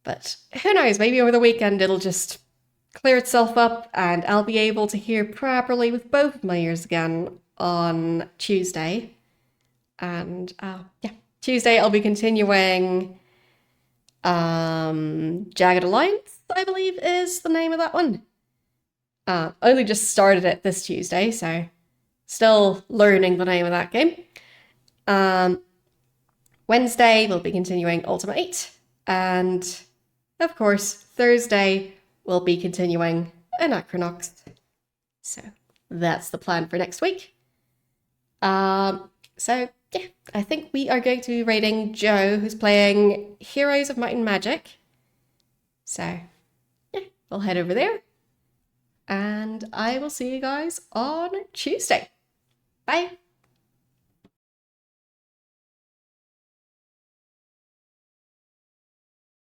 [SPEAKER 1] But who knows, maybe over the weekend it'll just clear itself up and I'll be able to hear properly with both of my ears again on Tuesday. And yeah, Tuesday I'll be continuing Jagged Alliance, I believe is the name of that one. Only just started it this Tuesday, so still learning the name of that game. Wednesday we'll be continuing Ultima 8, and of course Thursday we'll be continuing Anachronox. So that's the plan for next week. So yeah, I think we are going to be raiding Joe, who's playing Heroes of Might and Magic. So yeah, we'll head over there, and I will see you guys on Tuesday. Bye!